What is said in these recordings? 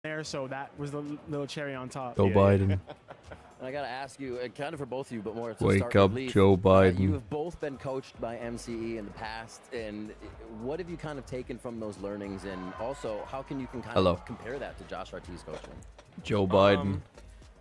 there, so that was the little cherry on top. Joe Biden. And I got to ask you, kind of for both of you, but more to Wake start up, with Leaf, Joe You Biden. have both been coached by MCE in the past, and what have you kind of taken from those learnings? And also, how can you kind of compare that to Josh Art's coaching? Joe Biden.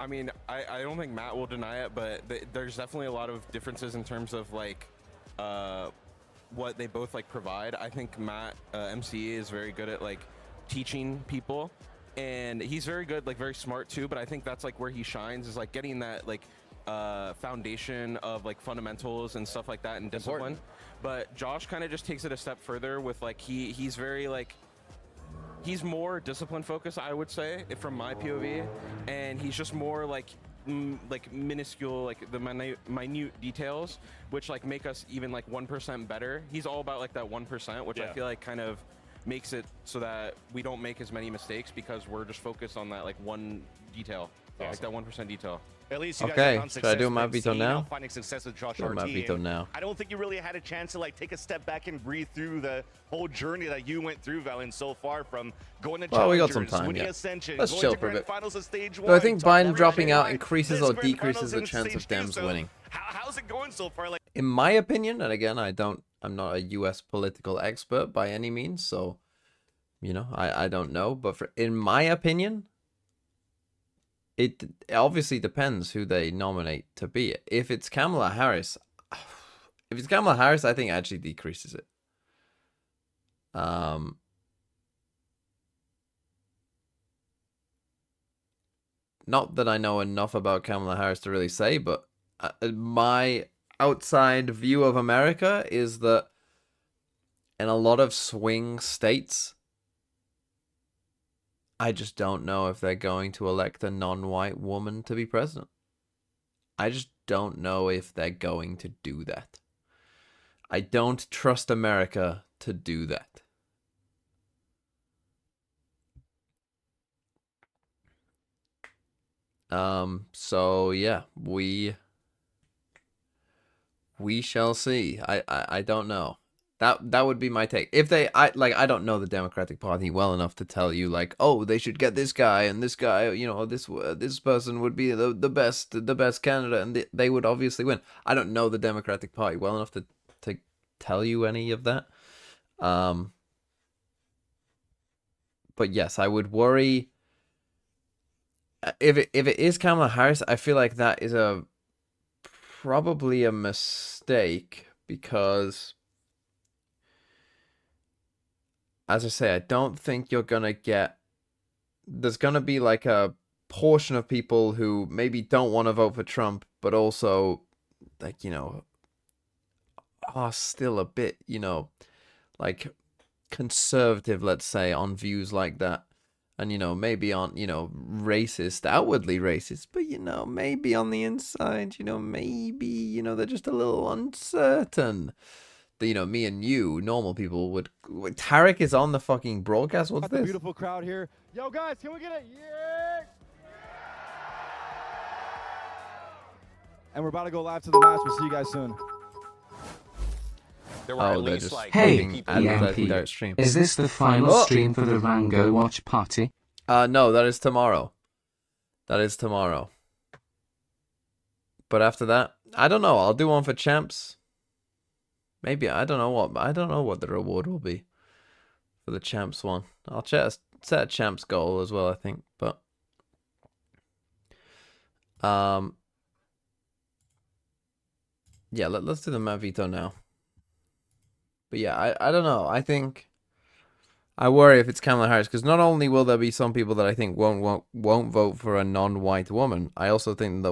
I mean, I don't think Matt will deny it, but there's definitely a lot of differences in terms of like what they both like provide. I think Matt MCE is very good at like teaching people, and he's very good, like very smart too. But I think that's like where he shines, is like getting that like foundation of like fundamentals and stuff like that and discipline. But Josh kind of just takes it a step further with like he's very like. He's more discipline focused, I would say, from my POV, and he's just more like minuscule, like the minute details, which like make us even like 1% better. He's all about like that 1%, which I feel like kind of makes it so that we don't make as many mistakes because we're just focused on that like one detail, like that 1% detail. At least you guys Okay, have found should I do success my with veto MCE, now? Finding success with Josh Do my RT, veto and now. I don't think you really had a chance to like take a step back and breathe through the whole journey that you went through, Valen, so far, from going to Well, we got Challengers, some time, winning yeah. Ascension, Let's going chill to for a Grand bit. Finals of Stage Do 1. I think top Biden four dropping out nationwide, increases this or Grand decreases Finals the in chance of Stage 2, Dems so winning? How's it going so far? Like, In my opinion, and again, I'm not a U.S. political expert by any means, so you know, I don't know. But in my opinion, it obviously depends who they nominate to be. If it's Kamala Harris, I think it actually decreases it. Not that I know enough about Kamala Harris to really say, but my outside view of America is that in a lot of swing states, I just don't know if they're going to elect a non-white woman to be president. I just don't know if they're going to do that. I don't trust America to do that. So yeah, we shall see. I don't know. That would be my take. If I don't know the Democratic Party well enough to tell you like, oh, they should get this guy and this guy, you know, this person would be the best candidate and they would obviously win. I don't know the Democratic Party well enough to tell you any of that. But yes, I would worry if it is Kamala Harris. I feel like that is probably a mistake because, as I say, I don't think you're gonna get. There's gonna be like a portion of people who maybe don't want to vote for Trump, but also, like, you know, are still a bit, you know, like conservative, let's say, on views like that. And, you know, maybe aren't, you know, racist, outwardly racist, but, you know, maybe on the inside, you know, maybe, you know, they're just a little uncertain. You know, me and you, normal people, would. Tarek is on the fucking broadcast. What's this? Beautiful crowd here. Yo, guys, can we get it? Yeah! And we're about to go live to the match. We'll see you guys soon. There were at they're least just like Hey, advertising their EMP, stream. is this the final Oh! stream for the Rango watch party? No, that is tomorrow. That is tomorrow. But after that, I don't know. I'll do one for champs. Maybe I don't know what the reward will be for the champs one. I'll set a champs goal as well, I think. But yeah, let's do the Matt veto now. But yeah, I don't know. I think I worry if it's Kamala Harris because not only will there be some people that I think won't vote for a non-white woman, I also think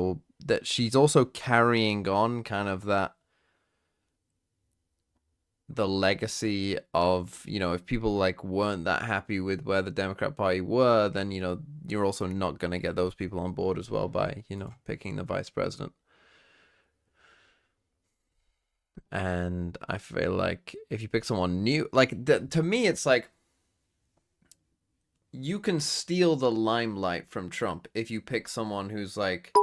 that she's also carrying on kind of the legacy of, you know, if people like weren't that happy with where the Democrat Party were, then, you know, you're also not going to get those people on board as well by, you know, picking the vice president. And I feel like if you pick someone new, like to me, it's like you can steal the limelight from Trump if you pick someone who's like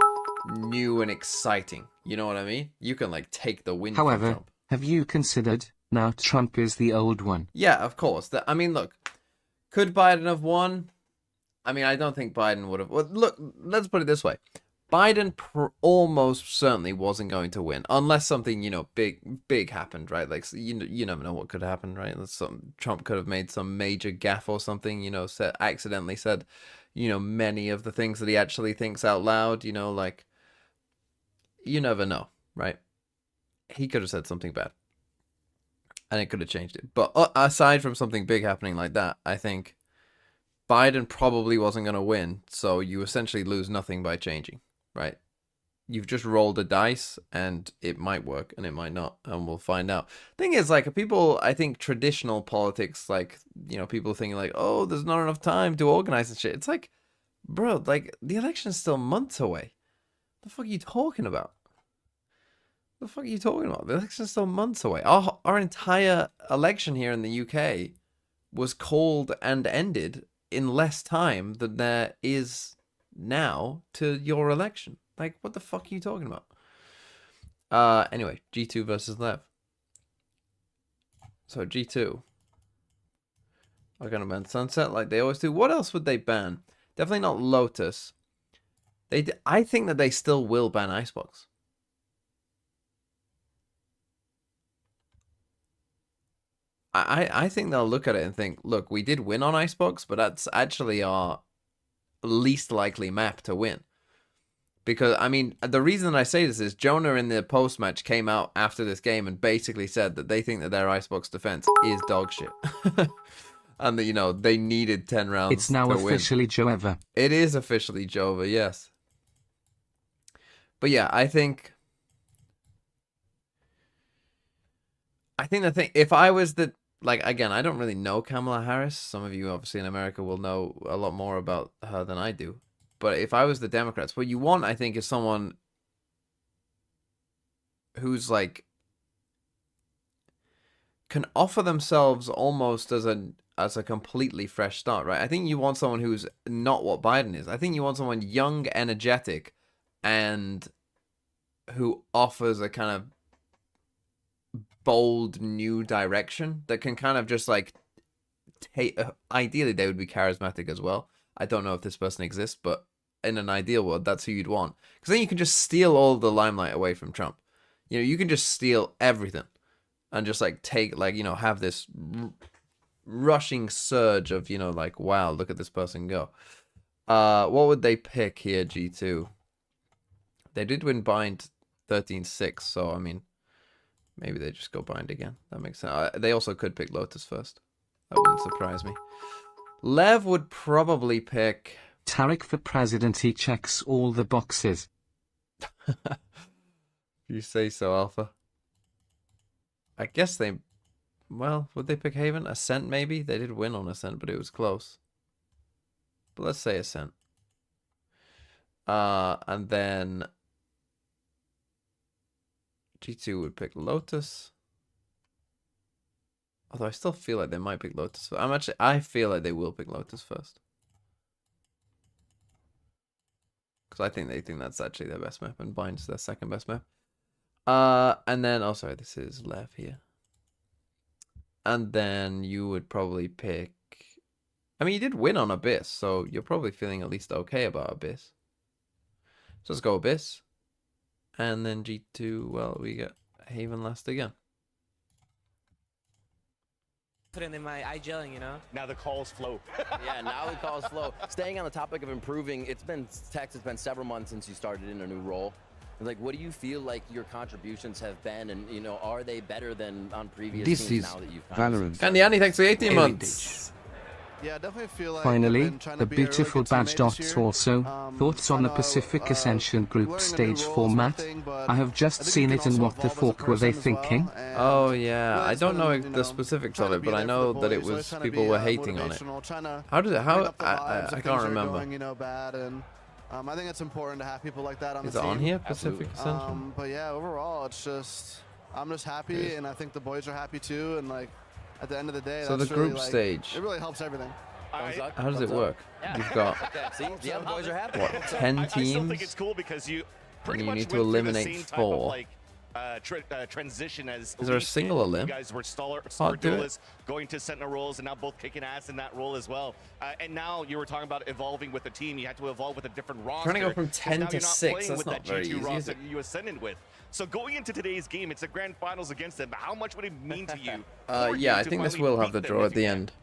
new and exciting. You know what I mean? You can like take the win from However, Trump. have you considered now Trump is the old one? Yeah, of course. I mean, look, could Biden have won? I mean, I don't think Biden would have. Well, look, let's put it this way: Biden almost certainly wasn't going to win unless something, you know, big happened, right? Like, you never know what could happen, right? Trump could have made some major gaffe or something, you know, accidentally said, you know, many of the things that he actually thinks out loud, you know, like, you never know, right? He could have said something bad, and it could have changed it. But aside from something big happening like that, I think Biden probably wasn't going to win, so you essentially lose nothing by changing, right? You've just rolled a dice, and it might work, and it might not, and we'll find out. Thing is, like, people, I think traditional politics, like, you know, people thinking like, oh, there's not enough time to organize and shit. It's like, bro, like, the election's still months away. The fuck are you talking about? The fuck are you talking about? The election's still months away. Our entire election here in the UK was called and ended in less time than there is now to your election. Like, what the fuck are you talking about? Anyway, G2 versus LEV. So G2 are gonna ban Sunset like they always do. What else would they ban? Definitely not Lotus. I think that they still will ban Icebox. I think they'll look at it and think, look, we did win on Icebox, but that's actually our least likely map to win. Because, I mean, the reason that I say this is Jonah in the post-match came out after this game and basically said that they think that their Icebox defense is dog shit. And that, you know, they needed 10 rounds It's now to officially win. Jova. It is officially Jova, yes. But yeah, I think the thing, if I was the, like, again, I don't really know Kamala Harris. Some of you, obviously, in America will know a lot more about her than I do. But if I was the Democrats, what you want, I think, is someone who's, like, can offer themselves almost as a completely fresh start, right? I think you want someone who's not what Biden is. I think you want someone young, energetic, and who offers a kind of bold new direction that can kind of just like take, ideally they would be charismatic as well. I don't know if this person exists, but in an ideal world, that's who you'd want, because then you can just steal all the limelight away from Trump. You know, you can just steal everything and just like take, like, you know, have this rushing surge of, you know, like, wow, look at this person go. What would they pick here, G2? They did win bind 13-6, so I mean, maybe they just go bind again. That makes sense. They also could pick Lotus first. That wouldn't surprise me. Lev would probably pick Tarek for president. He checks all the boxes. You say so, Alpha. I guess they... Well, would they pick Haven? Ascent, maybe? They did win on Ascent, but it was close. But let's say Ascent. And then G2 would pick Lotus. Although I still feel like they might pick Lotus first. I feel like they will pick Lotus first. Because I think they think that's actually their best map, and Bind's their second best map. And then, oh sorry, this is Lev here. And then you would probably pick... I mean, you did win on Abyss, so you're probably feeling at least okay about Abyss. So let's go Abyss. And then G2, well, we get Haven last again. In my eye gelling, you know. Now the calls flow. Yeah, now the calls flow. Staying on the topic of improving, it's been several months since you started in a new role. Like, what do you feel like your contributions have been, and you know, are they better than on previous This teams is now that you've Valorant. And Yanni, thanks for 18 months. Yeah, I definitely feel like Finally, I've been trying the to be a really beautiful good badge teammate dots this year. also. Thoughts on the Pacific Ascension group learning a new stage role is format? one thing, but I have just I think seen you it can and also what the evolve as a fuck were they person as well, thinking? and Oh yeah, really I don't know you the specifics trying of to it, be but I there know for that the it boys, always was trying to people be, were hating on it. motivational, trying to How did it? bring How up the vibes I of can't things that are remember. going, you know, bad, and I think it's important to have people like that on Is the it team. on here? Pacific Ascension. But yeah, overall, it's just I'm just happy, and I think the boys are happy too. And like at the end of the day, So that's the really, group like, stage. it really helps everything. How does it work? Yeah. You've got Yeah, see, the boys are happy. what, 10 I still think teams? it's cool because you pretty you much need to went through the eliminate same type of, 4. like, transition as Is there a single you limb? guys were star do it. duelists going to Sentinel roles, and now both kicking ass in that role as well. And now you were talking about evolving with the team. You had to evolve with a different roster. Trying to go from 'cause 10 now to you're not 6, playing that's with not that very G2 easy, is roster it? that you ascended with. So going into today's game, it's a grand finals against them. How much would it mean to you? Yeah, I think this will have the draw at the end.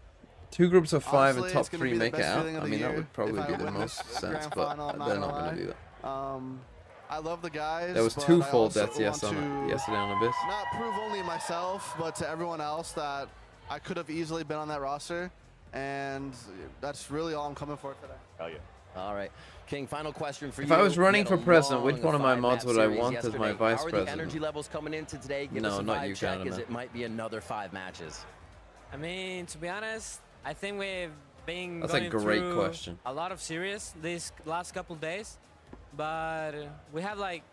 2 groups of 5 Honestly, and top it's gonna 3 be the make it best out. feeling of I the mean, that year would probably if I be the win most this sense, grand but final, I'm they're not not gonna going to do that. I love the guys. There was but 2 I full also deaths want yesterday on Abyss. not prove only myself, but to everyone else that I could have easily been on that roster, and that's really all I'm coming for today. Hell yeah. All right. King, final question for you. If I was running You had for a president, long which one of my 5-map mods would I series want as my yesterday. vice How are the president? energy levels coming into today? Give us No, a not vibe you, check, Canada. as it might be another 5 matches. I mean, to be honest, I think we've been That's a going great through question. a lot of series these last couple days, but we have like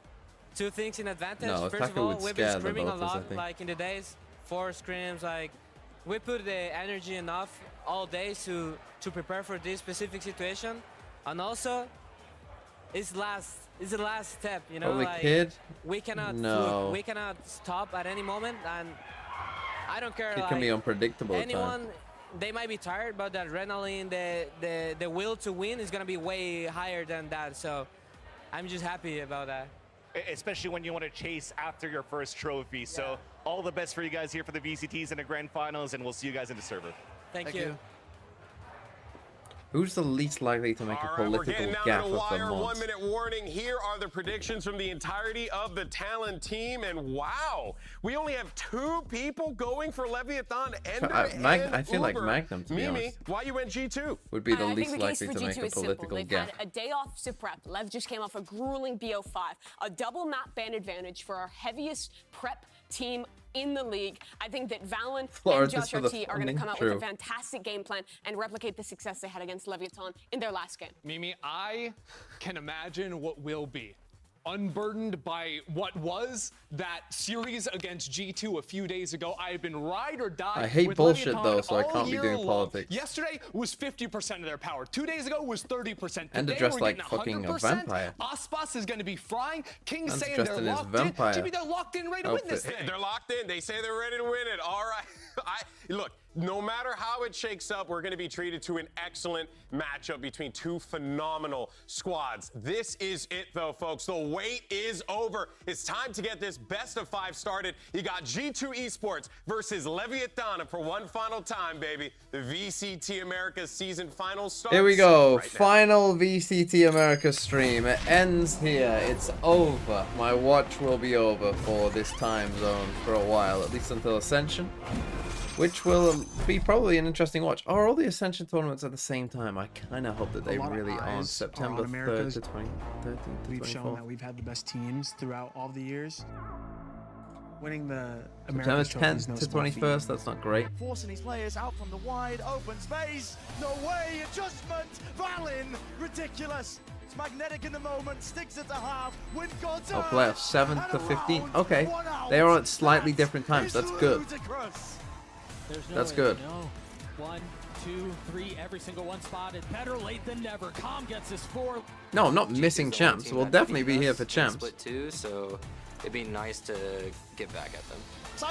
2 things in advantage. No, First of Taka all, would we've scare been the screaming a both of us, I lot, think. like in the days, 4 scrims, like we put the energy enough all day to prepare for this specific situation, and also it's the last step, you know. Probably like, Kid? we cannot No. we cannot stop at any moment, and I don't care. It like, can be unpredictable at anyone, times. they might be tired, but the adrenaline, the will to win is gonna be way higher than that. So I'm just happy about that. Especially when you want to chase after your first trophy. So all the best for you guys here for the VCTs and the grand finals, and we'll see you guys in the server. Thank you. Who's the least likely to make a We're political getting down gaffe to the of the wire. mods? 1-minute warning. Here are the predictions from the entirety of the Talon team. And wow, we only have 2 people going for Leviathan, Ender, and I feel like Uber. Magnum, to be Mimi, honest. why you went G2? Would be the I least think the case likely for to make G2 a is simple. political They've gaffe. had a day off to prep. Lev just came off a grueling BO5, a double map ban advantage for our heaviest prep team in the league. I think that Valen Florida and just Josh for the RT are going to funding. come out with a True. fantastic game plan and replicate the success they had against Leviathan in their last game. Mimi, I can imagine what will be. Unburdened by what was that series against G2 a few days ago. I have been ride or die. I hate with bullshit, Leviathan though, so I all can't be year doing long. politics. Yesterday was 50% of their power. 2 days ago was 30%. And Today dressed we're like getting fucking a 100%. vampire. Ospas is going to be frying. King's And saying dressed they're in his locked vampire in. Jimmy, they're locked in, ready to win this outfit. thing. They're locked in. They say they're ready to win it. All right. Look, no matter how it shakes up, we're going to be treated to an excellent matchup between 2 phenomenal squads. This is it, though, folks. The wait is over. It's time to get this best of 5 started. You got G2 Esports versus Leviathan for one final time, baby. The VCT America's season final starts. Here we go. right now. Final VCT America stream. It ends here. It's over. My watch will be over for this time zone for a while, at least until Ascension, which will be probably an interesting watch. Are all the Ascension tournaments at the same time? I kind of hope that they lot of really are on eyes September are on 3rd America's. to 13th to We've shown 24th. that we've had the best teams throughout all the years. Winning the September America's trophy is 10th no to small feat. 21st. That's not great. Forcing his players out from the wide open space. No way, adjustment. Valen, ridiculous. It's magnetic in the moment, sticks it to half. Win gods Oh, playoff 7th to 15th. Okay, they are at slightly different times. That's good. That's good. No. 1, 2, 3, every single one spotted. Better late than never. Calm gets his 4. No, I'm not missing champs. We'll definitely be here for champs. Split 2, so it'd be nice to get back at them.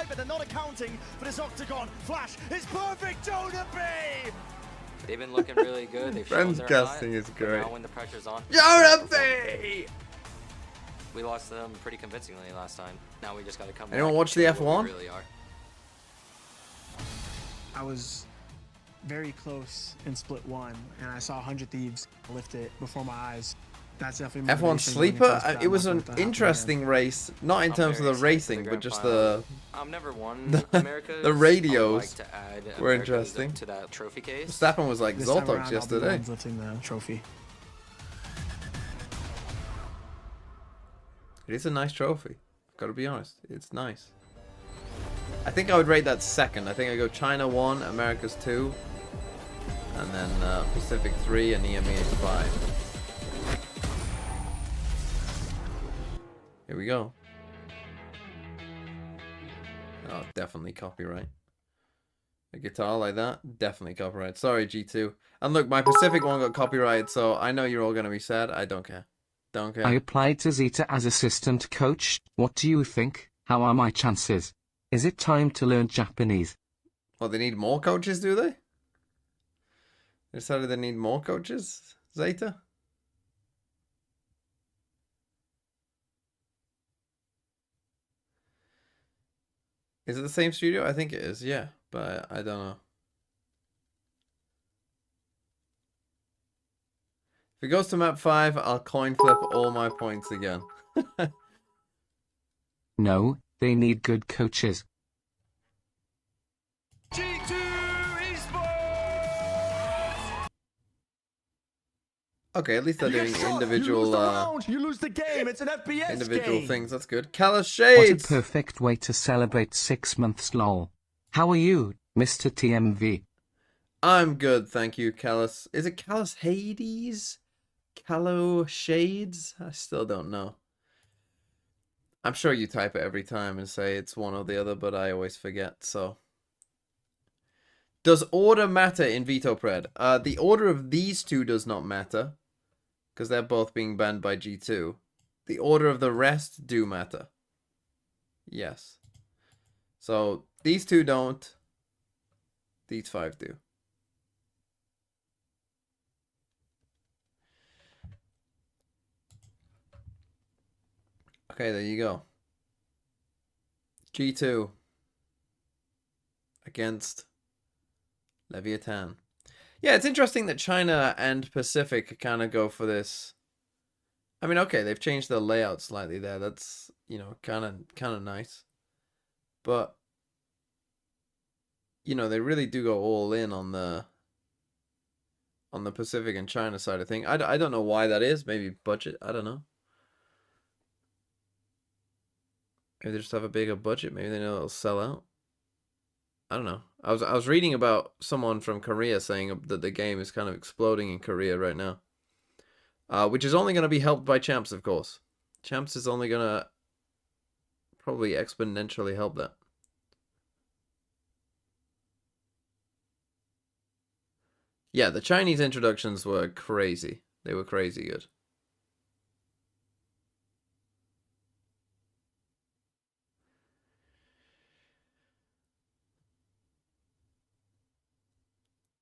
But they're not accounting for this octagon. Flash is perfect. Jonah B. They've been looking really good. They've shown Friends they're casting hot, is but great. Now when the pressure's on, Jonah B! we lost them pretty convincingly last time. Now we just got to come Anyone back watch and the show what F1? we really are. I was very close in split 1, and I saw 100 Thieves lift it before my eyes. That's definitely F1 motivation going Sleeper? into this, but It I'm was not an gonna let that happen interesting race. Not in I'm terms of very the excited for racing, the but grand just final. the... I've never won America's. the radios I would like to add were America's interesting. to that trophy case. Stappen was like This time Zoltox around, I'll be the yesterday. ones lifting the trophy. It is a nice trophy. Gotta be honest. It's nice. I think I would rate that second. I think I go China 1, America's 2, and then Pacific 3, and EMEA 5. Here we go. Oh, definitely copyright. A guitar like that? Definitely copyright. Sorry, G2. And look, my Pacific one got copyrighted, so I know you're all gonna be sad. I don't care. Don't care. I applied to Zeta as assistant coach. What do you think? How are my chances? Is it time to learn Japanese? Well, they need more coaches, do they? They decided they need more coaches, Zeta? Is it the same studio? I think it is, yeah. But I don't know. If it goes to map 5, I'll coin flip all my points again. No, they need good coaches. G2 Esports! Okay, at least they're doing individual, You lose the round, you lose the game. It's an FPS individual game. things. That's good. Callous What a Shades! perfect way to celebrate 6 months lol. How are you, Mr. TMV? I'm good, thank you, Callous. Is it Callous Hades? Callow Shades? I still don't know. I'm sure you type it every time and say it's one or the other, but I always forget, so. Does order matter in Veto Pred? The order of these two does not matter, because they're both being banned by G2. The order of the rest do matter. Yes. So, these two don't. These 5 do. Okay, there you go. G2 against Leviathan. Yeah, it's interesting that China and Pacific kind of go for this. I mean, okay, they've changed the layout slightly there. That's, you know, kind of nice. But you know, they really do go all in on the Pacific and China side of thing. I don't know why that is. Maybe budget. I don't know. Maybe they just have a bigger budget. Maybe they know it'll sell out. I don't know. I was reading about someone from Korea saying that the game is kind of exploding in Korea right now. Which is only going to be helped by Champs, of course. Champs is only going to probably exponentially help that. Yeah, the Chinese introductions were crazy. They were crazy good.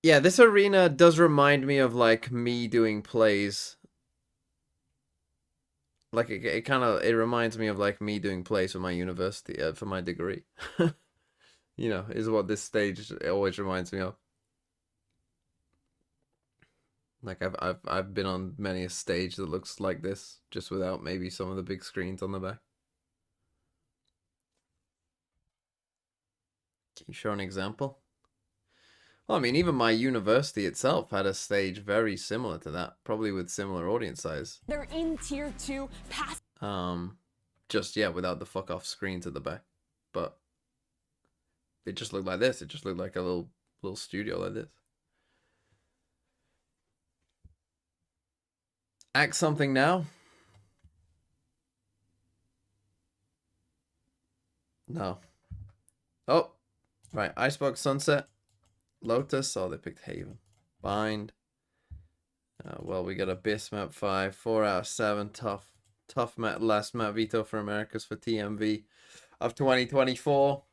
Yeah, this arena does remind me of, like, me doing plays. Like, it reminds me of, like, me doing plays for my university, for my degree. You know, is what this stage always reminds me of. Like, I've been on many a stage that looks like this, just without maybe some of the big screens on the back. Can you show an example? Well, I mean, even my university itself had a stage very similar to that, probably with similar audience size. They're in tier 2 pass. Just, yeah, without the fuck off screens at the back. But it just looked like this. It just looked like a little studio like this. Act something now? No. Oh, right. Icebox Sunset. Lotus. Oh, they picked Haven. Bind. Well, we got Abyss map 5. 4 out of 7. Tough map. Last map veto for Americas for TMV of 2024.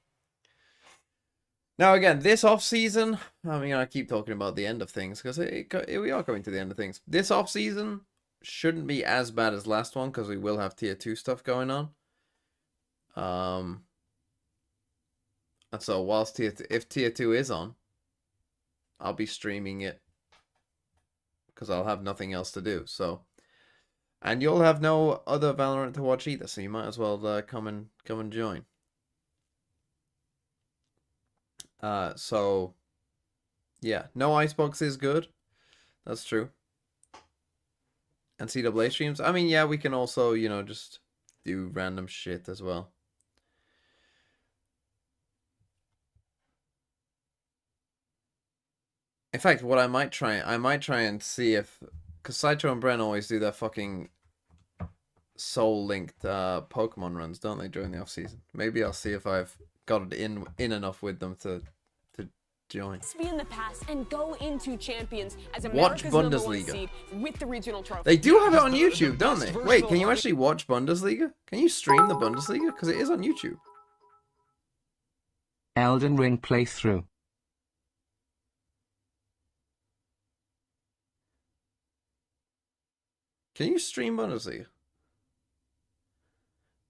Now, again, this off-season, I mean, I keep talking about the end of things because we are going to the end of things. This off-season shouldn't be as bad as last one because we will have tier 2 stuff going on. And so whilst if tier 2 is on, I'll be streaming it because I'll have nothing else to do. So, and you'll have no other Valorant to watch either, so you might as well come and join. So yeah, no Icebox is good. That's true. And CAA streams. I mean, yeah, we can also, you know, just do random shit as well. In fact, what I might try and see if, because Sideshow and Bren always do their fucking soul-linked Pokemon runs, don't they, during the off-season? Maybe I'll see if I've got it in enough with them to join. Be in the past and go into champions as Watch America's number 1 Bundesliga. seed with the regional trophy. They do have it on YouTube, don't they? Wait, can you actually watch Bundesliga? Can you stream the Bundesliga? Because it is on YouTube. Elden Ring playthrough. Can you stream Bundesliga?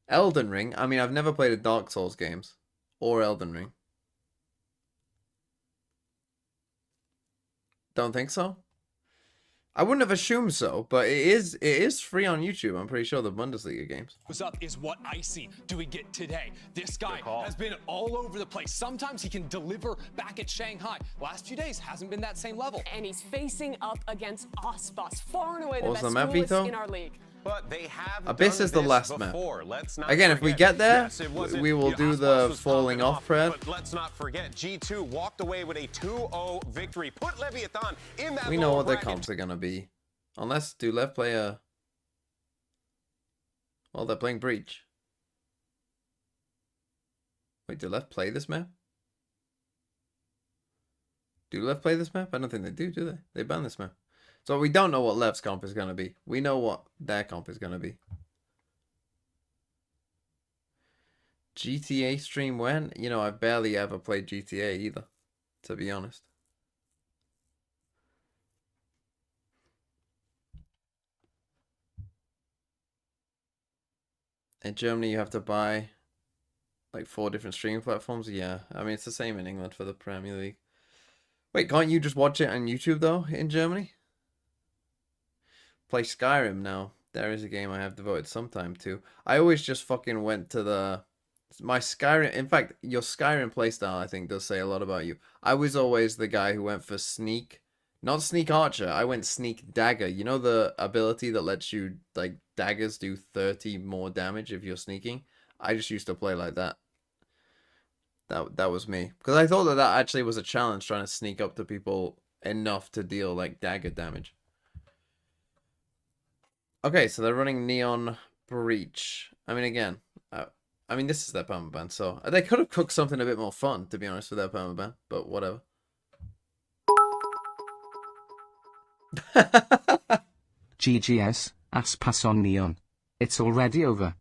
Elden Ring? I mean, I've never played a Dark Souls games. Or Elden Ring. Don't think so? I wouldn't have assumed so, but it is free on YouTube. I'm pretty sure the Bundesliga games. What's up is what I see doing it today. This guy has been all over the place. Sometimes he can deliver back at Shanghai. Last few days hasn't been that same level. And he's facing up against Osbus, far and away the What was best the map, duelist Vito? in our league. But they have Abyss done is the this last map. before. Let's not Again, if we forget. get there, Yes, it wasn't- we will yeah, do Osbus the was falling popping off thread. But let's not forget, G2 walked away with a 2-0 victory. Put Leviathan in that We know lower what their bracket. comps are gonna be. Unless, do Lev play a... Well, they're playing Breach. Wait, do Lev play this map? Do Lev play this map? I don't think they do they? They ban this map. So we don't know what Lev's comp is gonna be. We know what their comp is gonna be. GTA stream when? You know, I've barely ever played GTA either, to be honest. In Germany, you have to buy like 4 different streaming platforms. Yeah, I mean, it's the same in England for the Premier League. Wait, can't you just watch it on YouTube, though, in Germany? Play Skyrim now. There is a game I have devoted some time to. I always just fucking went to the... My Skyrim... In fact, your Skyrim playstyle, I think, does say a lot about you. I was always the guy who went for Sneak. Not Sneak Archer. I went Sneak Dagger. You know the ability that lets you, like, daggers do 30 more damage if you're sneaking? I just used to play like that. That was me. Because I thought that actually was a challenge, trying to sneak up to people enough to deal, like, dagger damage. Okay, so they're running Neon Breach. I mean, again, I mean, this is their permaban, so they could have cooked something a bit more fun, to be honest, with their permaban, but whatever. GGS, Aspas on Neon. It's already over.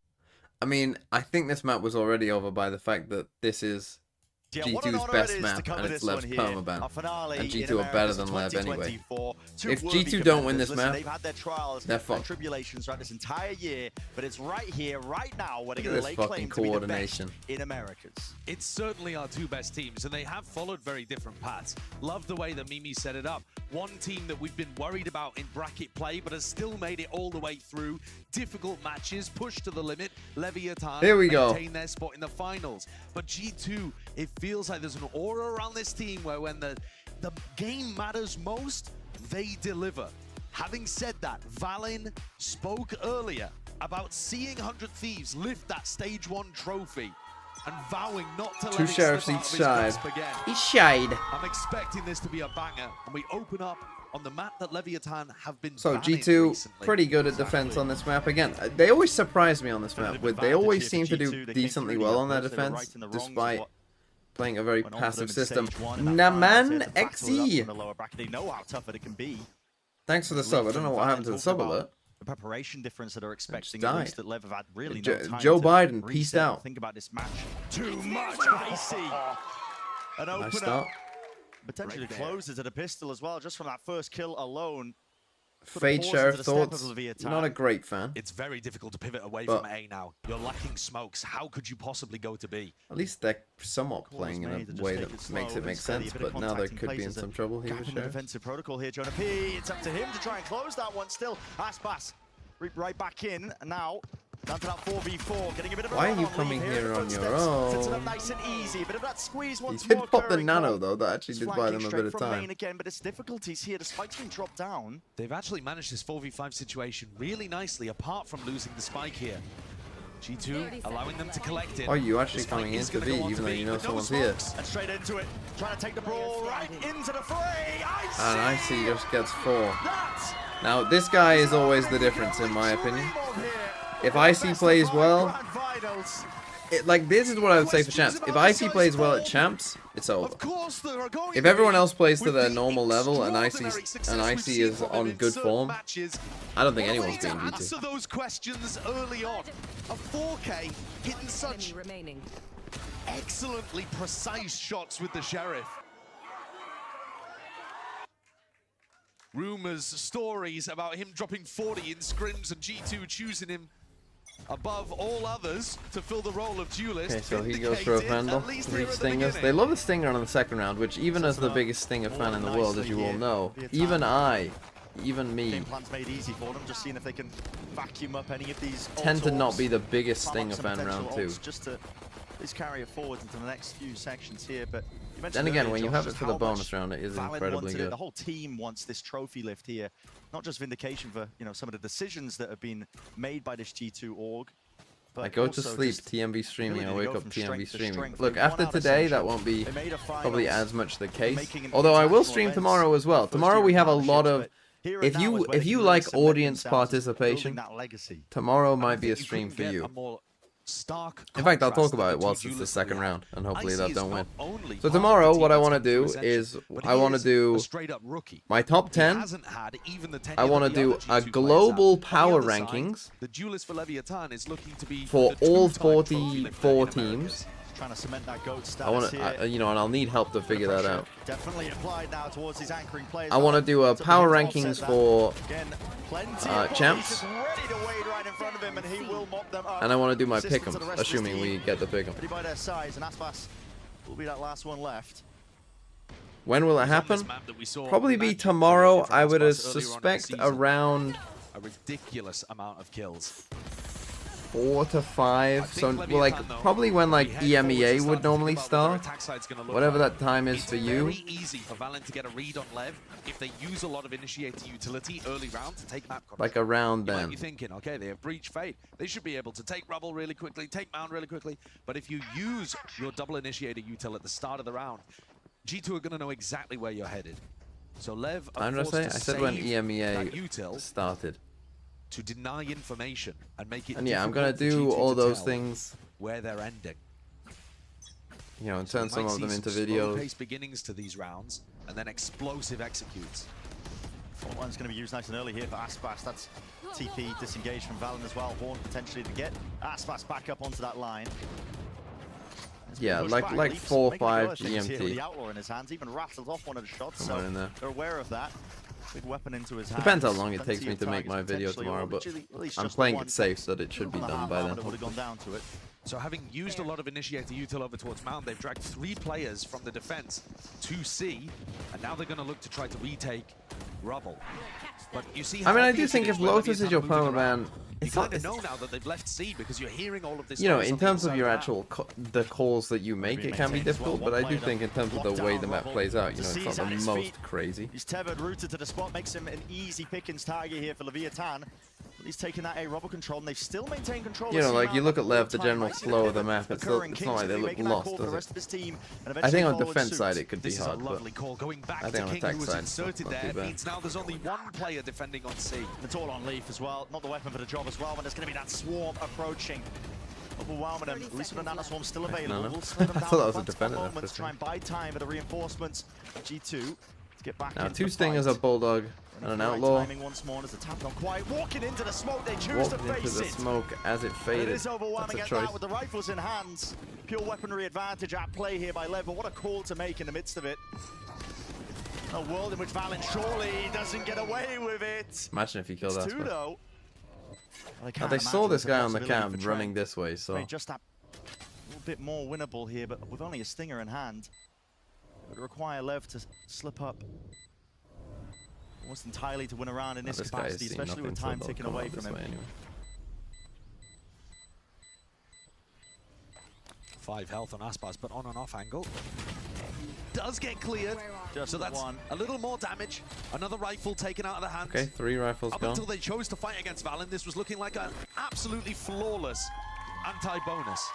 I mean, I think this map was already over by the fact that this is G2's best map and it's Lev's permaban. And G2 are better than Lev anyway. If G2 don't win this map, they've had their trials they're fucked. and tribulations throughout this entire year, but it's right here, right now, where they're Look going at to this lay claim fucking to be the coordination. best in Americas. It's certainly our 2 best teams, and they have followed very different paths. Love the way that Mimi set it up. One team that we've been worried about in bracket play, but has still made it all the way through. Difficult matches, pushed to the limit. Leviathan Here we go. maintain their spot in the finals. But G2, it feels like there's an aura around this team where when the game matters most, they deliver. Having said that, Valin spoke earlier about seeing 100 Thieves lift that stage 1 trophy and vowing not to let it sheriffs slip out each of his side. grasp again. Each side. I'm expecting this to be a banger, and we open up on the map that Leviathan have been So banning G2 recently. pretty good at defense on this map. Again, they always surprise me on this map. They always seem to do decently well on their defense, despite playing a very passive system. Naman XE. They know how tough it can be. Thanks for the sub. I don't know what happened to the sub alert. The preparation difference that they're expecting, died. at least that Lev have had really no time Joe to Biden, reset peaced and out. Think about this match. Too much icy. An Nice opener. start. Potentially closes at a pistol as well, just from that first kill alone. Fade Sheriff thoughts. Not a great fan. It's very difficult to pivot away But- from A now. You're lacking smokes. How could you possibly go to B? At least they're somewhat playing in a way that makes it make sense, but now they could be in some trouble here with In the Sheriff. defensive protocol here, Jonah P. It's up to him to try and close that one still. Aspas right back in now. Down to that 4v4, getting a bit of a Why are run you on coming lead here in on the your footsteps. Sets it own? up nice and easy. Bit of that squeeze He once did more. pop the Curry nano Cole. though, that actually did buy them a Flanking bit of straight from time. main again, but it's difficulties here. The spike's been dropped down. They've actually managed this 4v5 situation really nicely, apart from losing the spike here. G2 allowing them to collect it. Are you actually This fight coming is into gonna B, go on even to though you know but no someone's here? smokes. And straight into it. Trying to take the brawl right into the fray. And Icy just gets 4. That Now, this guy is always the difference, in my opinion. If Icy plays well, like, this is what I would say for Champs. If Icy plays well at Champs, it's over. If everyone else plays to their normal level and Icy is on good form, I don't think anyone's beating G2. Answer those questions early on. A 4K hitting such excellently precise shots with the Sheriff. Rumors, stories about him dropping 40 in scrims and G2 choosing him above all others to fill the role of duelist. Okay, so he goes for a Vandal, 3 Stingers. They love the Stinger on the second round, which even as the biggest Stinger fan in the world, as you all know, even me, Game plan's made easy for them, just seeing if they can vacuum up any of these tend to not be the biggest Stinger fan round 2. Just to at least carry it forward into the next few sections here, but then again, when you have it for the bonus round, it is incredibly good. The whole team wants this trophy lift here, not just vindication for some of the decisions that have been made by this G2 org. I go to sleep TMV streaming, I wake up TMV streaming. Look, after today, that won't be probably as much the case. Although I will stream tomorrow as well. Tomorrow we have a lot of. If you like audience participation, tomorrow might be a stream for you. In fact, I'll talk about it whilst it's the second round, and hopefully that don't win. So tomorrow, what I want to do is, I want to do my top 10. I want to do a global power rankings for all 44 teams. Trying to cement that GOAT status I want to, and I'll need help to figure that out. Definitely applied now towards his anchoring players. I want to do a power rankings for champs. And I want to do my pick'ems, assuming we get the pick'em. By their size, and Aspas will be that last one left. When will it happen? Probably be tomorrow. I would suspect around a ridiculous amount of kills. 4 to 5, so like probably when like EMEA would normally start, whatever that time is for you. Very easy for Valen to get a read on Lev if they use a lot of initiator utility early round to take map control. Like around then. You might be thinking, okay, they have breach fate, they should be able to take rubble really quickly, take mound really quickly. But if you use your double initiator util at the start of the round, G2 are going to know exactly where you're headed. So Lev, I'm gonna say, I said when EMEA started. To deny information and make it. And yeah, I'm gonna do all those things where they're ending. And turn some of them into videos. Pace beginnings to these rounds, and then explosive executes. One's going to be used nice and early here for Aspas. That's TP disengaged from Valen as well. Horn potentially to get Aspas back up onto that line. Yeah, like 4 or 5 GMT. The outlaw in his hands, even rattled off one of the shots. So they're aware of that. Big weapon into his hands. Depends how long it takes me to make my video tomorrow, but I'm playing it safe so that it should be done by then. So having used a lot of initiator util over towards Mount, they've dragged 3 players from the defense to C, and now they're going to look to try to retake Rubble. But you see, I do think if Lotus is your permaban, you kind of know now that they've left C because you're hearing all of this. In terms of your actual the calls that you make, it can be difficult. But I do think in terms of the way the map plays out, it's not the most crazy. He's tethered, rooted to the spot, makes him an easy pickings target here for Leviathan. He's taking that A rubble control, and they've still maintained control. Like you look at LEV, the general flow of the map, it's not like they look lost, does it? I think on defense side it could be hard, but I think on attack side it's not too bad. Means now there's only 1 player defending on C. It's all on Leaf as well, not the weapon for the job as well, but there's going to be that swarm approaching. Overwhelming them, at least with the Nano Swarm still available. We'll slow them down. I thought that was a defender. To try and buy time for the reinforcements. G2 to get back now 2 Stingers, a Bulldog, and an Outlaw. Once more as the tap not quite walking into the smoke. They choose to face into the smoke as it faded. It is overwhelming That's a at choice. that with the rifles in hands. Pure weaponry advantage at play here by LEV, but what a call to make in the midst of it. A world in which Valen surely doesn't get away with it. Imagine if he killed that. 2 though. Well, they saw this guy on the cam running this way, so just that little bit more winnable here, but with only a Stinger in hand, it would require LEV to slip up almost entirely to win around in this capacity, especially with time ticking away from him. Anyway. 5 health on Aspas, but on and off angle. Does get cleared, so that's a little more damage. Another rifle taken out of the hands. Okay, 3 rifles gone. Up until they chose to fight against Valen, this was looking like an absolutely flawless anti-bonus.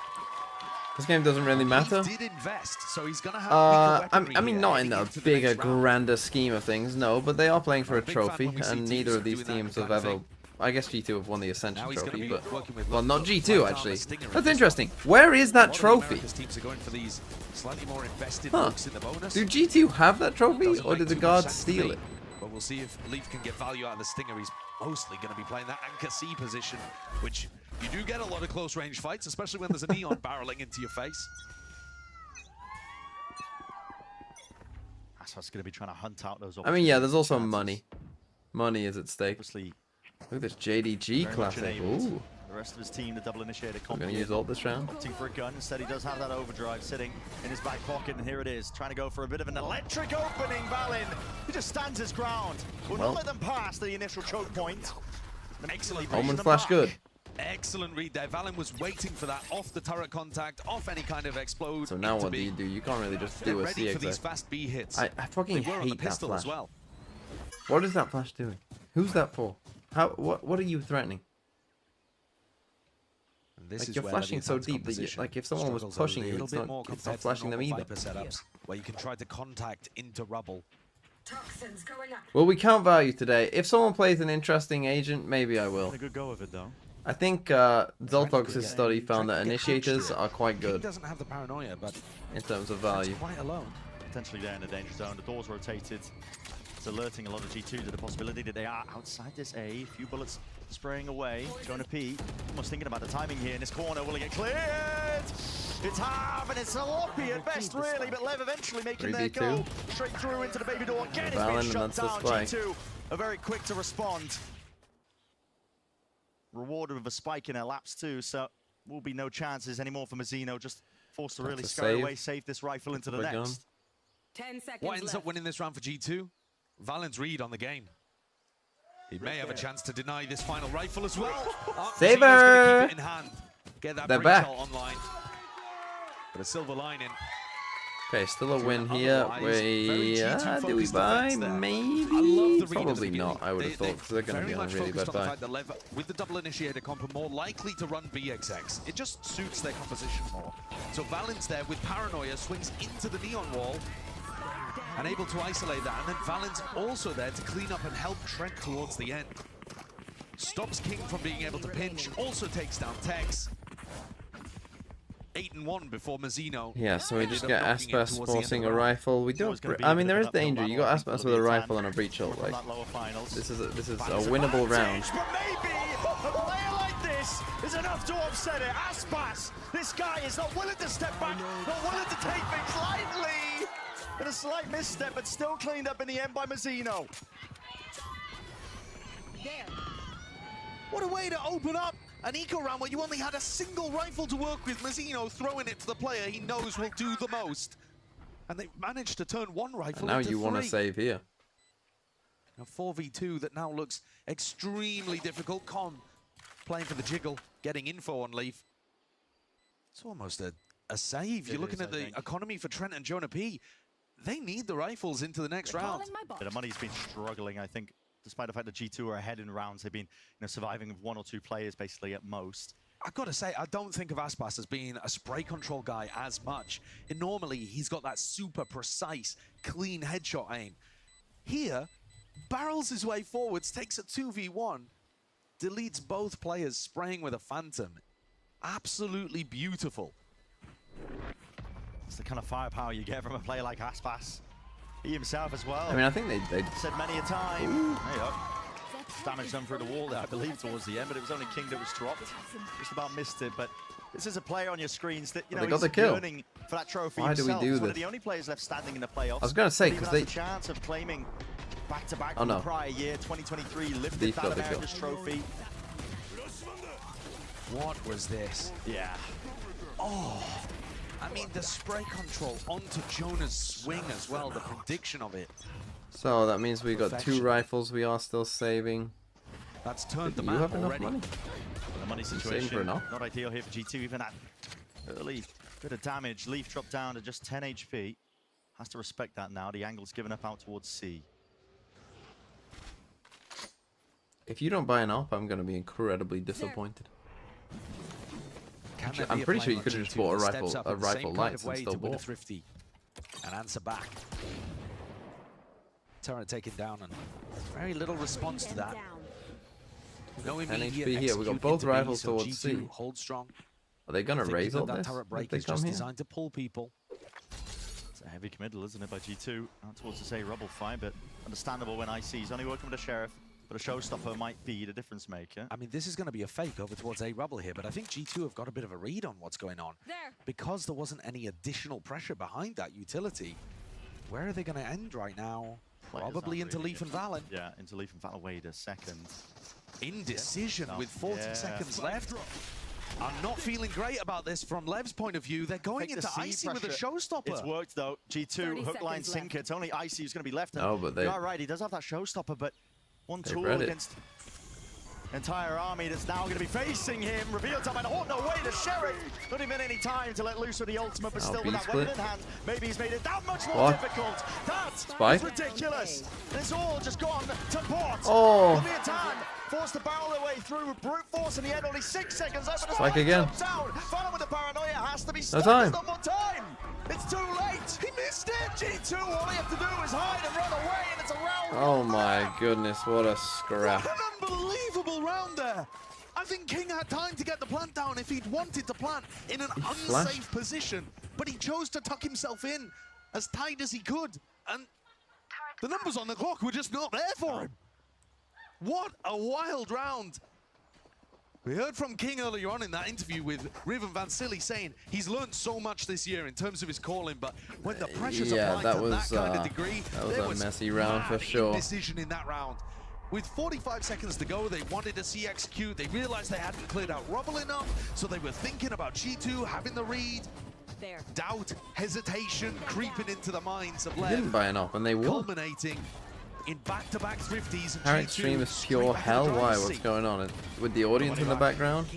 This game doesn't really matter. He did invest, so he's gonna have I mean, not in a bigger, grander scheme of things, no, but they are playing for a trophy, and neither of these teams have ever... I guess G2 have won the Ascension trophy, but... Well, not G2, actually. That's interesting. Where is that trophy? Huh. Do G2 have that trophy, or did the guards steal it? But we'll see if Leaf can get value out of the Stinger. He's mostly going to be playing that anchor C position, which you do get a lot of close range fights, especially when there's a neon barreling into your face. Aspas is going to be trying to hunt out those. I mean, yeah, there's also chances. money. Money is at stake. Obviously, look at this JDG very much classic. enabled. Ooh. The rest of his team, the double initiator, We're going to use ult this round. opting for a gun. Instead, he does have that overdrive sitting in his back pocket, and here it is, trying to go for a bit of an electric opening. Valin, he just stands his ground. Will Well. not let them pass the initial choke point. Excellent. Omen flash good. Excellent read there. Valen was waiting for that off the turret contact, off any kind of explode. So now into what do B. you do? You can't really just They're do a ready C for these exec. fast B hits. I fucking They were on the hate that pistol flash. as well. What is that flash doing? Who's that for? How? What are you threatening? And this Like, is you're where flashing the so attack's deep that you, composition like if someone was struggles a pushing you, little it's bit not, more it's not compared to flashing them normal either. Viper setups, where you can try to contact into rubble. Well, we count value today. If someone plays an interesting agent, maybe I will. A good go of it though. I think Zoltox's study found that initiators are quite He good doesn't have the paranoia, but in terms of value. quite alone. Potentially there in the danger zone. The doors rotated. It's alerting a lot of G2 to the possibility that they are outside this A. A few bullets spraying away. Going to P. Almost thinking about the timing here in this corner. Will it get cleared? It's half and it's sloppy at best, really. But LEV eventually making their 3v2. goal. Straight through into the baby door. Again, it's Valen, been and shut that's the down. spike. G2 are very quick to respond. Rewarded with a spike in their laps too, so will be no chances anymore for Mazzino. Just forced to That's really a scurry save. away, save this rifle into the Quick gun. next. 10 seconds What ends left. up winning this round for G2? Valen's read on the game. He may have a chance to deny this final rifle as well. Oh, Saber! Mazzino's gonna keep it in hand. Get that They're breach back. shot online. But a silver lining. Okay, still a win here. Otherwise, very We G2 do we focused buy? defense there. Maybe. I love the read at the Probably beginning. not. I would have thought because they're going to very be on a much really focused bad on the buy. fact that LEV, with the double initiator comp, are more likely to run BXX. It just suits their composition more. So Valen's there with paranoia, swings into the neon wall, and able to isolate that. And then Valen's also there to clean up and help Trent towards the end. Stops King from being able to pinch, also takes down Tex. 8-1 before Mazzino. Yeah, so we ended just up get knocking it Aspas towards the end of forcing the a round. rifle. We don't. I mean, there is danger. You got Aspas with a rifle and a breach ult. Like, this is a winnable round. But maybe a player like this is enough to upset it. Aspas, this guy is not willing to step back, not willing to take things lightly. And a slight misstep, but still cleaned up in the end by Mazzino. What a way to open up an eco round where you only had a single rifle to work with. Mazzino throwing it to the player he knows will do the most. And they managed to turn one rifle And now into you want to three. save here. A 4v2 that now looks extremely difficult. Con playing for the jiggle, getting info on LEV. It's almost a save. You're looking at the economy for Trent and Jonah P. They need the rifles into the next round. The money's been struggling, I think, despite the fact that G2 are ahead in rounds. They've been surviving with 1 or 2 players basically at most. I've got to say, I don't think of Aspas as being a spray control guy as much. And normally, he's got that super precise, clean headshot aim. Here, barrels his way forwards, takes a 2v1, deletes both players spraying with a Phantom. Absolutely beautiful. It's the kind of firepower you get from a player like Aspas. He himself as well. I mean, I think they said many a time. There you go. Damage done through the wall there, I believe, towards the end, but it was only King that was dropped. Just about missed it, but this is a player on your screens that, you know, They got he's the kill. yearning for that trophy Why do we himself. do He's one this? of the only players left standing in the playoffs. I was gonna say, that 'cause even has they- a chance of claiming back-to-back Oh, from no. the prior year, 2023, lifted Leaf that got the kill. America's trophy. What was this? Yeah. Oh, I mean, the spray control onto Jonah's swing as well, the prediction of it. So that means we got 2 Perfection. rifles we are still saving. That's turned the You map have enough already. money? The money You saving situation, for enough? not ideal here for G2, even that early bit of damage. Leaf dropped down to just 10 HP. Has to respect that now. The angle's given up out towards C. If you don't buy an AWP, I'm going to be incredibly disappointed. Can there I'm be a pretty sure player you on could have just G2 bought that steps a up in the rifle same kind lights of and way still to win a bought. Thrifty and answer back? Turret taken down and very little response to that. No 10 immediate HP here. We got execute both into B, rifles so towards G2 C. hold strong. Are they going to Thinking raise that all that this? turret if break they is come just here? designed to pull people. It's a heavy committal, isn't it, by G2? Out towards the say rubble fight, but understandable when IC's only working with a Sheriff, but a showstopper might be the difference maker. I mean, this is going to be a fake over towards A Rubble here, but I think G2 have got a bit of a read on what's going on. There. Because there wasn't any additional pressure behind that utility, where are they going to end right now? Players Probably aren't into really Leaf and Valen. Yeah, into Leaf and Valen. Wait a second. Indecision with 40 Yeah. seconds left. I'm not feeling great about this from Lev's point of view. They're going Take the into C Icy with a pressure. showstopper. It's worked though. G2, hook, line, seconds sinker. It's only Icy who's going to be left. And Oh, but they- you are right, he does have that showstopper, but one They tool read it. against entire army that's now going to be facing him. Reveal time, and oh no way to Sheriff. Not even any time to let loose with the ultimate, but Oh, still with that B-split. weapon in hand. Maybe he's made it that much more What? difficult. That's Spike? ridiculous. It's all just gone to port. Oh. Leviathan forced to barrel their way through with brute force in the end. Only 6 seconds left. but Spike the again. jumps out. Fallon with the paranoia has to be No stopped. time. There's no more time. It's too late. He missed it. G2, all he have to do is hide and run away, and it's a round. Oh my goodness, what a scrap. An unbelievable round there. I think King had time to get the plant down if he'd wanted to plant in an flashed. unsafe position, but he chose to tuck himself in as tight as he could, and the numbers on the clock were just not there for him. What a wild round. We heard from King earlier on in that interview with Riven Van Silly saying he's learned so much this year in terms of his calling, but when the pressure's Yeah, applied that to was, that kind of degree, that was there a was messy round for mad sure. indecision in that round. With 45 seconds to go, they wanted to see execute. They realized they hadn't cleared out Rubble enough, so they were thinking about G2 having the read. There. Doubt, hesitation, creeping into the minds of They Lev, didn't buy an op and they won. culminating in back-to-back thrifties. And Our G2 stream is straight pure back to the hell. driver's Why? seat. What's going on? With the audience in the background? I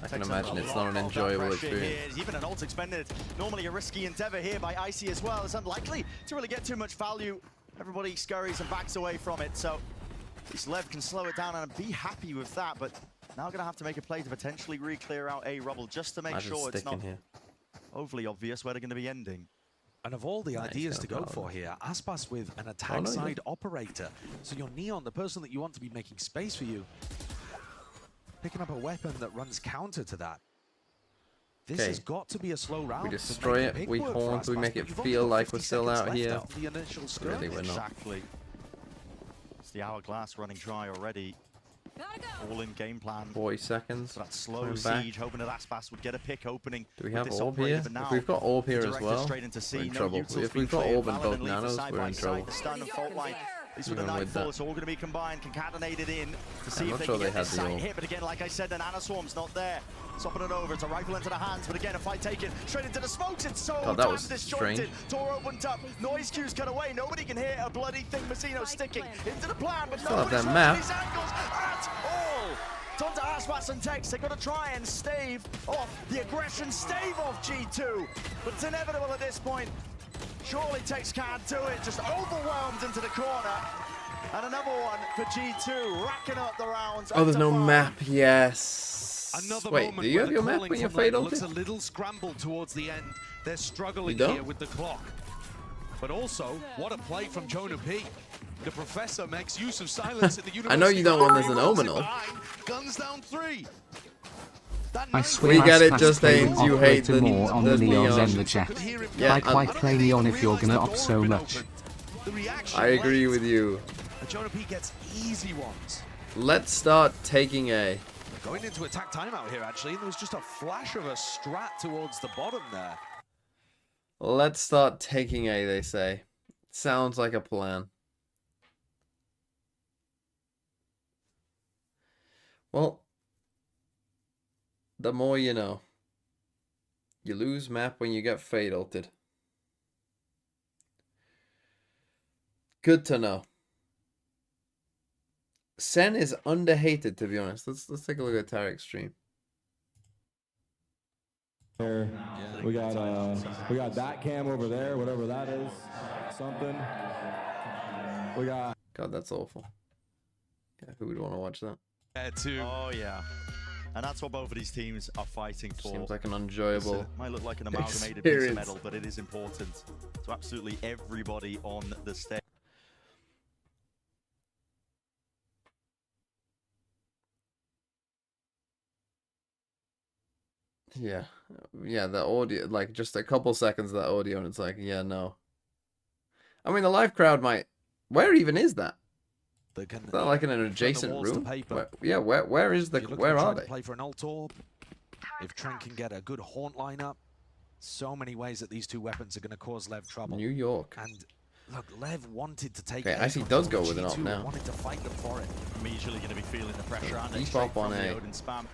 can Takes imagine a it's lot not an of that enjoyable pressure experience. here. Even an ult expended. Normally a risky endeavor here by Icy as well. It's unlikely to really get too much value. Everybody scurries and backs away from it. So at least Lev can slow it down and be happy with that. But now going to have to make a play to potentially re-clear out a Rubble just to make Imagine sure it's sticking not here. overly obvious where they're going to be ending. And of all the Nice, ideas no to go problem. for here, Aspas with an Oh, attack no, side operator. So your Neon, the person that you want to be making space for you, picking up a weapon that runs counter to that. This Okay. has got to be a slow round. We to destroy make it, big we work for haunt, we Aspas, make but it you've only feel got like 50 we're still seconds out left here. after the initial skirmish. Really, we're not. Exactly. It's the hourglass running dry already. All in game plan. 40 seconds. So that slow Coming back. siege, hoping that Aspas would get a pick opening. Do we with have this orb operator, here? but now If we've got orb here as directed well, straight into C. we're in No trouble. util's If been we've got cleared. orb and Valen both and Leaf are nanos, side we're by in side. trouble. The stun and fault line. These were the Even with Nightfall. that. It's all going to be combined, concatenated in to see I'm if not they sure can they get had this the side orb. hit. But again, like I said, the Nana Swarm's not there. Swapping it over. It's a rifle into the hands. But again, a fight taken straight into the smokes. It's so God, that was disjointed. strange. Door opened up. Noise cues cut away. Nobody can hear a bloody thing. Massino sticking into the plan. But Still have nobody's that watching map. these angles at all. Time to Aspas and Tex. They're going to try and stave off the aggression, stave off G2. But it's inevitable at this point. Surely Tex can't do it. Just overwhelmed into the corner. And another one for G2, racking up the rounds. Oh, there's up to no 5. map. Yes. Another Wait, moment do you where have the your map calling when you're from Lev fatal? looks a little scrambled towards the end. They're struggling You don't? here with the clock. But also, what a play from Jonah P. The professor makes use of silence in the university. I know you don't want this an Rolls it Omenal. behind, guns down 3. I swear We get it, Aspas just playing Ains, you hate operator the more on Neon. Neon than the Jet. Yeah, I quite play Neon if you're gonna op so much. The reaction I agree late. with you. And Jonah P gets easy ones. Let's start taking A. Going into attack timeout here, actually, and there was just a flash of a strat towards the bottom there. Let's start taking A, they say. Sounds like a plan. Well, the more you know. You lose map when you get fataled. Good to know. Sen is underhated, to be honest. Let's take a look at Tarek's stream. There, we got that cam over there, whatever that is, something. We got. God, that's awful. Yeah, who would want to watch that? Oh, yeah. And that's what both of these teams are fighting for. Seems like an enjoyable Listen, it might look like an amalgamated piece of experience. metal, but it is important to absolutely everybody on the stage. Yeah, yeah, the audio, like just a couple seconds of that audio, and it's like, yeah, no. I mean, the live crowd might. Where even is that? Is that like in an adjacent walls to room? paper. Where is the? You're looking Where to try are to they? play for an ult orb. If Trent can get a good haunt lineup, So many ways that these two weapons are going to cause Lev trouble. New York. And look, Lev wanted to take. Okay, Icy does go with an op now. Wanted to fight them for it. Immediately going to be feeling the pressure. And Deep op on A. spam.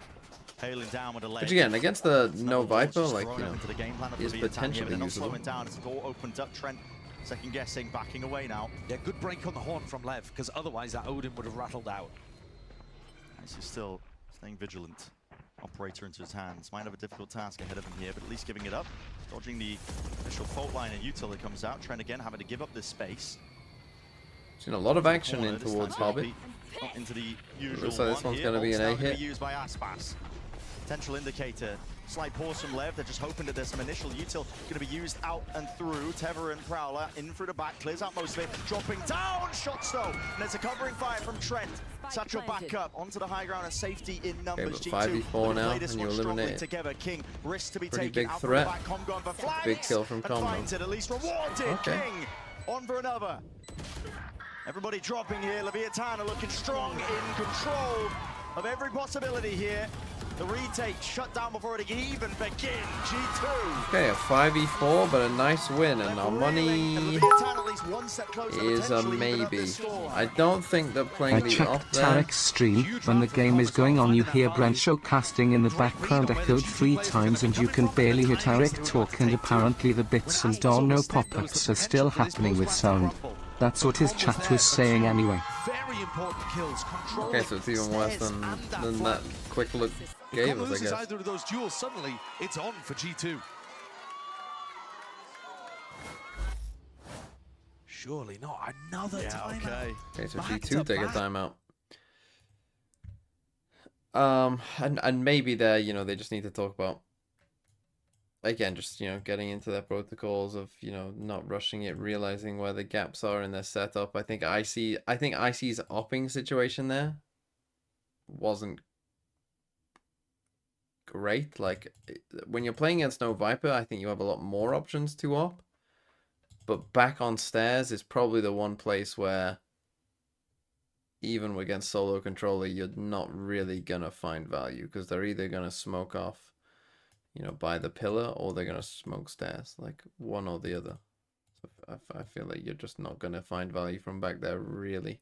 Hailing down with a leg. Which again, against the no Viper, like, you know, the game plan is potentially usable. Slowing down as the door opens up. Trent second guessing, backing away now. Yeah, good break on the horn from Lev, because otherwise that Odin would have rattled out. Icy still staying vigilant. Operator into his hands. Might have a difficult task ahead of him here, but at least giving it up. Dodging the initial fault line and util that comes out. Trent again having to give up this space. Seen a lot of action in towards Hobbit. Not into the usual. Looks like this one's going to be an A hit. Used by Aspas. Potential indicator. Slight pause from Lev. They're just hoping that there's some initial util going to be used out and through. Tever and Prowler in through the back. Clears out most of it. Dropping down. Shots though. And there's a covering fire from Trent. Satchel back up onto the high ground and safety in numbers. Okay, but 5v4 now, and you eliminate it. Together. King risks to be pretty taken big out threat. From the back. Com big kill from Com. Finds it, at least rewarded. Okay. King on for another. Everybody dropping here. Leviathan are looking strong, in control of every possibility here. The retake shut down before it can even begin. G2. Okay, a 5v4, but a nice win, and our money is a maybe. I don't think they're playing I the checked off there. Tarek's stream. When the game is going on, you hear Brent showcasting in the background echoed 3 times, and you can barely hear Tarek talk. And apparently, the bits and no pop-ups are still happening with sound. That's what his chat was saying anyway. Very important kills. Okay, so it's even worse than that quick look gave us, I guess. Either of those duels, suddenly it's on for G2. Surely not another timeout. Okay, so G2 take a timeout. And maybe there, you know, they just need to talk about, again, just, you know, getting into their protocols of, you know, not rushing it, realizing where the gaps are in their setup. I think Icy's opping situation there wasn't great. Like, when you're playing against no Viper, I think you have a lot more options to op. But back on stairs is probably the one place where, even against solo controller, you're not really gonna find value, because they're either gonna smoke off, you know, by the pillar, or they're gonna smoke stairs, like one or the other. So I feel like you're just not gonna find value from back there, really.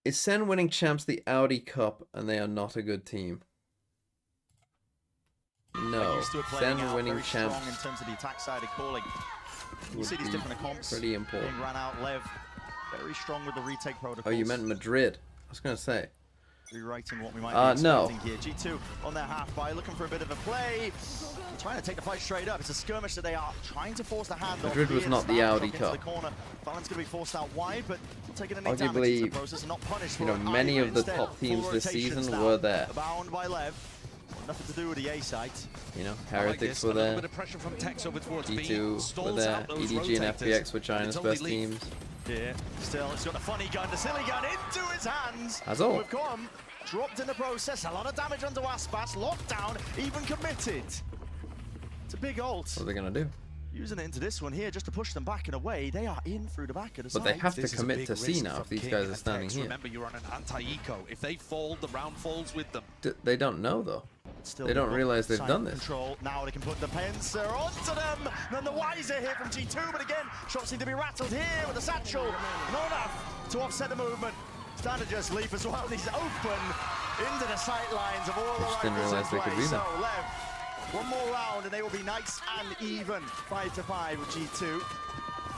Is Sen winning champs the Audi Cup and they are not a good team? No. Sen winning champs in terms of the attack side of calling. You see these different comps pretty important. being ran out. Lev very strong with the retake protocols. Oh, you meant Madrid. I was gonna say. Rewriting what we might be expecting no. here. G2 on their half by, looking for a bit of a play. Trying to take the fight straight up. It's a skirmish that they are trying to force the hand Madrid was not the Audi Cup. Valen's going to be forced out wide, but taking any damage Arguably, in the process and not punished. You know, many of the top teams this season were there. Bound by Lev. Nothing to do with the A site. You know, Heretics were there. G2 were there. EDG and FPX were China's best teams. Yeah, still, he's got a funny gun, the silly gun into his hands. As all. With Com dropped in the process, a lot of damage onto Aspas, locked down, even committed. It's a big ult. What are they gonna do? Using it into this one here just to push them back and away. They are in through the back of the site. But they have to commit to C now if these guys are standing here. Remember, you're on an anti-eco. If they fall, the round falls with them. They don't know though. They don't realize they've done this. Control. Now they can put the Pencer onto them. None the wiser here from G2, but again, shots need to be rattled here with the satchel. Not enough to offset the movement. Standard just leap as well. He's open into the sight lines of all the didn't realize they could be there. So Lev, one more round and they will be nice and even. 5-5 with G2.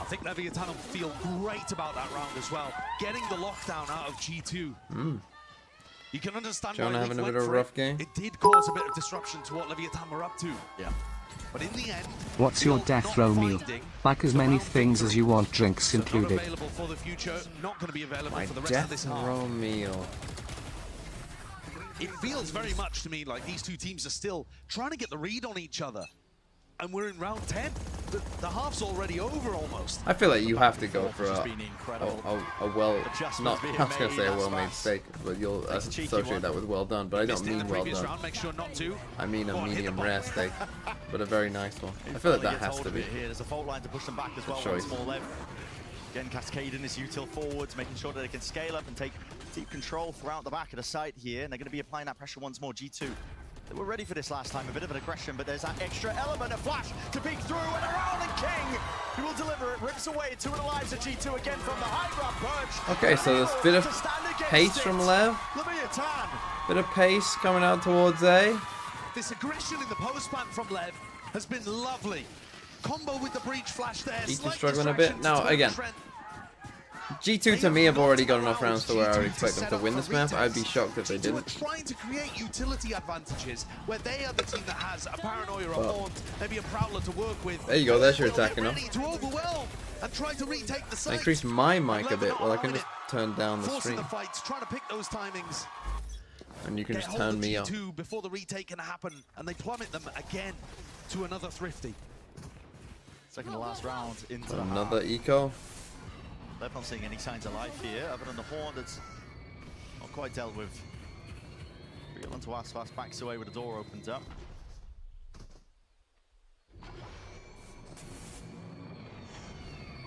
I think Leviathan will feel great about that round as well. Getting the lockdown out of G2. You can understand Jonah why having a bit of a for rough it. game. It did cause a bit of disruption to what Leviathan were up to. Yeah. But in the end, what's your death row meal? Like as many things as you want, drinks included. Not available for the future, not going to be available My for the rest of this death half. row meal. It feels very much to me like these two teams are still trying to get the read on each other. And we're in round 10. The half's already over almost. I feel like you have to go for a well, not, I was going to say a well-made steak, but you'll associate that with well done, but I don't mean well done. Make sure not to. I mean a medium rare steak, but a very nice one. I feel like that has to be. There's a fault line to push them back as well. Choice. Again, cascading his util forwards, making sure that they can scale up and take deep control throughout the back of the site here. And they're going to be applying that pressure once more. G2, they were ready for this last time. A bit of an aggression, but there's that extra element of flash to peek through and around. And King, who will deliver it, rips away 2 of the lives of G2 again from the high ground perch. Okay, so there's a bit of pace from Lev. Bit of pace coming out towards A. This aggression in the post plant from Lev has been lovely. Combo with the breach flash there. G2 struggling a bit. Now, again, G2 to me have already got enough rounds to where I would expect them to win this map. I'd be shocked if they didn't. Trying to create utility advantages where they are the team that has a Paranoia, a Haunt, maybe a Prowler to work with. There you go, there's your attack enough. To overwhelm and try to retake the site. I increase my mic a bit, well I can just turn down the Forcing stream. the fights, trying to pick those timings. And you can just turn me up. Before the retake can happen, and they plummet them again to another Thrifty. Second to last round into Another eco. They're not seeing any signs of life here, other than the Horn that's not quite dealt with. Real onto Asfast, backs away with the door opens up.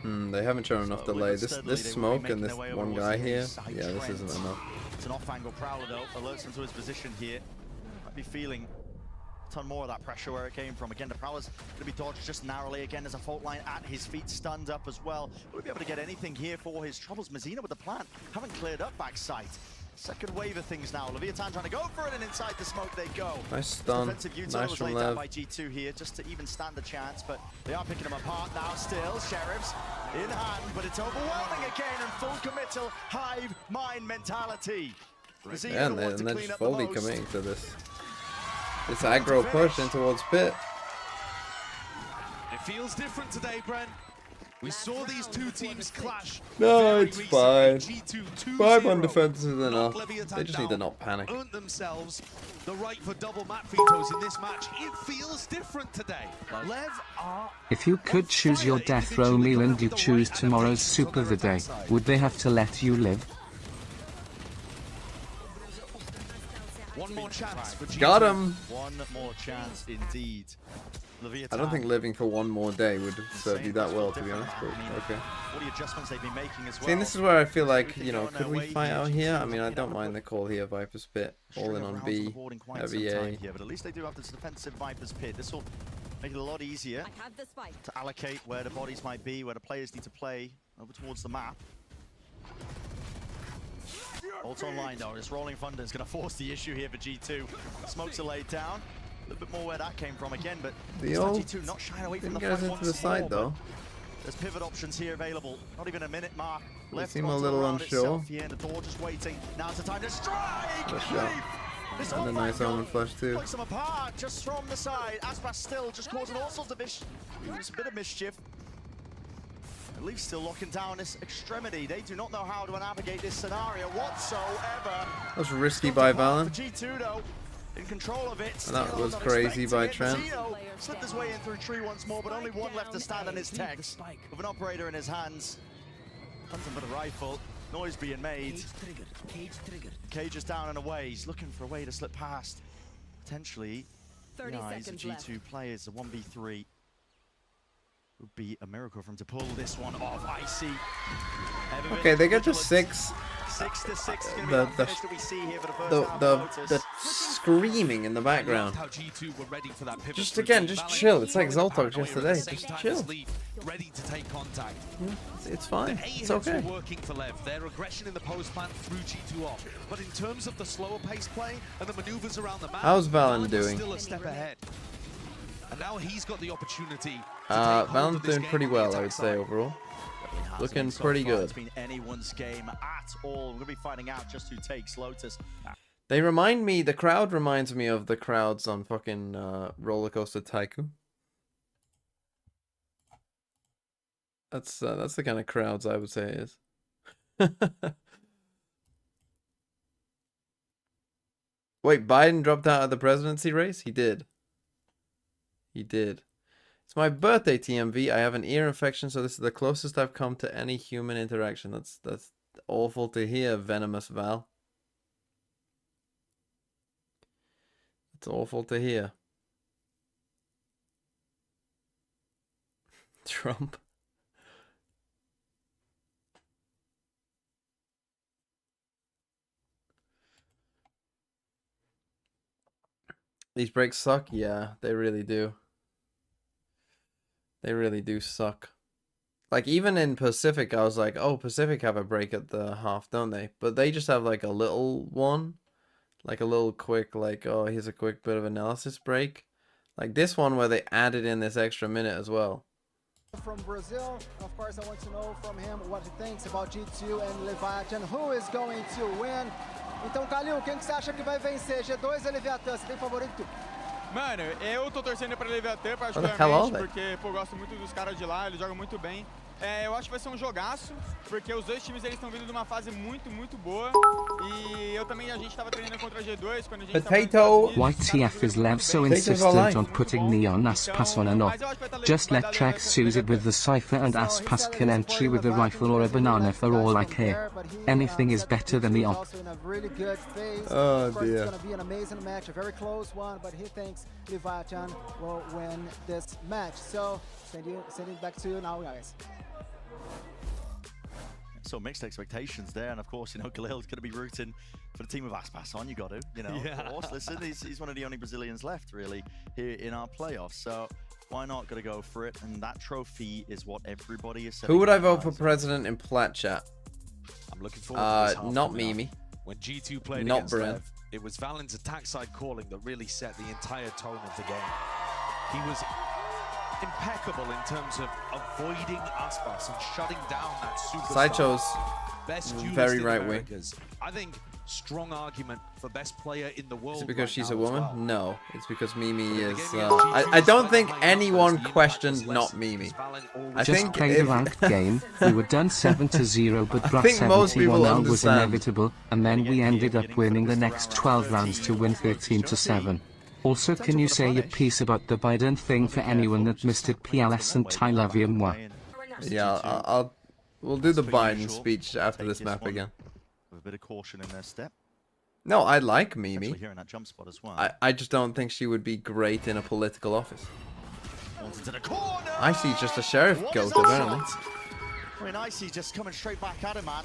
They haven't shown enough delay. This smoke and this one guy here, yeah, this isn't enough. It's an off-angle Prowler though, alerts him to his position here. Might be feeling a ton more of that pressure where it came from. Again, the Prowler's going to be dodged just narrowly. Again, there's a fault line at his feet, stunned up as well. Will he be able to get anything here for his troubles? Mazina with the plant, haven't cleared up backside. Second wave of things now. Leviathan trying to go for it, and inside the smoke they go. Nice stun. Nice from Lev. Lev. By G2 here, just to even stand a chance, but they are picking them apart now still. Sheriffs in hand, but it's overwhelming again, and full committal hive mind mentality. Yeah, and then just fully committing to this aggro push in towards pit. It feels different today, Brent. We saw these two teams clash. No, it's fine. 5 on defense is enough. They just need to not panic. Earned themselves the right for double map vetoes in this match. It feels different today. Lev are... If you could choose your death row meal and you choose tomorrow's Super the Day, would they have to let you live? One more chance for G2. Got him. One more chance indeed. I don't think living for one more day would serve you that well, to be honest, but okay. What the adjustments they've been making as well. See, and this is where I feel like, you know, could we fight out here? I mean, I don't mind the call here, Viper's Pit, all in on B, heavy A. Here, but at least they do have this defensive Viper's Pit. This will make it a lot easier to allocate where the bodies might be, where the players need to play over towards the map. Ult online though, this rolling thunder is going to force the issue here for G2. Smokes are laid down. A little bit more where that came from again, but G2 not shying away from the front into the side though. There's pivot options here available. Not even a minute mark. They seem a little unsure. Here, the door just waiting. Now's the time to strike. And a nice omen flash too. Picks them apart just from the side. Aspas still just causing all sorts of a bit of mischief. Leaf still locking down this extremity. They do not know how to navigate this scenario whatsoever. That was risky by Valen. G2 though, in control of it. And that was crazy by Trent. Slipped his way in through tree once more, but only one left to stand on his text. With an operator in his hands. Hunting for the rifle. Noise being made. Cage is down and away. He's looking for a way to slip past. Potentially, the eyes of G2 players, a 1v3. Would be a miracle for him to pull this one off. Icy. Okay, they get to 6. 6 to 6. The screaming in the background. Just again, just chill. It's like Zoltok yesterday. Just chill. Ready to take contact. It's fine. It's okay. Working for Lev. Their aggression in the post plant threw G2 off. But in terms of the slower pace play and the maneuvers around the map, how's Valen doing? Still a step ahead. And now he's got the opportunity. Valen's doing pretty well, I would say, overall. Looking pretty good. It's been anyone's game at all. We're going to be finding out just who takes Lotus. They remind me, the crowd reminds me of the crowds on fucking Roller Coaster Tycoon. That's the kind of crowds I would say it is. Wait, Biden dropped out of the presidency race? He did. He did. It's my birthday, TMV. I have an ear infection, so this is the closest I've come to any human interaction. That's awful to hear, Venomous Val. It's awful to hear. Trump. These breaks suck? Yeah, they really do. They really do suck. Like, even in Pacific, I was like, oh, Pacific have a break at the half, don't they? But they just have, like, a little one. Like, a little quick, like, oh, here's a quick bit of analysis break. Like, this one where they added in this extra minute as well. From Brazil, of course, I want to know from him what he thinks about G2 and Leviathan. Who is going to win? Então, Kalil, quem que você acha que vai vencer? G2 ou Leviathan? Você tem favorito? Mano, eu tô torcendo pra Leviathan particularmente, porque pô, eu gosto muito dos caras de lá, eles jogam muito bem. Eu acho que vai ser um jogaço, porque os dois times eles estão vindo de uma fase muito boa. E eu também, a gente tava treinando contra a G2 quando a gente Potato. YTF is Lev so insistent on putting Neon Aspas on and off. Just let Trex use it with the Cypher and Aspas can entry with a rifle or a banana for all I care. Anything is better than the op. Oh dear. It's going to be an amazing match, a very close one, but he thinks Leviathan will win this match. So, sending it back to you now, guys. So mixed expectations there, and of course, you know, Galil's going to be rooting for the team of Aspas on. You got to, you know, of course. Listen, he's one of the only Brazilians left, really, here in our playoffs. So why not? Got to go for it, and that trophy is what everybody is saying. Who would I vote for president in Plat chat? I'm looking forward to this not Mimi. When G2 played not against Bryn. Lev, it was Valen's attack side calling that really set the entire tone of the game. He was impeccable in terms of avoiding Aspas and shutting down that superstar. Sideshow's best very right wing. I think strong argument for best player in the world. Is it because right she's now a woman? as well. No, it's because Mimi is. I don't think anyone questioned not Mimi. I Just think played a ranked game. We were done 7-0, but I think most people 71-0 was understand. inevitable, and then we ended up winning the next 12 rounds to win 13-7. Also, can you say a piece about the Biden thing for anyone that missed it? PLS and I love you, moi. Yeah, we'll do the Biden speech after this map again. With a bit of caution in their step. No, I like Mimi. Here in that jump spot as well. I just don't think she would be great in a political office. I see just a sheriff goat, apparently. I mean, Icy just coming straight back at him, man.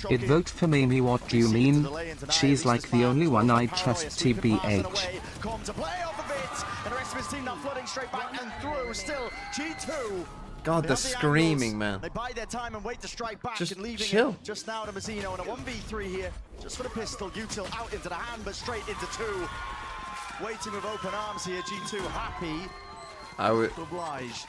It vote for Mimi, what do you mean? She's like the only one I trust, TBH. Come to play off of it, and the rest of his team now flooding straight back and through. Still, G2. God, the screaming, man. They bide their time and wait to strike back, Just and leaving chill. it just now to Mazzino, and a 1v3 here, just for the pistol. Util out into the hand, but straight into two. Waiting with open arms here, G2 happy. I would oblige.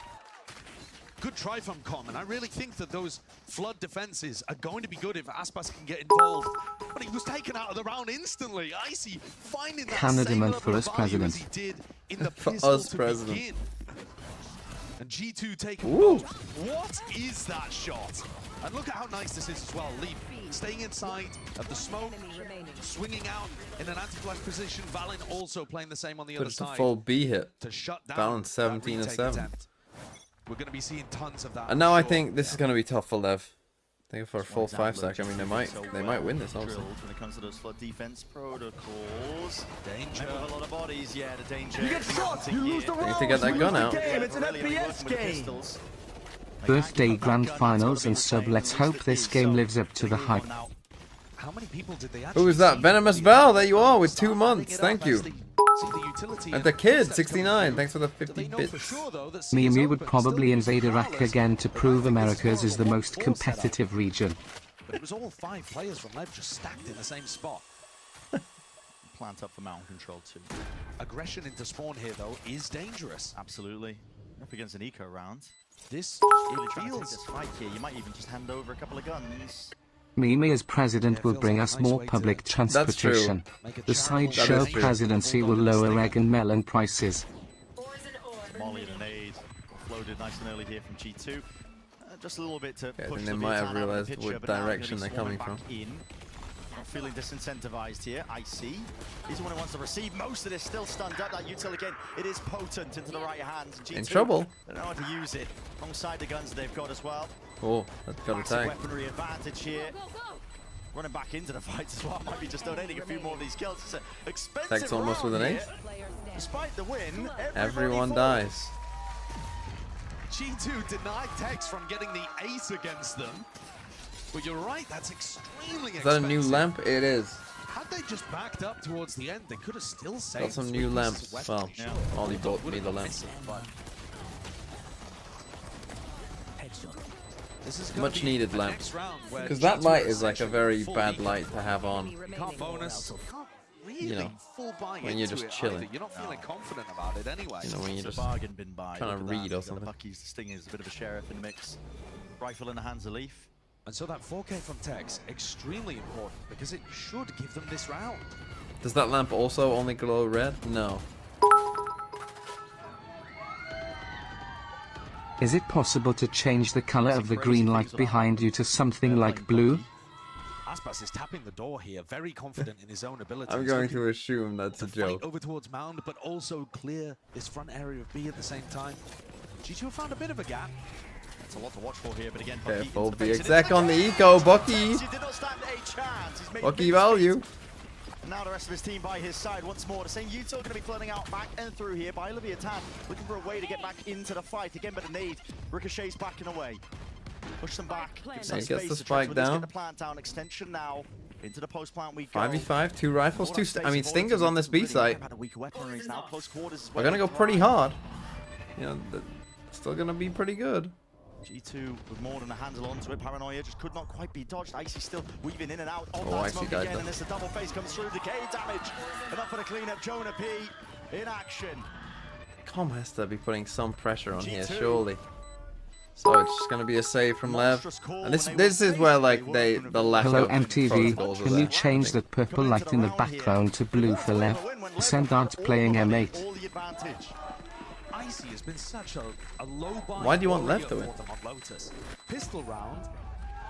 Good try from Common. I really think that those flood defenses are going to be good if Aspas can get involved. But he was taken out of the round instantly. Icy finding that Canada same man level for of us value president. as he did in the For pistol us to president. begin. And G2 taking Ooh. both. What is that shot? And look at how nice this is as well. Leap staying inside of the smoke, swinging out in an anti-flash position. Valen also playing the same on the But other it's a side. full B hit. To shut down Balance that 17 and retake 7. attempt. We're going to be seeing tons of that. And now I think this is going to be tough for Lev. I think for a full 5-stack, I mean, they might win this, obviously. When it comes to those flood defense protocols. Danger. A lot of bodies, yeah, the danger. You get shot, you lose the They need to get that gun out. It's an FPS game. Birthday grand finals and sub. Let's hope this game lives up to the hype. How many people did they Who is that? Venomous Val, there you are with 2 months. Thank you. And the kid, 69. Thanks for the 50 bits. Mimi would probably invade Iraq again to prove America's is the most competitive region. But it was all 5 players from Lev just stacked in the same spot. Plant up for mountain control too. Aggression into spawn here, though, is dangerous. Absolutely. Up against an eco round. This really trying to take this fight here. You might even just hand over a couple of guns. Mimi as president will bring us more public transportation. The sideshow presidency will lower egg and melon prices. Molly and an aid floated nice and early here from G2. Just a little bit to I push think the they might have Vietnam out of realized the picture, what but now direction gonna they're be coming swarming from. back in. Not feeling disincentivized here. Icy. He's the one who wants to receive most of this. Still stunned up. That util again. It is potent into the right hands. G2, In trouble. They don't know how to use it. Alongside the guns they've got as well. Oh, that's got a Massive tag. weaponry advantage here. Running back into the fight as well. Might be just donating a few more of these kills. It's an expensive Tags almost with an round ace. here. Despite the win, Everyone falls. dies. G2 denied Tex from getting the ace against them. But you're right, that's extremely Is that a new lamp? It is. Had they just backed up towards the end, they could have still saved. Got some new lamps. Well, Ollie bought me the lamps. Much needed lamps. Because that light is like a very bad light to have on. Bonus. You know, when you're just chilling. You're not feeling confident about it anyway. You know, when you're just bargain bin buy. trying to read or something. Bucky's, the Stingers, a bit of a sheriff in the mix. Rifle in the hands of Leaf. And so that 4K from Tex, extremely important because it should give them this round. Does that lamp also only glow red? No. Is it possible to change the color of the green light behind you to something like blue? Aspas is tapping the door here, very confident in his own ability. I'm going to assume that's a joke. Over towards Mound, but also clear this front area of B at the same time. G2 found a bit of a gap. That's a lot to watch for here, but again, Careful, be exact on the eco, Bucky. Bucky value. And now the rest of his team by his side once more. The same Utah going to be flooding out back and through here by Leviathan, looking for a way to get back into the fight. Again, but a nade. Ricochet's backing away. Push them back. He gets the spike down. The plant down extension now. Into the post plant we go. 5v5, 2 rifles, 2 I mean, Stingers on this B site. We're gonna go pretty hard. You know, still gonna be pretty good. G2 with more than a handle onto it. Paranoia just could not quite be dodged. Icy still weaving in and out of that smoke again. And as the double face comes through, decay damage. Enough for the cleanup. Jonah P in action. Com has to be putting some pressure on here, surely. So it's just gonna be a save from Lev. And this is where like the lack Hello of MTV, can you change that purple light in the background to blue for Lev? Send out playing M8. Icy has been such a low bar. Why do you want Lev to win? Pistol round.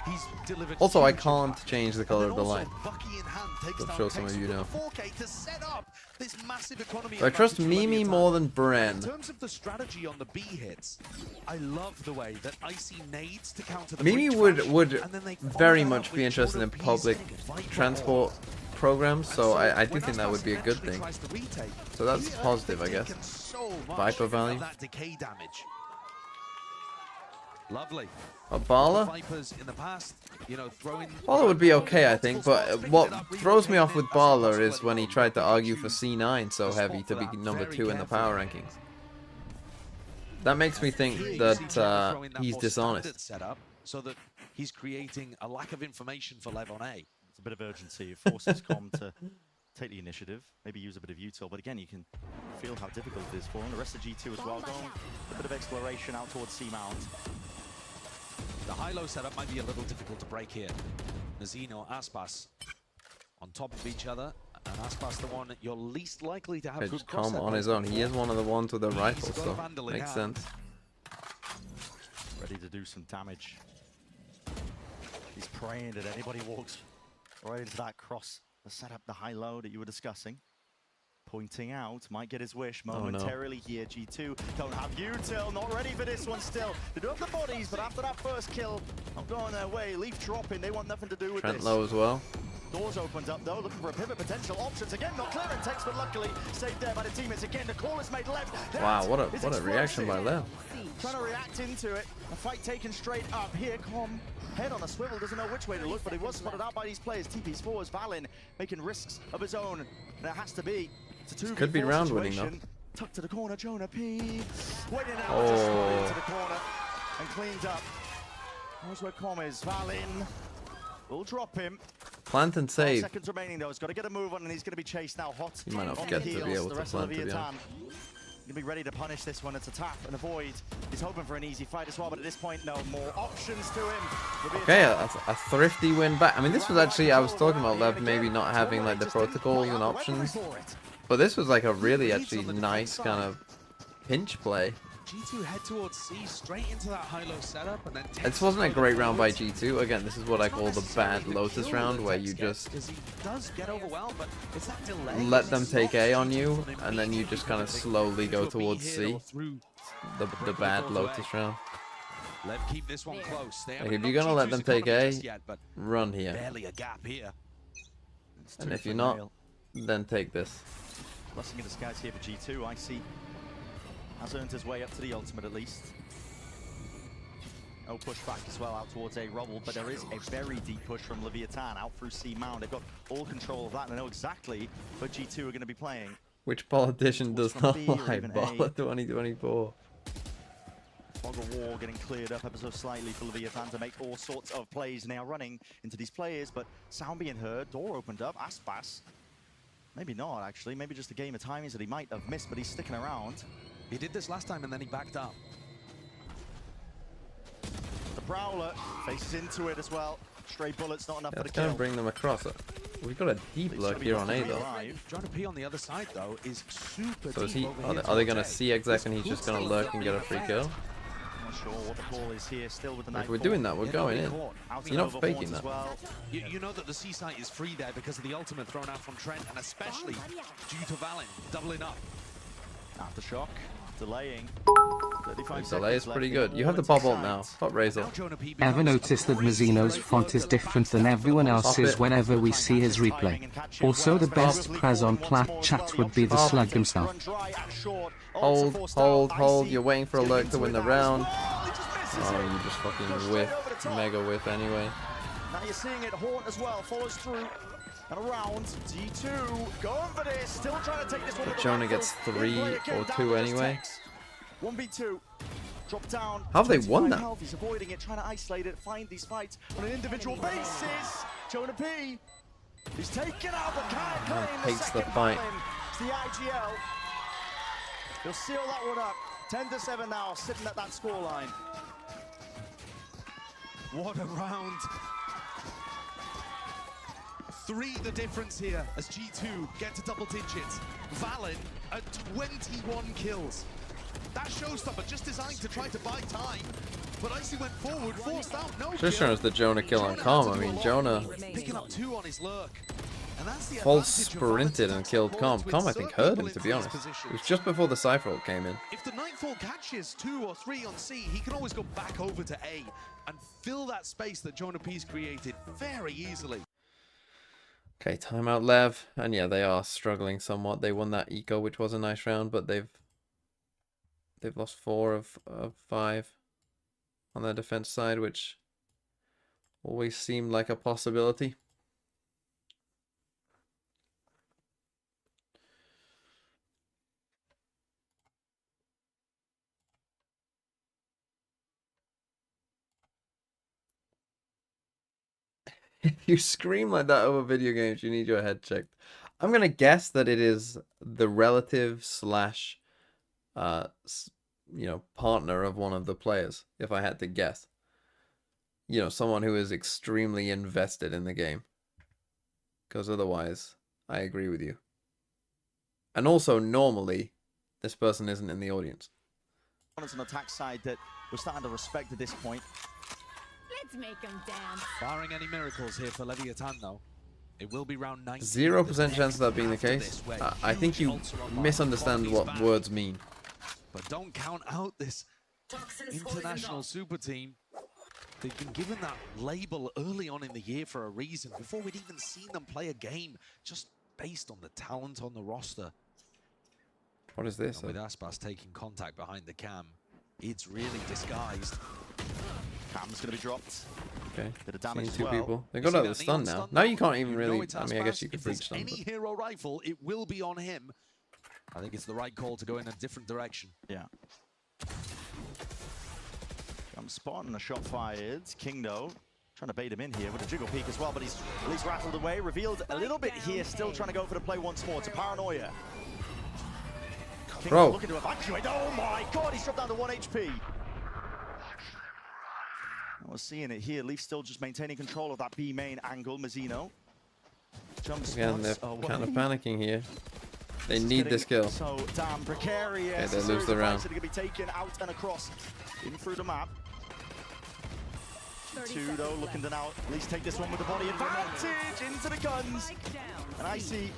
He's delivered. Also, I can't change the color of the light. Bucky in hand takes I'm sure some of you know. 4K to set up this massive economy. So I trust Mimi more than Bren. In terms of the strategy on the B hits, I love the way that Icy nades to counter the Mimi breach would flash, and then they very follow much up be with interested in Jordan P's public Viper transport programs, so I do when think that would be a good actually thing. tries to retake, So that's he positive, I taken guess. so much Viper of value. that decay damage. Lovely. A Bala? Vipers in the past, you know, throwing. Bala would be okay, I think, but what throws me off with Bala is when he tried to argue for C9 so heavy to be number 2 in the power rankings. That makes me think that he's dishonest. Setup so that he's creating a lack of information for Lev on A. It's a bit of urgency. It forces Com to take the initiative, maybe use a bit of util, but again, you can feel how difficult it is for him. The rest of G2 as well, going a bit of exploration out towards C-Mount. The high-low setup might be a little difficult to break here. Nazino, Aspas on top of each other, and Aspas the one you're least likely to have Pitch good cross Com on his own. He is one of the ones with the rifle, got a so Vandal in makes hand. sense. Ready to do some damage. He's praying that anybody walks right into that cross, the setup, the high-low that you were discussing. Pointing out, might get his wish momentarily here. G2 don't have util, not ready for this one still. They do have the bodies, but after that first kill, not going their way. Leaf dropping, they want nothing to do with Trent this. low as well. Doors opened up though, looking for a pivot potential options again. Not clear in text, but luckily saved there by the teammates again. The call is made left. Wow, what a reaction by Lev. Trying to react into it. A fight taken straight up here. Com head on a swivel, doesn't know which way to look, but he was spotted out by these players. TP's forwards, Valin making risks of his own. And it has to be. It's a 2v4 Could be round winning though. Tucked to the corner, Jonah P. Waiting out, Oh. just slid into the corner and cleaned up. Knows where Com is. Valin will drop him. Plant and 5 save. seconds remaining though. He's got to get a move on, and he's going to be chased now. Hot. He might not on get the to be heels. able The to rest of plant, to be Leviathan honest. gonna be ready to punish this one. It's a tap and avoid. He's hoping for an easy fight as well, but at this point, no more options to him. Okay, a thrifty win back. I mean, this was actually, I was talking about Lev maybe not having like the protocols and options, but this was like a really actually nice kind of pinch play. G2 head towards C, straight into that high-low setup, and then This wasn't a great round by G2. Again, this is what I call the bad Lotus round, where you just let them take A on you, and then you just kind of slowly go towards C. The bad Lotus round. Lev keep this one close. Like if you're gonna let them take A, run here. Barely a gap here. And if you're not, then take this. Blessing in disguise here for G2. Icy has earned his way up to the ultimate at least. No pushback as well out towards A Rubble, but there is a very deep push from Leviathan out through C Mound. They've got all control of that, and they know exactly what G2 are going to be playing. Which politician does not B or like even Ball A. 2024? Fog of War getting cleared up ever so slightly for Leviathan to make all sorts of plays, and they are running into these players, but sound being heard, door opened up, Aspas. Maybe not, actually. Maybe just a game of timings that he might have missed, but he's sticking around. He did this last time, and then he backed up. The Prowler faces into it as well. Stray bullets, not enough for the Let's go kill. and bring them across. We've got a deep lurk here on A though. Jonah P on the other side though is super So is deep he? over Are they here going to towards A. see exec and he's just going to lurk and get a free kill? I'm not sure what the call is here, still with the If we're doing that, we're going in. You're not faking that. You know that the C site is free there because of the ultimate thrown out from Trent, and especially due to Valen doubling up. Aftershock, delaying. The delay is pretty good. You have the bubble now. Pop Razor. Ever noticed that Mazzino's font is different than everyone else's whenever we see his replay? Also the best prez on plat chat would be the slug himself. Hold. You're waiting for a lurk to win the round. Oh, you just fucking whiff. Mega whiff anyway. Now you're seeing it, Haunt as well, follows through. And around, G2 going for this, still trying to take this one. But Jonah gets 3 or 2 anyway. 1v2, drop down. How have they won that? Health. He's avoiding it, trying to isolate it, find these fights on an individual basis. Jonah P. He's taken out, but can't claim the Hates the second fight. win. It's the IGL. He'll seal that one up. 10-7 now, sitting at that scoreline. What a round. 3 the difference here as G2 get to double digits. Valen at 21 kills. That showstopper just designed to try to buy time. But Icy went forward, forced out, no Just showing us the Jonah kill on Calm. I mean, Jonah picking up 2 on his lurk. And that's the full advantage of sprinted and killed Calm. with Calm, I think, certain heard him, to be honest. It was just before the Cypher ult came in. If the Nightfall catches 2 or 3 on C, he can always go back over to A and fill that space that Jonah P's created very easily. Okay, timeout Lev. And yeah, they are struggling somewhat. They won that eco, which was a nice round, but they've lost 4 of 5 on their defense side, which always seemed like a possibility. If you scream like that over video games, you need your head checked. I'm gonna guess that it is the relative slash, partner of one of the players. If I had to guess, someone who is extremely invested in the game. Because otherwise, I agree with you. And also, normally, this person isn't in the audience. It's an attack side that we're starting to respect at this point. Let's make them dance. Barring any miracles here for Leviathan, though, it will be round 19. 0% chance of that being the case. I think you misunderstand what words mean. But don't count out this international super team. They've been given that label early on in the year for a reason, before we'd even seen them play a game, just based on the talent on the roster. What is this? And with Aspas taking contact behind the cam, it's really disguised. Cam's going to be dropped. Okay. Bit of damage Seeing as 2 well. people. They got out of the stun now. Now you can't even really. I mean, I guess you could If there's reach them. any hero rifle, it will be on him. I think it's the right call to go in a different direction. Yeah. Jump spot and a shot fired. Kingdo trying to bait him in here with a jiggle peek as well, but he's at least rattled away. Revealed a little bit here, still trying to go for the play once more. To Paranoia. Kingdo Bro. looking to evacuate. Oh my god, he's dropped down to 1 HP. We're seeing it here. Leaf still just maintaining control of that B main angle. Mazzino jumps Again, they're kind of panicking here. They need this kill. So damn precarious. Okay, they lose the round. Going to be taken out and across, in through the map. 2 though, looking to now at least take this one with the body advantage into the guns. And I see.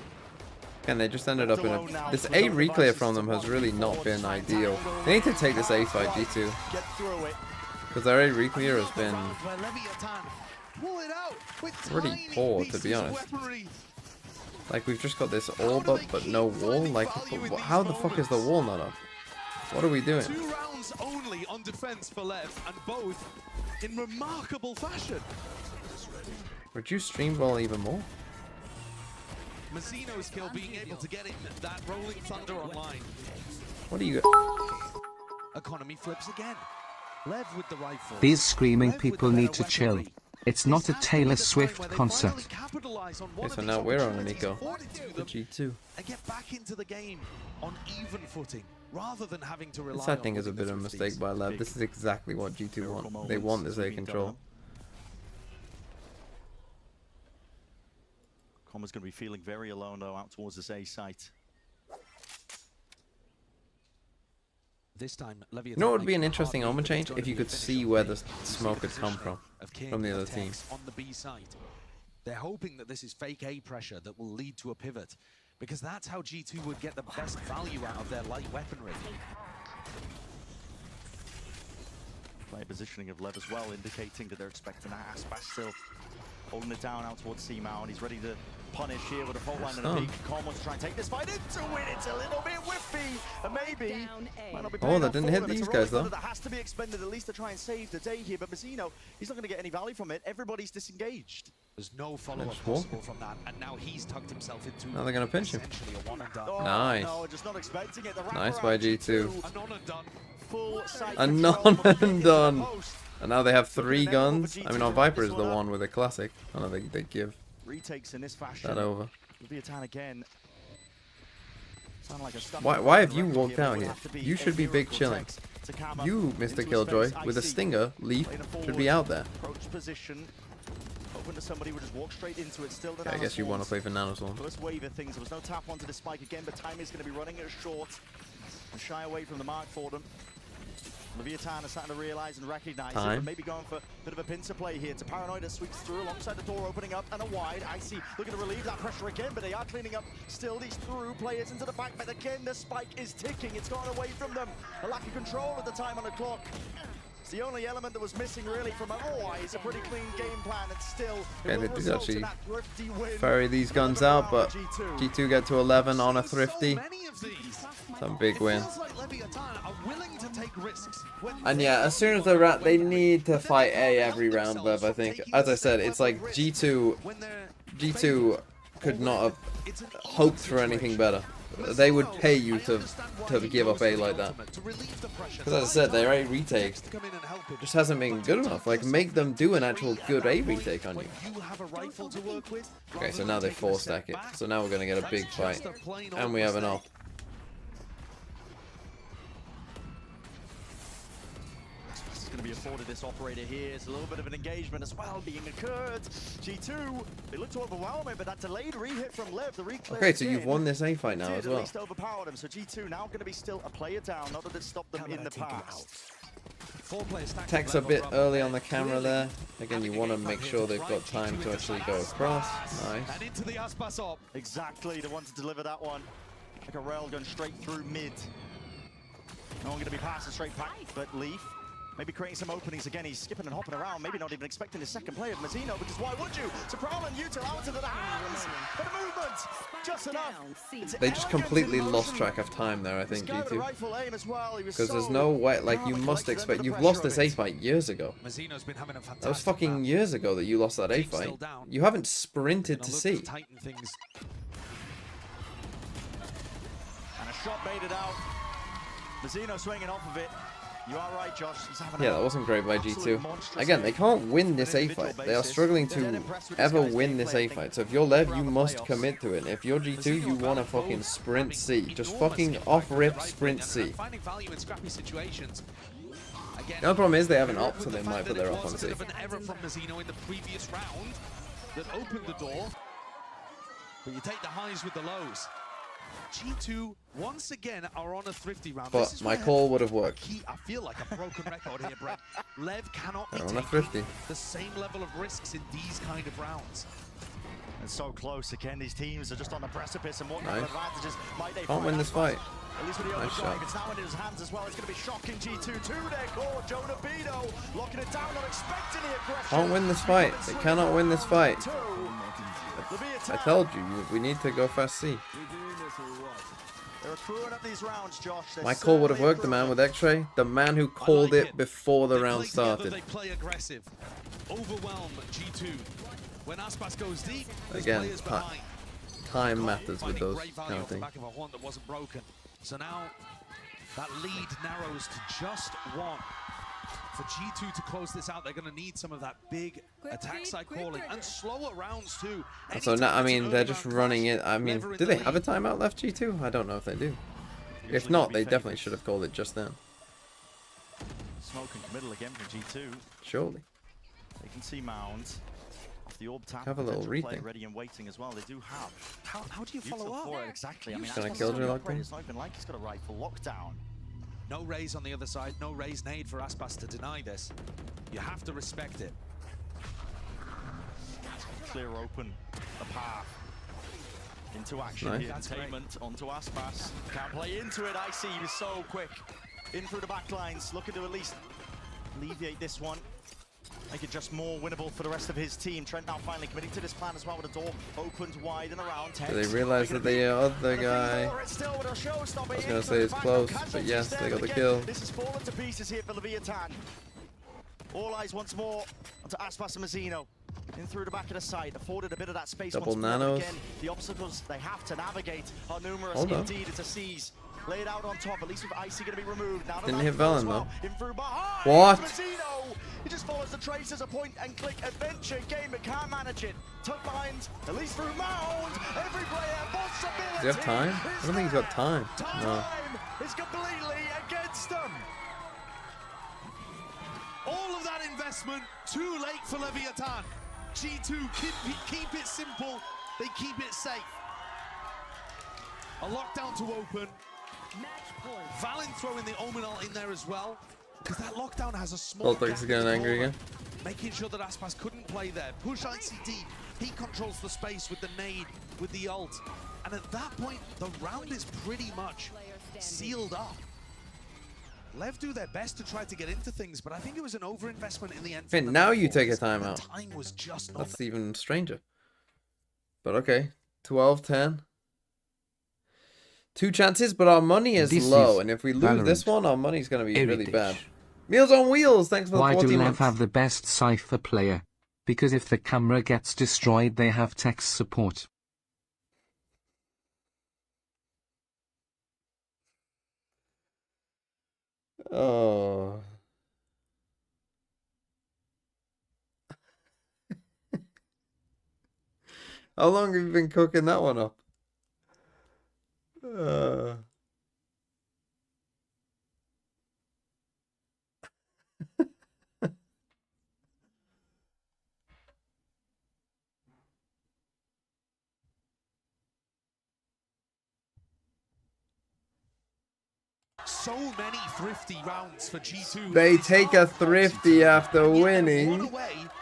And they just ended up in a. This A reclear from them has really not been ideal. They need to take this A fight G2. Get through it. Because their A reclear has been Pull it out with pretty poor, to be honest. Like, we've just got this orb up, but no wall. Like, how the fuck is the wall not up? What are we doing? 2 rounds only on defense for Lev, and both in remarkable fashion. Reduce stream ball even more. Mazzino's kill being able to get in that Rolling Thunder online. What do you Economy flips again. Lev with the rifle. These screaming people need to chill. It's not a Taylor Swift concert. Okay, so now we're on an eco. The G2. And get back into the game on even footing rather than having to rely This I think is a bit of a mistake by LEV. This is exactly what G2 want. They want this A control. Comma's going to be feeling very alone though out towards this A site. This time, You know what would be an interesting Omen change? If you could see where the smoke had come from the other team. On the B site. They're hoping that this is fake A pressure that will lead to a pivot, because that's how G2 would get the best value out of their light weaponry. Player positioning of LEV as well, indicating that they're expecting that. Aspas still holding it down out towards C-Mount, and he's ready to punish here with a fault line and a peek. Calm wants to try and take this fight into it. It's a little bit whiffy, and maybe might not be Oh, that didn't hit these guys though. That has to be expended at least to try and save the day here, but Mazzino, he's not going to get any value from it. Everybody's disengaged. There's no follow-up possible from that, and now he's tucked himself into Now they're gonna pinch him. a one and done. Oh, Nice. No, just not expecting it. Nice by G2. A non and done. Full sight A non and done. And now they have 3 guns. I mean, our Viper is the one with a classic. I don't think they give retakes in this fashion. that over. Leviathan again. Sound like a Why have you walked out here? You should be big chilling. You, Mr. Killjoy, with a stinger, Leaf, should be out there. Approach position. Hoping that somebody would just walk straight into it. Still, Okay, I guess you want to play for Nanoswarm. First wave of things. There was no tap onto the spike again, but time is going to be running it short. And shy away from the mark for them. Leviathan is starting to realize and recognize it, but maybe going for a bit of a pincer play here. It's a Paranoid that sweeps through alongside the door opening up and a wide. Icy looking to relieve that pressure again, but they are cleaning up still these through players into the back. But again, the spike is ticking. It's gone away from them. A lack of control at the time on the clock. It's the only element that was missing really from otherwise a pretty clean game plan, and still Okay, they did actually ferry these guns out, but G2 get to 11 on a thrifty. Some big win. And yeah, as soon as they're at, they need to fight A every round, Lev, I think. As I said, it's like G2 could not have hoped for anything better. They would pay you to give up A like that. Because as I said, their A retake just hasn't been good enough. Like, make them do an actual good A retake on you. Okay, so now they 4-stack it. So now we're going to get a big fight. And we have an op. Going to be afforded this operator here. It's a little bit of an engagement as well being occurred. G2, they look to overwhelm it, but that delayed re-hit from Lev, the reclear. Okay, so you've won this A fight now as well. At least overpowered them. So G2 now going to be still a player down, not that it stopped them in the past. Tech's a bit early on the camera there. Again, you want to make sure they've got time to actually go across. Nice. And into the Aspas op. Exactly, the one to deliver that one. Like a rail going straight through mid. No one going to be passing straight back, but Leaf maybe creating some openings again. He's skipping and hopping around, maybe not even expecting his second play of Mazzino, because why would you? So Prowler and Util out into the hands, but the movement, just enough. They just completely lost track of time there, I think, G2. Because there's no way, like, you must expect, you've lost this A fight years ago. That was fucking years ago that you lost that A fight. You haven't sprinted to C. And a shot baited out. Mazzino swinging off of it. You are right, Josh. Yeah, that wasn't great by G2. Again, they can't win this A fight. They are struggling to ever win this A fight. So if you're Lev, you must commit to it. If you're G2, you want to fucking sprint C. Just fucking off-rip sprint C. The other problem is they have an op, so they might put their op on C. An error from Mazzino in the previous round that opened the door. But you take the highs with the lows. G2 once again are on a thrifty round. But my call would have worked. I feel like a broken record here, Brett. Lev cannot be on a thrifty. The same level of risks in these kind of rounds. And so close again. These teams are just on the precipice, and what kind of advantages might they Can't win this fight. At least with the Nice overdrive, shot. it's now in his hands as well. It's going to be shocking. G2 to their core. Jonah Beto locking it down, not expecting the aggression. Can't win this fight. They cannot win this fight. I told you, we need to go fast C. They're accruing up these rounds, Josh. My call would have worked, the man with X-ray. The man who called it before the round started. They play aggressive. Overwhelm G2. When Aspas goes deep, Again, time matters with those kind of things. Back of a horn that wasn't broken. So now that lead narrows to just one. For G2 to close this out, they're going to need some of that big attack side calling and slower rounds too. So now, I mean, they're just running it. I mean, do they have a timeout left, G2? I don't know if they do. If not, they definitely should have called it just then. Smoke and committal again from G2. Surely. They can see Mound. Off the orb tap. Have a little rethink. Ready and waiting as well. They do have. How do you follow up? Exactly. I mean, Gonna kill Lockdown. It's not even like he's got a rifle lockdown. No raise on the other side, no raise nade for Aspas to deny this. You have to respect it. Clear open the path into action Nice. here. Entertainment onto Aspas. Can't play into it. I see he was so quick. In through the back lines, looking to at least alleviate this one. Make it just more winnable for the rest of his team. Trent now finally committing to this plan as well with the door opened wide and around. Do they realize that the other guy, I was going to say it's close, but yes, they got the kill. This has fallen to pieces here for Leviathan. All eyes once more onto Aspas and Mazzino. In through the back of the site, afforded a bit of that space. Double once more. nanos. Again, the obstacles they have to navigate are numerous. Hold on. Indeed, it's a seize. Laid out on top, at least with Icy going to be removed. Now Didn't hit Valen though. In through behind. What? Mazzino. He just follows the traces, a point and click adventure game, but can't manage it. Tuck behind, at least through Mound. Every player, possibility. Does he have time? I don't think he's got time. No. Time is completely against them. All of that investment, too late for Leviathan. G2 keep it simple, they keep it safe. A lockdown to open. Valen throwing the Omen ult in there as well, because that lockdown has a small Looks like he's getting angry again. Making sure that Aspas couldn't play there. Push Icy deep. He controls the space with the nade, with the ult. And at that point, the round is pretty much sealed up. LEV do their best to try to get into things, but I think it was an overinvestment in the end. Hey, now you take a timeout. Time was just not. That's even stranger. But okay, 12-10. 2 chances, but our money is low, and if we lose this one, our money's going to be really bad. Meals on Wheels, thanks for the 14 months. Why do LEV months. have the best Cypher player? Because if the camera gets destroyed, they have tech support. Oh. How long have you been cooking that one up? So many thrifty rounds for G2. They take a thrifty after winning.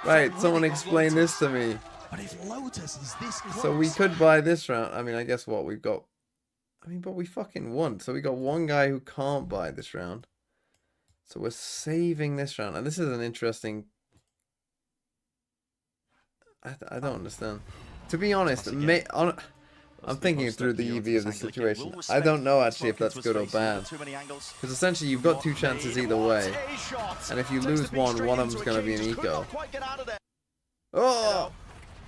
Right, someone explain this to me. But if Lotus is this close, So we could buy this round. I mean, I guess what we've got. I mean, but we fucking won. So we got one guy who can't buy this round. So we're saving this round. And this is an interesting. I don't understand. To be honest, I'm thinking through the EV of the situation. I don't know actually if that's good or bad. Because essentially you've got 2 chances either way. And if you lose one of them's going to be an eco. Oh!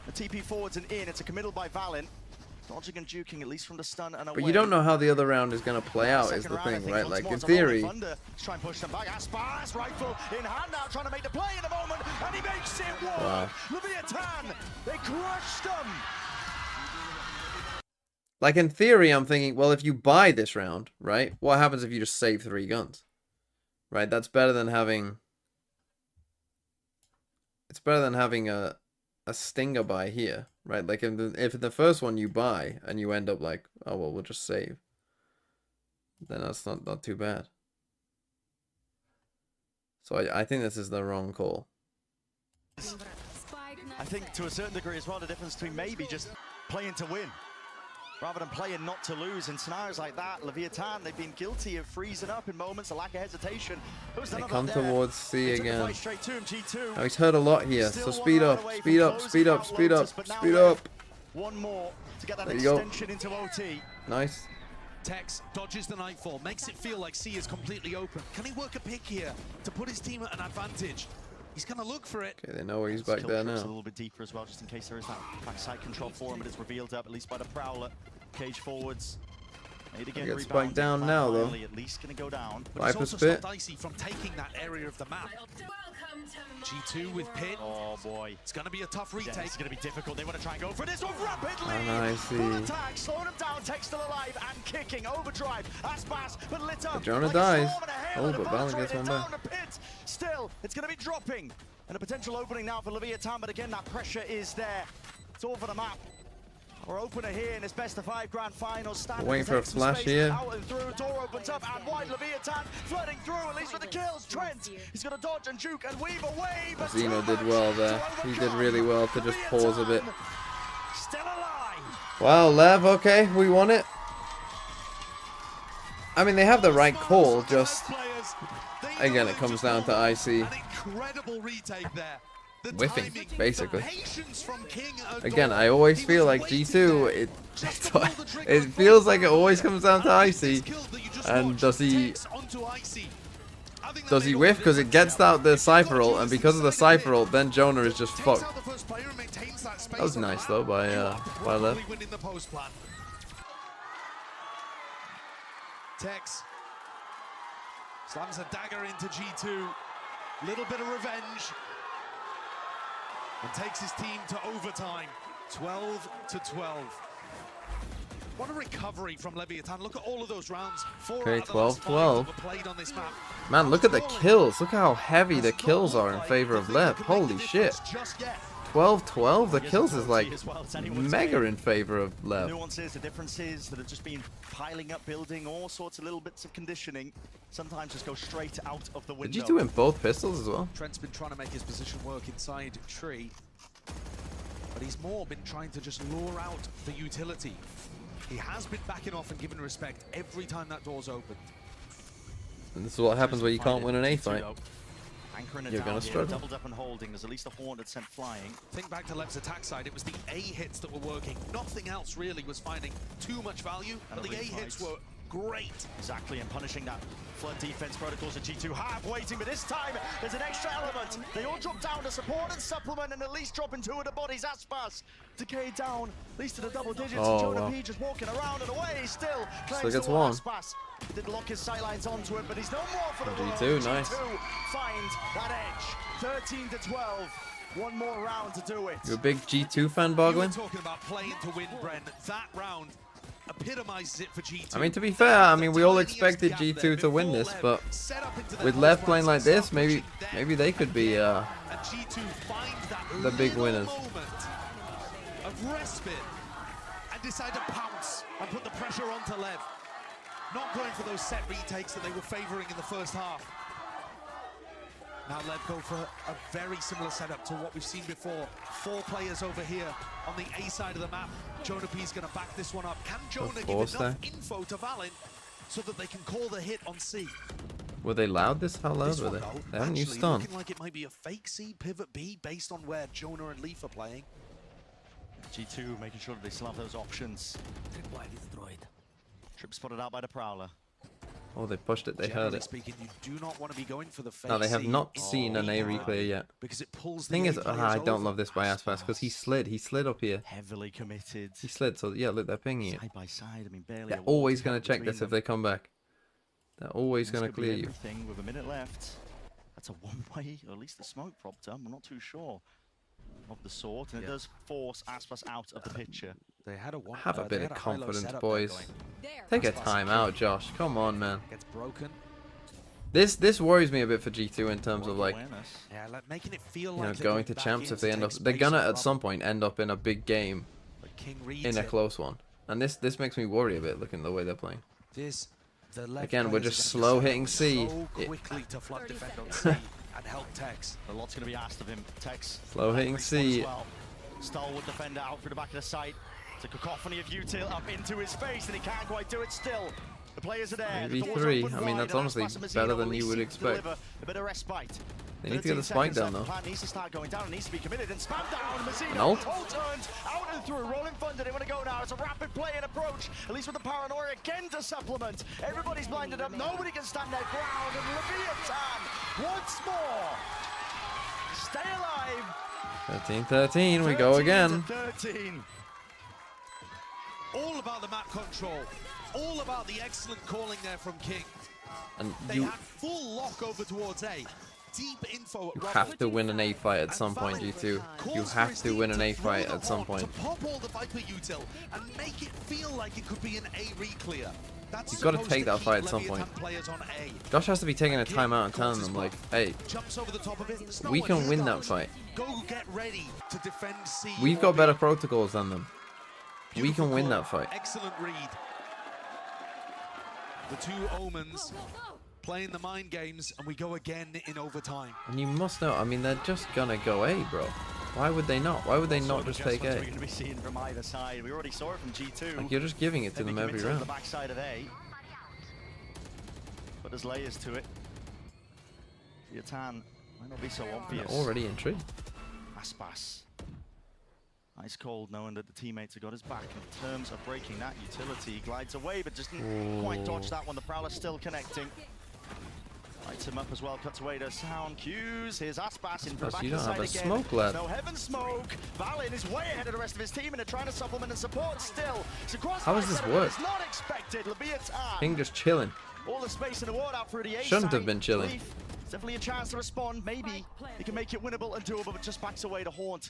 The TP forwards and in. It's a committal by Valen. Dodging and juking, at least from the stun and away. But you don't know how the other round is going to play out, is the thing, right? Like, in theory... Try and push them back. Aspas, rifle in hand now, trying to make the play in a moment, and he makes it work. Wow. Leviathan, they crushed them. Like, in theory, I'm thinking, well, if you buy this round, right? What happens if you just save 3 guns? Right? That's better than having... It's better than having a stinger buy here, right? Like, if the first one you buy, and you end up like, oh, well, we'll just save. Then that's not too bad. So I think this is the wrong call. I think to a certain degree as well, the difference between maybe just playing to win rather than playing not to lose in scenarios like that. Leviathan, they've been guilty of freezing up in moments, a lack of hesitation. They come towards C again. Straight to him, G2. Oh, he's hurt a lot here, so speed up, speed up, speed up, speed up, speed up. One more to get that There you go. extension into OT. Nice. Tex dodges the Nightfall, makes it feel like C is completely open. Can he work a pick here to put his team at an advantage? He's going to look for it. Okay, they know he's back there now. A little bit deeper as well, just in case there is that backside control for him, but it's revealed up, at least by the Prowler. Cage forwards. Again, gets spiked down now, though. At least going to go down. But it's also stopped Icy from taking that area of the map. G2 with pin. Oh boy. It's going to be a tough retake. Yeah, it's going to be difficult. They want to try and go for this one rapidly. Oh, I see. Full attack, slowing them down. Tech still alive and kicking. Overdrive. Aspas, but lit up. Jonah like dies. Oh, but Valen gets one back. Still, it's going to be dropping. And a potential opening now for Leviathan, but again, that pressure is there. It's all for the map. Our opener here in this best of 5 grand finals. Waiting for a flash here. Out and through, door opens up, and wide Leviathan flooding through, at least with the kills. Trent, he's going to dodge and juke and weave away. But Zeno did well there. He did really well to just pause a bit. Still alive. Wow, Lev, okay, we won it. I mean, they have the right call, just... Again, it comes down to Icy. Incredible retake there. Whiffing, basically. Again, I always feel like G2, it feels like it always comes down to Icy. And does he whiff? Because it gets out the Cypher ult, and because of the Cypher ult, then Jonah is just fucked. That was nice though by Lev. Tex slams a dagger into G2. Little bit of revenge. And takes his team to overtime, 12-12. What a recovery from Leviathan. Look at all of those rounds. 4 Okay, out of the last 12-12. 5 played on this map. Man, look at the kills. Look how heavy the kills are in favor of Lev. Holy shit. 12-12? The kills is like mega in favor of Lev. Nuances, the differences that have just been piling up, building all sorts of little bits of conditioning. Sometimes just go straight out of the window. Did you do in both pistols as well? Trent's been trying to make his position work inside tree, but he's more been trying to just lure out the utility. He has been backing off and giving respect every time that door's opened. And this is what happens when you can't win an A fight. You're gonna struggle. Doubled up and holding. There's at least a Hornet sent flying. Think back to Lev's attack side. It was the A hits that were working. Nothing else really was finding too much value, but the A hits were great. Exactly, and punishing that flood defense protocols that G2 have waiting, but this time there's an extra element. They all drop down to support and supplement, and at least dropping 2 of the bodies. Aspas decayed down, at least to the double digits. Oh, Jonah wow. P just walking around and away. Still gets one. Aspas did lock his sightlines onto it, but he's no more for the G2, nice. G2 find that edge. 13-12. One more round to do it. You a big G2 fan, You were Boglin? talking about playing to win, Bren. That round epitomizes it for G2. I mean, to be fair, I mean, we all expected G2 to win this, but with Lev playing like this, maybe they could be the big winners. Of respite and decide to pounce and put the pressure onto Lev. Not going for those set retakes that they were favoring in the first half. Now Lev go for a very similar setup to what we've seen before. 4 players over here on the A side of the map. Jonah P's going to back this one up. Can Jonah give enough info to Valen so that they can call the hit on C? Were they loud this? How loud were they? They haven't used stun. Looking like it might be a fake C, pivot B, based on where Jonah and Leaf are playing. G2 making sure that they still have those options. Trip spotted out by the Prowler. Oh, they pushed it. They heard Generally it. speaking, you do not want to be going for the fake No, they have C not seen an A replay yet. because it pulls Thing the is, A players I don't over. love this by Aspas because he slid. He slid up here. Heavily committed. He slid, so yeah, look, they're pinging it. Side by side, I mean, barely. They're a wall always to going count to check between this if them. they come back. They're always This going to could be clear you. everything with a minute left. That's a one-way, or at least the smoke propped up. I'm not too sure of the sort, and it does force Aspas out of the picture. They had a Have a bit of had a high-low confidence, setup boys. there Take a Aspas time out, Josh. Come on, man. gets broken. This worries me a bit for G2 in terms of like, Yeah, like making it feel you know, like going to champs if they end up. They're gonna at some point end up in a big game, King reads in a it. close one, and this makes me worry a bit looking at the way they're playing. This, the left Again, we're players just are gonna slow be hitting C. so quickly to flood defend on C and help Tex. A lot's going to be asked of him. Tex. Slow hitting C. Stalwart defender out through the back of the site. It's a cacophony of util up into his face, and he can't quite do it still. The players are there. Maybe 3. I mean, that's honestly better than you would expect. A bit of respite. They need to get the spike down though. Plan needs to start going down. It needs to be committed and spam down. Mazzino An ult? all turns out and through. Rolling Thunder. They want to go now. It's a rapid play and approach. At least with the paranoia again to supplement. Everybody's blinded up. Nobody can stand their ground. And Leviathan once more. Stay alive. 13-13. We go again. 13. All about the map control. All about the excellent calling there from King. And They you had full lock over towards A. Deep info at have to win an A fight at some point, G2. You have to win an A fight at some point. To pop all the Viper util and make it feel like it could be an A reclear. That's You've got to supposed take that keep fight at some point. Leviathan players on A. Josh has to be taking a timeout and telling them like, hey, Jumps over the top of it. we can win that fight. Go get ready to defend C. We've got better protocols than them. We can win that fight. Excellent read. The two Omens playing the mind games, and we go again in overtime. And you must know, I mean, they're just gonna go A, bro. Why would they not? Why would they not just take A? We're going to be seeing from either side. We already saw it from G2. Like, you're just giving it to them every The round. backside of A. But there's layers to it. Yatan might not be so obvious. Already in tree. Aspas. Ice cold knowing that the teammates have got his back. In terms of breaking that utility, he glides away but doesn't quite dodge that one. The Prowler's still connecting. Lights him up as well, cuts away to sound cues. Here's Aspas in from the back You don't have a again. smoke, lad. No heaven smoke. Valin is way ahead of the rest of his team and they're trying to supplement and support still. It's across How does this setup, work? It's not expected. Leviathan. King just chilling. All the space in the ward out through the A Shouldn't have side. been chilling. Leaf, definitely a chance to respond. Maybe he can make it winnable and doable, but just backs away to Haunt.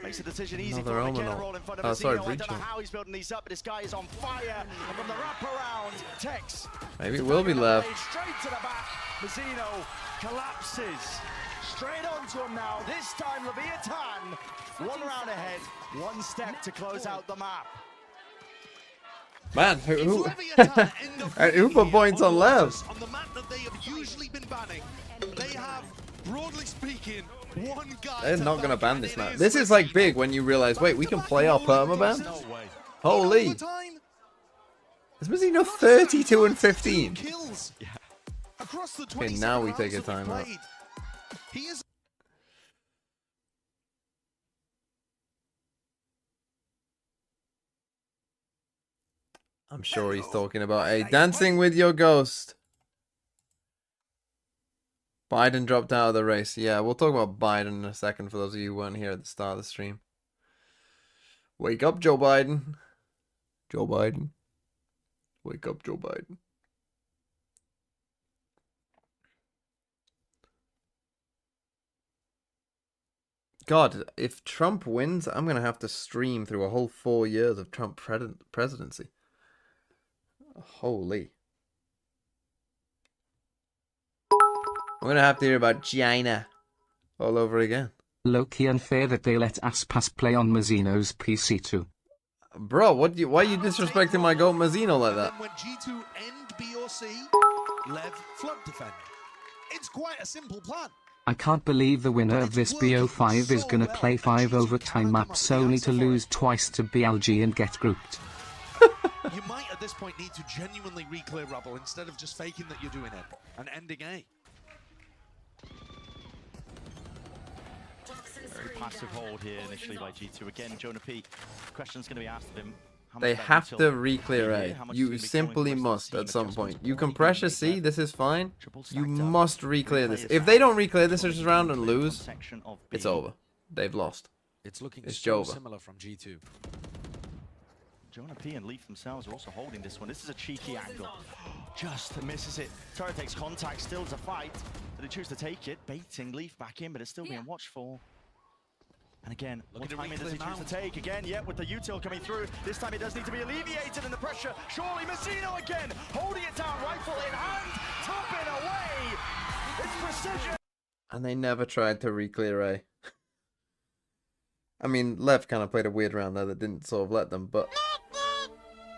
Makes the decision easy Another for him. Again, Omen a roll in front of ult. Sorry, Mazzino. I breach don't know ult. how he's building these up, but this guy is on fire. And from the wraparound, Tex. Maybe it will be left. Straight to the back. Mazzino collapses. Straight onto him now. This time, Leviathan. One round ahead, one step to close out the map. Man, who put points on Lev? On the map that they have usually been banning, they have, broadly speaking, one guy. They're not gonna ban this map. This is like big when you realize, wait, we can play our permaban? Holy! Is Mazzino 32 and 15? Kills. Yeah. Across the Okay, now we take a timeout. He is. I'm sure he's talking about a Dancing with Your Ghost. Biden dropped out of the race. Yeah, we'll talk about Biden in a second for those of you who weren't here at the start of the stream. Wake up, Joe Biden. Joe Biden. Wake up, Joe Biden. God, if Trump wins, I'm going to have to stream through a whole 4 years of Trump presidency. Holy. I'm going to have to hear about China all over again. Low-key unfair that they let Aspas play on Mazzino's PC too. Bro, why are you disrespecting my goat Mazzino like that? When G2 end B or C, Lev flood defend. It's quite a simple plan. I can't believe the winner of this BO5 is gonna play 5 overtime maps only to lose twice to BLG and get grouped. You might at this point need to genuinely re-clear rubble instead of just faking that you're doing it and ending A. Very passive hold here initially by G2. Again, Jonah P. Question's going to be asked of him. They have to re-clear A. You simply must at some point. You can pressure C, this is fine. You must re-clear this. If they don't re-clear this round and lose, it's over. They've lost. It's looking it's so Jova. similar from G2. Jonah P and Leaf themselves are also holding this one. This is a cheeky angle. Just misses it. Turret takes contact, still to fight. Did he choose to take it? Baiting Leaf back in, but it's still being watched for. And again, what timing does he choose to take? Again, yeah, with the util coming through. This time it does need to be alleviated in the pressure. Surely Mazzino again, holding it down, rifle in hand, topping away. It's precision. And they never tried to re-clear A. I mean, Lev kind of played a weird round there that didn't sort of let them, but...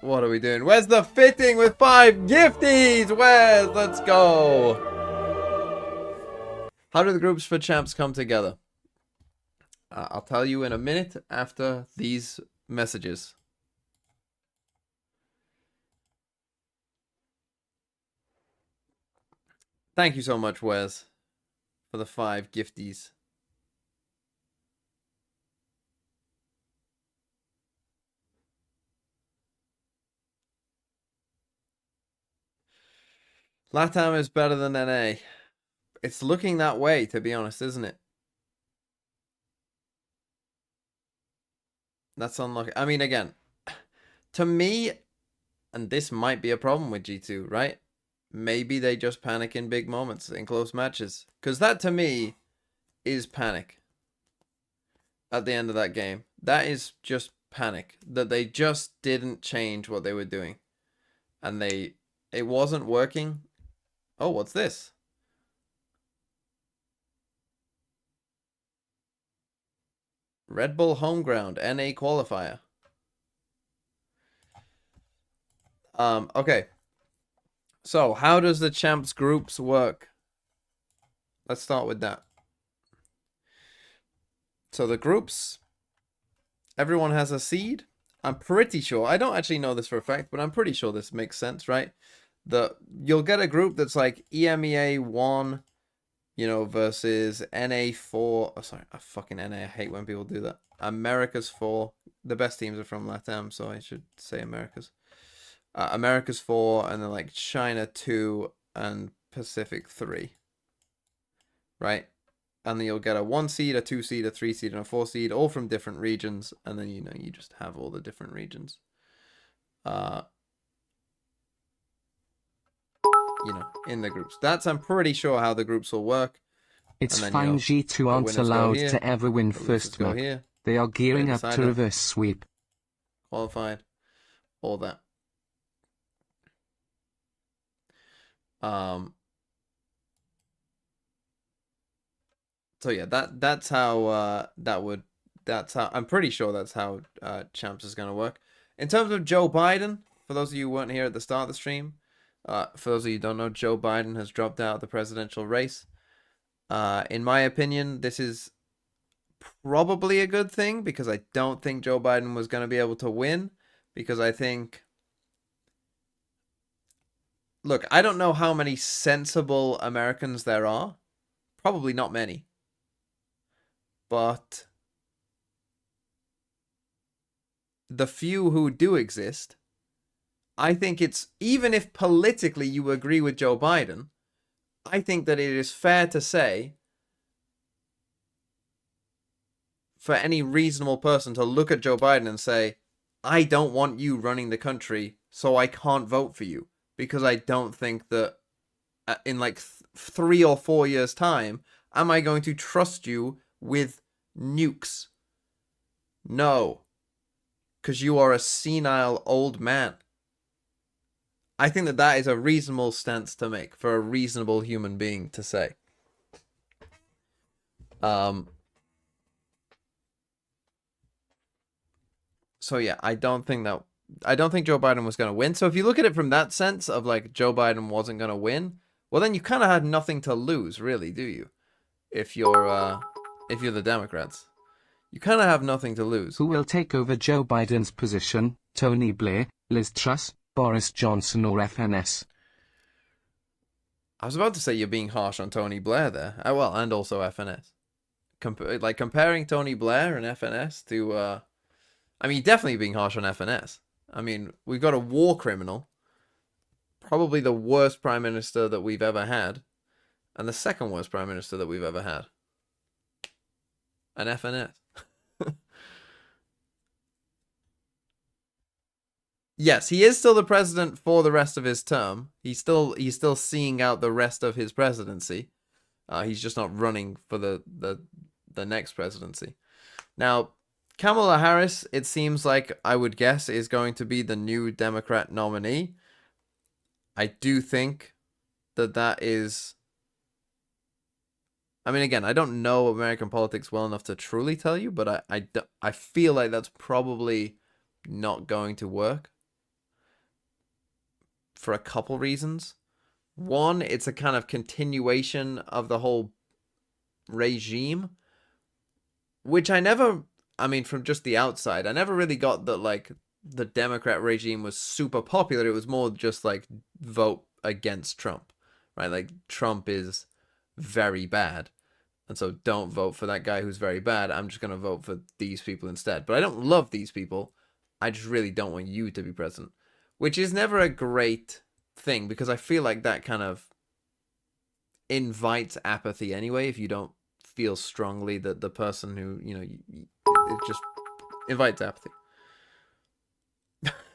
What are we doing? Where's the fitting with 5 gifties? Where's? Let's go. How do the groups for champs come together? I'll tell you in a minute after these messages. Thank you so much, Wes, for the 5 gifties. LATAM is better than NA. It's looking that way, to be honest, isn't it? That's unlucky. I mean, again, to me, and this might be a problem with G2, right? Maybe they just panic in big moments, in close matches. Because that, to me, is panic. At the end of that game. That is just panic. That they just didn't change what they were doing. And it wasn't working. Oh, what's this? Red Bull home ground, NA qualifier. Okay. So, how does the champs groups work? Let's start with that. So the groups, everyone has a seed. I'm pretty sure, I don't actually know this for a fact, but I'm pretty sure this makes sense, right? You'll get a group that's like EMEA 1, you know, versus NA4. Oh, sorry, fucking NA. I hate when people do that. America's 4. The best teams are from LATAM, so I should say America's. America's 4, and then like China 2 and Pacific 3. Right? And then you'll get a 1 seed, a 2 seed, a 3 seed, and a 4 seed, all from different regions. And then, you know, you just have all the different regions. You know, in the groups. That's, I'm pretty sure, how the groups will work. It's then, fine, you know, G2 aren't allowed to ever win first map. Here. They are gearing up to reverse sweep. Qualified. All that. So yeah, that's how I'm pretty sure that's how champs is gonna work. In terms of Joe Biden, for those of you who weren't here at the start of the stream, for those of you who don't know, Joe Biden has dropped out of the presidential race. In my opinion, this is probably a good thing, because I don't think Joe Biden was gonna be able to win, because I think, look, I don't know how many sensible Americans there are. Probably not many. But the few who do exist, I think it's, even if politically you agree with Joe Biden, I think that it is fair to say for any reasonable person to look at Joe Biden and say, I don't want you running the country, so I can't vote for you. Because I don't think that in like 3 or 4 years' time, am I going to trust you with nukes? No. Because you are a senile old man. I think that that is a reasonable stance to make for a reasonable human being to say. So yeah, I don't think Joe Biden was going to win. So if you look at it from that sense of like Joe Biden wasn't going to win, well then you kind of had nothing to lose, really, do you? If you're the Democrats, you kind of have nothing to lose. Who will take over Joe Biden's position? Tony Blair, Liz Truss, Boris Johnson, or FNS? I was about to say you're being harsh on Tony Blair there. Well, and also FNS. Comparing Tony Blair and FNS to, I mean, definitely being harsh on FNS. I mean, we've got a war criminal, probably the worst prime minister that we've ever had, and the second worst prime minister that we've ever had. An FNS. Yes, he is still the president for the rest of his term. He's still seeing out the rest of his presidency. He's just not running for the next presidency. Now, Kamala Harris, it seems like, I would guess, is going to be the new Democrat nominee. I do think that is... I mean, again, I don't know American politics well enough to truly tell you, but I feel like that's probably not going to work. For a couple reasons. One, it's a kind of continuation of the whole regime, which I mean, from just the outside, I never really got that, like, the Democrat regime was super popular. It was more just, like, vote against Trump, right? Like, Trump is very bad. And so don't vote for that guy who's very bad. I'm just going to vote for these people instead. But I don't love these people. I just really don't want you to be president. Which is never a great thing, because I feel like that kind of invites apathy anyway, if you don't feel strongly that the person who, you know, it just invites apathy.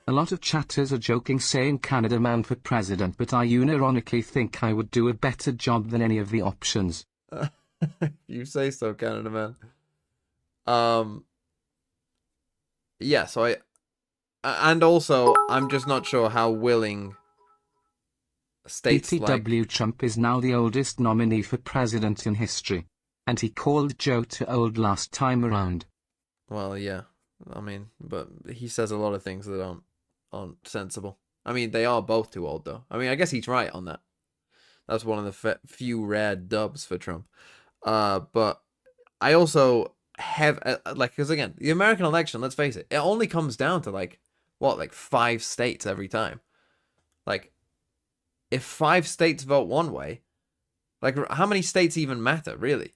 A lot of chatters are joking saying Canada man for president, but I unironically think I would do a better job than any of the options. You say so, Canada man. Yeah, so and also I'm just not sure how willing states BTW like Trump is now the oldest nominee for president in history, and he called Joe too old last time around. Well, yeah. I mean, but he says a lot of things that aren't sensible. I mean, they are both too old, though. I mean, I guess he's right on that. That's one of the few rare dubs for Trump. But I also have, like, because again, the American election, let's face it, it only comes down to, like, what, like 5 states every time. Like, if 5 states vote one way, like, how many states even matter, really?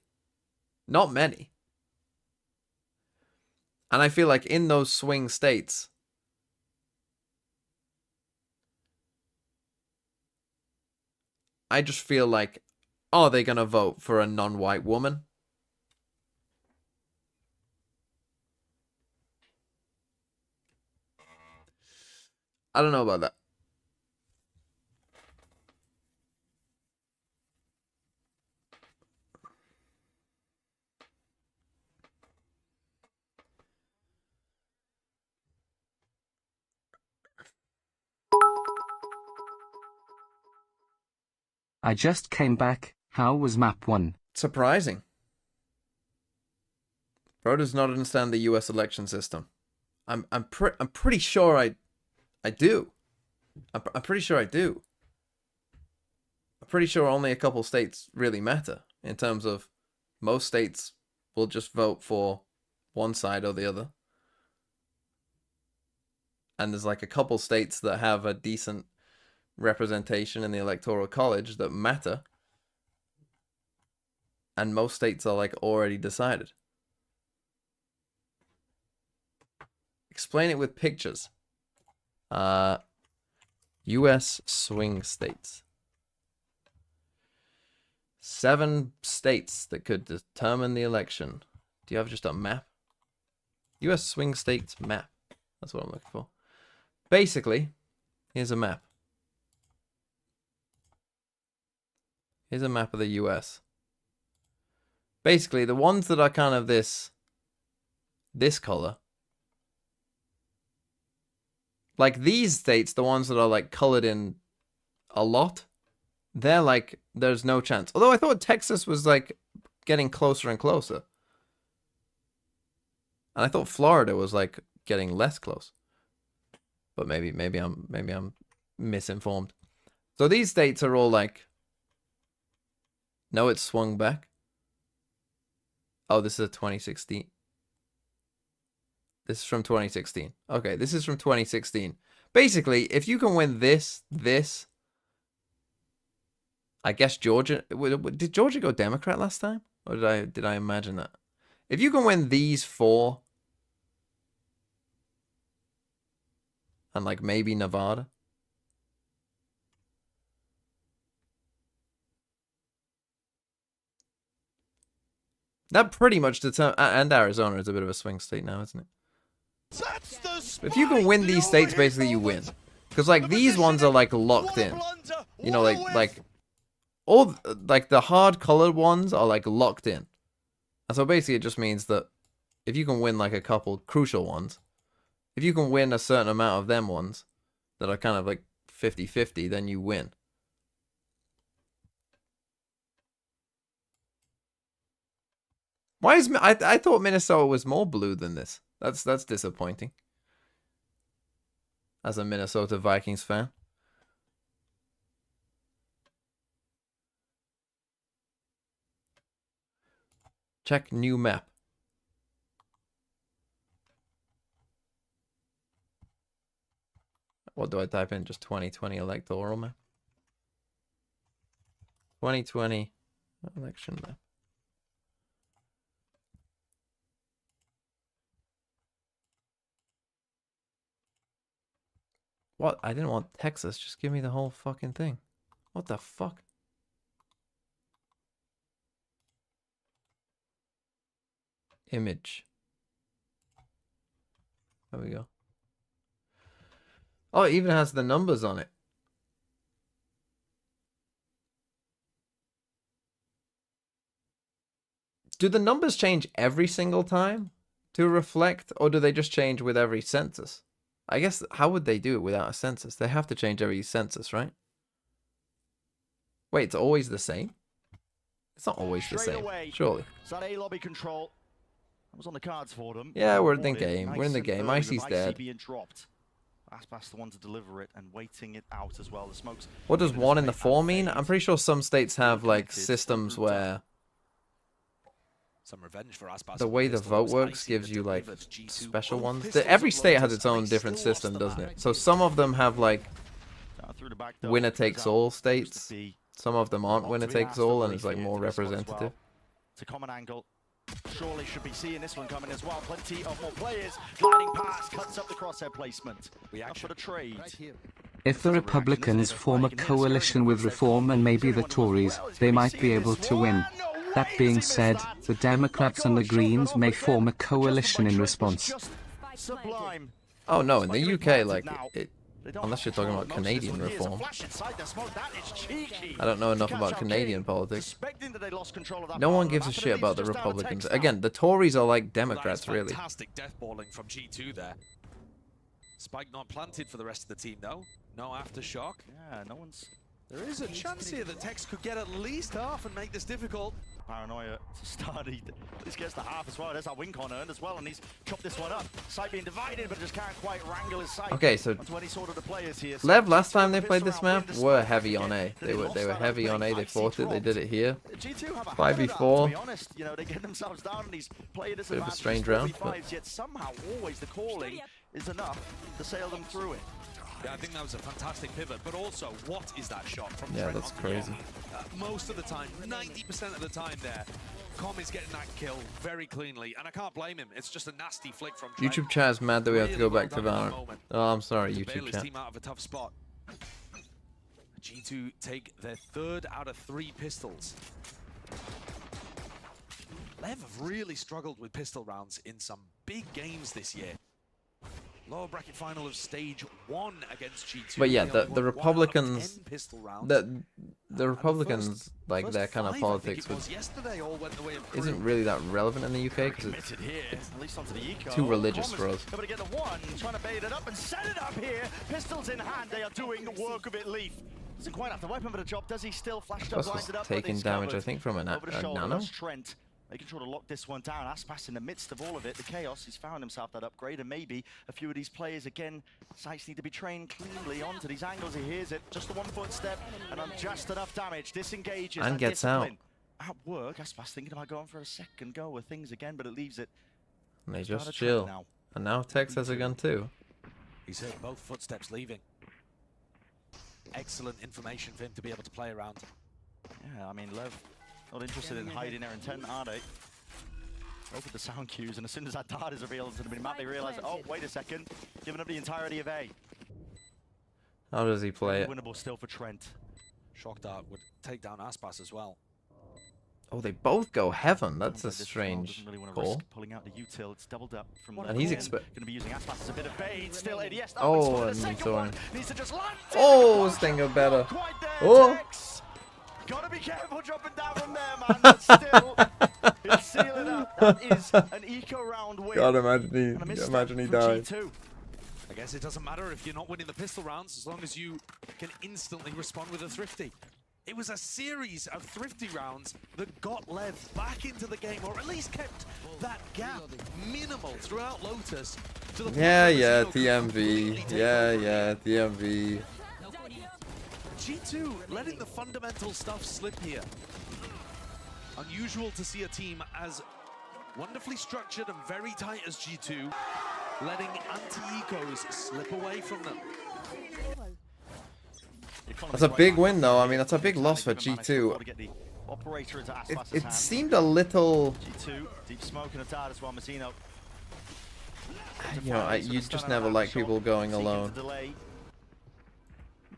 Not many. And I feel like in those swing states, I just feel like, are they going to vote for a non-white woman? I don't know about that. I just came back. How was map 1? Surprising. Bro does not understand the US election system. I'm pretty sure I do. I'm pretty sure I do. I'm pretty sure only a couple states really matter in terms of most states will just vote for one side or the other. And there's like a couple states that have a decent representation in the Electoral College that matter. And most states are like already decided. Explain it with pictures. US swing states. 7 states that could determine the election. Do you have just a map? US swing states map. That's what I'm looking for. Basically, here's a map. Here's a map of the US. Basically, the ones that are kind of this color. Like these states, the ones that are like colored in a lot, they're like, there's no chance. Although I thought Texas was like getting closer and closer. And I thought Florida was like getting less close. But maybe I'm misinformed. So these states are all like, no, it's swung back. Oh, this is a 2016. This is from 2016. Okay, this is from 2016. Basically, if you can win this, I guess Georgia. Did Georgia go Democrat last time? Or did I imagine that? If you can win these 4, and like maybe Nevada. That pretty much determines, and Arizona is a bit of a swing state now, isn't it? If you can win these states, basically you win. Because like these ones are like locked in. You know, like all like the hard colored ones are like locked in. And so basically it just means that if you can win like a couple crucial ones, if you can win a certain amount of them ones that are kind of like 50-50, then you win. Why is I thought Minnesota was more blue than this? That's disappointing. As a Minnesota Vikings fan. Check new map. What do I type in? Just 2020 electoral map. 2020 election map. What? I didn't want Texas. Just give me the whole fucking thing. What the fuck? Image. There we go. Oh, it even has the numbers on it. Do the numbers change every single time to reflect, or do they just change with every census? I guess, how would they do it without a census? They have to change every census, right? Wait, it's always the same? It's not always the same, surely. So that A lobby control was on the cards for them. Yeah, we're in the game. We're in the game. Icy's dead. being dropped. Aspas the one to deliver it and waiting it out as well. The smokes. What does 1 in the 4 mean? I'm pretty sure some states have like systems where some revenge for Aspas. the way the vote works gives you like special ones. Every state has its own different system, doesn't it? So some of them have like winner takes all states. Some of them aren't winner takes all, and it's like more representative. It's a common angle. Surely should be seeing this one coming as well. Plenty of more players gliding past, cuts up the crosshair placement. Up for the trade. If the Republicans form a coalition with Reform and maybe the Tories, they might be able to win. That being said, the Democrats and the Greens may form a coalition in response. Sublime. Oh no, in the UK, like, unless you're talking about Canadian reform. I don't know enough about Canadian politics. No one gives a shit about the Republicans. Again, the Tories are like Democrats, really. Fantastic death balling from G2 there. Spike not planted for the rest of the team, though. No aftershock. Yeah, no one's... There is a chance here that Tex could get at least half and make this difficult. Paranoia to start. He at least gets the half as well. There's that win con earned as well, and he's chopped this one up. Sight being divided, but just can't quite wrangle his sight. Okay, so LEV last time they played this map were heavy on A. They were heavy on A. They fought it. They did it here. 5v4. To be honest, you know, they get themselves down and these player bit of a strange round, but yet somehow always the calling is enough to sail them through it. Yeah, I think that was a fantastic pivot, but also, what is that shot from yeah, Trent that's on crazy. Most of the time, 90% of the time there, Com is getting that kill very cleanly, and I can't blame him. It's just a nasty flick from Trent. YouTube chat is mad that we have to go back to Valorant. Oh, I'm sorry, YouTube Baylor's chat. team out of a tough spot. G2 take their 3rd out of 3 pistols. LEV have really struggled with pistol rounds in some big games this year. Lower bracket final of stage 1 against G2. But yeah, the Republicans, the Republicans, like their kind of politics isn't really that relevant in the UK because it's too religious for us. Able to get the one, trying to bait it up and set it up here. Pistols in hand, they are doing the work of it. LEV doesn't quite have the weapon, but a job does he still flashed up, blinded up. Taking damage, I think, from a nano. Trent. Making sure to lock this one down. Aspas in the midst of all of it, the chaos, he's found himself that upgrade, and maybe a few of these players, again, sights need to be trained cleanly onto these angles. He hears it, just a 1 foot step, and on just enough damage, disengages. And gets out. At work, Aspas thinking about going for a second go with things again, but it leaves it. And they just chill. And now Tex has a gun too. He's heard both footsteps leaving. Excellent information for him to be able to play around. Yeah, I mean, LEV not interested in hiding their intent, are they? Both of the sound cues, and as soon as that dart is revealed to the map, they realize, oh, wait a second, giving up the entirety of A. How does he play it? Winnable still for Trent. Shock dart would take down Aspas as well. Oh, they both go heaven. That's a strange call. Pulling out the util, it's doubled up from and he's going to be using Aspas as a bit of bait. Still, yes, oh, and he's throwing. Needs to just land. Oh, Stinger better. Oh. Gotta be careful dropping down from there, man. But still, it's sealing up. That is an eco round win. God, imagine he died. I guess it doesn't matter if you're not winning the pistol rounds as long as you can instantly respond with a thrifty. It was a series of thrifty rounds that got LEV back into the game, or at least kept that gap minimal throughout Lotus. To the yeah, TMV. Yeah, TMV. G2 letting the fundamental stuff slip here. Unusual to see a team as wonderfully structured and very tight as G2, letting anti-ecos slip away from them. That's a big win, though. I mean, that's a big loss for G2. It seemed a little... G2, deep smoke and a dart as well, Mazzino. You know, you just never like people going alone.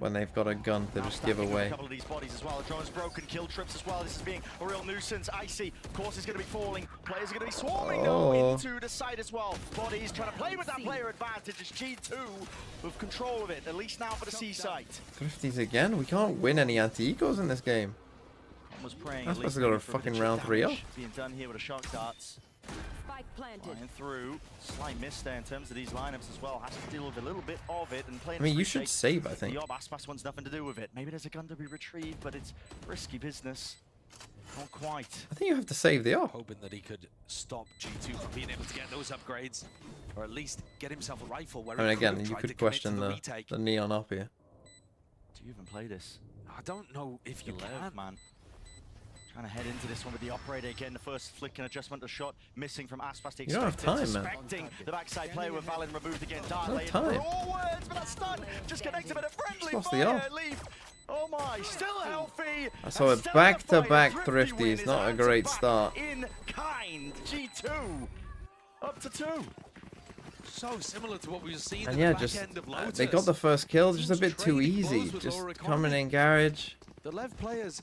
when they've got a gun to just give away. A couple of these bodies as well. The drone's broken, kill trips as well. This is being a real nuisance. Icy, of course, is going to be falling. Players are going to be swarming though into the side as well. Bodies trying to play with that player advantage. It's G2 with control of it, at least now for the C site. Thrifties again? We can't win any anti-ecos in this game. Was praying I'm supposed to go to fucking round 3 up. Being done here with a shock darts. Flying through. Slight miss there in terms of these lineups as well. Has to deal with a little bit of it and play. I mean, you should save, I think. The Aspas wants nothing to do with it. Maybe there's a gun to be retrieved, but it's risky business. Not quite. I think you have to save the op. Hoping that he could stop G2 from being able to get those upgrades, or at least get himself a rifle. Where I mean, again, you could question the neon op here. Do you even play this? I don't know if you can, man. Trying to head into this one with the operator again. The first flick and adjustment of shot missing from Aspas. You don't have time, man. Suspecting the backside player with Valen removed again. Dart No laid time. forwards, but that stun just connected with a friendly Lost the fire. op. Leave. Oh my, still healthy. I saw it back-to-back thrifties. Not a great start. In kind, G2 up to 2. So similar to what we were seeing. And in yeah, the back just end of Lotus. they got the first kill, just a bit too easy. Just coming in garage. The LEV players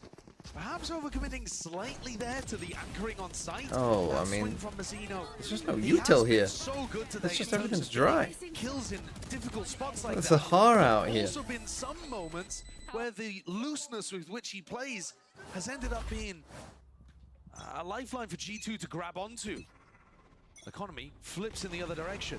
perhaps overcommitting slightly there to the anchoring on site. Oh, That I mean, swing from Mazzino. there's just no He has util been here. So good today It's just in terms everything's of dry. Kills in difficult spots like There's that. a Sahara out There's here. also been some moments where the looseness with which he plays has ended up being a lifeline for G2 to grab onto. Economy flips in the other direction.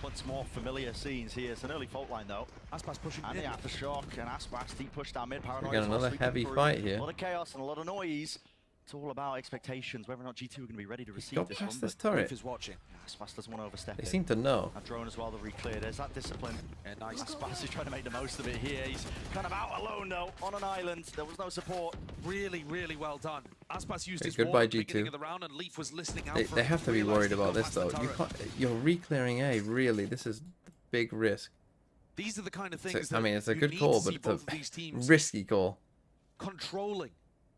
Once more familiar scenes here. It's an early fault line though. Aspas pushing and mid. the aftershock and Aspas deep push down mid. Paranoia We got as well, another sweeping heavy through. fight here. A lot of chaos and a lot of noise. It's all about expectations, whether or not G2 are going to be ready to receive got this past one. this but turret. Leaf is watching. Aspas doesn't want to overstep They it. seem to know. That drone as well, the re-clear. There's that discipline. And nice. Aspas is trying to make the most of it here. He's kind of out alone though, on an island. There was no support. Really, really well done. Aspas used Okay, his goodbye, wall at the G2. beginning of the round, and Leaf was listening out for They him. have to be Realized worried he'd about gone this past the though. You turret. can't, you're re-clearing A. Really, this is big risk. These are the kind of So, things I mean, it's a you good need call, to but see it's both of these a teams risky call. controlling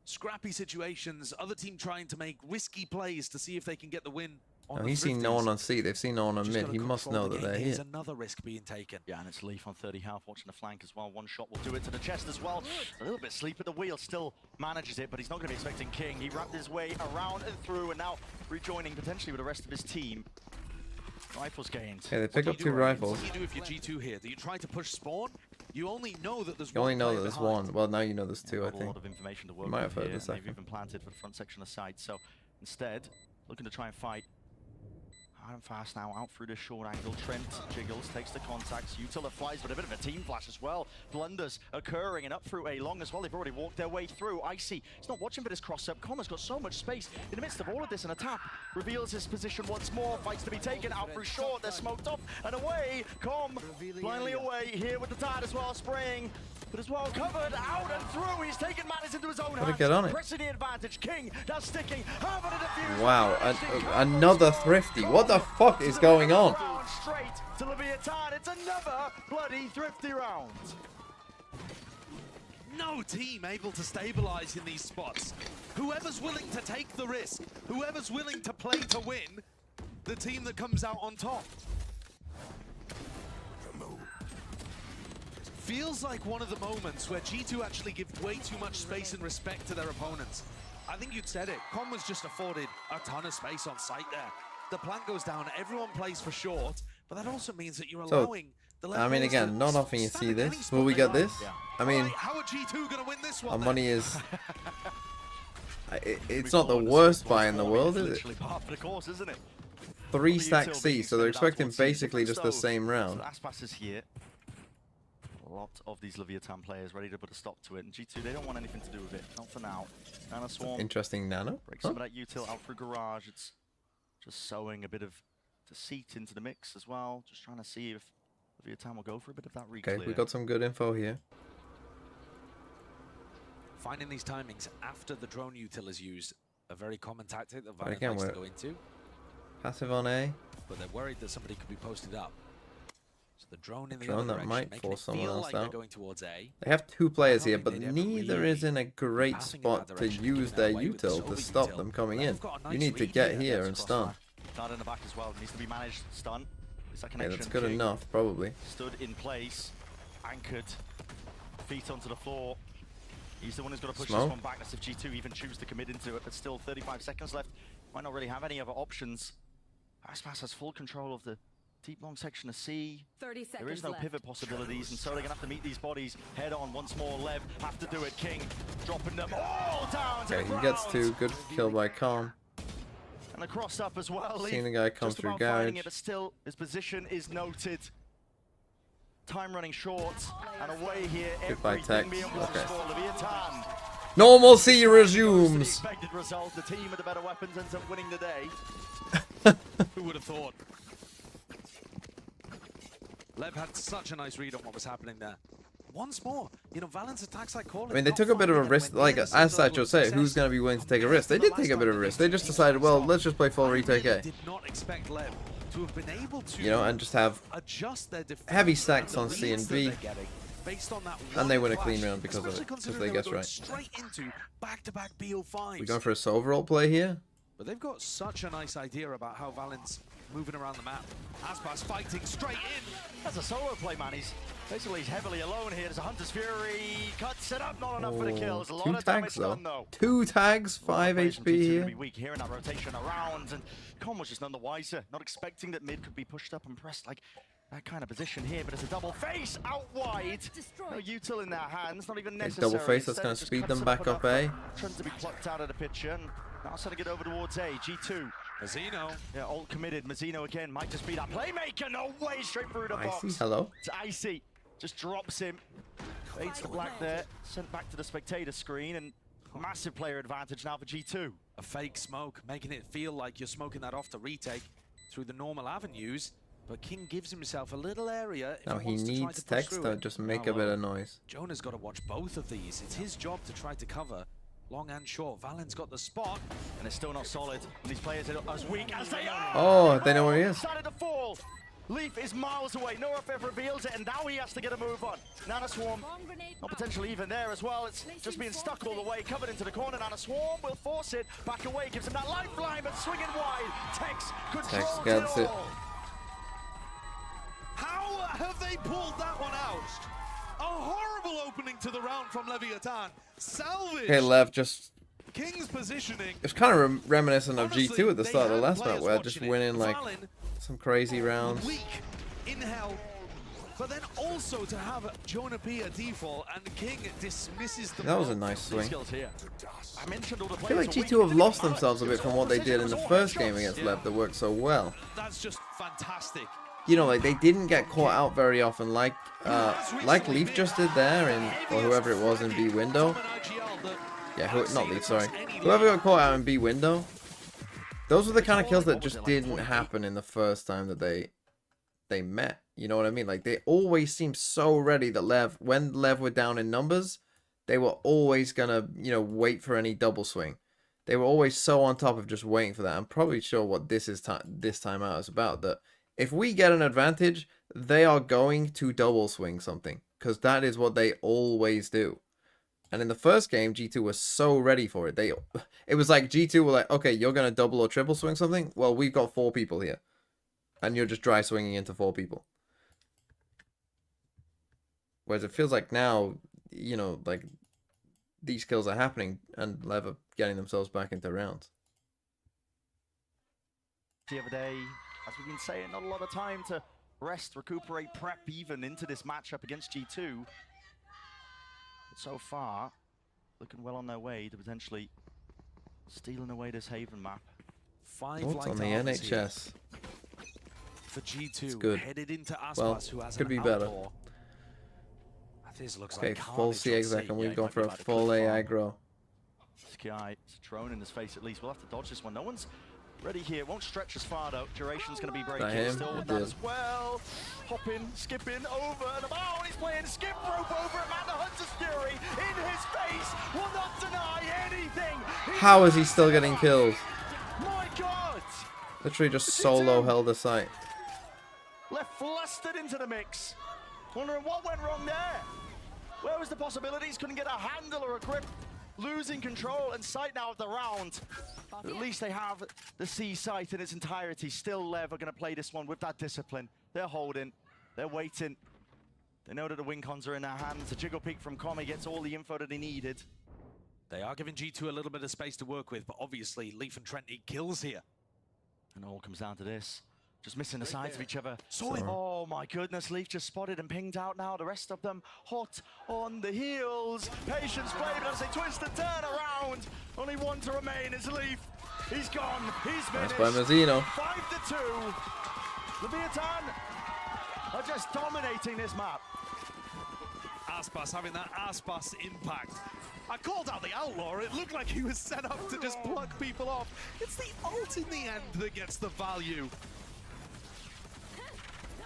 scrappy situations, other team trying to make risky plays to see if they can get the win. No, he's seen no one on C. They've seen no one on Just mid. gotta He must control know the that game. they're Here's here. another risk being taken. Yeah, and it's Leaf on 30 health, watching the flank as well. One shot will do it to the chest as well. A little bit sleep at the wheel, still manages it, but he's not going to be expecting King. He wrapped his way around and through, and now rejoining potentially with the rest of his team. Rifles gained. Yeah, they pick up 2 What rifles. do you do if you're G2 here? Do you try to push spawn? You only know that there's You only one know player that there's behind. one. Well, now you know there's 2, I A think. lot of information to work You might with have heard here, the and they've second. even planted for the front section of the site. So instead, looking to try and fight hard and fast now, out through the short angle. Trent jiggles, takes the contacts. Util flies, but a bit of a team flash as well. Blunders occurring and up through A long as well. They've already walked their way through. Icy, he's not watching for this cross-up. Comma's got so much space in the midst of all of this, and a tap reveals his position once more. Fights to be taken out through short. They're smoked off and away. Com finally away here with the tide as well, spraying. But as well covered out and through. He's taken matters into his own Gotta hands. get on it. Pressing the advantage. King, that's sticking. Harbour to defuse. Wow, another thrifty. What the fuck is going on? Straight to Leviathan. It's another bloody thrifty round. No team able to stabilize in these spots. Whoever's willing to take the risk, whoever's willing to play to win, the team that comes out on top. Feels like one of the moments where G2 actually give way too much space and respect to their opponents. I think you'd said it. Com was just afforded a ton of space on site there. The plant goes down, everyone plays for short, but that also means that you're So, allowing the I mean, again, not often you see this. Will we get this? I mean, how are G2 gonna win this one? our money is... It's not the worst buy in the world, is it? Literally part of the course, isn't it? 3 stack C, so they're expecting basically just the same round. So Aspas is here. A lot of these Leviathan players ready to put a stop to it, and G2, they don't want anything to do with it. Not for now. Nano Swarm. Interesting nano. Break some of that util out through garage. It's just sowing a bit of deceit into the mix as well. Just trying to see if Leviathan will go for a bit of that re-clear. Okay, we got some good info here. Finding these timings after the drone util is used, a very common tactic that But Valiant again, likes to we're go into. passive on A. But they're worried that somebody could be posted up. So the drone in the Drone other that direction, might making force it someone feel else like they're out. going towards A. They have 2 players here, think but they'd ever neither really is in a great passing in that spot to direction, use giving their away with the util to Solar stop util. them coming in. They've got a You nice need to read get here. here Yes, and crossfire. stun. Dart in the back as well. Needs to be managed. Stun. Is that Yeah, connection? that's good King enough, probably. stood in place, anchored. feet onto the floor. He's the one who's got to push Smoke. this one back. That's if G2 even choose to commit into it, but still 35 seconds left. Might not really have any other options. Aspas has full control of the deep long section of C. 30 seconds There is no left. pivot possibilities, and so they're going to have to meet these bodies head on once more. Lev have to do it. King dropping them all down to Okay, the he gets ground. two. Good kill by Calm. And a cross up as well. Seeing Leaf the guy come just through about finding garage. it, but still his position is noted. Time running short and away here. Goodbye, Everything Tex. being watched Okay. for Leviathan. Normalcy The resumes. expected result. The team with the better weapons ends up winning the day. Who would have thought? Lev had such a nice read on what was happening there. Once more, you know, Valens attacks like calling. I mean, they took a bit of a risk. Like, as Satchel said, who's going to be willing to take a risk? They did take a bit of a risk. They just decided, well, let's just play full retake A. Did not expect Lev to have been able to, You know, and just have adjust their defense heavy stacks and on the C and leads that B. they're getting based on that And they one win a clean clash, round because of especially it, because considering they guess were going right. straight into back-to-back BO5s. We going for a solo role play here? But they've got such a nice idea about how Valens moving around the map. Aspas fighting straight in. That's a solo play, man. He's heavily alone here. There's a Hunter's Fury. Cuts it up. Not enough for the kills. A lot Two of damage tags though. done, though. 2 tags, 5 Players from HP G2 here. gonna be weak here in that rotation around, and Con was just none the wiser. Not expecting that mid could be pushed up and pressed like that kind of position here, but it's a double face out wide. No util in their hands, not even necessary. Double face, that's Instead, going it to just speed cuts them it back up up enough. A. Trying to be plucked out of the picture, and now starting to get over towards A. G2. Mazzino. Yeah, all committed. Mazzino again might just be that playmaker. No way, straight through the box. Icy, hello. It's Icy. Just drops him. Fades the black there. Sent back to the spectator screen, and massive player advantage now for G2. A fake smoke, making it feel like you're smoking that off to retake through the normal avenues. But King gives himself a little area. If Now he wants to try needs to push text through to it. just make Oh, a bit well, of noise. Jonah's got to watch both of these. It's his job to try to cover long and short. Valen's got the spot. And it's still not solid. And these players are as weak as they are. Oh, they know where he is. Started to fall. Leaf is miles away. NoFF reveals it, and now he has to get a move on. Nana Swarm, not potentially even there as well. It's just being stuck all the way, covered into the corner. Nana Swarm will force it back away, gives him that lifeline, but swinging wide. Tex controls gets it it. all. How have they pulled that one out? A horrible opening to the round from Leviathan. Salvage. Okay, Lev just... King's positioning. It's kind of reminiscent of Honestly, G2 at the they start of the had last map, players where just watching it. winning like Valen, some crazy rounds. weak in hell. But then also to have Jonah P a default and King dismisses the That was a ball. nice swing. I mentioned all the I feel like G2 have lost themselves a bit from what they did in the first game against Lev that worked so well. That's just fantastic. You know, like they didn't get caught out very often, like Leaf just did there, in or whoever it was in B window. Yeah, not Leaf, sorry. Whoever got caught out in B window. Those were the kind of kills that just didn't happen in the first time that they met. You know what I mean? Like they always seemed so ready that when Lev were down in numbers, they were always gonna, you know, wait for any double swing. They were always so on top of just waiting for that. I'm probably sure what this time out is about. That if we get an advantage, they are going to double swing something, because that is what they always do. And in the first game, G2 was so ready for it. It was like G2 were like, okay, you're gonna double or triple swing something. Well, we've got 4 people here, and you're just dry swinging into 4 people. Whereas it feels like now, you know, like these kills are happening and Lev are getting themselves back into rounds. The other day, as we've been saying, not a lot of time to rest, recuperate, prep even into this matchup against G2. But so far, looking well on their way to potentially stealing away this Haven map. 5 What's light on the armors here NHS? for G2. It's good. Headed into Aspas, Well, who has could an be better. outlaw. This looks Okay, like full carnage C on exec, and C. we've gone for a full A aggro. Sky, it's a drone in his face at least. We'll have to dodge this one. No one's ready here. Won't stretch as far though. Duration's going to be breaking. him? Still with It that did. as well. Hopping, skipping over and about. He's playing skip rope over him. And the Hunter's Fury in his face. Will not deny anything. How is he still getting killed? My God! Literally just solo held a sight. Left flustered into the mix. Wondering what went wrong there. Where was the possibilities? Couldn't get a handle or a grip. Losing control and sight now of the round. But at least they have the C site in its entirety. Still, Lev are going to play this one with that discipline. They're holding. They're waiting. They know that the win cons are in their hands. The jiggle peek from Commie gets all the info that he needed. They are giving G2 a little bit of space to work with, but obviously Leaf and Trent need kills here. And it all comes down to this. Just missing the sides of each other. Sorry. Oh my goodness, Leaf just spotted and pinged out now. The rest of them hot on the heels. Patience played as they twist and turn around. Only one to remain is Leaf. He's gone. He's finished. Nice by Mazzino. 5-2. Leviathan are just dominating this map. Aspas having that Aspas impact. I called out the Outlaw. It looked like he was set up to just pluck people off. It's the ult in the end that gets the value.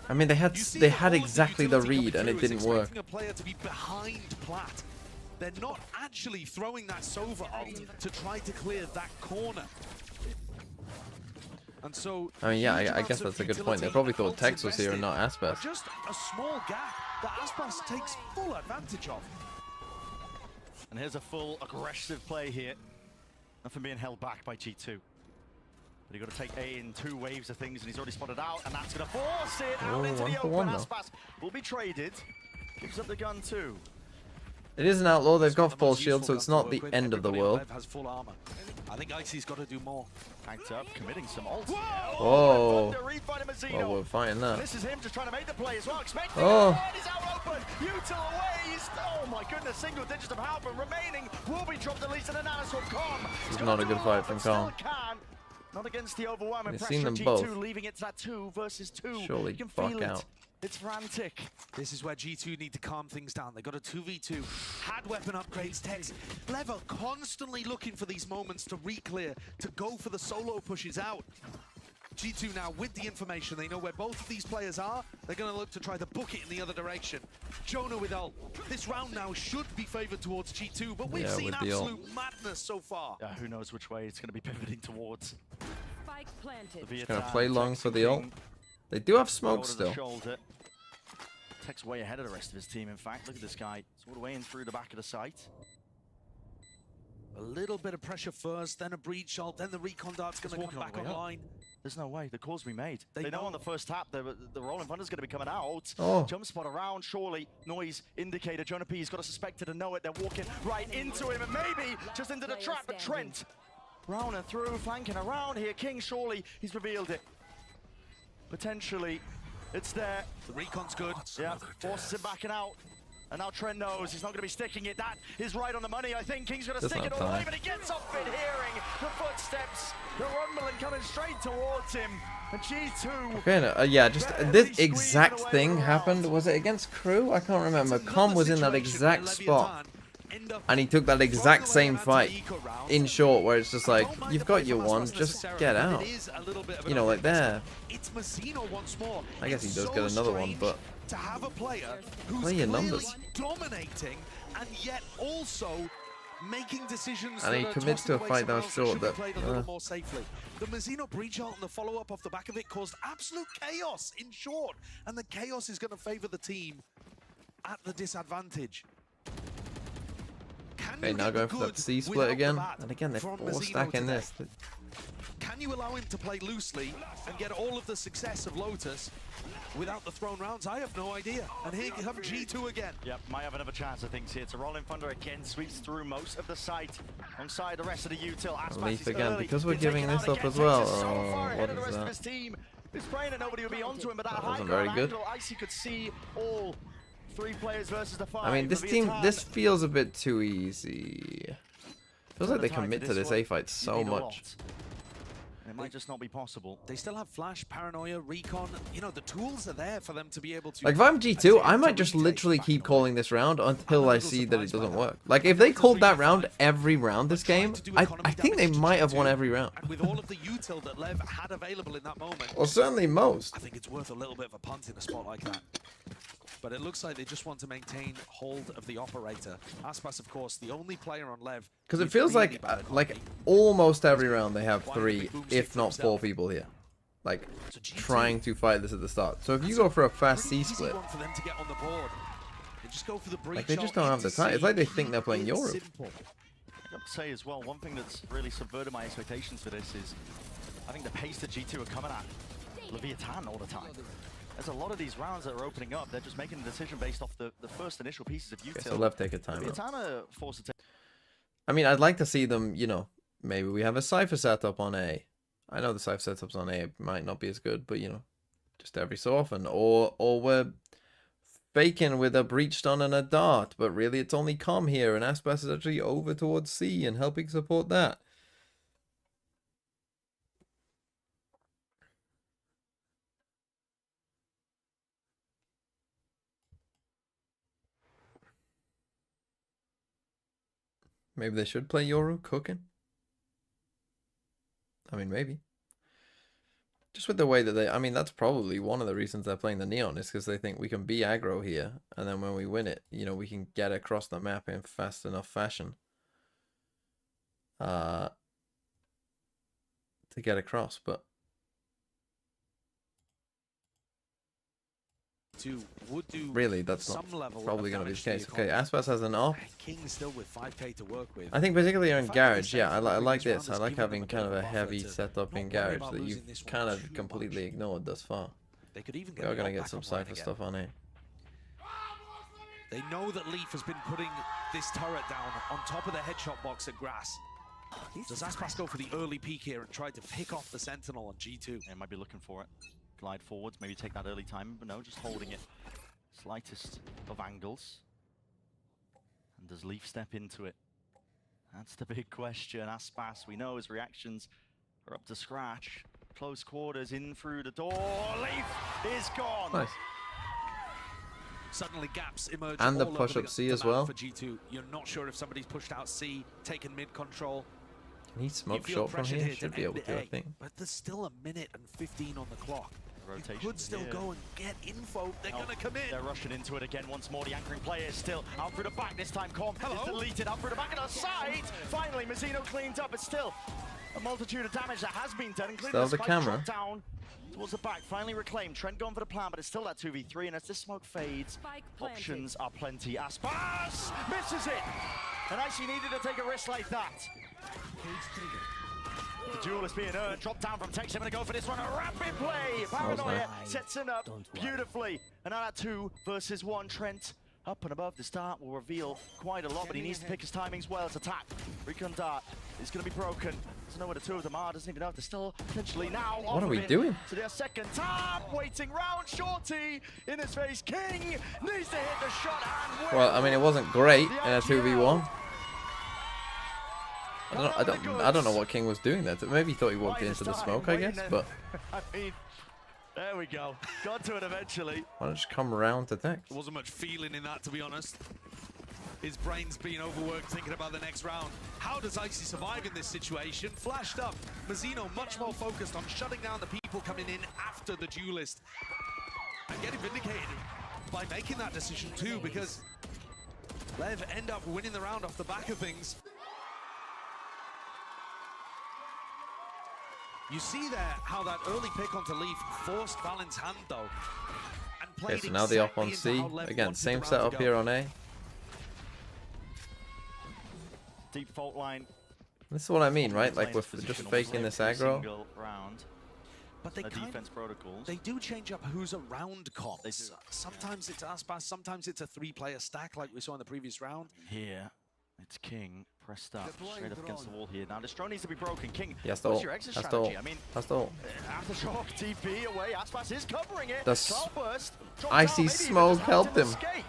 I mean, they had exactly the read and it didn't work. A player to be behind Plat. They're not actually throwing that Sova ult to try to clear that corner. And so, I mean, yeah, I guess that's a good point. They probably thought Tex was here and not Aspas. Just a small gap that Aspas takes full advantage of. And here's a full aggressive play here. Nothing being held back by G2. But you've got to take A in 2 waves of things, and he's already spotted out, and that's going to force it out into the open. Aspas will be traded. Gives up the gun too. It is an Outlaw. They've got full shield, so it's not the end of the world. Has full armor. I think Icy's got to do more. Tanked up, committing some ult. Whoa. Well, we're fighting that. This is him just trying to make the play as well. Expecting he's out open. Util away. Oh my goodness, single digits of health and remaining will be dropped at least in an analysis from Com. It's not a good fight from Com. Not against the overwhelming You've pressure seen of them G2, both. leaving it to that 2 versus 2. Surely you can fuck feel out. it. It's frantic. This is where G2 need to calm things down. They got a 2v2, had weapon upgrades, Tex. LEV constantly looking for these moments to re-clear, to go for the solo pushes out. G2 now with the information, they know where both of these players are. They're going to look to try to book it in the other direction. Jonah with ult. This round now should be favored towards G2, but we've seen absolute madness so far. Yeah, who knows which way it's going to be pivoting towards. Spike planted. Just going to play long for the ult. They do have smoke still. Tech's way ahead of the rest of his team, in fact. Look at this guy. It's all the way in through the back of the site. A little bit of pressure first, then a breach shot, then the recon dart's going to come back online. There's no way. The call's be made. They know on the first tap the rolling thunder's going to be coming out. Oh. Jump spot around, surely. Noise indicator. Jonah P's got a suspected to know it. They're walking right into him, and maybe just into the trap. But Trent, round and through, flanking around here. King, surely he's revealed it. Potentially, it's there. The recon's good. Yeah, forces him backing out. And now Trent knows he's not going to be sticking it. That is right on the money, I think. King's going to stick it all the way, but he gets off it, hearing the footsteps, the rumbling coming straight towards him. And G2. Okay, yeah, just this exact thing happened. Was it against Crew? I can't remember. Com was in that exact spot. And he took that exact same fight in short, where it's just like, you've got your one, just get out. You know, like there. It's Mazzino once more. I guess he does get another one, but to have a player who's play your numbers. Dominating and yet also making decisions. And he commits to a fight that was short that played a little more safely. The Mazzino breach ult and the follow-up off the back of it caused absolute chaos in short, and the chaos is going to favor the team at the disadvantage. Okay, now going for that C split again, and again they're 4-stacking this. Can you allow him to play loosely and get all of the success of Lotus without the thrown rounds? I have no idea. And here comes G2 again. Yep, might have another chance, I think, here. It's a rolling thunder again, sweeps through most of the site alongside the rest of the util. Leaf again, because we're giving this up as well. Oh, what is that? He's praying that nobody would be onto him, but that wasn't very good. Icy could see all 3 players versus the 5. I mean, this team, this feels a bit too easy. Feels like they commit to this A fight so much. It might just not be possible. They still have flash, paranoia, recon. You know, the tools are there for them to be able to. Like, if I'm G2, I might just literally keep calling this round until I see that it doesn't work. Like, if they called that round every round this game, I think they might have won every round. And with all of the util that LEV had available in that moment. Well, certainly most. I think it's worth a little bit of a punt in a spot like that. But it looks like they just want to maintain hold of the operator. Aspas, of course, the only player on LEV. Because it feels like almost every round they have 3, if not 4 people here. Like, trying to fight this at the start. So if you go for a fast C split, like they just don't have the time. It's like they think they're playing Europe. I've got to say as well, one thing that's really subverted my expectations for this is I think the pace that G2 are coming at Leviathan all the time. There's a lot of these rounds that are opening up. They're just making a decision based off the first initial pieces of util. Okay, so LEV take a time out. Vietana forced to take. I mean, I'd like to see them, you know, maybe we have a Cypher setup on A. I know the Cypher setups on A might not be as good, but, you know, just every so often. Or we're faking with a Breach Stun and a Dart, but really it's only Com here, and Aspas is actually over towards C and helping support that. Maybe they should play Yoru cooking. I mean, maybe. Just with the way that they... I mean, that's probably one of the reasons they're playing the Neon is because they think we can be aggro here. And then when we win it, you know, we can get across the map in fast enough fashion. To get across, but... Would do really, that's some not level probably of going to be the damage case. to Okay, your Aspas has an off. King still with 5k to work with. I think particularly in The fact that Garage, they yeah, I set like this this. I round like has given having them kind of a bit of heavy buffer to setup in not worry Garage about that losing you've this one kind of too completely ignored thus far. They could even We get are going to the get back some online Cypher again. stuff on A. They know that Leaf has been putting this turret down on top of the headshot box at Grass. Does Aspas go for the early peek here and try to pick off the Sentinel on G2? They might be looking for it. Glide forwards, maybe take that early time, but no, just holding it. Slightest of angles. And does Leaf step into it? That's the big question. Aspas, we know his reactions are up to scratch. Close quarters, in through the door. Leaf is gone. Nice. Suddenly gaps emerge. And the all over push up C the as map well. For G2. You're not sure if somebody's pushed out C, taken mid control. Can he smoke You feel short from pressured here? to Should be able end to, I A, think. But there's still a minute and 15 on the clock. Rotation You could still here. go and get info. They're going to come in. They're rushing into it again once more. The anchoring player is still out through the back this time. Com is deleted out through the back of the side. Finally, Mazzino cleans up. It's still a multitude of damage that has been done, including Still the the spike camera. drop down towards the back. Finally reclaimed. Trent gone for the plan, but it's still that 2v3. And as this smoke fades, options are plenty. Aspas misses it. And Icy needed to take a risk like that. The duel is being earned. Drop down from Tex. I'm going to go for this one. A rapid play. Paranoia sets it up beautifully. And now that 2 versus 1. Trent up and above the start will reveal quite a lot, but he needs to pick his timings well. It's attack. Recon Dart is going to be broken. Doesn't know where the 2 of them are. Doesn't even know if they're still potentially now. What are we doing? So their second time. Waiting round. Shorty in his face. King needs to hit the shot and win. Well, I mean, it wasn't great in a 2v1. I don't know what King was doing there. Maybe he thought he walked into the smoke, I guess, but I mean, there we go. Got to it eventually. why don't you come around to Tex? There wasn't much feeling in that, to be honest. His brain's been overworked thinking about the next round. How does Icy survive in this situation? Flashed up. Mazzino much more focused on shutting down the people coming in after the duelist. And getting vindicated by making that decision too, because LEV end up winning the round off the back of things. You see there how that early pick onto Leaf forced Valen's hand though. And played Okay, so now the op on exactly C. into how LEV Again, wanted same the round to setup go. here on A. Deep fault line. This is what I mean, right? Like, we're just faking this aggro. Single round. But they defense protocols. They do change up who's around comps. Sometimes it's Aspas, sometimes it's a 3-player stack like we saw in the previous round. Here, it's King pressed up straight up against the wall here. Now this drone needs to be broken. King, Yes, the what's ult. your exit That's the strategy? ult. I mean, That's the ult. aftershock TP away. Aspas is covering it. The Cloudburst, drop Icy down, maybe even smoke just helped helped him. escape.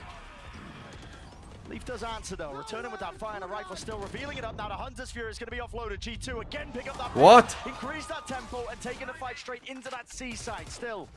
Leaf does answer though, returning with that fire and a rifle, still revealing it up. Now the Hunter's Fury is going to be offloaded. G2 again pick up that What? pace, increase that tempo and taking the fight straight into that C side still.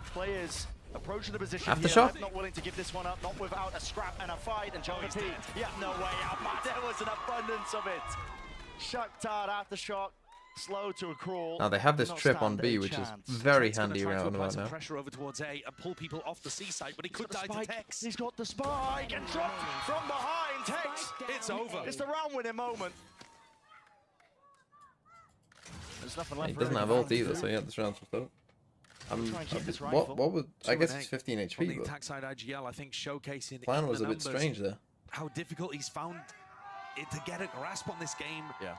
Players approaching the position Aftershock? here, not willing to give this one up, not without a scrap and a fight. And John P, yeah, no way out, man. There was an abundance of it. Shakhtar Aftershock, slow to a crawl. Now they have this Not trip on stand B, a which is chance. very Trent's gonna handy try to around apply about some now. pressure over towards A and pull people off the C side, but he could die to Tex. He's got the spike and dropped from behind. Tex, It's over. it's the round winning moment. There's nothing left. He doesn't really have to ult do. either, so yeah, this round's just up. Try and keep this rifle. What was? I guess it's 15 On HP, the but attack side IGL, I think showcasing plan in was the a bit numbers strange there. how difficult he's found it to get a grasp on this game. Yeah.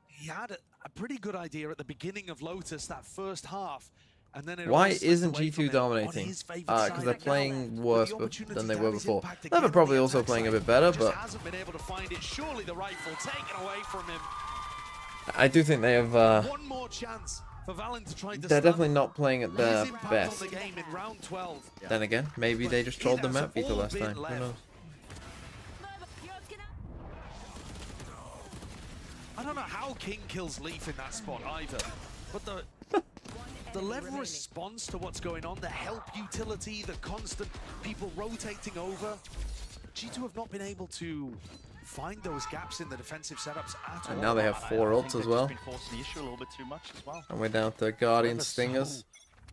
He had a pretty good idea at the beginning of Lotus, that first half, And then it Why all slipped isn't away from G2 him dominating? on his favourite Because side. they're Now, playing with worse the opportunity than they to were have his before. impact They're again on probably the also attack playing a side. bit better, Just but hasn't been able to find it. Surely the rifle taken away from him. I do think they have. One more chance for Valen to try to They're slam definitely not playing at his their impact best. on the game in round 12. Then again, maybe they just trolled the map feature all last been time. Who left. knows? I don't know how King kills Leaf in that spot either, but the level response to what's going on, the help utility, the constant people rotating over, G2 have not been able to find those gaps in the defensive setups at all. And now they have 4 ults as well. Been forcing the issue a little bit too much as well. And we're down to Guardian They're Stingers. so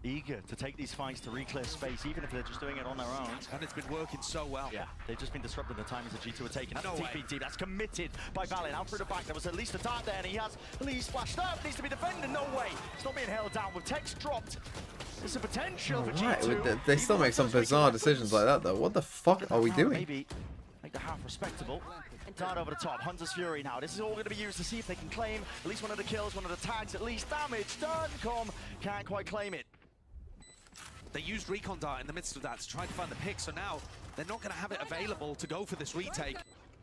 eager to take these fights to re-clear space, even if they're just doing it on their own. And it's been working so well. Yeah, they've just been disrupting the timings that G2 are taking. That's No way. TPT, that's committed by Valen. Out through the back, there was at least a dart there, and he has at least flashed up. Needs to be defended, no way. It's not being held down with text dropped. There's a potential for Right, G2. they still make some bizarre decisions like that though. What the fuck are we doing? Maybe make the half respectable. Dart over the top, Hunter's Fury now. This is all going to be used to see if they can claim at least one of the kills, one of the tags, at least damage done. Can't quite claim it. They used Recon Dart in the midst of that to try to find the pick, so now they're not going to have it available to go for this retake.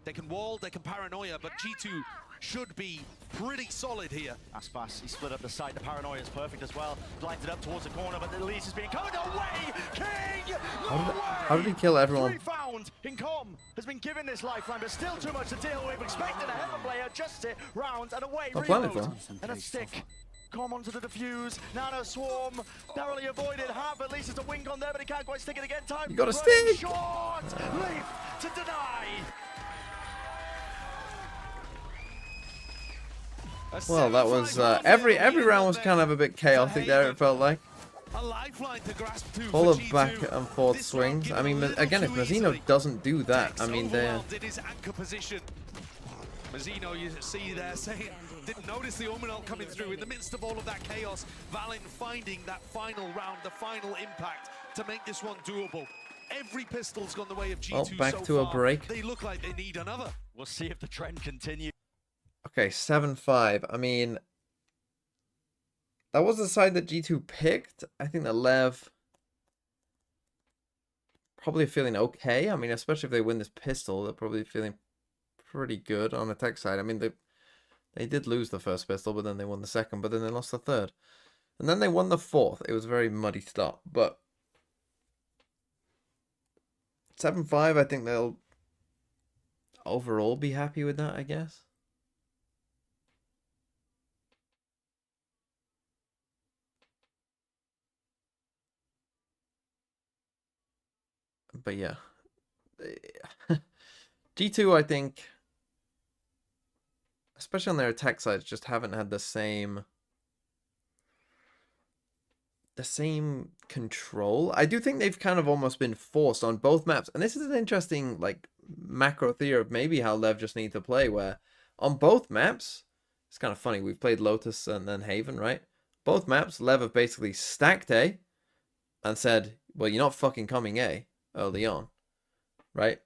They can wall, they can paranoia, but G2 should be pretty solid here. Aspas, he split up the side. The paranoia is perfect as well. Blinds it up towards the corner, but the lease is being covered away. King! How did he kill everyone? 3 found. Incom has been given this lifeline, but still too much to deal with. Expecting a Heaven player, just it, round and away. Oh, Planet Reload. Phone. And a stick. Come onto the defuse. Nano Swarm. Narrowly avoided. Half at least it's a wing on there, but he can't quite stick it again. Time. You got a running stick! Short. Leaf to deny. Well, that was every round was kind of a bit chaotic there. It felt like A lifeline to grasp to full for of G2. back and forth swings. I mean, again, if Mazzino doesn't do that, I mean, they're Overwhelmed in his anchor position. Mazzino, you see there, saying, didn't notice the Omen ult coming through in the midst of all of that chaos. Valen finding that final round, the final impact to make this one doable. Every pistol's gone the way of G2 well, back so to a far. break. They look like they need another. We'll see if the trend continues. Okay, 7-5. I mean, that was the side that G2 picked. I think that LEV probably feeling okay. I mean, especially if they win this pistol, they're probably feeling pretty good on the tech side. I mean, they did lose the first pistol, but then they won the second, but then they lost the third. And then they won the fourth. It was a very muddy start, but 7-5, I think they'll overall be happy with that, I guess. But yeah, G2, I think, especially on their attack sides, just haven't had the same control. I do think they've kind of almost been forced on both maps, and this is an interesting like macro theory of maybe how LEV just need to play, where on both maps, it's kind of funny, we've played Lotus and then Haven, right? Both maps, LEV have basically stacked A and said, well, you're not fucking coming A early on, right?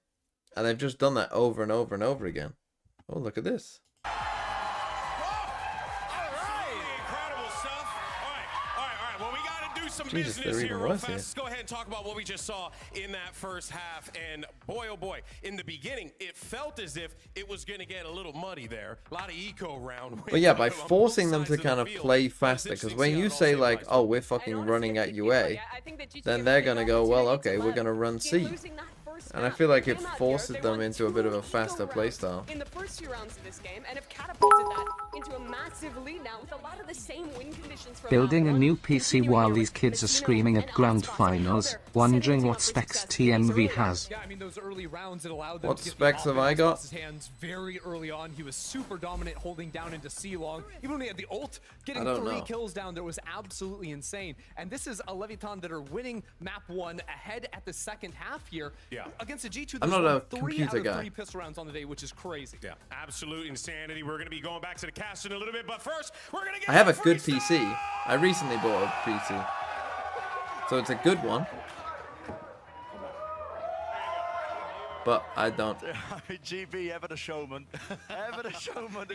And they've just done that over and over and over again. Oh, look at this. Some Jesus, business they're here even real worse fast. here. Let's go ahead and talk about what we just saw in that first half. And boy, oh boy, in the beginning, it felt as if it was going to get a little muddy there. A lot of eco round. But yeah, by forcing them to kind of play faster, because when you say like, oh, we're fucking running at UA, then they're going to go, well, okay, we're going to run C. And I feel like it forces them into a bit of a faster playstyle. In the first few rounds of this game, and have catapulted that into a massive lead now with a lot of the same win conditions from Building a round new one. PC while these kids are screaming at grand finals, wondering what specs TMV has. Yeah, I mean, those early rounds, it allowed them What to get specs the have I offense got? across his hands very early on. He was super dominant, holding down into C-Long. Even when he had the ult, getting I don't 3 know. kills down there was absolutely insane. And this is a Leviathan that are winning map 1 ahead at the second half here. Yeah. Against a G2 I'm that's not a won 3 computer out of guy. 3 pistol rounds on the day, which is crazy. Yeah, absolute insanity. We're going to be going back to the cast in a little bit, but first, we're going to get I have a good PC. I recently bought a PC. So it's a good one. but I don't. GB, ever the showman. Ever the showman.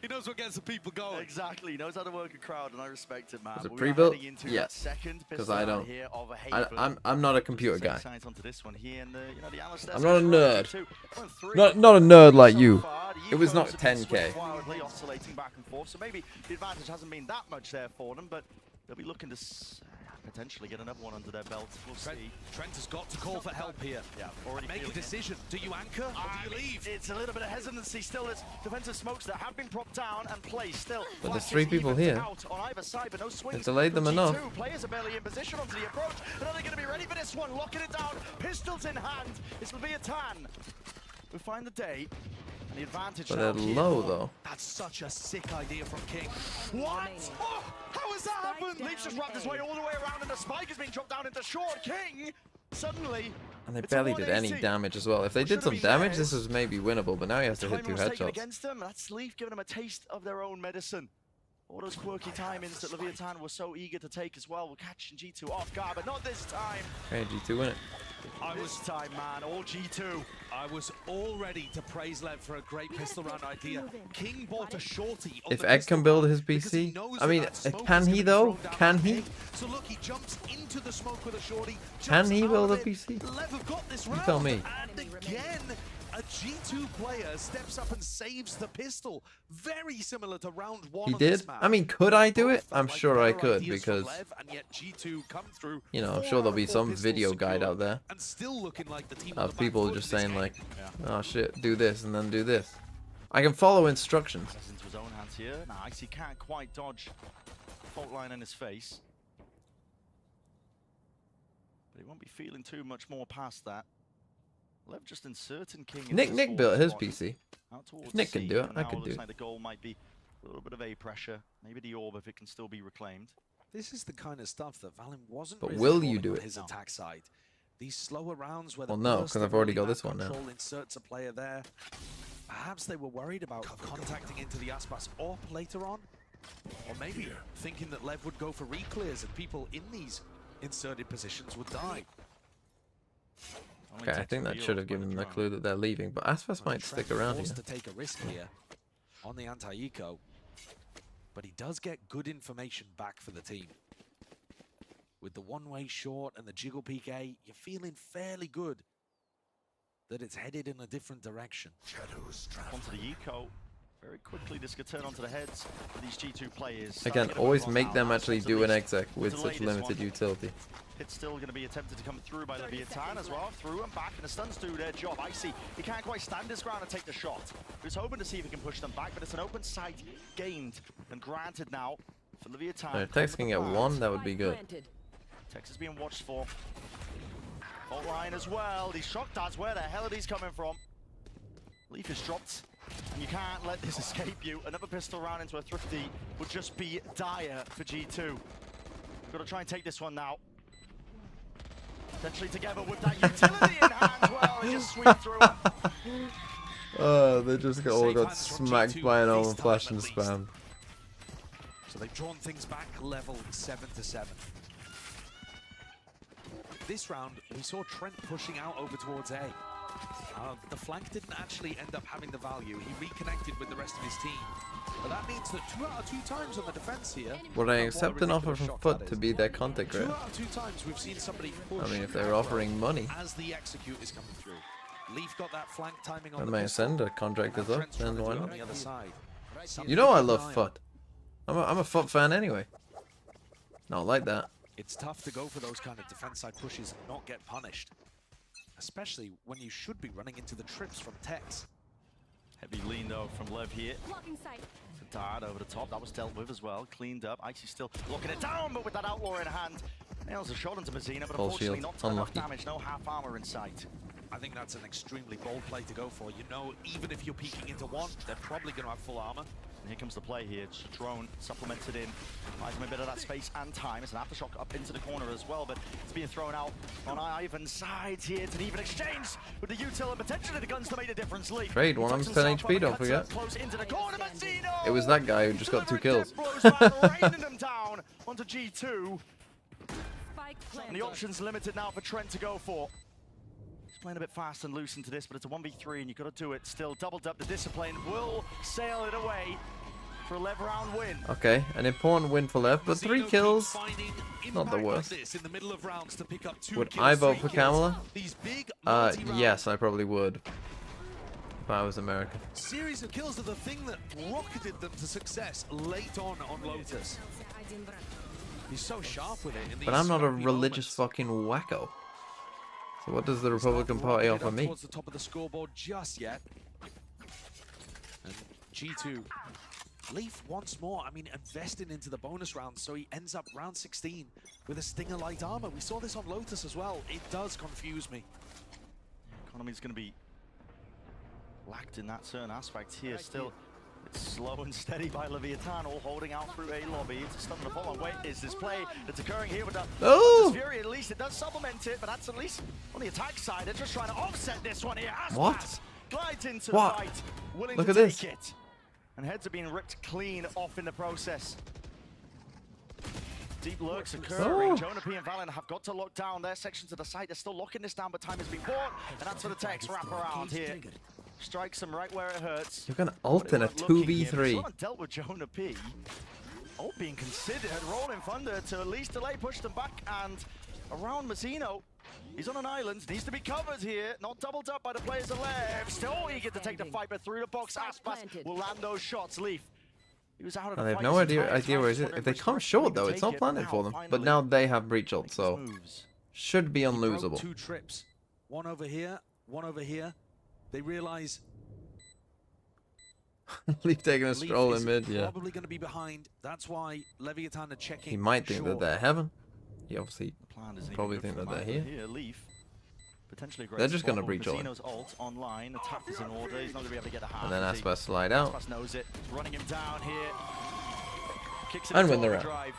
He knows what gets the people going. Exactly. He knows how to work a crowd, and I respect it, man. Was it We are pre-built? heading into Yes. that second Because pistol I round don't. here of a Haven. I'm not a computer guy. Sides onto this one here, and the analyst I'm not a nerd. too. Not a nerd like you. It was not 10K. Wildly oscillating back and forth, so maybe the advantage hasn't been that much there for them, but they'll be looking to potentially get another one under their belt. We'll see. Trent has got to call for help here. Yeah, already Make a feeling it. decision. Do you anchor or do you leave? It's a little bit of hesitancy still. There's defensive smokes that have been propped down and placed still. But there's 3 people here. Out on either side, but no swings. They delayed them from enough. G2. Players are barely in position onto the approach. But are they going to be ready for this one? Locking it down. Pistols in hand. This will be a tan. We find the day. And the advantage But now they're here. low though. That's such a sick idea from King. What? Oh, how has that happened? Leaf's just wrapped his way all the way around, and the spike has been dropped down into short. King, suddenly. And they it's a barely did any 180. damage as well. If they did some damage, this was maybe winnable. But now he has to hit 2 Timing was taken headshots. against them. That's Leaf giving them a taste of their own medicine. All those quirky timings that Leviathan was so eager to take as well. We're catching G2 off guard, but not this time. Okay, G2 win it. This time, man, all G2. I was all ready to praise Lev for a great pistol round idea. King bought a shorty. On If the Egg pistol can build round his because he PC, knows I mean, that smoke can is he gonna be though? thrown down Can that he? pig. So look, he jumps into the smoke with a shorty. Can he jumps build out a of it. PC? Lev have got this You round. tell me. And again, a G2 player steps up and saves the pistol. Very similar to round 1 He on this did? map. I mean, could I do it? Both felt I'm like sure I better could ideas from because, Lev, and yet G2 come through you know, I'm 4 sure there'll out be of 4 some pistols video guide secured, out there and still looking like the team on of the back people foot just in this saying game. like, oh shit, do this and then do this. I can follow instructions. Into his own hands here. Nice, he can't quite dodge fault line in his face. But he won't be feeling too much more past that. Lev just inserting King into Nick this built his spot. PC. Out towards If Nick can C, do it, and I now could looks do it. like the goal might be a little bit of A pressure. Maybe the orb if it can still be reclaimed. This is the kind of stuff that Valen wasn't But really will you calling do on it? his attack side. These slower rounds where Well, the no, burst 'cause of I've already early got this map one now. control inserts a player there. Perhaps they were worried about contacting into the Aspas AWP later on. Or maybe thinking that Lev would go for re-clears and people in these inserted positions would die. Okay, I think that should have given them the clue that they're leaving, but Aspas might stick around here. Forced to take a risk here on the anti-eco, but he does get good information back for the team. With the one-way short and the jiggle peek A, you're feeling fairly good that it's headed in a different direction. Onto the eco. Very quickly, this could turn onto the heads of these G2 players. Again, always make them actually do an exec with such limited utility. It's still going to be attempted to come through by Leviathan as well. Through and back, and the stuns do their job. Icy, he can't quite stand his ground and take the shot. He was hoping to see if he can push them back, but it's an open sight gained and granted now for Leviathan. If Tex can get 1, that would be good. Texas being watched for. Fault line as well. These shock darts, where the hell are these coming from? Leaf is dropped, and you can't let this escape you. Another pistol round into a Thrifty would just be dire for G2. We've got to try and take this one now. Potentially together with that utility in hand. Well, they just sweep through. They just all got smacked by an old flash and spam. So they've drawn things back level 7-7. This round, we saw Trent pushing out over towards A. The flank didn't actually end up having the value. He reconnected with the rest of his team. But that means that 2 out of 2 times on the defense here. Would I accept an offer from Foot to be their contact 2 creator? out of 2 times we've seen somebody push. I mean, if they're offering money, as the execute is coming through. Leaf got that flank timing on I the may pistol. send a contractors up, Trent's trying then to why do it not? on the other side. You know I love Foot. I'm a Foot fan anyway. Not like that. It's tough to go for those kind of defense side pushes and not get punished. Especially when you should be running into the trips from Tex. Heavy lean though from Lev here. Dart over the top, that was dealt with as well. Cleaned up. Icy still looking it down, but with that outlaw in hand. Nails a shot into Mazina, but Full unfortunately shield. not enough Unlucky. damage, no half armor in sight. I think that's an extremely bold play to go for. You know, even if you're peeking into one, they're probably going to have full armor. And here comes the play here. Just a drone supplemented in. Buys him a bit of that space and time. It's an aftershock up into the corner as well, but it's being thrown out on Ivan's sides here. It's an even exchange with the util and potentially the guns to make a difference. Lee. Trade, one of them's 10 HP, don't forget. Close into the corner, Mazzino! It was that guy who just got 2 kills. Raining them down onto G2. And the options limited now for Trent to go for. playing a bit fast and loose into this, but it's a 1v3 and you've got to do it. Still doubled up the discipline. Will sail it away for a LEV round win. Okay, an important win for LEV, but 3 kills, not the worst. Would I vote for Kamala? Yes, I probably would. If I was American. Series of kills are the thing that rocketed them to success late on Lotus. He's so sharp with it. But I'm not a religious fucking wacko. So what does the Republican Party offer me? Towards the top of the scoreboard just yet. And G2, Leaf once more, I mean, investing into the bonus round, so he ends up round 16 with a Stinger light armor. We saw this on Lotus as well. It does confuse me. Economy's going to be lacked in that certain aspect here. Still, it's slow and steady by Leviathan, all holding out through a lobby. It's a stun and a follow. Wait, is this play that's occurring here with the Fury? At least it does supplement it, but that's at least on the attack side. They're just trying to offset this one here. Aspas What? glides into What? the fight, willing Look to at take this. it. And heads are being ripped clean off in the process. Deep lurks occurring. Jonah P and Valen have got to lock down their section to the side. They're still locking this down, but time has been bought. And that's for the Tex wrap around here. Strikes them right where it hurts. You're gonna ult in a 2v3. Someone dealt with Jonah P. Ult being considered. Rolling Thunder to at least delay, push them back, and around Mazzino. He's on an island, needs to be covered here. Not doubled up by the players of LEV. Still eager to take the fight, but through the box, Aspas will land those shots. Leaf. He was out of the They have fight no this idea entire where time, is it. just If they wondering come which short direction though, they it's take not it. planted Now, for them. But finally, now they have breach ult, so moves. should be He broke unlosable. 2 trips. One over here, one over here. They realize Leaf taking a Leaf stroll is in mid, yeah. probably going to be behind. That's why Leviathan are checking. He might think that short. they're heaven. He obviously Plan isn't probably even think good that for they're Matt here. Leaf. Potentially a great They're just spot, gonna but breach ult. Mazzino's ult online. Attack is in order. He's not going to be able to get a half. And then is he? Aspas slide out. Aspas knows it. He's running him down here. Kicks it And into win the round. overdrive.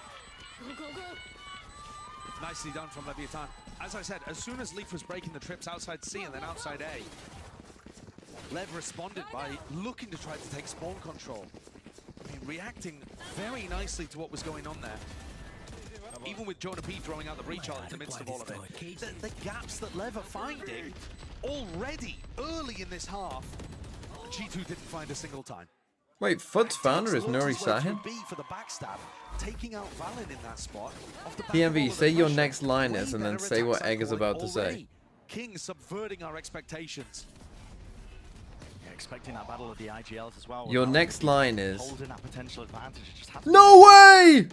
Nicely done from Leviathan. As I said, as soon as Leaf was breaking the trips outside C and then outside A, Lev responded by looking to try to take spawn control. I mean, reacting very nicely to what was going on there. Even with Jonah P throwing out the breach ult in the midst of all of it. The gaps that Lev are finding already early in this half, G2 didn't find a single time. Wait, Fud's founder is Nuri Sahin? B for the backstab, taking out Valen in that spot. Off the back of PMV, all of say the your pressure. next line Way is, and then better say what attack Egg is cycle about to say. already. King subverting our expectations. Yeah, expecting that battle of the IGLs as well. Your without next line is... holding that potential advantage. It just has No way!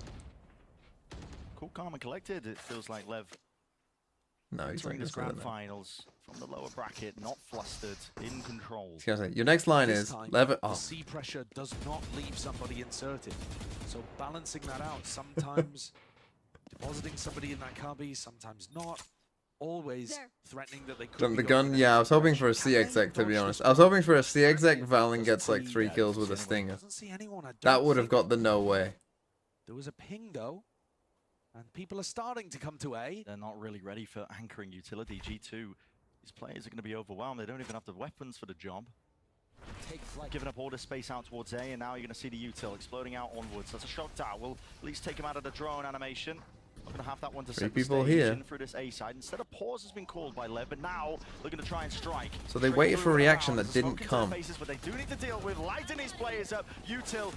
Cool, calm, and collected. It feels like Lev. No, he's entering not this gonna say grand that. finals from the lower bracket, not flustered, in control. He's gonna say, your next line This is... time, Lever... the Oh. C pressure does not leave somebody inserted. So balancing that out, sometimes depositing somebody in that cubby, sometimes not. Always threatening that they could Jump be the going gun? in a Yeah, I different was hoping for a direction. CXX, to be honest. I was hoping for a CXX, Valen gets like 3 kills with a stinger. Doesn't see anyone, I That don't would have think. got the no way. There was a ping though, and people are starting to come to A. They're not really ready for anchoring utility. G2, these players are going to be overwhelmed. They don't even have the weapons for the job. Giving up all the space out towards A, and now you're going to see the util exploding out onwards. That's a shock dart. We'll at least take him out of the drone animation. Not going to have that one to 3 set the people stage here. in through this A side. Instead, a pause has been called by Lev, but now they're going to try and strike. So they Straight waited through for a the reaction rounds. that The didn't smoke into their come. faces, but they do need to deal with lighting these players up. Util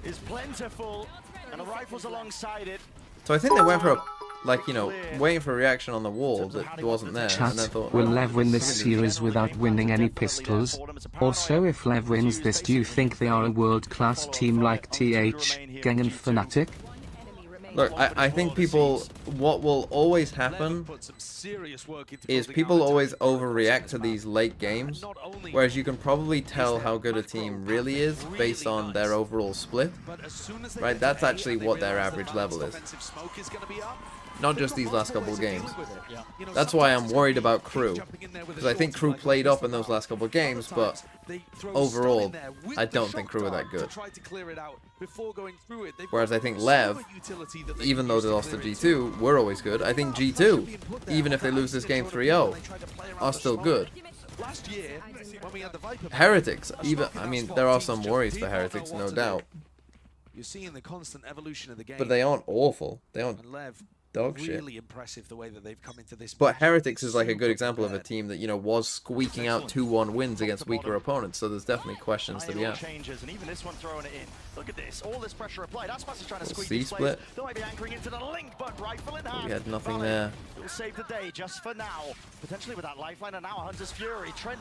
is plentiful, and the rifles alongside it. So I think they went for a... Like, you know, waiting for a reaction on the wall that wasn't there. And then Chat, thought, will oh, Lev win this series without winning any pistols? Also, if Lev wins this, do you think they are a world-class team like TH, Gang and Fnatic? Look, I think people... What will always happen is people always overreact to these late games, whereas you can probably tell how good a team really is based on their overall split. Right, that's actually what their average level is. Not just these last couple of games. That's why I'm worried about Crew, because I think Crew played up in those last couple of games, but overall, I don't think Crew are that good. Whereas I think LEV, even though they lost to G2, were always good. I think G2, even if they lose this game 3-0, are still good. Heretics, even, I mean, there are some worries for Heretics, no doubt. You're seeing the constant evolution of the game. But they aren't awful. They aren't And Lev dog shit. Really impressive the way that they've come into this. But Heretics is like a good example of a team that, you know, was squeaking out 2-1 wins against weaker opponents. So there's definitely questions to be asked. Changes, and even this one throwing it in. Look at this, all this pressure applied. Aspas is trying to squeeze C split. They might be anchoring into the link, but rifle in hand. We had nothing there. Will save the day just for now. Potentially with that lifeline, and now Hunter's Fury. Trent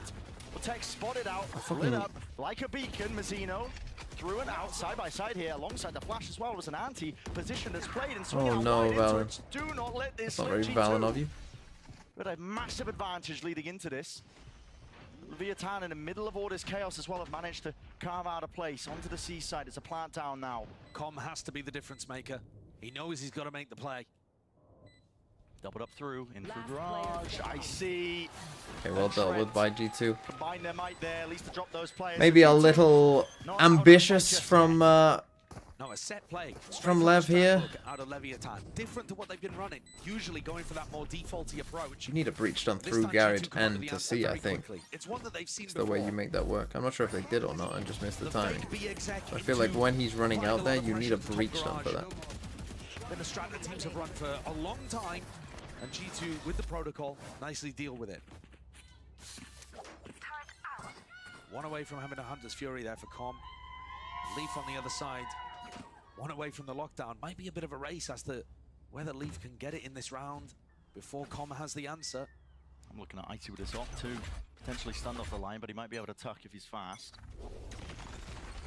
will take spotted out, lit up like a beacon. Mazzino through and out, side by side here, alongside the flash as well. Was an anti-position that's played and swinging out no, wide Valen. into it. Do not let this That's not slip, very G2. Valen of you. But a massive advantage leading into this. Leviathan in the middle of all this chaos as well have managed to carve out a place onto the seaside. It's a plant down now. Com has to be the difference maker. He knows he's got to make the play. Doubled up through, in through garage, I see. Okay, well dealt with by G2. Combine their might there, at least to drop those players. Maybe a little ambitious from No, a set play. from LEV here. Out of Leviathan. Different to what they've been running. Usually going for that more defaulty approach. You need a breach done through garage and to see, I think. It's one that they've seen It's the way you make that work. I'm not sure if they did or not, and just missed the timing. I feel like into when he's running out there, you need a breach done for that. Then the Stratton teams have run for a long time, and G2 with the protocol nicely deal with it. One away from having a Hunter's Fury there for Com. Leaf on the other side. One away from the lockdown. Might be a bit of a race as to whether Leaf can get it in this round before Com has the answer. I'm looking at Icy with his op too. Potentially stunned off the line, but he might be able to tuck if he's fast.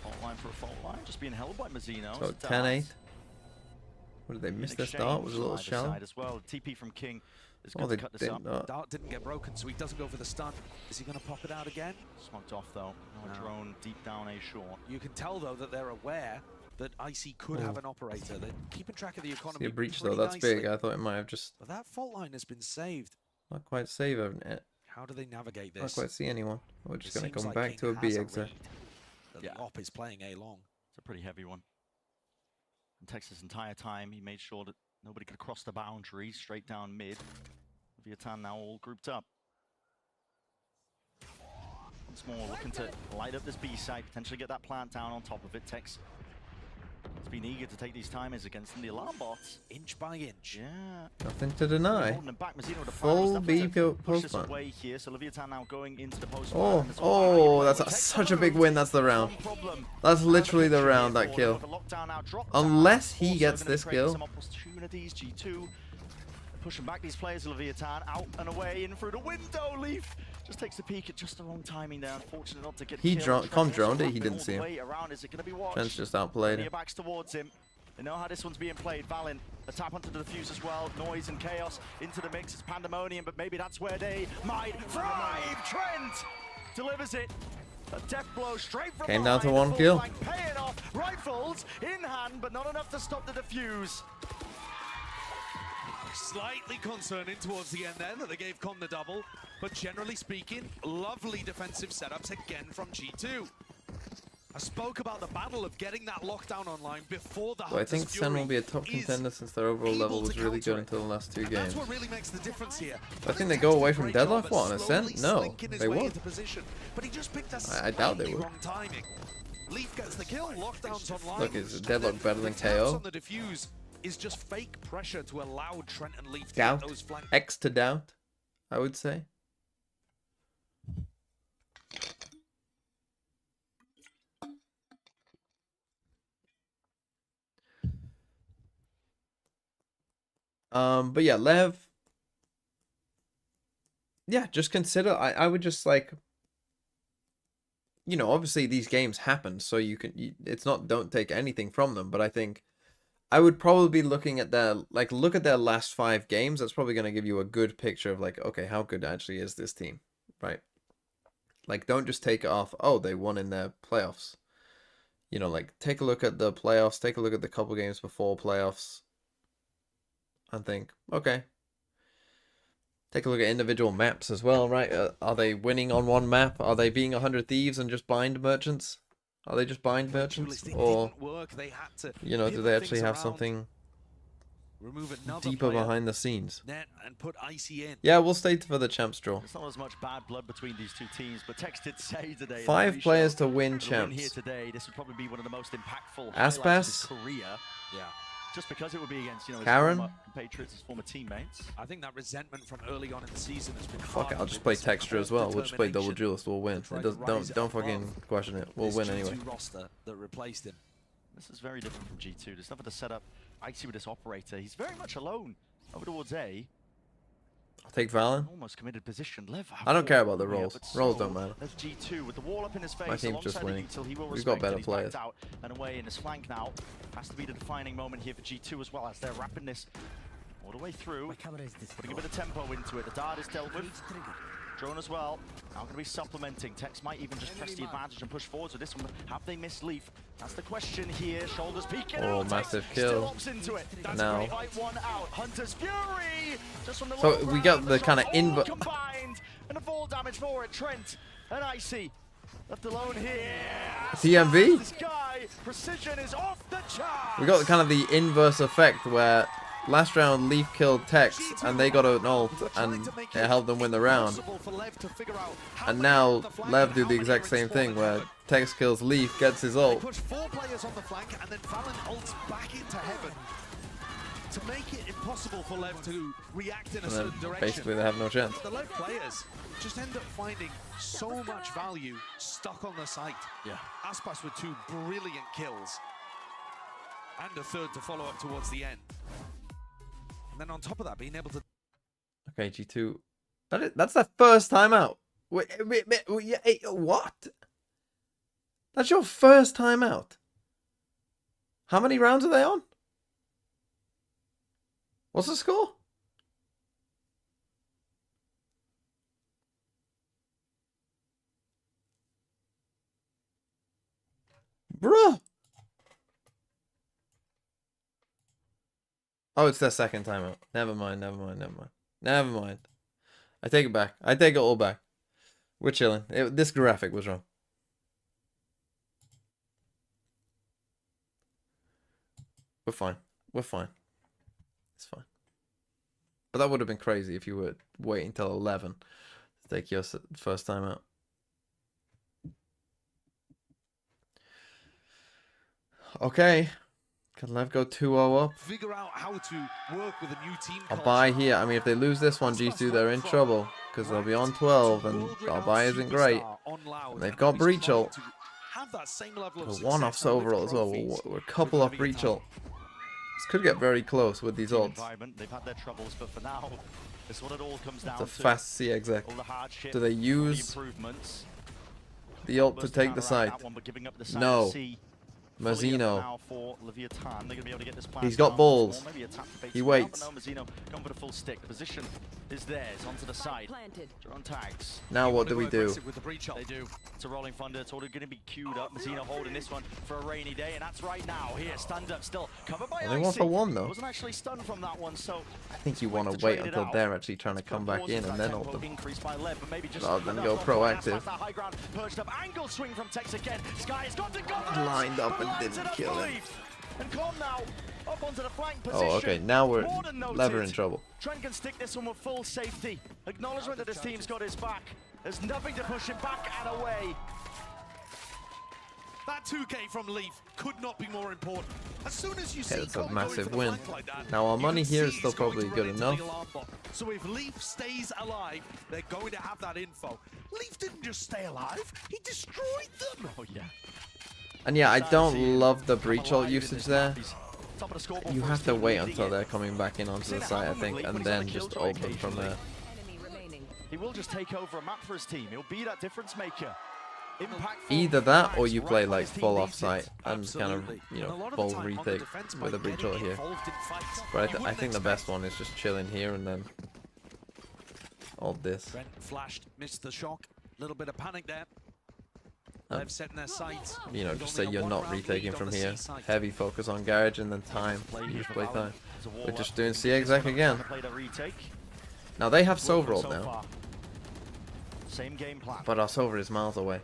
Fault line for a fault line. Just being held by Mazzino. So 10-8. What did they miss their start? Was a little shallow. As well. TP from King is Oh, good they to cut this did up. Dart didn't get broken, so he doesn't go for the stun. Is he going to pop it out again? Smoked off though. No, No. drone deep down A short. You can tell though that they're aware that Icy could have an operator. They're keeping track of the economy. See a breach though, pretty that's nicely. big. I thought it might have just But that fault line has been saved. not quite saved it. How do they navigate Not this? quite see anyone. We're just It going to seems come like back to a King B has exit. read that Lop is playing A long. It's a pretty heavy one. And Texas entire time he made sure that nobody could cross the boundary straight down mid. Leviathan now all grouped up. Once more looking to light up this B side, potentially get that plant down on top of it. Tex has been eager to take these timers against them. The alarm bots. Inch by inch. Yeah. Nothing to deny. Holding them back. Mazzino with a Full B push post this plan. away here. So Leviathan now going into the post. Oh, that's such a big win. That's the round. That's literally the round, that kill. Unless he gets this kill. Some opportunities. G2 pushing back these players. Leviathan out and away in through the window. Leaf just takes a peek at just the wrong timing there. Unfortunate not to get He killed. Com droned it. He All didn't the see him. way around. Is it going to be watched? Trent's just outplayed Near him. backs towards him. They know how this one's being played. Valen, a tap onto the defuse as well. Noise and chaos into the mix. It's pandemonium, but maybe that's where they might thrive. Trent delivers it. A death blow straight from Came down to behind. one Full kill. flank paying off. Rifles in hand, but not enough to stop the defuse. Slightly concerning towards the end there that they gave Com the double, but generally speaking, lovely defensive setups again from G2. I spoke about the battle of getting that lockdown online before the So I think Hunter's Sen will Fury be a top is contender since their overall level able was to really counter good it. until the last two And games. that's what really makes the difference here. I think they go away from Great job deadlock. at What, in a slowly sense? No, slinking his they way won't. into position, but he just picked a I doubt they slightly would. wrong timing. Leaf gets the kill, lockdown's online. Look, is deadlock better than The taps KO? on the defuse is just fake pressure to allow Trent and Leaf to Doubt. get those flanks. X to doubt, I would say. But yeah, LEV. Yeah, just consider. I would just like. You know, obviously these games happen, so it's not don't take anything from them. But I think I would probably be looking at their look at their last 5 games. That's probably going to give you a good picture of like, okay, how good actually is this team, right? Like, don't just take it off. Oh, they won in their playoffs. You know, like take a look at the playoffs. Take a look at the couple games before playoffs. And think, okay. Take a look at individual maps as well, right? Are they winning on one map? Are they being 100 Thieves and just bind merchants? Are they just bind merchants? Or, you know, do they actually have something deeper behind the scenes? And put Icy in. Yeah, we'll stay for the champs draw. There's not as much bad blood between these two teams, but Tex did say today. 5 players to win Here champs. today, this would probably be one of the most impactful Aspas? highlights of his career. Yeah. just because it would be against, you know, his Karen? former compatriots, his former teammates. I think that resentment from early on in the season has been Fuck it, I'll just play texture as well. We'll just play double duelist. We'll win. It does, don't fucking question it. We'll win anyway. Roster that replaced him. This is very different from G2. There's nothing to set up Icy with this operator. He's very much alone over towards A. I'll take Valen. Almost committed position. Lev I don't care about the rolls. Rolls don't matter. There's G2 with the wall up in his face. My team's just winning. We've We've got better players. Out and away in his flank now. Has to be the defining moment here for G2 as well as they're wrapping this all the way through. Putting a bit of tempo into it. The dart is dealt with. Drone as well. Now going to be supplementing. Tex might even just press the advantage and push forwards with this one. Have they missed Leaf? That's the question here. Shoulders peeking Oh, out. massive Tex kill. still opts into it. That's Now. great. Fight one out. Hunter's Fury. Just from the So low we ground, got the shots kind of all combined. And the fall damage for it. Trent and Icy left alone here. TMV? This guy, precision is off the chart. We got kind of the inverse effect where last round Leaf killed Tex and they got an ult and it helped them win the round. And now Lev do the exact same thing where Tex kills Leaf, gets his ult. Push 4 players on the flank and then Valen ults back into heaven to make it impossible for Lev to react in a And certain then direction. basically they have no chance. The Lev players just end up finding so much value stuck on the site. Yeah. Aspas with 2 brilliant kills and a third to follow up towards the end. And then on top of that, being able to... Okay, G2. That's the first time out. Wait, what? That's your first time out? How many rounds are they on? What's the score? Bruh. Oh, it's their second time out. Never mind. I take it back. I take it all back. We're chilling. This graphic was wrong. We're fine. It's fine. But that would have been crazy if you were waiting till 11 to take your first time out. Okay. Can Lev go 2-0 up? Figure out how to work with a new team. I'll buy here. I mean, if they lose this one, G2, they're in trouble. Because they'll be on 12 and our buy isn't great. And they've got Breach ult. We're 1 off overall as well. We're a couple off Breach ult. This could get very close with these ults. They've had their troubles, but for now, this is what it all comes down It's a to. fast C exec. Do they use the ult to take the site? No. Mazzino. He's got balls. He waits. Going for the full stick. The position is theirs onto the side. Drone tags. Now what do we do? They do. It's a rolling thunder. It's all going to be queued up. Mazzino holding this one for a rainy day, and that's right now. Here, stand up still. Covered by Only 1 for 1 though. Wasn't actually stunned from that one, so I think you want to wait until they're actually trying to come back in and then ult them. Rather than go proactive. Swing from Tex again. Sky's got to go. Lined up and didn't kill him. And Con now up onto the flank position. Oh, okay. Now we're More than noted. Lever in trouble. Trent can stick this one with full safety. Acknowledgement that his team's got his back. There's nothing to push him back and away. That 2K from Leaf could not be more important. As soon as you see It's a Con massive going win. for the flank like that, Now our you money can here see is still he's going probably to good run into enough. the alarm bot. So if Leaf stays alive, they're going to have that info. Leaf didn't just stay alive, he destroyed them. Oh yeah. And yeah, I don't love the Breach ult usage there. You have to wait until they're coming back in onto the site, I think, and then just ult them from there. He will just take over a map for his team. He'll be that difference maker. Either that or you play like full offsite and kind of, you know, bold retake with a Breach ult here. But I think the best one is just chilling here and then ult this. Brent flashed, missed the shock. Little bit of panic there. Lev setting their sights. You know, just say you're not retaking from here. Heavy focus on garage and then time. Just play time. We're just doing C exec again. Now they have Sova ult now. Same game plan. But our Sova is miles away.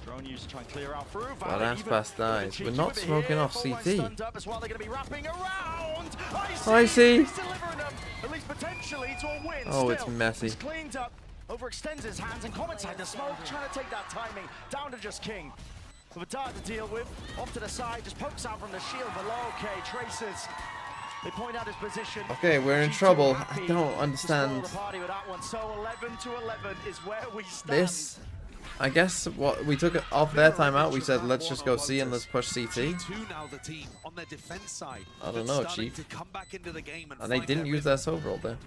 Drone used to try and clear out through. Well, that's past dies. We're not smoking off CT. I see. At least potentially to a win. Oh, it's messy. He's cleaned up, overextends his hands and comments like the smoke, trying to take that timing down to just King. with a dart to deal with. Off to the side, just pokes out from the shield below. Okay, Tracers. They point out his position. Okay, we're in trouble. I don't understand So 11 to 11 is where we stand. this. I guess what we took it off their timeout. We said let's just go C and let's push CT. G2 now the team on their defense side. I don't know, Chief. To come back into the game And they didn't use their overall there.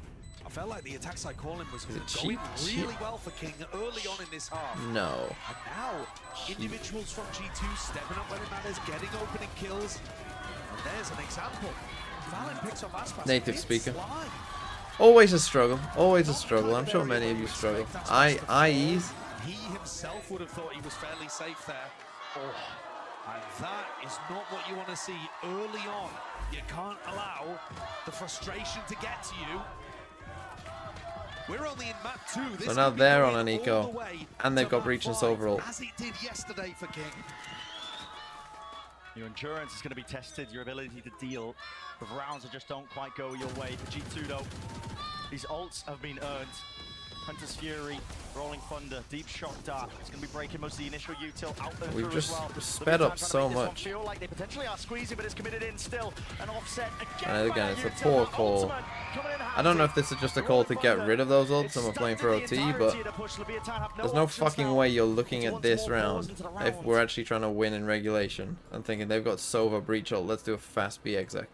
I felt like the attack side calling was Is it going cheap? really well for King early on in this half. No. And now, individuals from G2 stepping up when it matters, getting opening kills. And there's an example. Valen picks up Aspas. Native speaker. Always a struggle. Always a struggle. I'm sure many of you struggle. IEs. He himself would have thought he was fairly safe there. Oh, and that is not what you want to see early on. You can't allow the frustration to get to you. We're only in map 2. This So now could be they're on going an all eco. the way And they've to got map breach and 5, overall. as it did yesterday for King. Your endurance is going to be tested, your ability to deal with rounds that just don't quite go your way. For G2 though, these ults have been earned. Hunter's Fury, Rolling Thunder, Deep Shock Dart. It's going to be breaking most of the initial util out and We've through just as well. sped up so much. Feel like they potentially are squeezing, but it's committed in still. An offset again. And again, it's a poor call. I don't know if this is just a call to get rid of those ults and we're playing for OT, but there's no fucking way you're looking at this round if we're actually trying to win in regulation and thinking they've got Sova breach ult, let's do a fast B exec.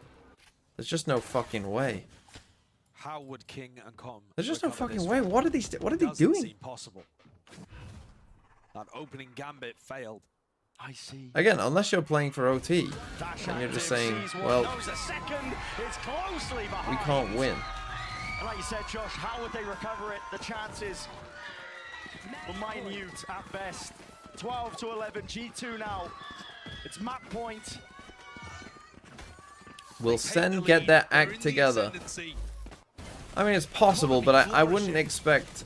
There's just no fucking way. How would King and Com? There's just no fucking way. What are they doing? Seem possible. That opening gambit failed. I see. Again, unless you're playing for OT, and you're just saying, well, we can't win. And like you said, Josh, how would they recover it? The chances were minute at best. 12 to 11, G2 now. It's map point. Will Sen get their act together? I mean, it's possible, but I wouldn't expect...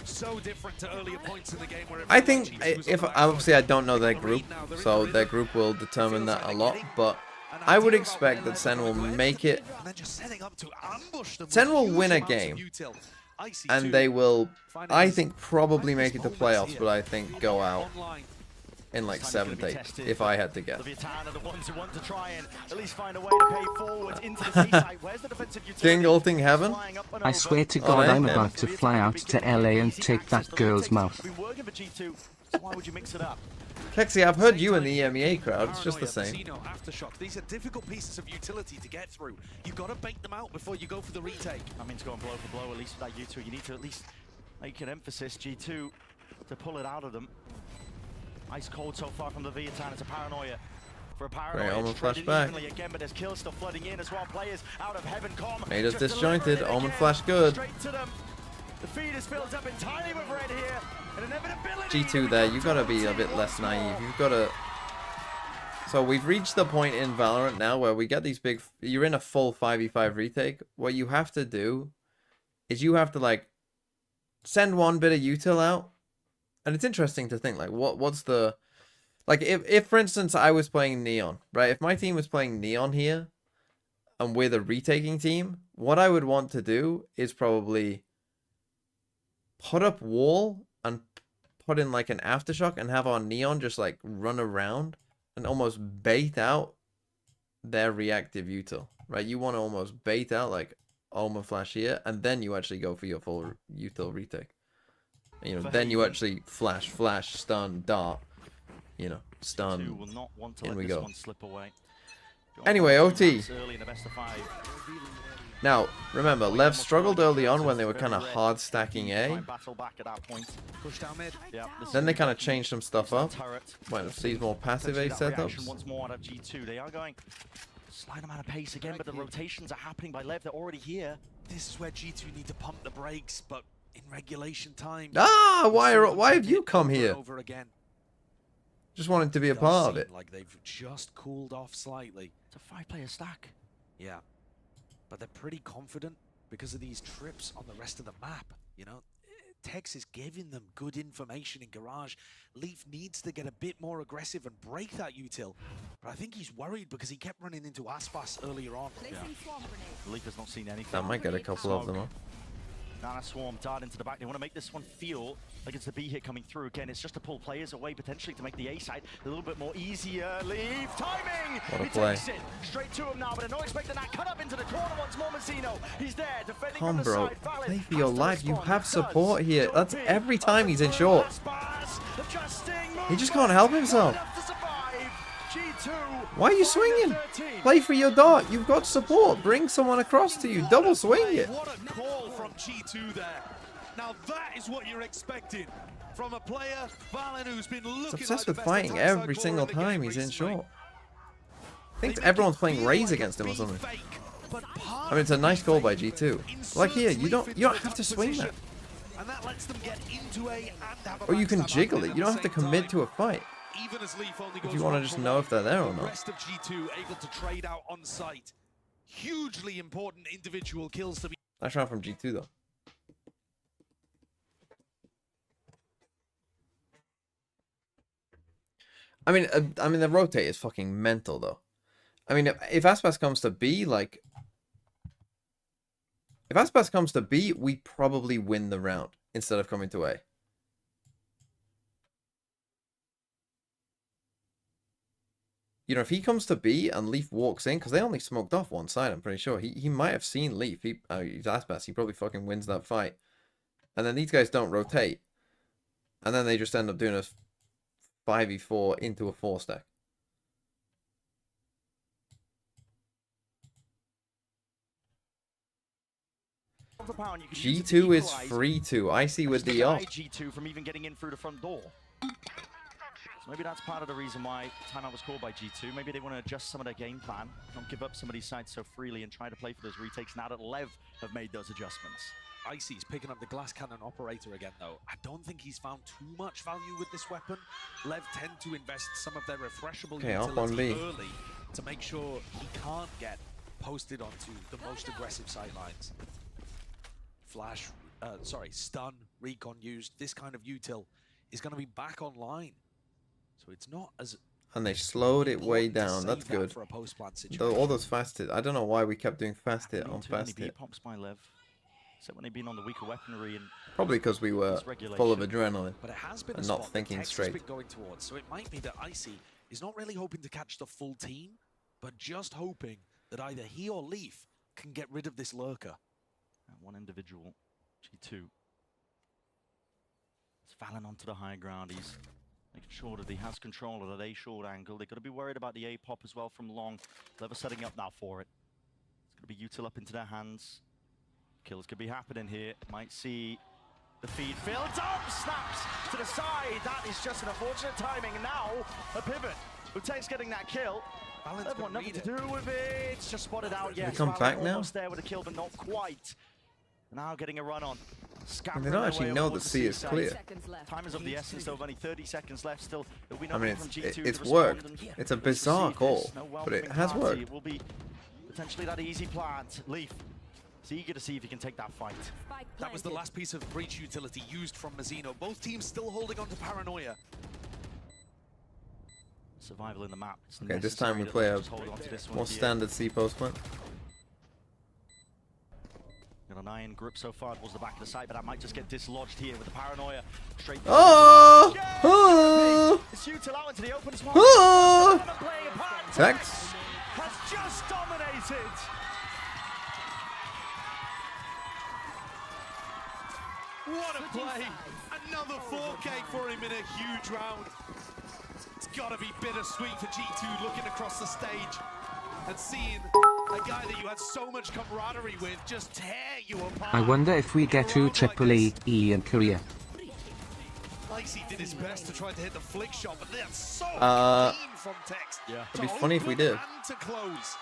So different to earlier points in the game where I think, if obviously I don't know their group, so their group will determine that a lot, but I would expect that Sen will make it... Sen will win a game, and they will, I think, probably make it to playoffs, but I think go out in like 7th, 8th, if I had to guess. King ulting heaven? I swear to God I'm about to fly out to LA and take that girl's mouth. Why would you mix it up? Kexi, I've heard you in the EMEA crowd, it's just the same. Aftershock. These are difficult pieces of utility to get through. You've got to bait them out before you go for the retake. I mean, to go and blow for blow, at least with that U2, you need to at least make an emphasis, G2, to pull it out of them. Ice cold so far from the Viatan. It's a paranoia. For a paranoia, Great, Omen flash back. Again, but there's kills still flooding in as well. Players out of heaven. Made us disjointed. Omen flash good. Straight to them. The feed is filled up entirely with red here. An inevitability. G2 there, you've got to be a bit less naive. You've got to... So we've reached the point in Valorant now where we get these big... You're in a full 5v5 retake. What you have to do is you have to, like, send one bit of util out. And it's interesting to think, like, what's the... Like, if, for instance, I was playing Neon, right? If my team was playing Neon here, and we're the retaking team, what I would want to do is probably put up wall and put in, like, an Aftershock and have our Neon just, like, run around and almost bait out their reactive util, right? You want to almost bait out, like, Omen flash here, and then you actually go for your full util retake. You know, then you actually flash, stun, dart. You know, stun. In we go. Anyway, OT. Now, remember, LEV struggled early on when they were kind of hard stacking A. Then they kind of changed some stuff up. Might have seen more passive A setups. Once more out of G2. They are going slight amount of pace again, but the rotations are happening by LEV. They're already here. This is where G2 need to pump the brakes, but in regulation time. Ah, why have you come here? Over again. Just wanted to be a part of it. Like they've just cooled off slightly. It's a 5-player stack. Yeah, but they're pretty confident because of these trips on the rest of the map. You know, Tex is giving them good information in Garage. Leaf needs to get a bit more aggressive and break that util. But I think he's worried because he kept running into Aspas earlier on. Yeah. Leaf has not seen anything. That might get a couple of them off. Nana Swarm dart into the back. They want to make this one feel like it's the B hit coming through. Again, it's just to pull players away, potentially to make the A side a little bit more easier. Leave timing! What a He play. takes it straight to him now, but they're not expecting that. Cut up into the corner once more. Mazzino, he's there, defending Come on on, the bro. side. Valid Play for your has to life. You respond. have He support does. here. That's Joe P. every time he's in short. Pass, adjusting, He just can't help himself. enough to survive. G2. Why are you swinging? Play for your dart. You've got support. Bring someone across to you. Double swing it. What a call from G2 there. Now that is what you're expecting from a player, Valen, who's been looking He's like obsessed the with best fighting attack side every player single in the game time he's in recently. short. I think everyone's playing Raze against him or something. I mean, it's a nice goal by G2. Like here, you don't have to swing that. And that lets them get into A and have a Or you can backstab jiggle at it. the You don't have to same commit time. to a fight. Even as Leaf only If goes you want to one just for know one, if they're there or the not. rest of G2 able to trade out on site. Hugely important individual kills to be. Nice round from G2 though. I mean, the rotate is fucking mental though. I mean, if Aspas comes to B, like, if Aspas comes to B, we probably win the round instead of coming to A. You know, if he comes to B and Leaf walks in, because they only smoked off one side, I'm pretty sure. He might have seen Leaf. He's Aspas. He probably fucking wins that fight. And then these guys don't rotate. And then they just end up doing a 5v4 into a 4-stack. G2 is free to. Icy with the off. G2 from even getting in through the front door. So maybe that's part of the reason why timeout was called by G2. Maybe they want to adjust some of their game plan, not give up some of these sides so freely and try to play for those retakes now that LEV have made those adjustments. Icy's picking up the glass cannon operator again, though. I don't think he's found too much value with this weapon. LEV tend to invest some of their refreshable utility early to make sure he can't get posted onto the most aggressive sightlines. Flash, stun, recon used, this kind of util is going to be back online. So it's not as... And they slowed it way down. That's good. For a post-plant Though all those fast hit. I don't know why we kept doing fast hit on fast hit. Pops by LEV. So when they've been on the weaker weaponry and Probably because we were full of adrenaline but it has been and a not spot thinking that Tex straight. has been going towards. So it might be that Icy is not really hoping to catch the full team, but just hoping that either he or Leaf can get rid of this lurker. one individual, G2. It's Valen onto the high ground. He's making sure that he has control of that A short angle. They've got to be worried about the A pop as well from long. Lever setting up now for it. It's going to be util up into their hands. Kills could be happening here. Might see the feed filled up. Snaps to the side. That is just an unfortunate timing. Now a pivot. Ute's getting that kill. Valen's got nothing to do with it. It's just spotted out. Yes, come Valen back now? almost there with a kill, but not quite. Now getting a run on. And they don't actually know the C is clear. Time is of the essence, though. Only 30 seconds left. Still, there'll be I mean, nothing from G2 it's to worked. respond, and It's a bizarre call, but it has worked. It will be potentially that easy plant. Leaf is eager to see if he can take that fight. That was the last piece of breach utility used from Mazzino. Both teams still holding on to Paranoia. Survival in the map. It's Okay, this necessary time we that play they a just hold on to this one more here. standard C post plant. Got an iron grip so far towards the back of the site, but that might just get dislodged here with the Paranoia. Straight Oh! Oh! It's util out into the open spot. Oh! Playing a part. Tex. Has just dominated. What a play! Another 4K for him in a huge round. It's got to be bittersweet for G2 looking across the stage and seeing a guy that you had so much camaraderie with just tear you apart. I wonder if we get to Triple E in Korea. Icy did his best to try to hit the flick shot, but that's so Uh, clean from Tex. Yeah. It'd be funny if we did. And to close.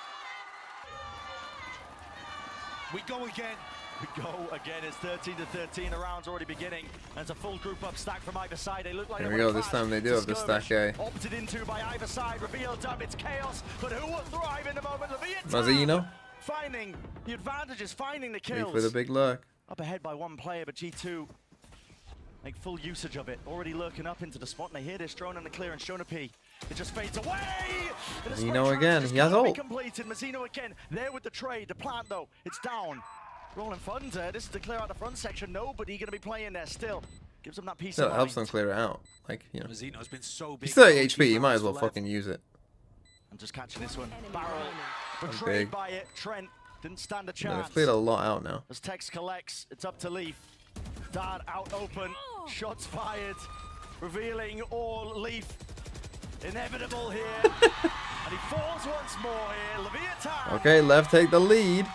We go again. We go again. It's 13-13. The round's already beginning. And it's a full group up stack from either side. They look like Here they we want go. to This crash. time they do It's have the skirmish. stack A. Opted into by either side. Revealed up. It's chaos. But who will thrive in the moment? Mazzino. Finding the advantages, finding the Leaf kills. with a big lurk. Up ahead by one player, but G2 make full usage of it. Already lurking up into the spot, and they hear this drone in the clear, and Shonapi, it just fades away. And the Mazzino spray again, just he has can't be ult. completed. Mazzino again, there with the trade. The plant though, it's down. Rolling Thunder, this is to clear out the front section. Nobody going to be playing there still. Gives them that piece Still of helps mind. them clear it out. Like, you know. Mazzino's been so big. He's 30 HP, you might as well fucking use it. I'm just catching this one. Barrel Big. betrayed by it. Trent didn't stand a Yeah, chance. they've cleared a lot out now. As Tex collects, it's up to Leaf. Dart out open. Shots fired. Revealing all Leaf. Inevitable here. And he falls once more here. Leviathan. Okay, LEV take the lead.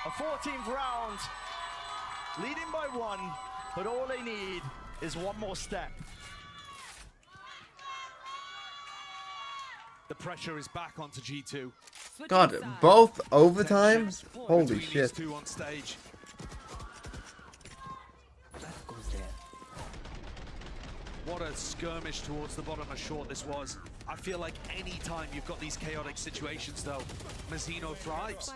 A 14th round. Leading by 1. But all they need is one more step. The pressure is back onto G2. God, both overtime? Holy shit. Two on stage. What a skirmish towards the bottom of short this was. I feel like any time you've got these chaotic situations though, Mazzino thrives.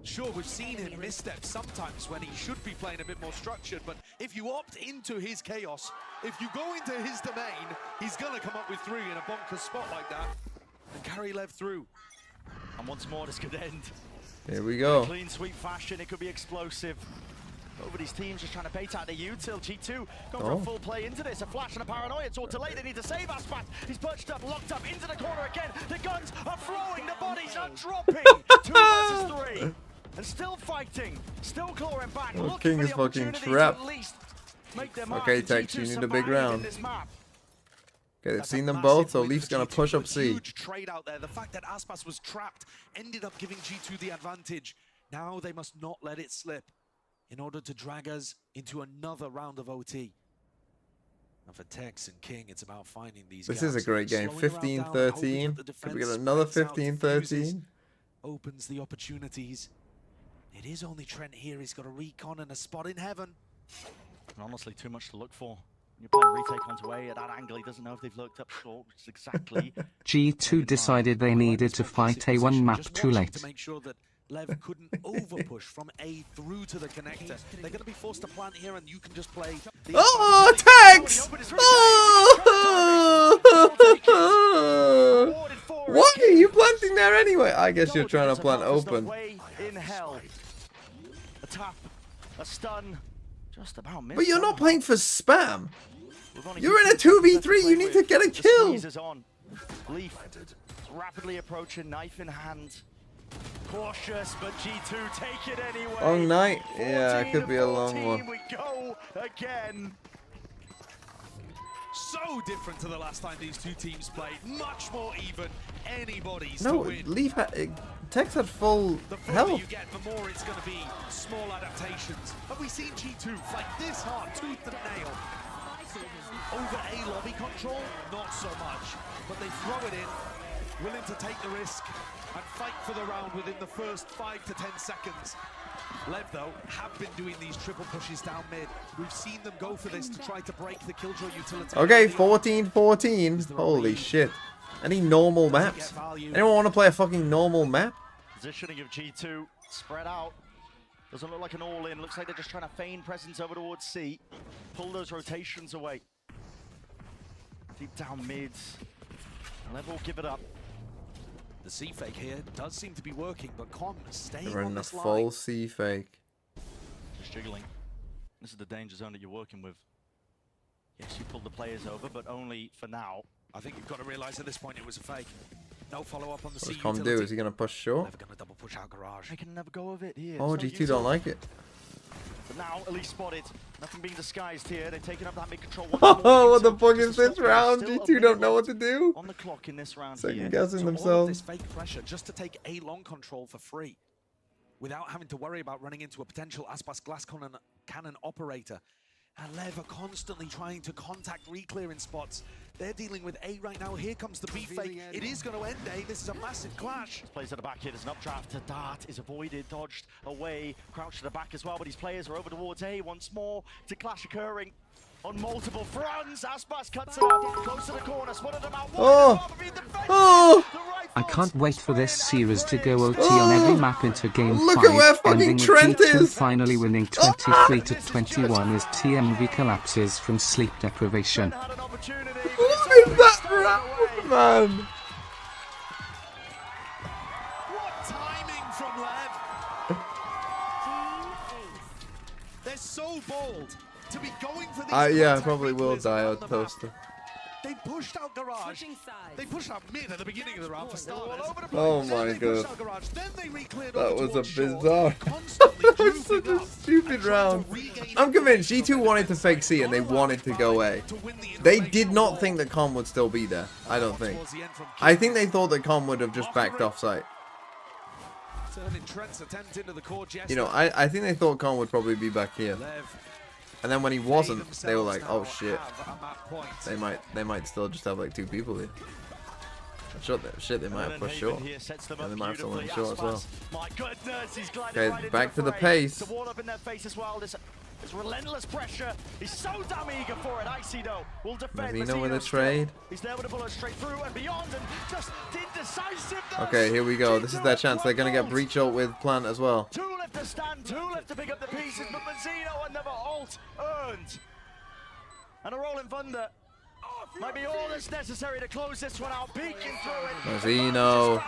Sure, we've seen him misstep sometimes when he should be playing a bit more structured, but if you opt into his chaos, if you go into his domain, he's gonna come up with 3 in a bonkers spot like that and carry LEV through. And once more, this could end. Here we go. In a clean sweep fashion, it could be explosive. Over these teams just trying to bait out the util. G2 going for a full play into this. A flash and a paranoia. It's all too late. They need to save Aspas. He's perched up, locked up into the corner again. The guns are flowing. The bodies are dropping. 2 versus 3. And still fighting. Still clawing back. Oh, Looking King for is the fucking opportunity to trapped. at least make their mark. Okay, Tex, you need a big round. Okay, they've seen them both, so Leaf's gonna push up C. Huge trade out there. The fact that Aspas was trapped ended up giving G2 the advantage. Now they must not let it slip in order to drag us into another round of OT. And for Tex and King, it's about finding these This gaps. is a great game. Slowing around down, 15-13. hoping that the Could we get defense another spreads out, 15-13? opens the opportunities. It is only Trent here. He's got a recon and a spot in heaven. And honestly, too much to look for. You're playing retake onto A at that angle. He doesn't know if they've looked up short, which is exactly. G2 decided they needed to fight A1 map too late. To make sure that LEV couldn't overpush from A through to the connector. They're going to be forced to plant here, and you can just play. Oh, Tex! Oh! Why are you planting there anyway? I guess you're trying to plant open. In hell. A tap, a stun, just about missed. But you're not playing for spam. You're in a 2v3. You need to get a kill. Leaf rapidly approaching, knife in hand. Cautious, but G2 take it anyway. Long night. Yeah, it could be a long one. We go again. So different to the last time these two teams played. Much more even. Anybody's to No, win. Leaf had Tex had full The further health. you get, the more it's going to be small adaptations. Have we seen G2 fight this hard, tooth and nail? Over A lobby control, not so much. But they throw it in, willing to take the risk and fight for the round within the first 5 to 10 seconds. LEV, though, have been doing these triple pushes down mid. We've seen them go for this to try to break the Killjoy utility. Okay, 14-14. Holy shit. Any normal maps? Anyone want to play a fucking normal map? Positioning of G2 spread out. Doesn't look like an all-in. Looks like they're just trying to feign presence over towards C. Pull those rotations away. Deep down mids. LEV will give it up. The C fake here does seem to be working, but Con staying They're on in a this full line. C fake. Just jiggling. This is the danger zone that you're working with. Yes, you pulled the players over, but only for now. I think you've got to realize at this point it was a fake. No follow up on the What C does Com utility. do? Is he going to push short? Never going to double push out garage. They can never go of it here. Oh, There's no G2 don't util. like it. But now, at least spotted. Nothing being disguised here. They've taken up that mid-control. Oh, what the fuck is this round? G2 don't know what to do. On the clock in this round Second here. guessing So all of themselves. this fake pressure just to take A long control for free, without having to worry about running into a potential Aspas glass cannon operator. And LEV are constantly trying to contact re-clearing spots. They're dealing with A right now. Here comes the B fake. It is going to end A. This is a massive clash. Plays at the back here. There's an updraft to Dart. Is avoided, dodged away. Crouched to the back as well. But his players are over towards A once more. It's a clash occurring on multiple fronts. Aspas cuts it up. Close to the corner. Spotted him out. Oh! I can't wait for this series to go OT on every map into Game Look 5, at where fucking ending with Trent G2 is. finally winning 23 to 21 as TMV collapses from sleep deprivation. What is that round, man? What timing from LEV! They're so bold to be going for these. Yeah, I probably will die out Toaster. They pushed out Garage. They pushed out mid at the beginning of the round for starters. Oh my god. That was a bizarre. That was such a stupid round. I'm convinced G2 wanted to fake C and they wanted to go A. They did not think that Con would still be there. I don't think. I think they thought that Con would have just backed off site. You know, I think they thought Con would probably be back here. And then when he wasn't, they were like, "Oh shit, they might still just have like 2 people here." Shit, they might have pushed short, and they might have someone short as well. Okay, back to the pace. It's relentless pressure. He's so damn eager for it. Icy though will defend. Mazzino with a trade. He's able to pull us straight through and beyond, and just indecisive. Okay, here we go. This is their chance. They're gonna get breach ult with plant as well. 2 left to stand, 2 left to pick up the pieces, but Mazzino another ult earned. And a rolling thunder might be all that's necessary to close this one out. Peeking through it. Mazzino.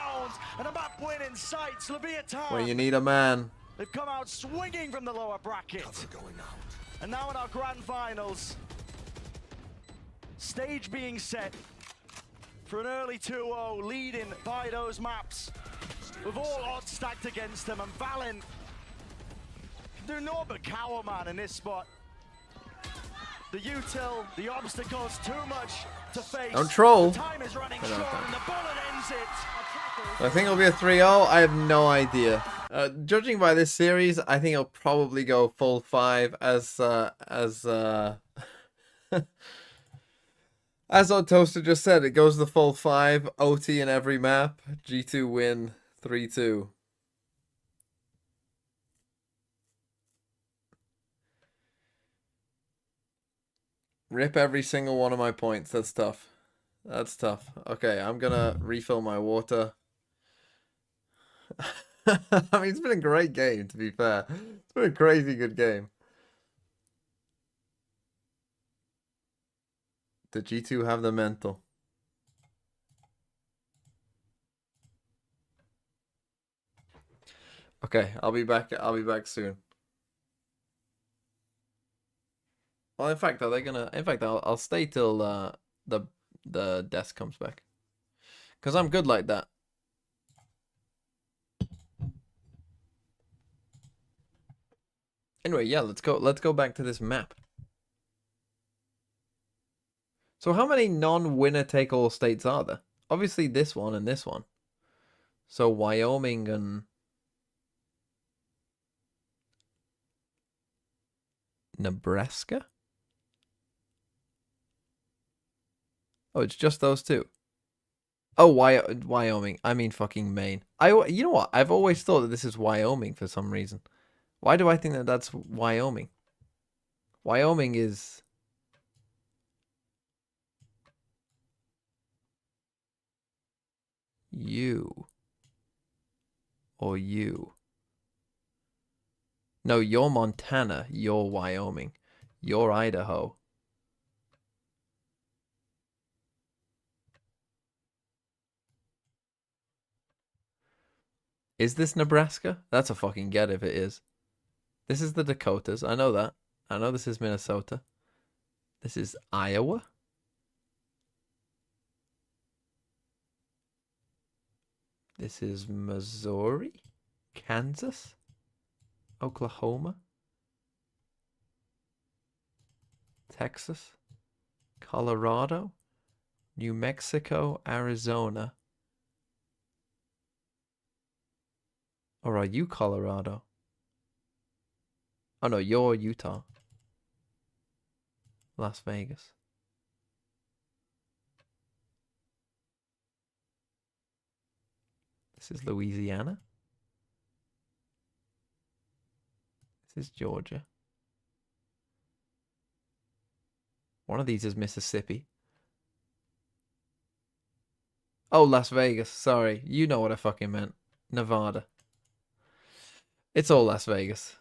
And a map win in sight. Leviathan. When you need a man. They've come out swinging from the lower bracket. And now in our grand finals, stage being set for an early 2-0, leading by those maps, with all odds stacked against them, and Valen can do naught but cower, man, in this spot. The util, the obstacles, too much to face. Don't troll. The time is running short, and the bullet ends it. I think it'll be a 3-0. I have no idea. Judging by this series, I think it'll probably go full 5 as our Toaster just said. It goes the full 5 OT in every map. G2 win 3-2. Rip every single one of my points. That's tough. That's tough. Okay, I'm gonna refill my water. I mean, it's been a great game, to be fair. It's been a crazy good game. The G2 have the mental. Okay, I'll be back soon. Well, in fact, are they gonna... In fact, I'll stay till the desk comes back. Because I'm good like that. Anyway, yeah, let's go back to this map. So how many non-winner take-all states are there? Obviously this one and this one. So Wyoming and Nebraska? Oh, it's just those 2. Oh, Wyoming. I mean fucking Maine. You know what? I've always thought that this is Wyoming for some reason. Why do I think that that's Wyoming? Wyoming is... You. Or you. No, you're Montana. You're Wyoming. You're Idaho. Is this Nebraska? That's a fucking get if it is. This is the Dakotas. I know that. I know this is Minnesota. This is Iowa. This is Missouri. Kansas. Oklahoma. Texas. Colorado. New Mexico. Arizona. Or are you Colorado? Oh no, you're Utah. Las Vegas. This is Louisiana. This is Georgia. One of these is Mississippi. Oh, Las Vegas. Sorry. You know what I fucking meant. Nevada. It's all Las Vegas.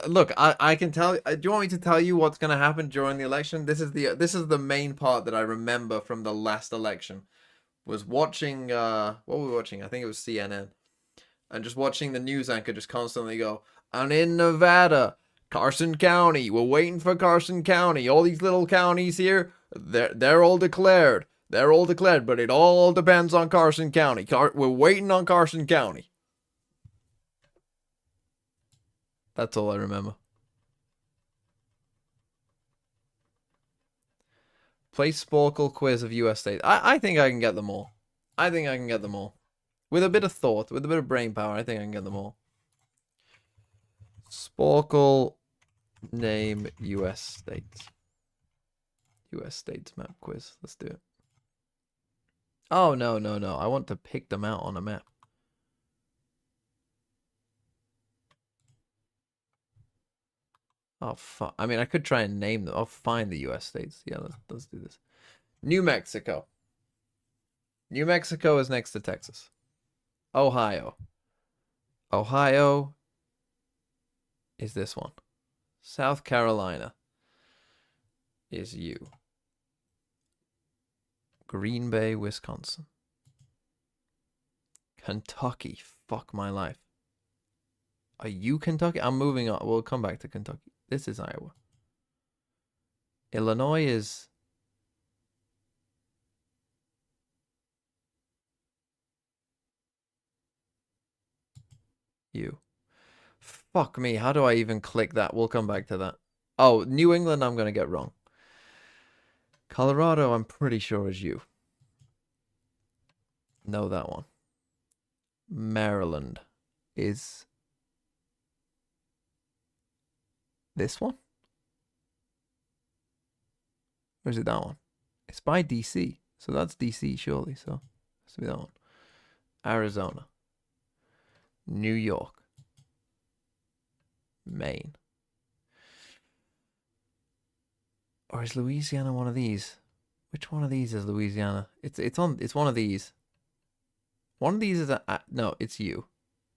Look, I can tell. Do you want me to tell you what's going to happen during the election? This is the main part that I remember from the last election. Was watching what were we watching? I think it was CNN. And just watching the news anchor just constantly go, and in Nevada, Carson County. We're waiting for Carson County. All these little counties here, they're all declared. They're all declared, but it all depends on Carson County. We're waiting on Carson County. That's all I remember. Play Sporkle quiz of US states. I think I can get them all. I think I can get them all. With a bit of thought, with a bit of brain power, I think I can get them all. Sporkle name US states. US states map quiz. Let's do it. Oh, no. I want to pick them out on a map. Oh, fuck. I mean, I could try and name them. I'll find the US states. Yeah, let's do this. New Mexico. New Mexico is next to Texas. Ohio. Ohio is this one. South Carolina is you. Green Bay, Wisconsin. Kentucky. Fuck my life. Are you Kentucky? I'm moving on. We'll come back to Kentucky. This is Iowa. Illinois is... you. Fuck me. How do I even click that? We'll come back to that. Oh, New England I'm going to get wrong. Colorado I'm pretty sure is you. No, that one. Maryland is... this one? Or is it that one? It's by DC. So that's DC surely. So it has to be that one. Arizona. New York. Maine. Or is Louisiana one of these? Which one of these is Louisiana? It's one of these. One of these is no, it's you.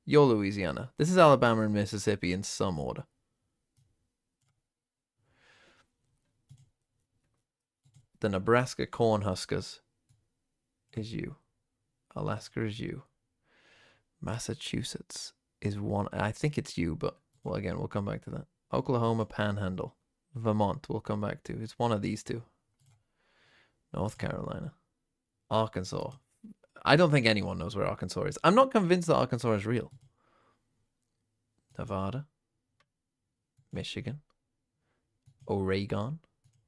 You're Louisiana. This is Alabama and Mississippi in some order. The Nebraska Cornhuskers is you. Alaska is you. Massachusetts is one. I think it's you, but well, again, we'll come back to that. Oklahoma Panhandle. Vermont, we'll come back to. It's one of these two. North Carolina. Arkansas. I don't think anyone knows where Arkansas is. I'm not convinced that Arkansas is real. Nevada. Michigan. Oregon.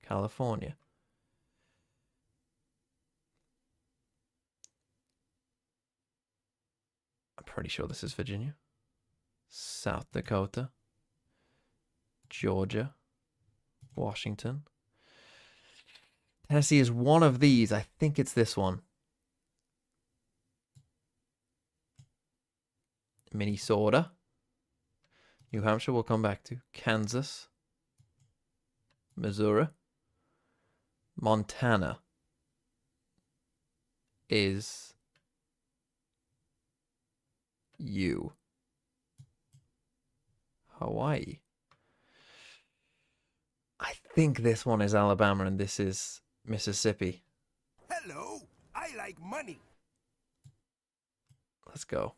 California. I'm pretty sure this is Virginia. South Dakota. Georgia. Washington. Tennessee is one of these. I think it's this one. Minnesota. New Hampshire we'll come back to. Kansas. Missouri. Montana is you. Hawaii. I think this one is Alabama and this is Mississippi. Hello, I like money. Let's go.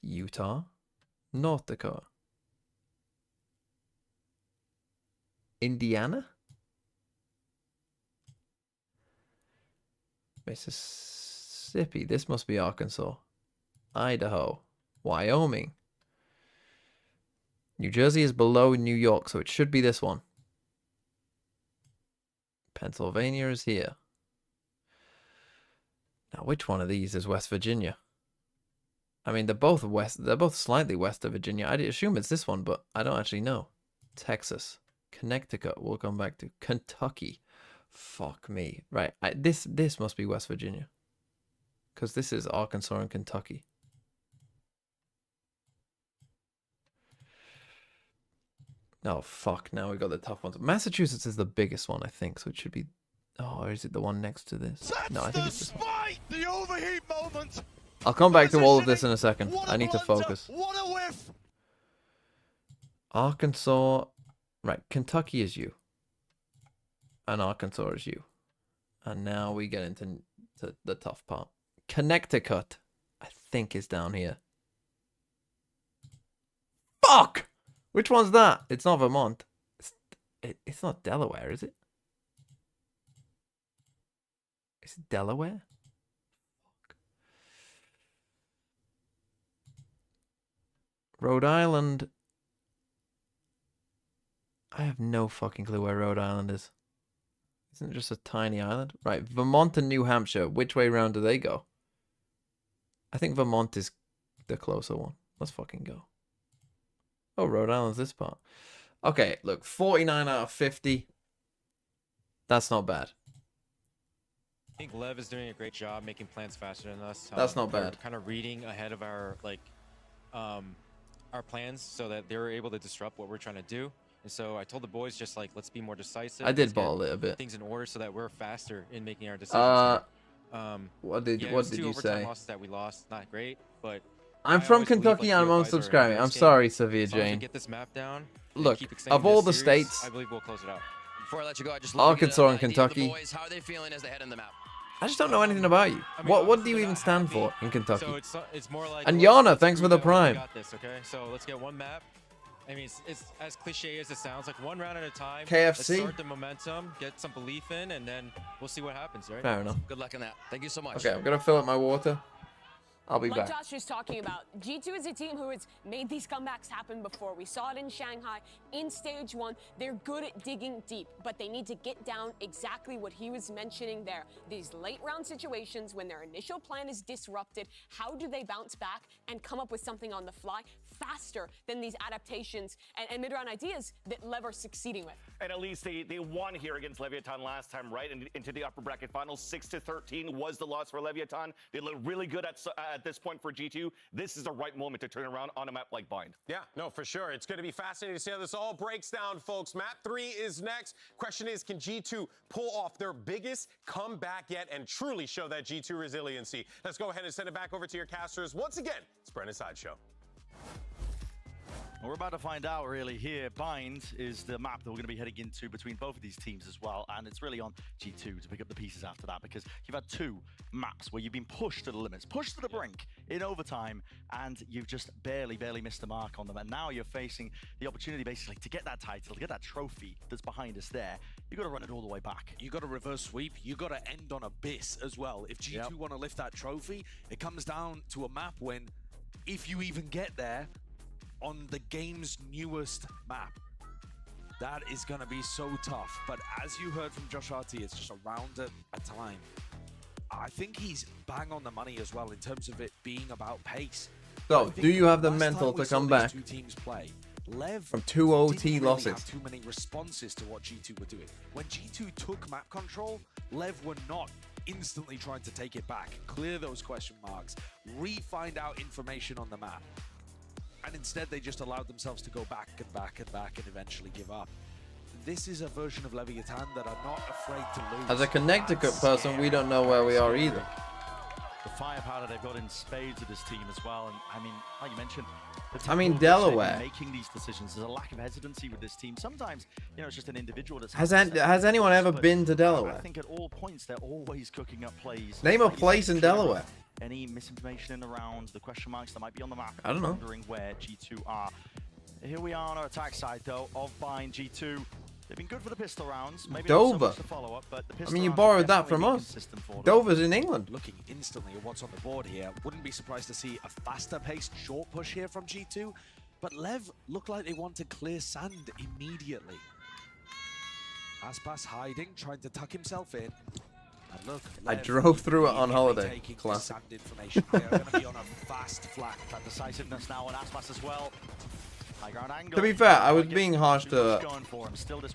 Utah. North Dakota. Indiana? Mississippi. This must be Arkansas. Idaho. Wyoming. New Jersey is below New York, so it should be this one. Pennsylvania is here. Now, which one of these is West Virginia? I mean, they're both west. They're both slightly west of Virginia. I'd assume it's this one, but I don't actually know. Texas. Connecticut. We'll come back to Kentucky. Fuck me. Right. This must be West Virginia. Because this is Arkansas and Kentucky. Oh, fuck. Now we got the tough ones. Massachusetts is the biggest one, I think. So it should be... oh, or is it the one next to this? No, I think it's this one. The overheat moment. I'll come back to all of this in a second. I need to focus. What a whiff. Arkansas... right, Kentucky is you. And Arkansas is you. And now we get into the tough part. Connecticut, I think, is down here. Fuck! Which one's that? It's not Vermont. It's not Delaware, is it? Is it Delaware? Rhode Island. I have no fucking clue where Rhode Island is. Isn't it just a tiny island? Right, Vermont and New Hampshire. Which way round do they go? I think Vermont is the closer one. Let's fucking go. Oh, Rhode Island's this part. Okay, look, 49 out of 50. That's not bad. I think LEV is doing a great job making plans faster than us. That's not They're bad. Kind of reading ahead of our plans so that they're able to disrupt what we're trying to do. And so I told the boys just like, let's be more decisive. I did Let's ball get a bit. things in order so that we're faster in making our decisions. What did yeah, you overtime say? Losses that we lost, not great, but I'm from Kentucky and I'm unsubscribing. I'm sorry, Severe Jane. Get this map down. Look, of all the states, I believe we'll close it out. Before I let you go, I just Arkansas and Kentucky. Boys, how are they feeling as they head in the map? I just don't know anything about you. What do you even stand for in Kentucky? So it's more like. And Yana, thanks for the prime. We got this, okay? So let's get one map. I mean, it's as cliche as it sounds, like one round at a time. KFC. Let's start the momentum, get some belief in, and then we'll see what happens, right? Fair enough. Good luck in that. Thank you so much. Okay, I'm gonna fill up my water. I'll be like back. Josh was talking about, G2 is a team who has made these comebacks happen before. We saw it in Shanghai in stage 1. They're good at digging deep, but they need to get down exactly what he was mentioning there. These late round situations when their initial plan is disrupted, how do they bounce back and come up with something on the fly faster than these adaptations and mid-round ideas that LEV are succeeding with? And at least they won here against Leviathan last time, right? And into the upper bracket finals, 6-13 was the loss for Leviathan. They look really good at this point for G2. This is the right moment to turn around on a map like Bind. Yeah, no, for sure. It's going to be fascinating to see how this all breaks down, folks. Map 3 is next. Question is, can G2 pull off their biggest comeback yet and truly show that G2 resiliency? Let's go ahead and send it back over to your casters. Once again, it's Brennan's Sideshow. We're about to find out really here. Bind is the map that we're going to be heading into between both of these teams as well, and it's really on G2 to pick up the pieces after that, because you've had two maps where you've been pushed to the limits, pushed to the brink in overtime, and you've just barely missed the mark on them, and now you're facing the opportunity basically to get that title, to get that trophy that's behind us there. You've got to run it all the way back. You got to reverse sweep. You got to end on Abyss as well. If G2 want to lift that trophy, it comes down to a map win, if you even get there, on the game's newest map. That is going to be so tough. But as you heard from Josh RT, it's just a round at a time. I think he's bang on the money as well in terms of it being about pace. So, do you have the mental to come back two teams play, LEV from 2 OT didn't really losses? have too many responses to what G2 were doing. When G2 took map control, LEV were not instantly trying to take it back, clear those question marks, re-find out information on the map. And instead, they just allowed themselves to go back and back and back and eventually give up. This is a version of Leviathan that are not afraid to lose. As a Connecticut person, we don't know where we are either. The firepower they've got in spades with this team as well, and I mean, like you mentioned, Delaware. Making these decisions, there's a lack of hesitancy with this team. Sometimes, you know, it's just an individual that's. Has anyone ever been to Delaware? I think at all points they're always cooking up plays. Name a place in Delaware. Any misinformation in the round, the question marks that might be on the map. I don't know. Wondering where G2 are. Here we are on our attack side though of Bind. G2. They've been good for the pistol rounds. Maybe not so Dover. much the follow-up, but the I pistol mean, you rounds borrowed have that from definitely been us. consistent for them. Dover's in England. Looking instantly at what's on the board here, wouldn't be surprised to see a faster-paced short push here from G2, but LEV look like they want to clear sand immediately. Aspas hiding, trying to tuck himself in. And look, I Lev drove through it on immediately holiday. taking Classic. sand information. They are going to be on a fast flat. That decisiveness now on Aspas as well. High ground angle. To be fair, I was being harsh to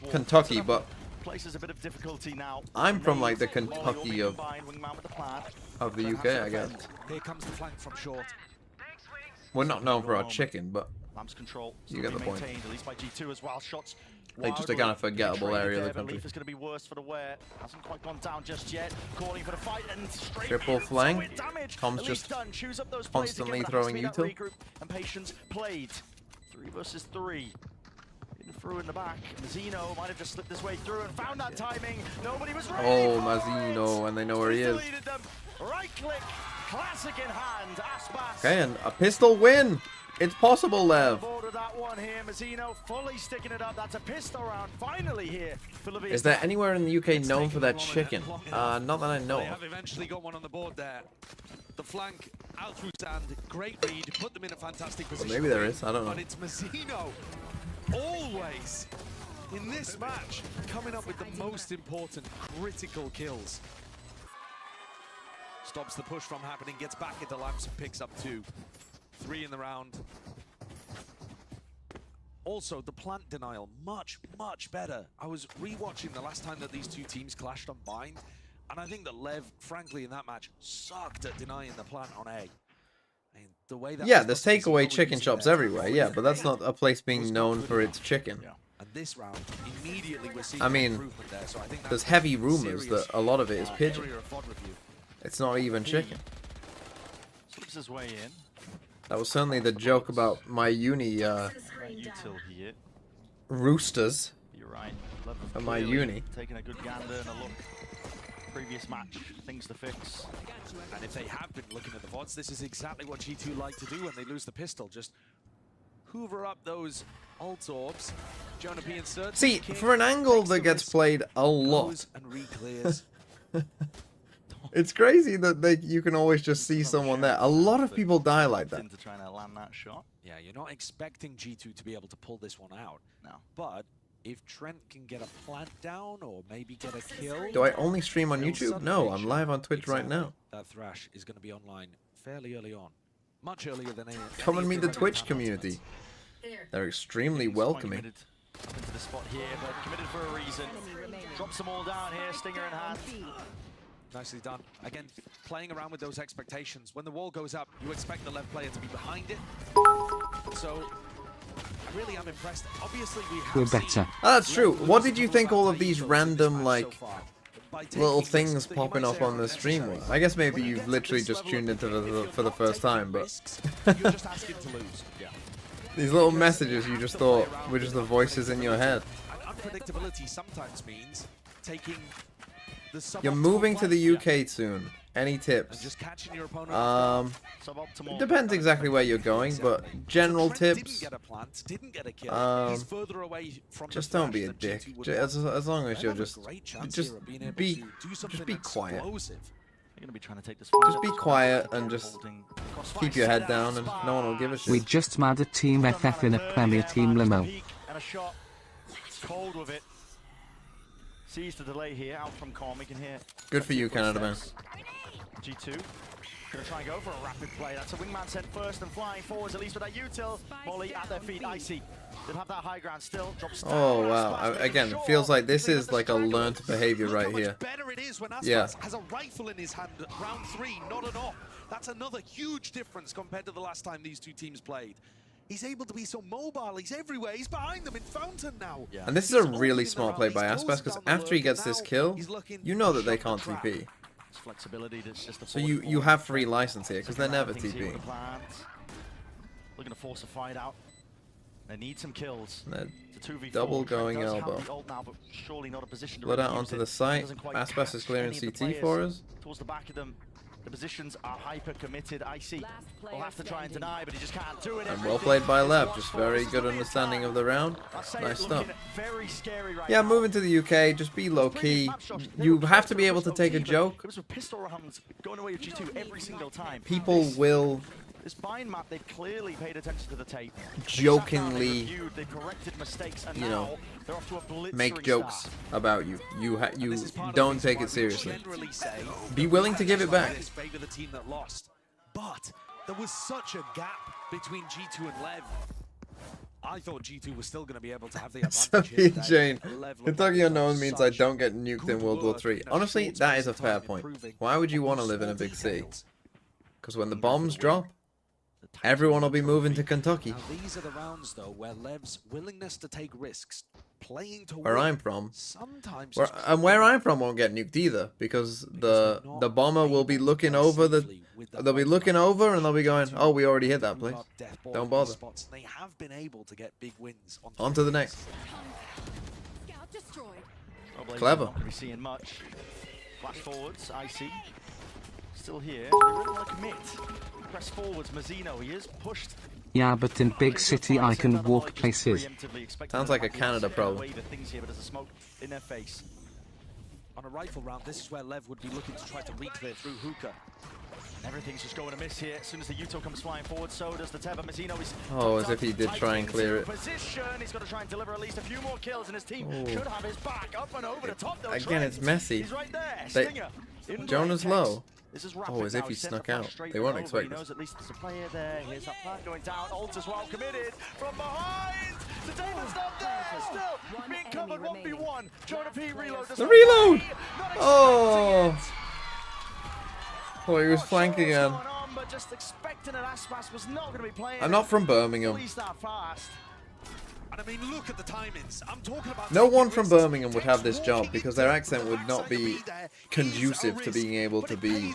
Kentucky, but places a bit of difficulty now. I'm from like the Kentucky of the UK, I guess. Here comes the flank from short. We're not known for our chicken, but Lamps control you get the point. maintained, at least by G2 as well. Shots. It's just a kind of forgettable area of the country. Leaf is going to be worse for the wear. Hasn't quite gone down just yet. Calling for the fight and straight Triple into flank. it. Damage. Tom's just done. Choose up those plays constantly again, but throwing it has to be util. that regroup and patience played. 3 versus 3. In through in the back. Mazzino might have just slipped his way through and found that timing. Nobody was ready. Oh, for Mazzino, and they know where he is. Them. Right click. Classic in hand. Aspas. Okay, and a pistol win. It's possible, Lev. That one here, Mazzino fully sticking it up. That's a pistol round finally here for Leviathan. Is there anywhere in the UK known for their chicken? Not that I know They of. have eventually got one on the board there. The flank out through sand, great read, put them in a fantastic position. Well, maybe there is, I don't know. But it's Mazzino, always, in this match, coming up with the most important critical kills. Stops the push from happening, gets back into lamps and picks up 2. 3 in the round. Also, the plant denial, much, much better. I was rewatching the last time that these two teams clashed on Bind, and I think that Lev, frankly, in that match, sucked at denying the plant on A. I mean, the way that Yeah, there's takeaway chicken shops everywhere, yeah, but that's not a place being known for its chicken. And this round, immediately we're seeing I mean, improvement there, so I think there's that's heavy a rumors serious, that a lot of it is pigeon. area of VOD review. It's not even chicken. Slips his way in. That was certainly the joke about my uni Util here. roosters You're right. Lev at my clearly uni. Taking a good gander and a look. Previous match, things to fix. And if they have been looking at the VODs, this is exactly what G2 like to do when they lose the pistol. Just hoover up those ult orbs. Jonah P inserts. See, for an angle that gets played a lot, And re-clears. it's crazy that you can always just see someone there. A lot of people die like that. To try and land that shot. Yeah, you're not expecting G2 to be able to pull this one out. No. But if Trent can get a plant down or maybe get a kill... Do I only stream on YouTube? No, I'm live on Twitch right now. That Thrash is going to be online fairly early on. Much earlier than any... Come and meet the Twitch community. They're extremely welcoming. Up into the spot here, but committed for a reason. Drops them all down here, Stinger in hand. Nicely done. Again, playing around with those expectations. When the wall goes up, you expect the left player to be behind it. So, I really am impressed. Obviously, we have We're better. That's true. What did you think all of these random, like, little things popping up on the stream were? I guess maybe you've literally just tuned into for the first time, but... You're just asking to lose. Yeah. These little messages you just thought were just the voices in your head. And unpredictability sometimes means taking the You're moving to the UK soon. Any tips? just catching your opponent. It depends exactly where you're going, but general tips. Didn't get a plant, didn't get a kill. He's further away from Just the don't be Thrash a than dick. G2 would As want. long as They you're have a just great chance just here of being able be to do something just be quiet. explosive. They're gonna be trying to take this Just be quiet and just keep your head down, and no one will give a shit. We just mad at Team FF in a Premier Team limo. And a shot. Cold with it. Sees the delay here, out from Corm. We can hear. Good for you, Canada man. G2. Gonna try and go for a rapid play. That's a wingman sent first and flying forwards, at least with that util. Molly at their feet, Icy. They'll have that high ground still. Drops down. Oh wow! Again, it feels like this is like a learned behavior right here. Better it is when Aspas Yeah. has a rifle in his hand. Round 3, not an op. That's another huge difference compared to the last time these two teams played. He's able to be so mobile. He's everywhere. He's behind them in Fountain now. Yeah. And this is a really smart play by Aspas, because after he gets this kill, you know that they can't TP. It's flexibility that's just So you have free license here, because they're never TP. Looking to force a fight out. They need some kills. They're It's a 2v4. double going Does have elbow. the ult now, but surely not a position to Blood really out use onto it. the site. Doesn't quite Aspas is catch clearing any of the CT players for us. Towards the back of them. The positions are hyper committed. Icy will have to try and deny, but he just can't do it. And well played by Lev, just very good understanding of the round. Nice stuff. Very scary right Yeah, now. moving to the UK, just be low key. You have to be able to take a joke. It was with pistol rounds going away with G2 every single time. People will This bind map, they've clearly paid attention to the tape. jokingly, They've corrected mistakes, and you know, now they're off to a blistering make jokes start. about you. You don't take it seriously. Be willing to give it back. Favor the team that lost. But there was such a gap between G2 and Lev. I thought G2 was still going to be able to have the advantage here Sophie today. Jane, Lev looked Kentucky like Unknown such means I don't get nuked in World War work III. in a Honestly, short that is a space of fair time, point. improving Why would you on want to those live in a small big city? details. Because when the bombs drop, everyone will be moving to Kentucky. Now these are the rounds though where Lev's willingness to take risks, playing to Where win, I'm from, sometimes where I'm from won't get nuked either, because the bomber will be looking over they'll be looking over and they'll be going, oh, we already hit that place. Don't bother. spots. They have been able to get big wins On to the next. Trailblazers Clever. Not going to be seeing much. Flash forwards, Icy. Still here. They really want to commit. Press forwards, Mazzino. He is pushed Yeah, but in big city I can walk places. Sounds like a Canada problem. In their face. On a rifle round, this is where Lev would be looking to try to re-clear through hookah. Everything's just going to miss here. As soon as the Yuto comes flying forward, so does the Teva. Mazzino is Oh, as if he did try and clear it. Position. He's got to try and deliver at least a few more kills, and his team should have his back up and over the top. Again, it's messy. He's right there. They, Stinger. Jonah's low. This is Oh, as if he snuck out. They won't expect He this. knows at least there's a player there. Here's that plant going down. Ult as well committed from behind. The Damon's not there. Still being covered 1v1. Jonah P reload. The reload! Oh! Oh, he was flanked again. But just expecting an Aspas was not going to be playing. I'm not from Birmingham. At least that fast. And I mean, look at the timings. I'm talking about. No one from Birmingham would have this job because their accent would not be conducive to being able to be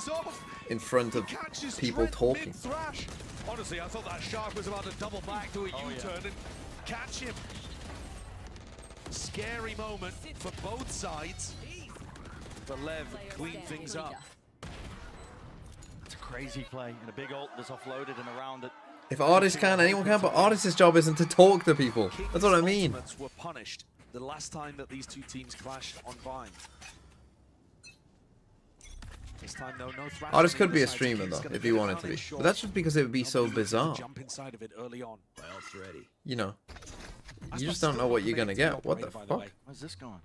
in front of people talking. Honestly, I thought that shark was about to double back to a U-turn and catch him. Scary moment for both sides. But Lev cleaned things up. It's a crazy play and a big ult that's offloaded and around it. If Artist can, anyone can, but Artist's job isn't to talk to people. That's what I mean. Were punished the last time that these two teams clashed on Vine. This time, though, no thrash. Artist could be a streamer though, if he wanted to be. But that's just because it would be so bizarre. Jump inside of it early on. You know, you just don't know what you're gonna get. What the fuck? Where's this going?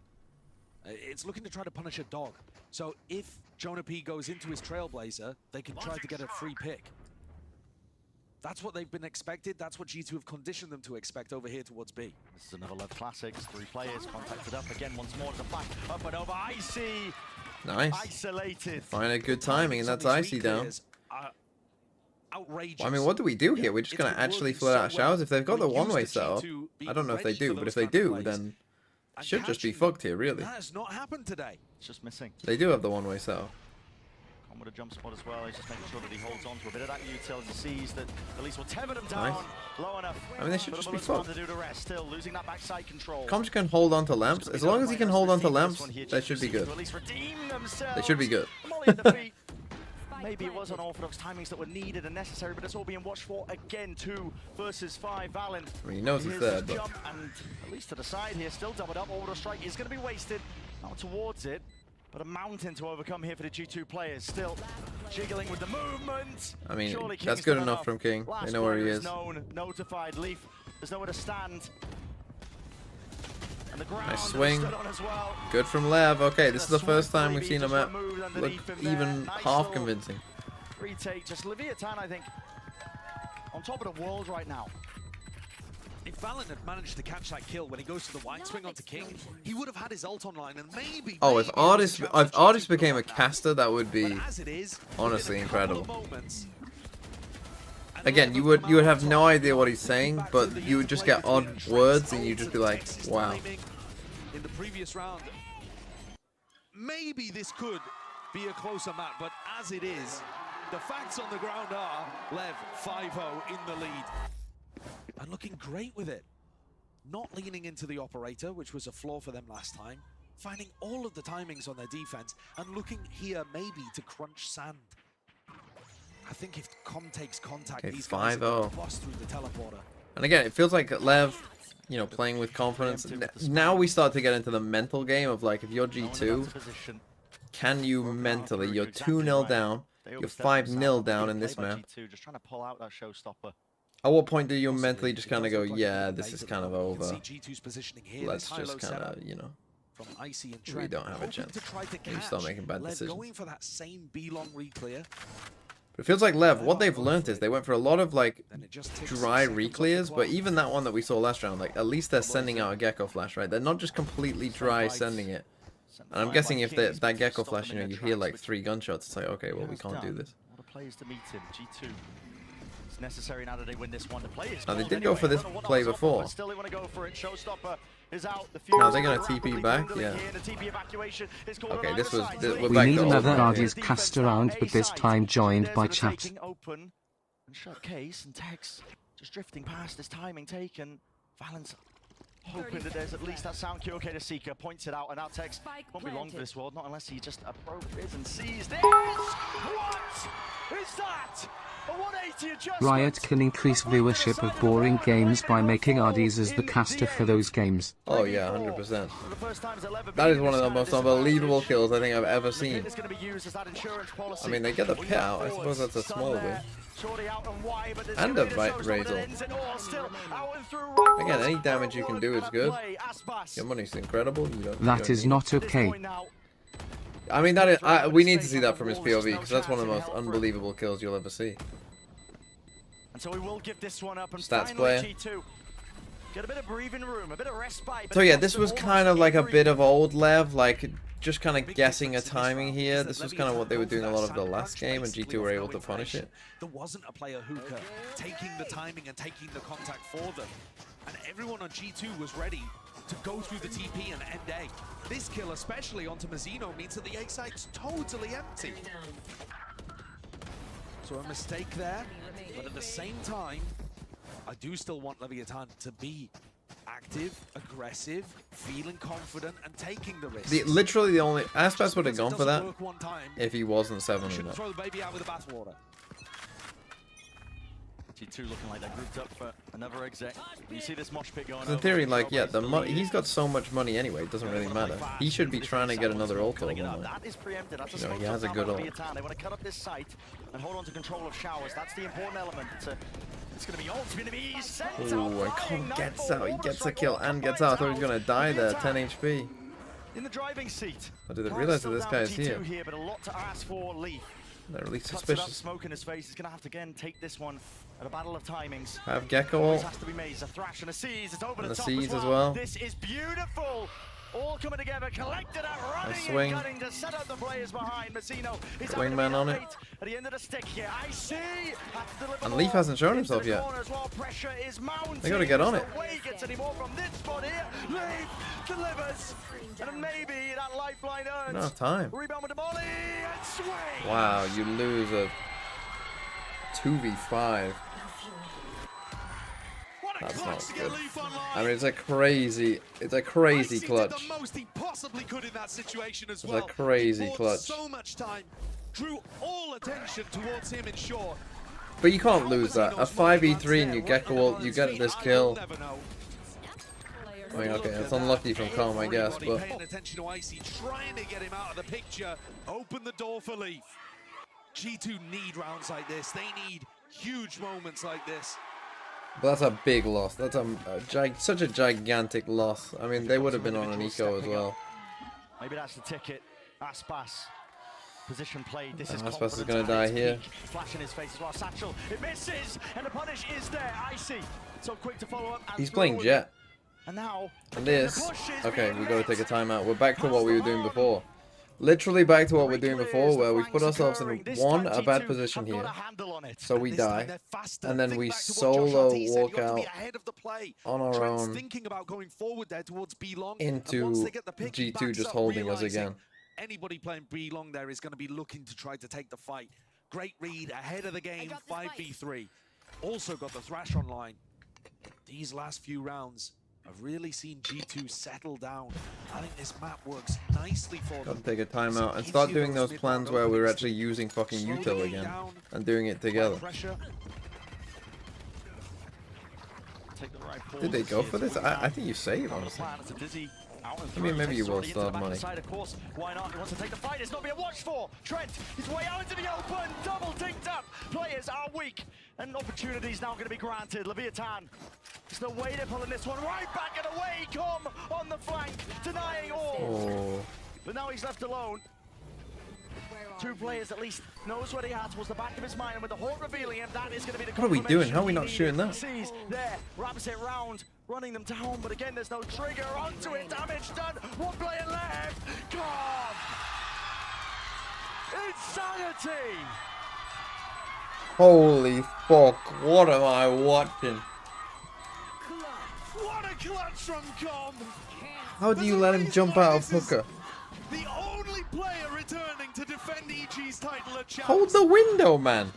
It's looking to try to punish a dog. So if Jonah P goes into his Trailblazer, they can try to get a free pick. That's what they've been expected. That's what G2 have conditioned them to expect over here towards B. This is another Lev Classics. 3 players contacted up again once more. The back up and over. Icy. Nice. Isolated. Find a good timing, and that's Icy down. Outrageous. Well, I mean, what do we do here? We're just gonna actually flirt out showers. If they've got the one-way set up, I don't know if they do, but if they do, then it should just be fucked here, really. That has not happened today. It's just missing. They do have the one-way set up. With a jump spot as well. He's just making sure that he holds on to a bit of that utility, sees that at least will tether them down low enough. I mean, they should just be fucked. To do the rest. Still losing that backside control. Comms can hold on to lamps. As long as he can hold on to lamps, they should be good. They should be good. Maybe it was unorthodox timings that were needed and necessary, but it's all being watched for again. 2 versus 5. Valen. I mean, he knows it's there, but jump and at least to the side here, still doubled up. Orbital strike is going to be wasted. Now towards it. But a mountain to overcome here for the G2 players. Still jiggling with the movement. I mean, that's good enough from King. They know where he is. Known, notified. Leaf, there's nowhere to stand. And the ground nice swing. as well. Good from Lev. Okay, this is the first time we've seen him look even half convincing. Retake, just Leviathan, I think, on top of the world right now. If Valen had managed to catch that kill when he goes to the wide swing onto King, he would have had his ult online and maybe... Oh, if Artist became a caster, that would be honestly incredible. Again, you would have no idea what he's saying, but you would just get odd words and you'd just be like, wow. In the previous round, maybe this could be a closer map, but as it is, the facts on the ground are Lev 5-0 in the lead. And looking great with it. Not leaning into the operator, which was a flaw for them last time. Finding all of the timings on their defense and looking here maybe to crunch sand. I think if Com takes contact, these guys are going to bust through the teleporter. And again, it feels like Lev, you know, playing with confidence. Now we start to get into the mental game of like, if you're G2, can you mentally, you're 2-0 down, you're 5-0 down in this map. Just trying to pull out that showstopper. At what point do you mentally just kind of go, yeah, this is kind of over. Let's just kind of, you know, we don't have a chance. We start making bad decisions. Going for that same B-long re-clear. But it feels like Lev, what they've learned is they went for a lot of like dry re-clears, but even that one that we saw last round, like at least they're sending out a Gecko Flash, right? They're not just completely dry sending it. And I'm guessing if that Gecko Flash, you know, you hear like 3 gunshots, it's like, okay, well, we can't do this. What a players to meet him, G2. It's necessary now that they win this one to play it. Now, they did go for this play before. Still they want to go for it. Showstopper is out. Now they're going to TP back, yeah. Okay, this was... We need another Ardi's cast around, but this time joined by chat. Open and shut case and Tex just drifting past this timing taken. Valen's hoping that there's at least that sound cue. Okay, the Seeker points it out, and now Tex won't be long for this world, not unless he just approaches and sees this. What is that? Riot can increase viewership of boring games by making RDs as the caster for those games. Oh yeah, 100%. That is one of the most unbelievable kills I think I've ever seen. I mean, they get the pit out. I suppose that's a small win. And a Razor. Again, any damage you can do is good. Your money's incredible. That is not okay. I mean, that is. We need to see that from his POV because that's one of the most unbelievable kills you'll ever see. And so we will give this one up and Stats player. G2 get a bit of breathing room, a bit of respite. So yeah, this was kind of like a bit of old LEV, like just kind of guessing a timing here. This was kind of what they were doing a lot of the last game, and G2 were able to punish it. There wasn't a player who could taking the timing and taking the contact for them. And everyone on G2 was ready to go through the TP and end A. This kill, especially onto Mazzino, means that the A site's totally empty. So a mistake there, but at the same time, I do still want Leviathan to be active, aggressive, feeling confident, and taking the risk. Literally the only Aspas would have gone for that if he wasn't 7-0. Shouldn't throw the baby out with the bathwater. G2 looking like they're grouped up for another exec. You see this mosh pit going in theory, like, yeah, he's got so much money anyway, it doesn't really matter. He should be trying to get another ult over. That is preempted. That's You know, he has a good ult. They want to cut up this site and hold on to control of showers. That's the important element. It's going to be ult. It's going to be sent out. Ooh, and Con gets out. He gets a kill and gets out. I thought he was going to die there. 10 HP. In the driving seat. I didn't realize that this guy is here. But a lot to ask for LEV. They're really suspicious. Smoke in his face. He's going to have to again take this one at a battle of timings. Have Gecko ult. Has to be made. A thrash and a seize. It's over and the the top seize as well. This is beautiful. All coming together, collected out, running swing. and cutting to set up the players behind. Mazzino is Wingman on it. At the end of the stick here, I see. And Leaf hasn't shown himself yet. They got to get on it. Gets any more from this spot here. Leaf delivers, and maybe that lifeline earns. Enough time. Rebound with the volley and swing. Wow, you lose a 2v5. That's not good. I mean, it's a crazy clutch. Did the most he possibly could in that situation as well. It's a crazy clutch. So much time, drew all attention towards him in short. But you can't lose that. A 5v3 and you Gecko ult, you get this kill. I mean, okay, it's unlucky from Calm, I guess, but paying attention to Icy, trying to get him out of the picture. Open the door for Leaf. G2 need rounds like this. They need huge moments like this. that's a big loss. That's such a gigantic loss. I mean, they would have been on an eco as well. Maybe that's the ticket. Aspas. Position played. This is Aspas is going to die here. Flash in his face as well. Satchel. It misses, and the punish is there. Icy. So quick to follow up. He's playing Jet. And now. And this. Okay, we got to take a timeout. We're back to what we were doing before. Literally back to what we're doing before, where we've put ourselves in a bad position here, so we die, and then we solo walk out on our own into G2 just holding us again. Anybody playing B long there is going to be looking to try to take the fight. Great read ahead of the game, 5v3. Also got the Thrash online. These last few rounds, I've really seen G2 settle down. I think this map works nicely for them. Gotta take a timeout and start doing those plans where we're actually using fucking util again and doing it together. Did they go for this? I think you saved, honestly. I mean, maybe you will still have money. Why not? He wants to take the fight. It's not being watched for. Trent, his way out into the open. Double dinked up. Players are weak. And opportunities now going to be granted. Leviathan. There's no way they're pulling this one right back and away. Come on the flank. Denying all. Oh. But now he's left alone. Two players at least knows what he had towards the back of his mind, and with the Hawk revealing him, that is going to be the What are we doing? How are we not shooting that? Sees there, wraps it round, running them down, but again, there's no trigger onto it. Damage done. One player left. God! Insanity! Holy fuck! What am I watching? What a clutch from Com! How do you let him jump out of hooker? The only player returning to defend EG's title at champs. Hold the window, man.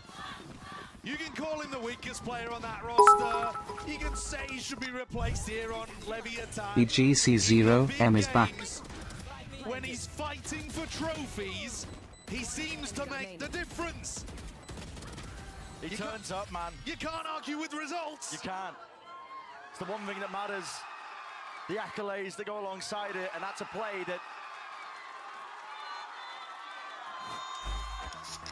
You can call him the weakest player on that roster. You can say he should be replaced here on Leviathan. EGC0M is back. When he's fighting for trophies, he seems to make the difference. He turns up, man. You can't argue with results. You can't. It's the one thing that matters. The accolades that go alongside it, and that's a play that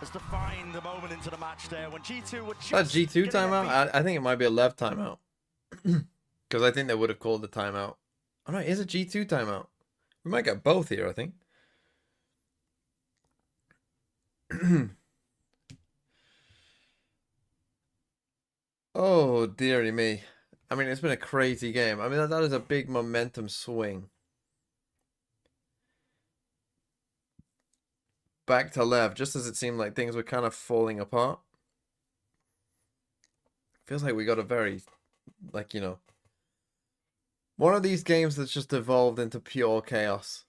has defined the moment into the match there when G2 were That G2 timeout? I think it might be a LEV timeout. Because I think they would have called the timeout. Oh no, it is a G2 timeout. We might get both here, I think. Oh, dearie me. I mean, it's been a crazy game. I mean, that is a big momentum swing. Back to LEV, just as it seemed like things were kind of falling apart. Feels like we got a very, like, you know, one of these games that's just evolved into pure chaos.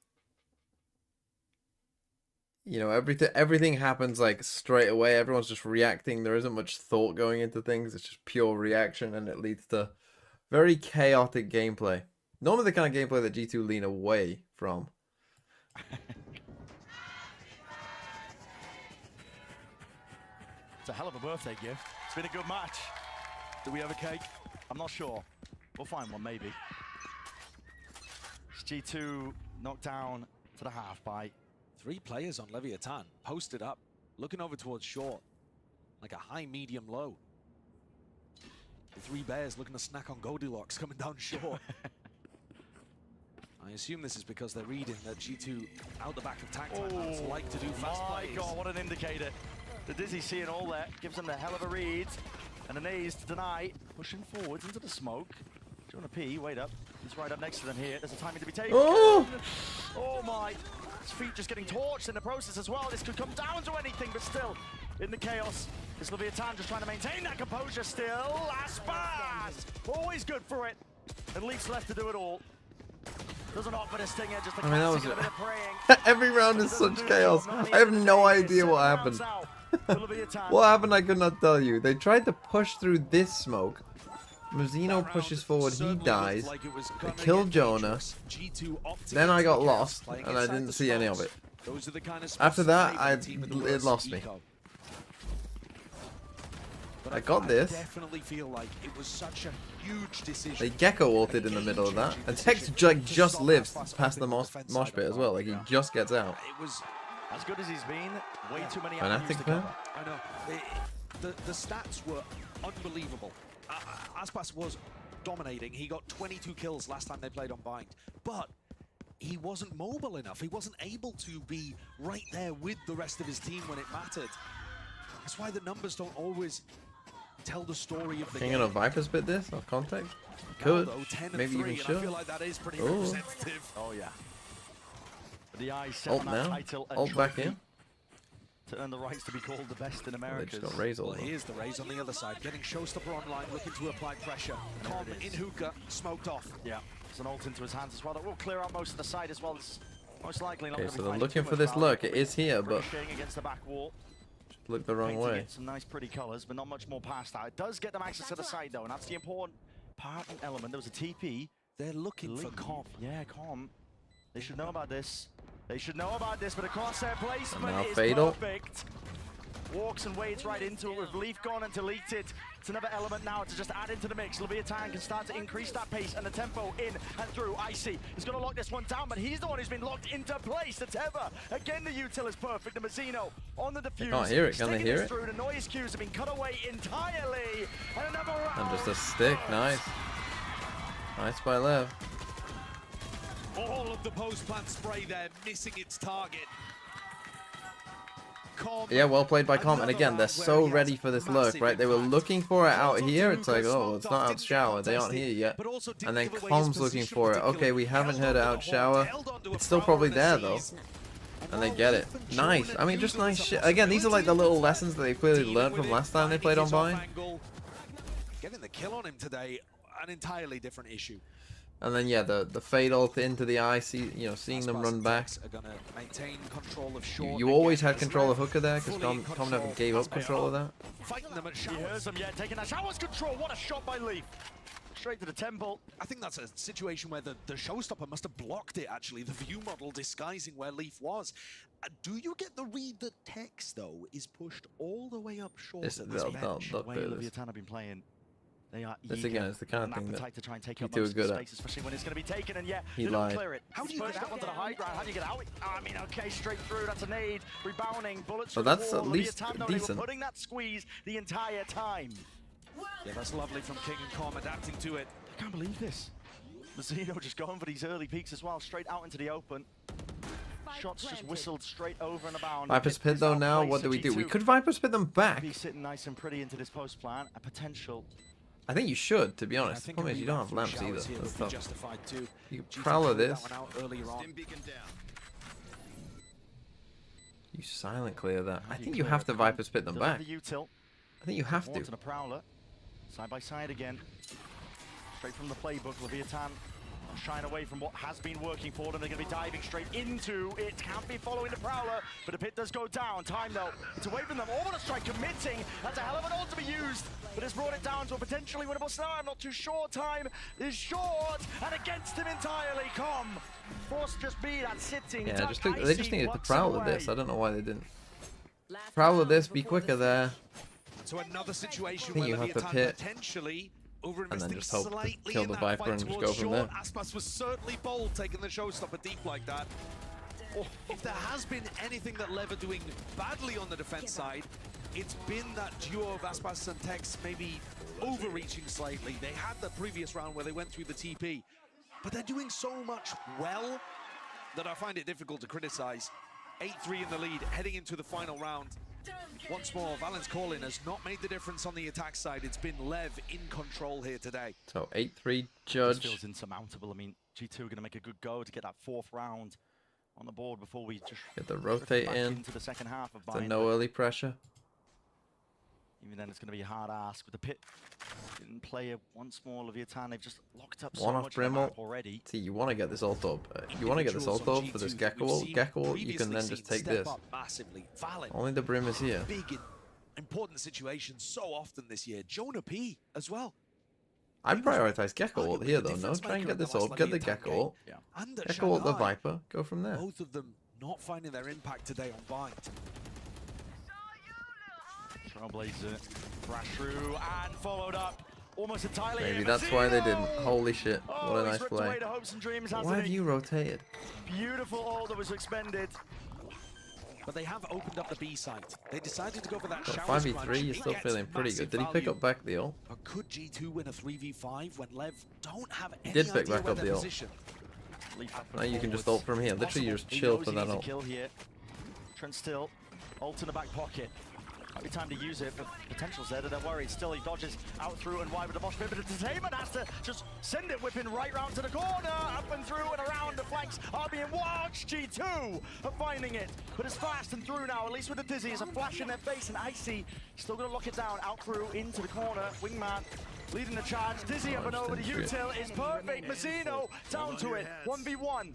You know, everything happens like straight away. Everyone's just reacting. There isn't much thought going into things. It's just pure reaction, and it leads to very chaotic gameplay. Normally the kind of gameplay that G2 lean away from. It's a hell of a birthday gift. It's been a good match. Do we have a cake? I'm not sure. We'll find one, maybe. It's G2 knocked down to the half by 3 players on Leviathan, posted up, looking over towards short, like a high, medium, low. The 3 bears looking to snack on Goldilocks coming down short. I assume this is because they're reading that G2 out the back of tactics like to do fast plays. My God, what an indicator. The Dizzy seeing all that gives them the hell of a read. And an A's to deny, pushing forwards into the smoke. Jonah P, wait up. He's right up next to them here. There's a timing to be taken. Oh my. His feet just getting torched in the process as well. This could come down to anything, but still, in the chaos, it's Leviathan just trying to maintain that composure still. Last pass! Always good for it. At least left to do it all. Doesn't offer the stinger, just a classic of a bit of praying. Every round is such chaos. I have no idea what happened. What happened, I could not tell you. They tried to push through this smoke. Mazzino pushes forward, he dies. They kill Jonah. Then I got lost, and I didn't see any of it. After that, it lost me. I got this. Definitely feel like it was such a huge decision. They gecko ulted in the middle of that. And Tex just lives past the mosh pit as well. Like, he just gets out. It was as good as he's been. Way too many Fanatic avenues to cover. I know. The stats were unbelievable. Aspas was dominating. He got 22 kills last time they played on Bind. But he wasn't mobile enough. He wasn't able to be right there with the rest of his team when it mattered. That's why the numbers don't always tell the story of the King game. of Viper spit this off context? Could. Maybe even should. I feel like that is pretty representative. Oh yeah. The eyes set Ult on that now. title and Ult back trophy in. to earn the rights to be called the best in America. They just got Raze all Well, here's the Raze on the other side, getting Showstopper online, looking to apply pressure. Com in hookah, smoked off. Yeah, it's an ult into his hands as well. That will clear out most of the side as well. It's most likely not Okay, going to so be they're fighting looking too for much this value. look. It is here, but Ricocheting against the back wall. look the wrong Painting way. it some nice pretty colors, but not much more past that. It does get them access to the side though, and that's the important part and element. There was a TP. They're looking for Com. Yeah, Com. They should know about this. They should know about this, but of course their placement now is Fatal. perfect. Walks and wades right into it with Leaf gone and deleted. It's another element now to just add into the mix. Leviathan can start to increase that pace and the tempo in and through. Icy is going to lock this one down, but he's the one who's been locked into place. The Tether, again the util is perfect. The Mazzino on the defuse. Can't hear it, can they hear it? Through. The noise cues have been cut away entirely. And another round. And just a stick, nice. Nice by LEV. All of the post-plant spray there, missing its target. Com, Yeah, well played by Com. And again, they're so ready for this look, right? They were looking for it out here. It's like, oh, it's not out shower. They aren't here yet. And then Com's looking for it. Okay, we haven't heard it out shower. It's still probably there, though. And they get it. Nice. I mean, just nice shit. Again, these are like the little lessons that they clearly learned from last time they played on Bind. Getting the kill on him today, an entirely different issue. And then, yeah, the fade ult into the eye, seeing them run back. Are gonna maintain control of short. You always had control of hooker there, because Com never gave up control of that. Fighting them at He hears them, yeah, taking that shower's control. What a shot by Leaf. straight to the temple. I think that's a situation where the showstopper must have blocked it, actually, the view model disguising where Leaf was. Do you get the read that Tex, though, is pushed all the way up short at this bench? The way Leviathan have been playing, they are This eager again is the kind of and thing that appetite to try and take up G2 most is of the good at. space, especially when it's going to be taken, and He they don't lied. clear it. How do you get up onto the high ground? How do you get out? I mean, okay, straight through. That's a nade. Rebounding. Bullets But through that's the wall. at least Leviathan, though, they decent. were putting that squeeze the entire time. Yeah, that's lovely from King and Com adapting to it. I can't believe this. Mazzino just going for these early peaks as well, straight out into the open. Shots just whistled straight over and about. Viper's Pit though now, what do? We could Viper's Pit them back. Be sitting nice and pretty into this post plan. A potential. I think you should, to be honest. The problem is you don't have lamps either. That's tough. Justified too. You can Prowler this. On. You silent clear that. I think you have to Viper's Pit them back. I think you have to. To the Prowler. Side by side again. Straight from the playbook, Leviathan shying away from what has been working for them. They're going to be diving straight into it. Can't be following the Prowler, but the pit does go down. Time though, it's away from them. All the strike committing. That's a hell of an ult to be used, but it's brought it down to a potentially winnable scenario. I'm not too sure. Time is short and against him entirely. Com forced just be that sitting. Yeah, they just needed to Prowler this. I don't know why they didn't. Prowler this, be quicker there. So another situation I think where you have to Leviathan pit. potentially And then over-investing just hope to slightly kill in the that Viper fight and just towards go from short. there. Aspas was certainly bold taking the showstopper deep like that. If there has been anything that Lev are doing badly on the defense side, it's been that duo of Aspas and Tex maybe overreaching slightly. They had the previous round where they went through the TP, but they're doing so much well that I find it difficult to criticize. 8-3 in the lead, heading into the final round. Once more, Valen's call-in has not made the difference on the attack side. It's been Lev in control here today. So 8-3 Judge. This feels insurmountable. I mean, G2 are going to make a good go to get that fourth round on the board before we just Get the rotate back in. into the second half of So Bind. no early pressure. Even then, it's going to be a hard ask with the pit. Didn't play it once more. Leviathan, they've just locked up so One off much of the Brimble. map already. See, you want to get this ult up. You want to get this ult up for this Gecko ult. Gecko ult, you can then just take this. Massively. Valen, Only the Brim is here. big, important situation so often this year. Jonah P as well. I'd prioritize Gecko ult here though, no? Try and get this ult, get the Gecko ult. And at Gecko ult the Shanghai, Viper, go from there. both of them not finding their impact today on Bind. Trailblazer, crash through and followed up almost entirely. Maybe that's why they didn't. Holy shit, what a he's nice ripped play. away the hopes and dreams, Why hasn't have he? you rotated? Beautiful ult that was expended. But they have opened up the B site. They decided to go for that Got shower 5v3, scrunch. you're It still gets feeling pretty massive good. Did he pick value. up back the ult? But could G2 win a 3v5 when Lev don't have any did pick idea back where up their the ult. position? Now you can just ult from here. Literally, you just chill for that ult. Kill here. Trent still, ult in the back pocket. Might be time to use it, but potential's there. They're worried. Still, he dodges out through and wide with the mosh pit, but Entertainment has to just send it whipping right round to the corner, up and through and around. The flanks are being watched. G2 are finding it, but it's fast and through now, at least with the Dizzy. It's a flash in their face, and Icy still going to lock it down, out through into the corner. Wingman leading the charge. Dizzy up and over. The util is perfect. Mazzino down to it. 1v1.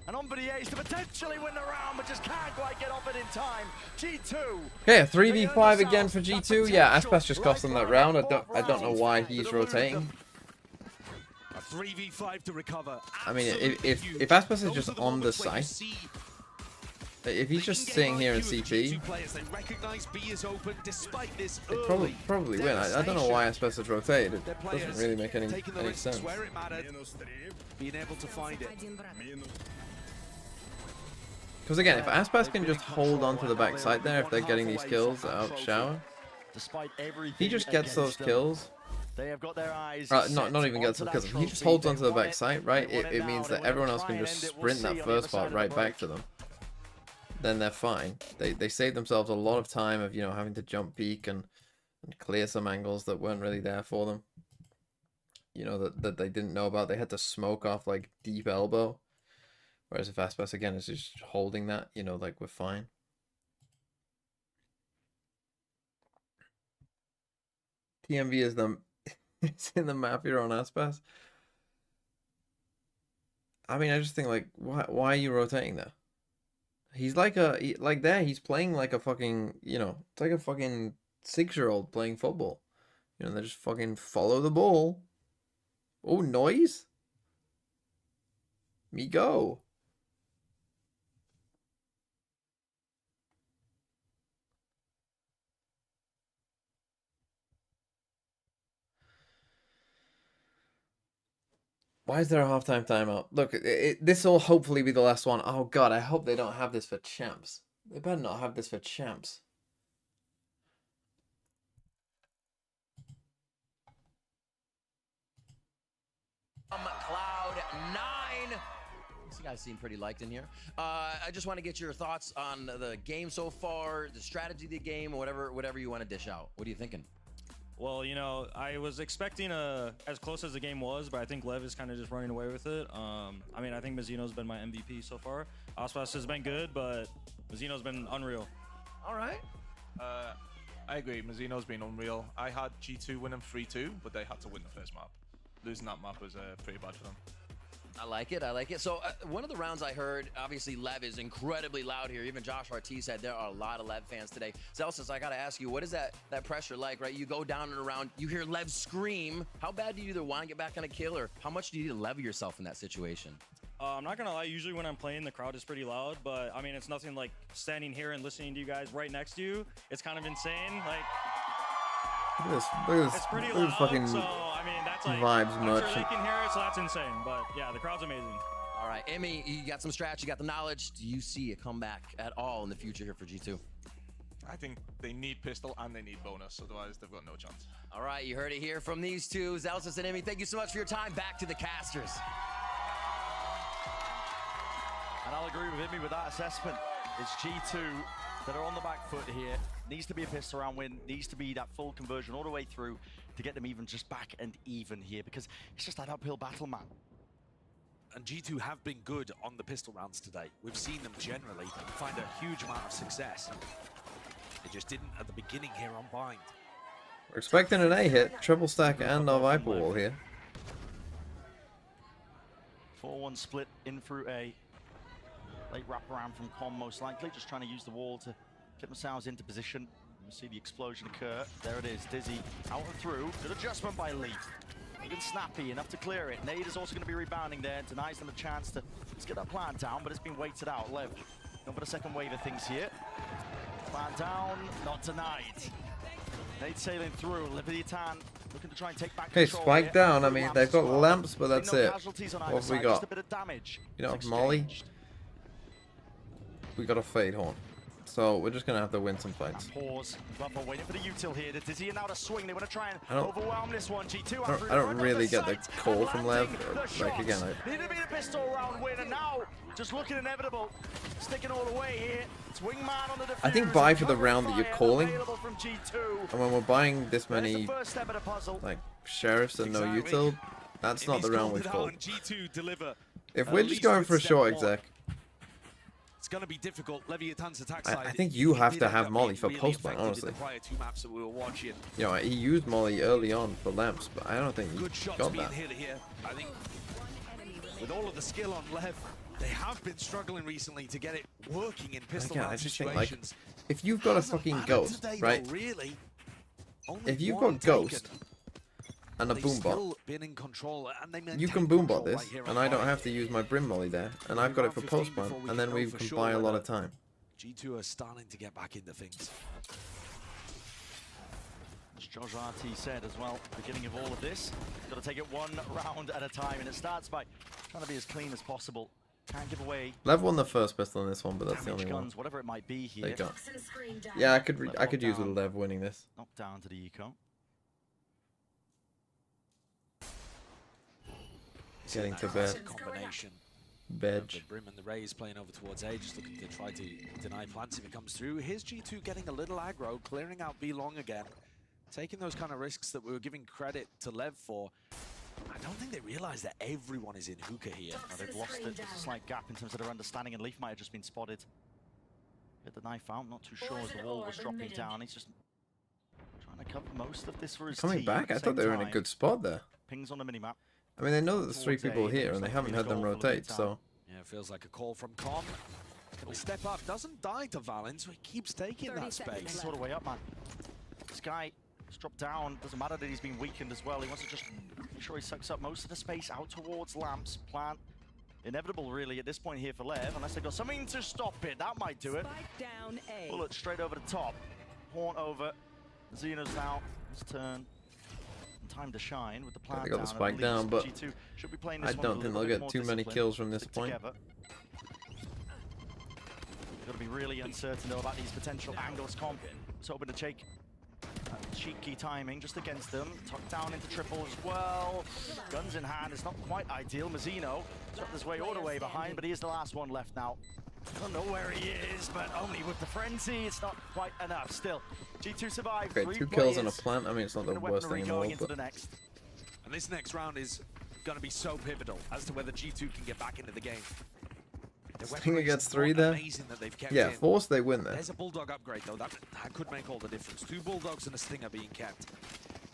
And on for the ace to potentially win the round, but just can't quite get off it in time. G2. Okay, 3v5 again for G2. Yeah, Aspas just cost them that round. I don't know why he's rotating. A 3v5 to recover. I mean, if Aspas is just on the site, if he's just sitting here in CT, They recognize B is open despite this they probably win. I don't know why Aspas has rotated. It doesn't really make any sense. Where it mattered, being able to find it. Because again, if Aspas can just hold on to the backside there, if they're getting these kills out shower, Despite everything he just gets those against them, kills. They have got their eyes Not even gets those kills. If he just holds onto the backside, right? It means that everyone else can just sprint that first part right back to them. Then they're fine. They save themselves a lot of time of, you know, having to jump peek and clear some angles that weren't really there for them. You know, that they didn't know about. They had to smoke off like deep elbow. Whereas if Aspas again is just holding that, you know, like we're fine. TMV is it's in the map here on Aspas. I mean, I just think like, why are you rotating there? He's like he's playing like a fucking, you know, it's like a fucking 6-year-old playing football. You know, they just fucking follow the ball. Oh, noise? Me go. Why is there a halftime timeout? Look, this will hopefully be the last one. Oh god, I hope they don't have this for champs. They better not have this for champs. Cloud9. These guys seem pretty liked in here. I just want to get your thoughts on the game so far, the strategy of the game, or whatever you want to dish out. What are you thinking? Well, you know, I was expecting as close as the game was, but I think Lev is kind of just running away with it. I mean, I think Mizzino's been my MVP so far. Aspas has been good, but Mizzino's been unreal. All right. I agree. Mizzino's been unreal. I had G2 winning 3-2, but they had to win the first map. Losing that map was pretty bad for them. I like it. I like it. So one of the rounds I heard, obviously Lev is incredibly loud here. Even Josh RT said there are a lot of Lev fans today. Zelsis, I got to ask you, what is that pressure like, right? You go down and around, you hear Lev scream. How bad do you either want to get back on a kill, or how much do you need to level yourself in that situation? I'm not going to lie. Usually when I'm playing, the crowd is pretty loud. But, I mean, it's nothing like standing here and listening to you guys right next to you. It's kind of insane. Like, Look at this. Look at this. it's pretty look at this loud. fucking So, I mean, that's like, vibes I'm much. sure they can hear it, so that's insane. But, yeah, the crowd's amazing. All right, Emmy, you got some strats, you got the knowledge. Do you see a comeback at all in the future here for G2? I think they need pistol and they need bonus, otherwise they've got no chance. All right, you heard it here from these two. Zelsis and Emmy, thank you so much for your time. Back to the casters. And I'll agree with Emmy with that assessment. It's G2 that are on the back foot here. Needs to be a pistol round win, needs to be that full conversion all the way through to get them even just back and even here, because it's just that uphill battle, man. And G2 have been good on the pistol rounds today. We've seen them generally find a huge amount of success. They just didn't at the beginning here on Bind. We're expecting an A hit, triple stack and a Viper wall here. 4-1 split in through A. Late wraparound from Com, most likely, just trying to use the wall to get themselves into position. We'll see the explosion occur. There it is, Dizzy out and through. Good adjustment by Lee. Looking snappy, enough to clear it. Nade is also going to be rebounding there, denies them a chance to let's get that plant down, but it's been waited out. Lev, going for the second wave of things here. Plant down, not denied. Nade sailing through, Leviathan looking to try and take back Okay, control spike here. down. I mean, they've got lamps, but that's No it. casualties on What either have we side, got? just a bit of damage. You don't have It's Molly? exchanged. We got a Fade Horn. So we're just going to have to win some fights. Pause. Buffer waiting for the util here. The Dizzy and now to swing. They want to try and I don't- overwhelm this one. G2 I don't really get the call from Lev. Like, again, Need to be the pistol round win, and now just looking inevitable. Sticking all the way here. It's Wingman on the defuse. I think buy for the round that you're calling. Available from G2. And when we're buying this There's many, the first step of the puzzle. like, sheriffs and no util, that's not the round we've called. G2 deliver. If we're just going for a short exec, It's going to be difficult. Leviathan's attack I side. think you have did to end have up Molly being for really post-ban, effective in honestly. the prior two maps that we were watching. You know, he used Molly early on for lamps, but I don't think he Good shots got being that. hit here. I think with all of the skill on Lev, they have been struggling recently to get it working in pistol Again, I round just think, like, situations. if you've got a Hasn't fucking mattered ghost, today, right? though, really. Only If you've one got Ghost taken. and a They've boombot, still been in control, and they you can maintain boombot control this, right here and on I don't Bind. have to use my Brim Molly there, and I've got it for Round 15 post-ban, before we and then know we for can sure buy a lot whether of time. G2 are starting to get back into things. As Josh RT said as well, beginning of all of this, got to take it one round at a time, and it starts by trying to be as clean as possible. Can't give away Lev won the first pistol in this one, but that's the damage only one guns, whatever it might be here. they got. Yeah, I could use with down. Lev winning this. Knock down to the eco. Getting That to classic bed. combination. Bed. The Brim and the Rays playing over towards A, just looking to try to deny plants if it comes through. Here's G2 getting a little aggro, clearing out B long again. Taking those kind of risks that we were giving credit to Lev for. I don't think they realize that everyone is in hookah here. Now they've lost it. There's a slight gap in terms of their understanding, and Leaf might have just been spotted. Get the knife out, not too sure as the wall was dropping down. He's just trying to cover most of this for his Coming team back? at I the thought same they were in a time. good spot there. Pings on the minimap. I mean, they know that there's three Towards people A, here, and they looks like haven't a had them goal for rotate, Leviathan. so... Yeah, it feels like a call from Com. Can we step up? Doesn't die to Valen, so he keeps taking that space. He's all the way up, man. This guy Just drop down. Doesn't matter that he's been weakened as well. He wants to just make sure he sucks up most of the space out towards Lamps. Plant. Inevitable, really, at this point here for Lev, unless they've got something to stop it. That might do it. Spike down A. Bullet straight over the top. Horn over. Xeno's now. His turn. Time to shine with the plant They got the down, spike at down, least. but G2 should be playing I this one don't with a think little they'll bit get more too many discipline. kills from this Stick point. together. Got to be really uncertain though about these potential angles. Comp was hoping to take cheeky timing just against them. Tucked down into triple as well. Guns in hand is not quite ideal. Mazzino swept his way all the way behind, but he is the last one left now. I don't know where he is, but only with the frenzy, it's not quite enough. Still, G2 survived. Okay, 2 kills on a plant. I mean, it's not the worst thing in the world, but And this next round is going to be so pivotal as to whether G2 can get back into the game. I think it gets 3 there. Yeah, force they win there. There's a Bulldog upgrade though, that could make all the difference. 2 Bulldogs and a Stinger being kept.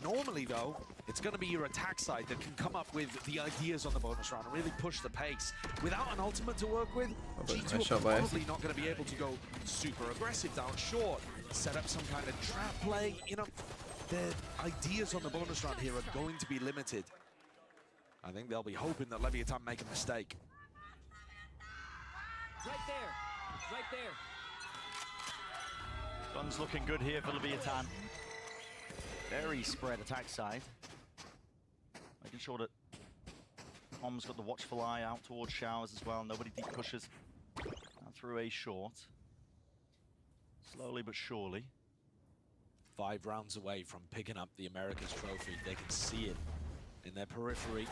Normally though, it's going to be your attack side that can come up with the ideas on the bonus round and really push the pace. Without an ultimate to work with, G2 are probably not going to be able to go super aggressive down short, set up some kind of trap play. You know, their ideas on the bonus round here are going to be limited. I think they'll be hoping that Leviathan make a mistake. Right there. Right there. Guns looking good here for Leviathan. Very spread attack side. Making sure that Tom's got the watchful eye out towards Showers as well. Nobody deep pushes. Out through a short. Slowly but surely. 5 rounds away from picking up the Americas trophy. They can see it in their periphery.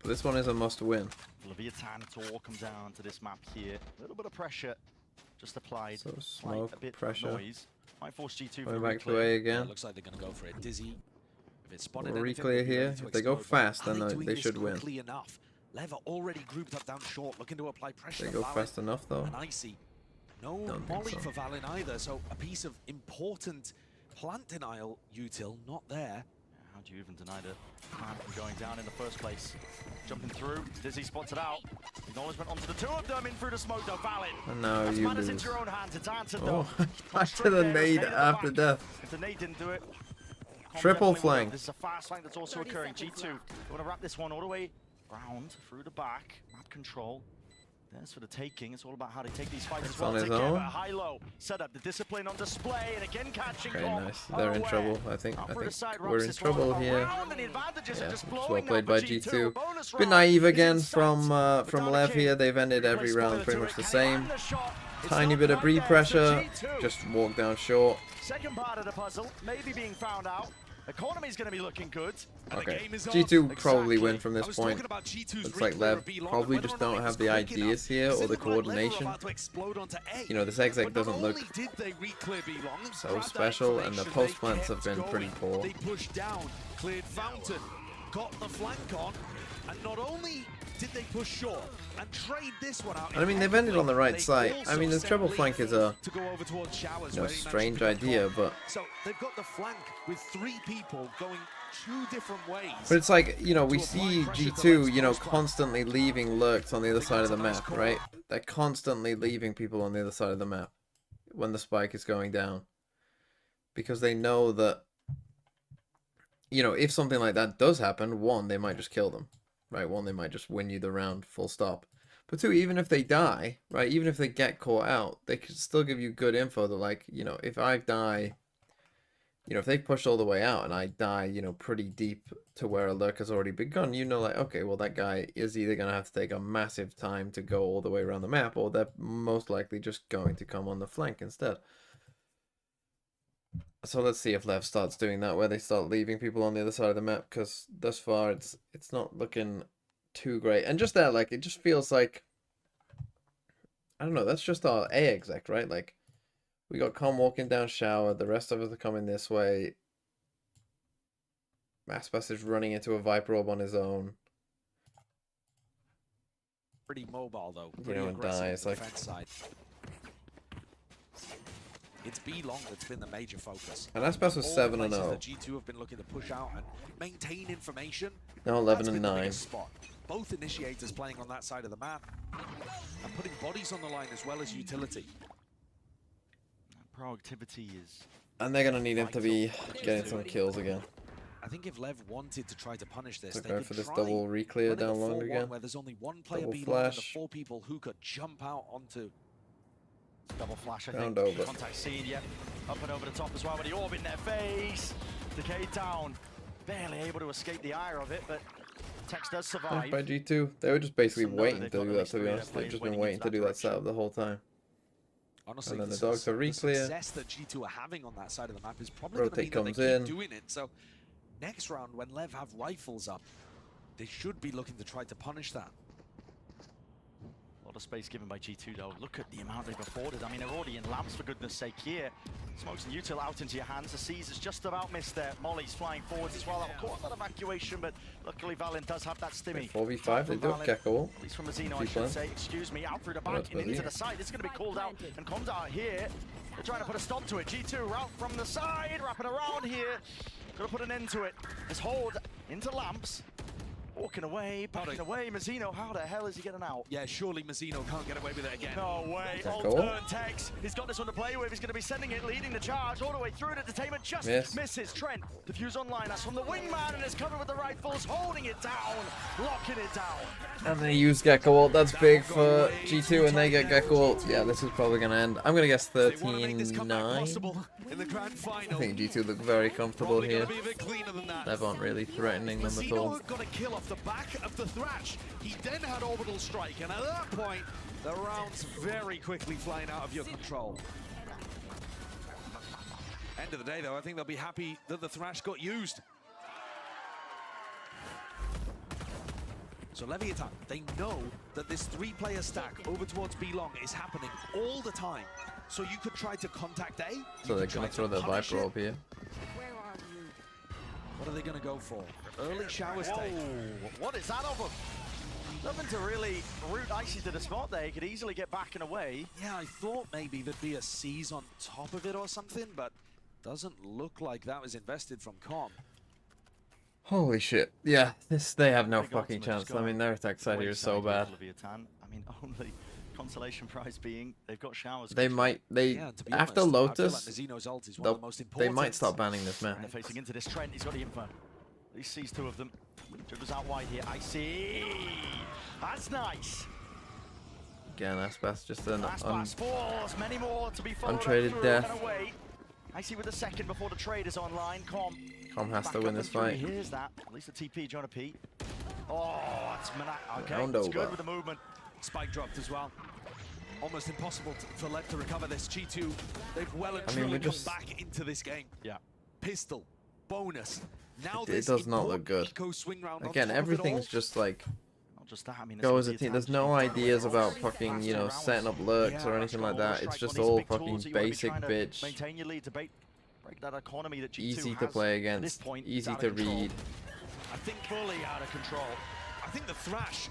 But this one is a must-win. Leviathan to all come down to this map here. A little bit of pressure just applied. So Slight smoke, a bit pressure. of noise. Might force G2 Going for back to reclear. A again. Yeah, looks like they're going to go for it. Dizzy. If it's spotted Reclear here. If they go fast, then they should win. Enough. Lev are already grouped up down short, looking to apply pressure. They go fast enough though. And Icy. No Don't think molly so. for Valin either, so a piece of important plant denial util not there. How do you even deny the plan from going down in the first place? Jumping through, Dizzy spots it out. Acknowledgement onto the 2 of them in through the smoke though, Valin. And now That's you matters lose. into your own hands, it's answered Oh, though. back to the nade after death. If the nade didn't do it. Triple definitely flank. will. This is a fast flank that's also occurring. G2, they want to wrap this one all the way round through the back. Map control. There's for the taking. It's all about how they take these fights as well. on his Together, own. high-low. Set up the discipline on display, and again catching Okay, Comp nice. They're in unaware. trouble. I think Out for the side, we're wraps in this one trouble here. around, and the advantages are Yeah, just it's well blowing played now by for G2. Bonus Bit round naive is again in sight. from Lev here. They've ended every round pretty much the same. Tiny bit of breathe pressure. Just walk down short. Second part of the puzzle, maybe being found out. Economy's going to be looking good. Okay, G2 probably win from this point. Looks like Lev probably just don't have the ideas here or the coordination. You know, this exec doesn't look so special, and the post plants have been pretty poor. They pushed down, cleared fountain, got the flank on, and not only did they push short and trade this one out. I mean, they've ended on the right side. I mean, the treble flank is a strange idea, but So they've got the flank with 3 people going 2 different ways. but it's like, you know, we see G2, you know, constantly leaving lurks on the other side of the map, right? They're constantly leaving people on the other side of the map when the spike is going down, because they know that, you know, if something like that does happen, 1, they might just kill them, right? 1, they might just win you the round, full stop. But 2, even if they die, right, even if they get caught out, they could still give you good info that, like, you know, if I die, you know, if they push all the way out and I die, you know, pretty deep to where a lurk has already begun, you know, like, okay, well, that guy is either going to have to take a massive time to go all the way around the map, or they're most likely just going to come on the flank instead. So let's see if Lev starts doing that, where they start leaving people on the other side of the map, because thus far it's not looking too great. And just that, like, it just feels like, I don't know, that's just our A exec, right? Like, we got Com walking down shower, the rest of us are coming this way. Maspas is running into a Viper orb on his own. Pretty mobile though. You Pretty know, and aggressive dies, on the like- defense side. It's B long that's been the major focus. And Aspas was All the 7 and places 0. that G2 have been looking to push out and maintain information. Now 11 That's and been the 9. biggest spot. Both initiators playing on that side of the map and putting bodies on the line as well as utility. proactivity is... And they're gonna need him to be getting some kills again. I think if Lev wanted to try to punish this, So they go could for this try double re-clear running a down long 4-1 again. where there's only one player Double B long and the flash. 4 people who could jump out onto. Double flash, I Round think. over. Contact seen, yep. Up and over the top as well, but the orb in their face. Decay down. Barely able to escape the ire of it, but Tex does survive. By G2, they were just basically Some know waiting they've to got do at that, least to be three honest. of their They've just players been waiting waiting to into do that that setup the whole time. Honestly, And then the su- dogs are re-clear. The success that G2 are having on that side of the map is probably going to Rotate mean that comes they in. keep doing it. So next round, when Lev have rifles up, they should be looking to try to punish that. A lot of space given by G2 though. Look at the amount they've afforded. I mean, they're already in lamps for goodness sake here. Smokes and util out into your hands. The Caesar's just about missed there. Molly's flying forwards as well. That will cause that evacuation, but luckily Valin does have that stimmy. 4v5, they do have Gecko. At least from Mazzino, I should say. Excuse me, out through the back and into the side. It's going to be called out and comes out here. They're trying to put a stop to it. G2 route from the side, wrapping around here. Got to put an end to it. This hold into lamps. Walking away, backing away. Mazzino, how the hell is he getting out? Yeah, surely Mazzino can't get away with it again. No way. That's Old cool. turn Tex. He's got this one to play with. He's going to be sending it, leading the charge all the way through. The detainment just misses. Trent, defuse online. That's from the wingman, and it's covered with the rifles, holding it down, locking it down. And they use Gecko ult. That's big for G2, and they get Gecko ult. Yeah, this is probably going to end. I'm going to guess 13-9. In the grand I final. think G2 look very comfortable here. Be a bit cleaner than that. Lev aren't really threatening them at Mazzino all. had got a kill off the back of the Thrash. He then had orbital strike, and at that point, the round's very quickly flying out of your control. End of the day, though, I think they'll be happy that the Thrash got used. So Leviathan, they know that this 3-player stack over towards B long is happening all the time. So you could try to contact A. So they're going to throw their Viper up here. What are they going to go for? Early showers take. What is that of him? Nothing to really root Icy to the spot there. He could easily get back and away. Yeah, I thought maybe there'd be a seize on top of it or something, but doesn't look like that was invested from Com. Holy shit. Yeah, they have no fucking chance. I mean, their attack side here is so bad. Leviathan. I mean, only consolation prize being they've got showers. They might, after Lotus, they might start banning this map. They're facing into this Trent. He's got the info. He sees 2 of them. Dribbles out wide here. Icy. That's nice. Again, Aspas just an Falls. Many more to be followed untraded through death. and away. Icy with the second before the trade is online. Com has back to up win and this through. fight. Here's that. At least the TP, Jonah P. Oh, it's okay. Round It's over. good with the movement. Spike dropped as well. Almost impossible for Lev to recover this. G2, they've well and I mean, truly we come just- back into this game. Yeah. Pistol, bonus. Now It does not look good. eco swing round on Again, top of it everything's all. just like Not just that. I mean, go as a team. There's no ideas about fucking, you know, setting up lurks or anything like that. It's just all fucking basic bitch. Maintain your lead to break that economy that G2 Easy to has play at this against, point. easy Out to of control. read. I think Fully out of control. I think the Thrash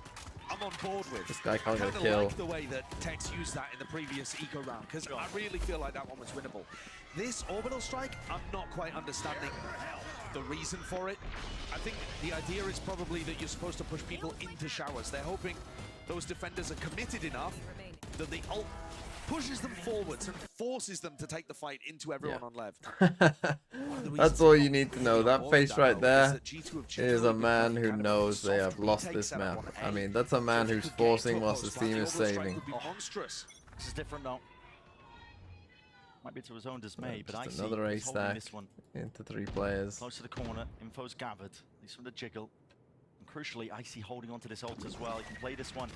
I'm on board with. This guy can't get a I kill. like the way that Tex used that in the previous eco round, because I really feel like that one was winnable. This orbital strike, I'm not quite understanding the reason for it. I think the idea is probably that you're supposed to push people into showers. They're hoping those defenders are committed enough that the ult pushes them forwards and forces them to take the fight into everyone on Lev. That's all you need to know. That face right there is a man who knows they have lost this map. I mean, that's a man who's forcing whilst his team is saving. Monstrous. This is different now. Might be to his own dismay, but Just Icy another is ace holding stack this one into 3 players. close to the corner. Info's gathered. At least from the jiggle. And crucially, Icy holding onto this ult as well. He can play this one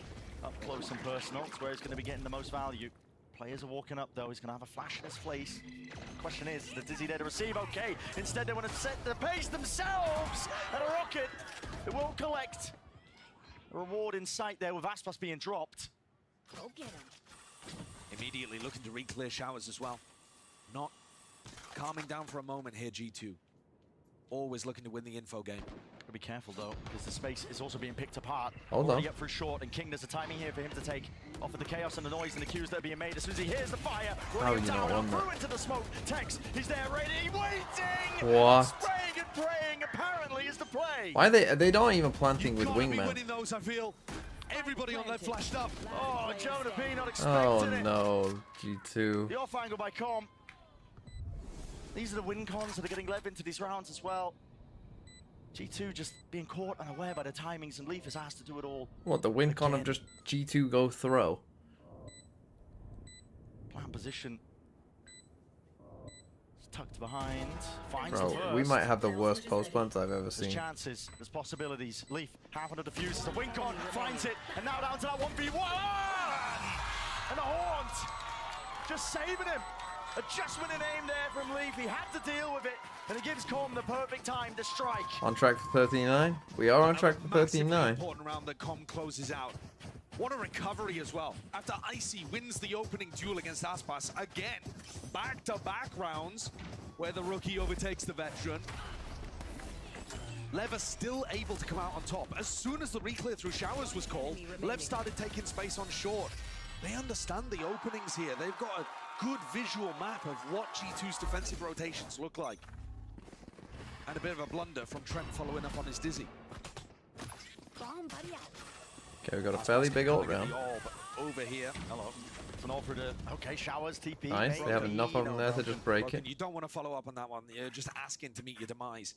up close and personal. It's where he's going to be getting the most value. Players are walking up though. He's going to have a flash in his face. The question is he there to receive? Okay. Instead, they want to set the pace themselves. And a rocket. It won't collect. A reward in sight there with Aspas being dropped. Go get him. Immediately looking to re-clear showers as well. Not calming down for a moment here, G2. Always looking to win the info game. Gotta be careful though, because the space is also being picked apart. Hold Already on. up for short, and King, there's a timing here for him to take off of the chaos and the noise and the cues that are being made. As soon as he hears the fire, How running you down not and won through that? into the smoke. Tex, he's there ready, waiting! What? Spraying and praying, apparently, is the play. Why are they not even planting with Gotta be wingman? winning those, I feel. Everybody on Lev flashed up. Oh, Jonah B not expecting Oh it. no, G2. The off angle by Com. These are the win cons that are getting LEV into these rounds as well. G2 just being caught unaware by the timings, and LEV has asked to do it all. What, the win con of just G2 go throw? Plant position. It's tucked behind. Finds Bro, the first. we might have the worst post plants I've ever There's seen. chances, there's possibilities. LEV, half on the diffuse, the win con, finds it, and now down to that 1v1! And a haunt! Just saving him. Adjustment in aim there from LEV. He had to deal with it, and it gives Com the perfect time to strike. On track for 13-9? We are on track for 13-9. Important round that Com closes out. What a recovery as well. After Icy wins the opening duel against Aspas again, back-to-back rounds where the rookie overtakes the veteran. LEV are still able to come out on top. As soon as the reclear through showers was called, LEV started taking space on short. They understand the openings here. They've got a good visual map of what G2's defensive rotations look like. And a bit of a blunder from Trent following up on his dizzy. Okay, we got a fairly big ult round. Over here. Hello. It's an ult for the... Okay, showers, TP. Nice, they have enough of them there to just break it. You don't want to follow up on that one. You're just asking to meet your demise.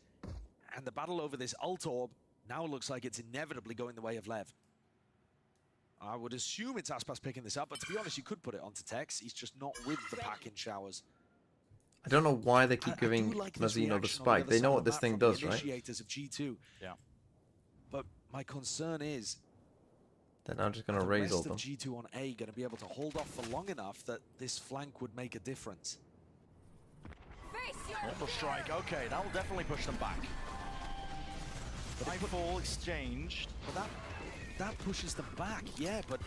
And the battle over this ult orb now looks like it's inevitably going the way of LEV. I would assume it's Aspas picking this up, but to be honest, you could put it onto Tex. He's just not with the pack in showers. I don't know why they keep giving Mazzino the spike. They know what this thing does, right? Initiators of G2. Yeah. But my concern is They're now just going to raise all them. the rest of G2 on A going to be able to hold off for long enough that this flank would make a difference. Auto strike, okay, that will definitely push them back. High fall exchanged. But that pushes them back, yeah, but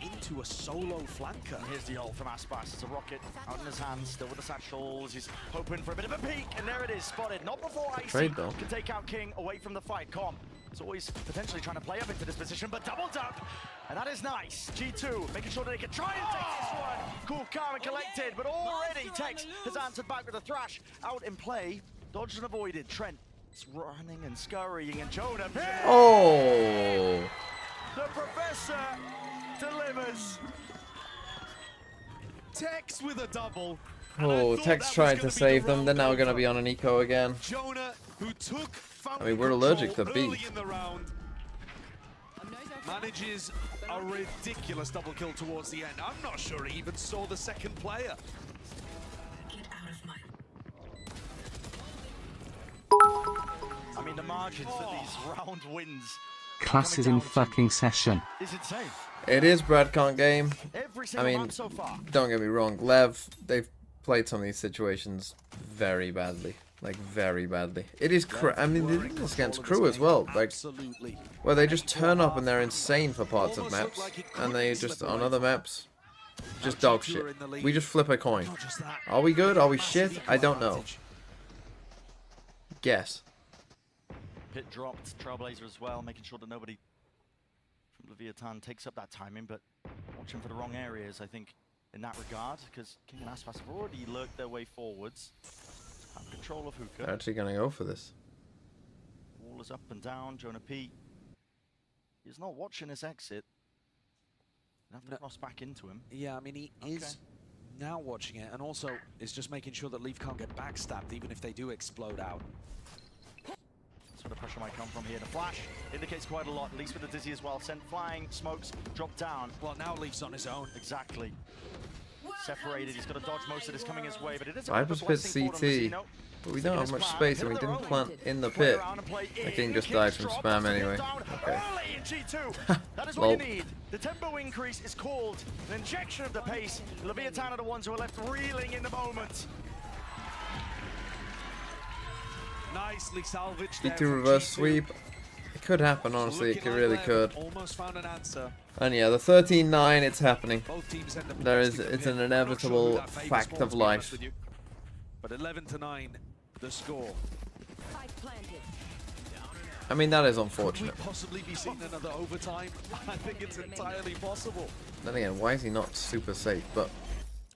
into a solo flanker. And here's the ult from Aspas. It's a rocket out in his hands, still with the satchels. He's hoping for a bit of a peek, and there it is, spotted. Not before Icy can take out King away from the fight. Com is always potentially trying to play up into this position, but doubled up, and that is nice. G2 making sure that they can try and take this one. Cool, calm, and collected, but already Tex has answered back with a thrash. Out in play, dodged and avoided. Trent is running and scurrying, and Jonah. Oh! The Professor delivers. Tex with a double. Oh, Tex tried to save them. They're now going to be on an eco again. Jonah, who took I mean, we're allergic to B. in the round, manages a ridiculous double kill towards the end. I'm not sure he even saw the second player. I mean, the margins for these round wins. Class is in fucking session. Is insane. It is Bradcon game. Every I single mean, round so far. don't get me wrong. LEV, they've played some of these situations very badly. Like, very badly. It is I mean, they did this against Crew as well. Like, where they just turn up and they're insane for parts of maps. And they just, on other maps, just dog shit. We just flip a coin. Are we good? Are we shit? I don't know. Guess. Pit dropped, Trailblazer as well, making sure that nobody from Leviathan takes up that timing, but watching for the wrong areas, I think, in that regard, because King and Aspas have already lurked their way forwards. Have control of Hookah. They're actually going to go for this. Wall is up and down, Jonah P. He's not watching his exit. You have to cross back into him. Yeah, I mean, he is now watching it, and also is just making sure that LEV can't get backstabbed, even if they do explode out. That's where the pressure might come from here. The flash indicates quite a lot, at least with the Dizzy as well. Sent flying, smokes, dropped down. Well, now LEV's on his own. Exactly. Separated, he's got to dodge most of this coming his way, but it is a Viper's pit CT, but we don't have much space and we didn't plant in the pit. The King just died from spam anyway. Okay. That is what you need. The tempo increase is called an injection of the pace. Leviathan are the ones who are left reeling in the moment. Nicely salvaged. G2 reverse sweep. It could happen, honestly. It really could. Almost found an answer. And yeah, the 13-9, it's happening. Both teams end up It's an inevitable fact of life. But 11-9, the score. I mean, that is unfortunate. Could we possibly be seeing another overtime? I think it's entirely possible. Then again, why is he not super safe?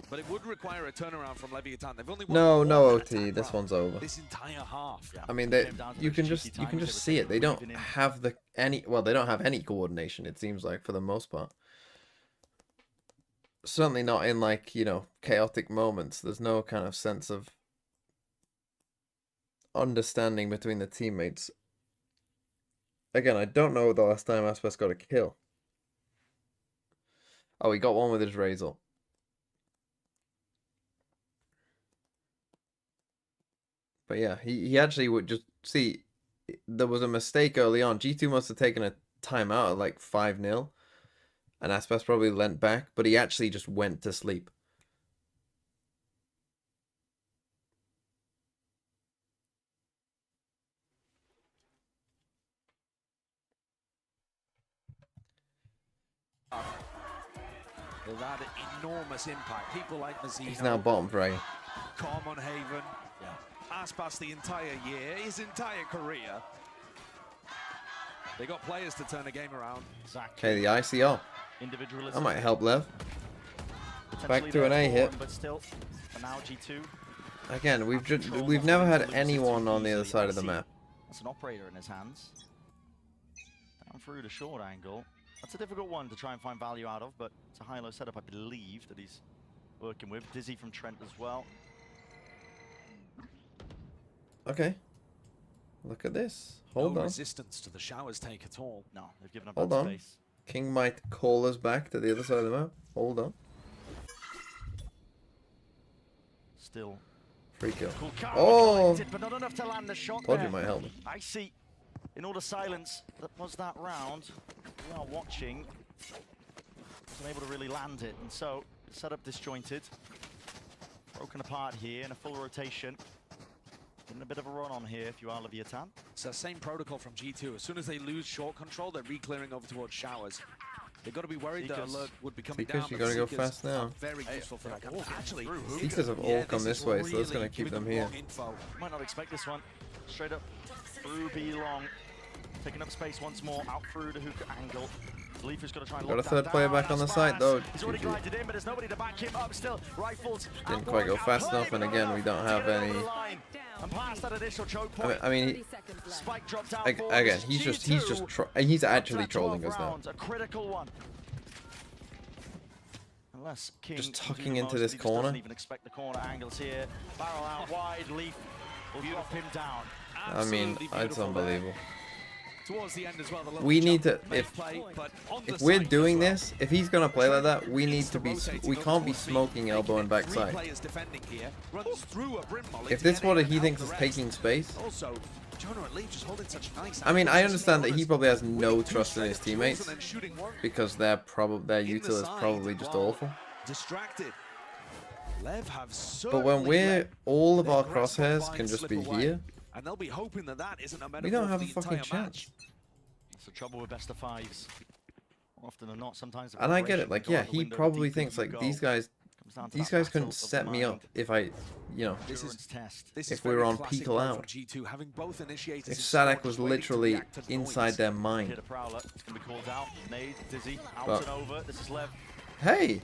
But it would require a turnaround from Leviathan. They've only no OT. This one's over. This entire half. I mean, you can just see it. They don't have they don't have any coordination. It seems like, for the most part. Certainly not in, like, you know, chaotic moments. There's no kind of sense of understanding between the teammates. Again, I don't know the last time Aspas got a kill. Oh, he got one with his Razor. But yeah, he actually would just see there was a mistake early on. G2 must have taken a timeout at like 5-0. And Aspas probably leant back, but he actually just went to sleep. They've had enormous impact. People like Mazzino. He's now bottom right. Common Haven. Aspas the entire year, his entire career. They got players to turn the game around. Okay, the ICR. That might help Lev. Back to an A hit. But still, for now, G2. Again, we've never had anyone on the other side of the map. That's an operator in his hands. Down through the short angle. That's a difficult one to try and find value out of, but it's a high-low setup, I believe, that he's working with. Dizzy from Trent as well. Okay. Look at this. Hold no on. resistance to the showers take at all. No, they've given up Hold that on. space. King might call us back to the other side of the map. Hold on. Still. Free kill. Cool Oh! but not enough to land the shot Told there. you might help me. I see. In all the silence that was that round, we are watching. Wasn't able to really land it, and so setup disjointed, broken apart here in a full rotation. Getting a bit of a run on here if you are Leviathan. It's the same protocol from G2. As soon as they lose short control, they're re-clearing over towards showers. They've got to be worried that alert would be coming down. Seekers, you gotta go fast now. Very useful for that. Actually, Seekers have all come this way, so that's gonna keep them here. Might not expect this one. Straight up through B long. Taking up space once more, out through the hook angle. Leaf is going to try and Got a lock that third player down. back on the site though. He's already glided in, but there's nobody to back him up still. Rifles. Didn't quite go fast enough, and again, we don't have any. And past that initial choke point. I mean, Spike dropped down again, he's actually trolling us now. A critical one. Unless King Just can do tucking the into most, this he just corner. doesn't even expect the corner angles here. Barrel out wide. Leaf will drop him down. I mean, it's unbelievable. Towards the end as well, the We need to, if we're doing this, if he's gonna play like that, we need to be, we can't be smoking elbow and backside. If this is what he thinks is taking space, I mean, I understand that he probably has no trust in his teammates because their util is probably just awful. Distracted. Lev have But when we're all of our crosshairs can just be here, and they'll be hoping that that isn't a metaphor we don't have for a the fucking entire chance. That's the trouble with best of fives. More often than not, sometimes. The And I get it. preparation Like, can go yeah, out the he window probably deeper thinks than you like go. these guys Comes down to that couldn't battle of set the me up mind. if I, you know, Endurance test. if we were on peak allowed. G2, having both initiators If in Sadak squad was just waiting to literally react to inside noise. their mind. Hit a prowler. It's gonna be called out. Nade, Dizzy, out But- and over. This is Lev. Hey,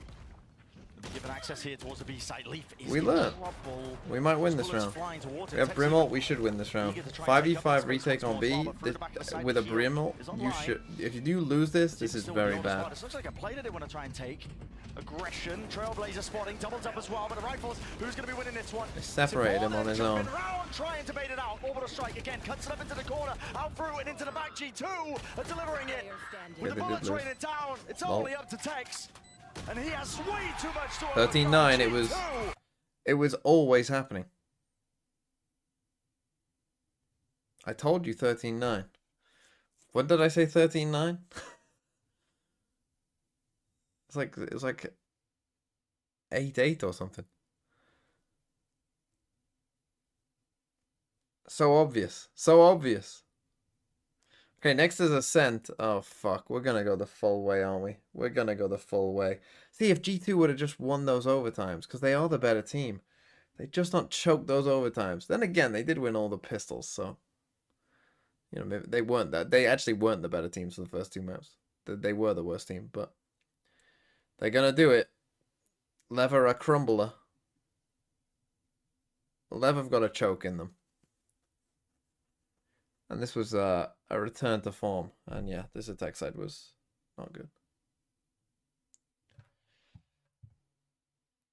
Given access here towards the B side. Leaf is we in learned. trouble. We might win this Bullets round. flying towards We it. have Brimalt, we should win this round. 5v5 retake on B with a Brimalt, you should. If you do lose this, this is very bad. It looks like a play that they want to try and take. Aggression, Trailblazer spotting, doubles up as well, but the Rifles, who's going to be winning this one? They separated him on his own. Trying to bait it out, orbital strike again, cuts it up into the corner, out through and into the back, G2 are delivering it. With the they did bullets lose. raining down, it's Well. only up to Tex. And he has way too much to 13-9, overcome. it was always happening. I told you 13-9. What did I say, 13-9? It was like 8-8 or something. So obvious. So obvious. Okay, next is Ascent. Oh, fuck. We're gonna go the full way, aren't we? We're gonna go the full way. See, if G2 would have just won those overtimes, because they are the better team. They just not choked those overtimes. Then again, they did win all the pistols, so... You know, maybe they weren't that. They actually weren't the better teams for the first two maps. They were the worst team, but... They're gonna do it. Lev are a crumbler. Lev have got a choke in them. And this was a return to form. And yeah, this attack side was not good.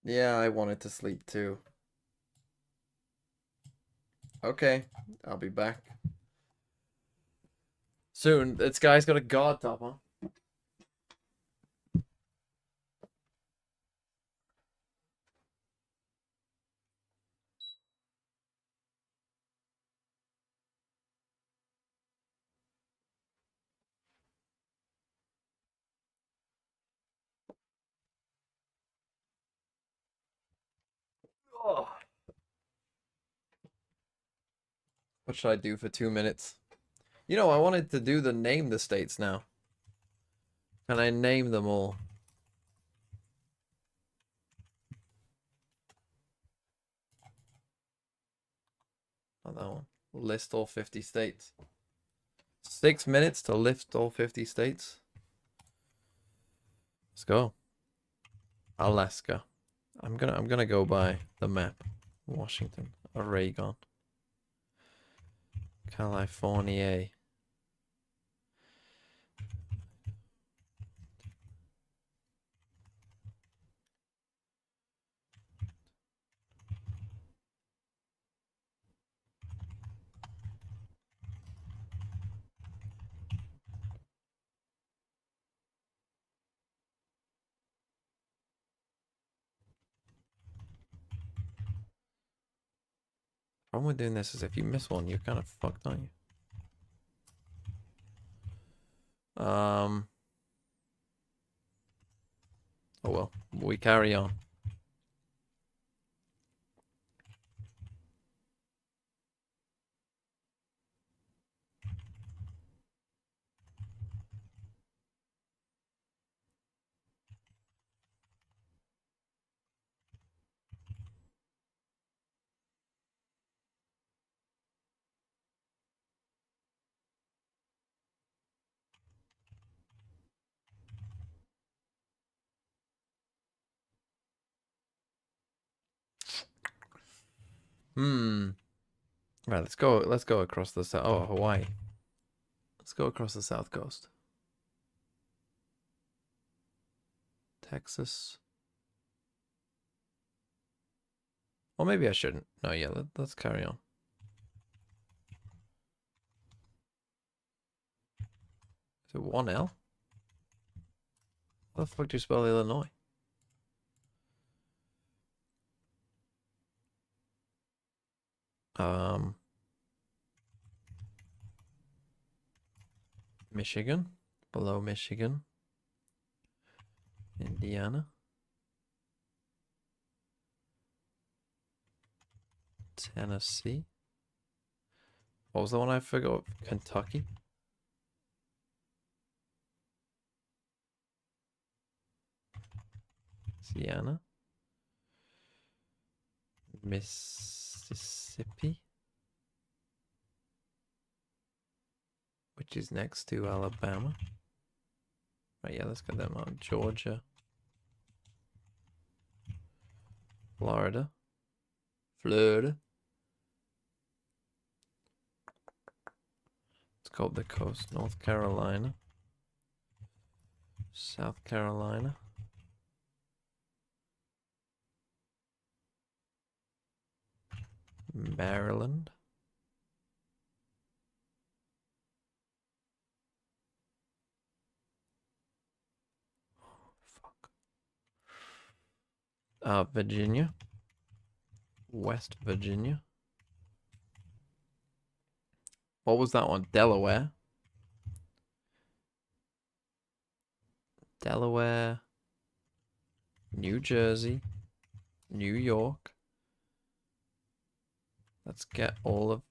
Yeah, I wanted to sleep too. Okay, I'll be back soon. This guy's got a guard top on. Oh. What should I do for 2 minutes? You know, I wanted to do the name the states now. Can I name them all? Not that one. List all 50 states. 6 minutes to list all 50 states. Let's go. Alaska. I'm gonna go by the map. Washington, Oregon, California. Problem with doing this is if you miss one, you're kind of fucked, aren't you? Oh well, we carry on. Right, let's go across the south. Oh, Hawaii. Let's go across the south coast. Texas. Or maybe I shouldn't. No, yeah, let's carry on. Is it 1L? How the fuck do you spell Illinois? Michigan. Below Michigan. Indiana. Tennessee. What was the one I forgot? Kentucky. Louisiana. Mississippi. Which is next to Alabama. Right, yeah, let's get them on. Georgia. Florida. Let's go up the coast. North Carolina. South Carolina. Maryland. Virginia. West Virginia. What was that one? Delaware. Delaware. New Jersey. New York. Let's get all of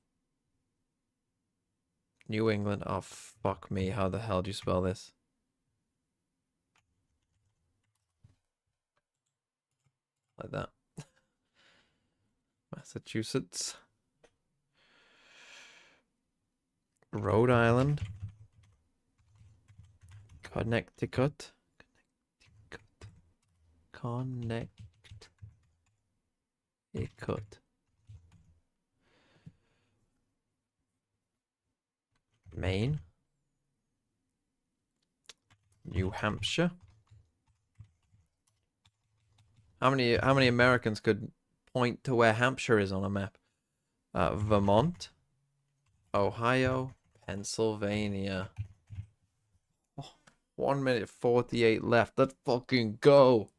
New England. Oh, fuck me. How the hell do you spell this? Like that. Massachusetts. Rhode Island. Connecticut. Connecticut. Maine. New Hampshire. How many Americans could point to where Hampshire is on a map? Vermont, Ohio, Pennsylvania. Oh, 1 minute 48 left. Let's fucking go.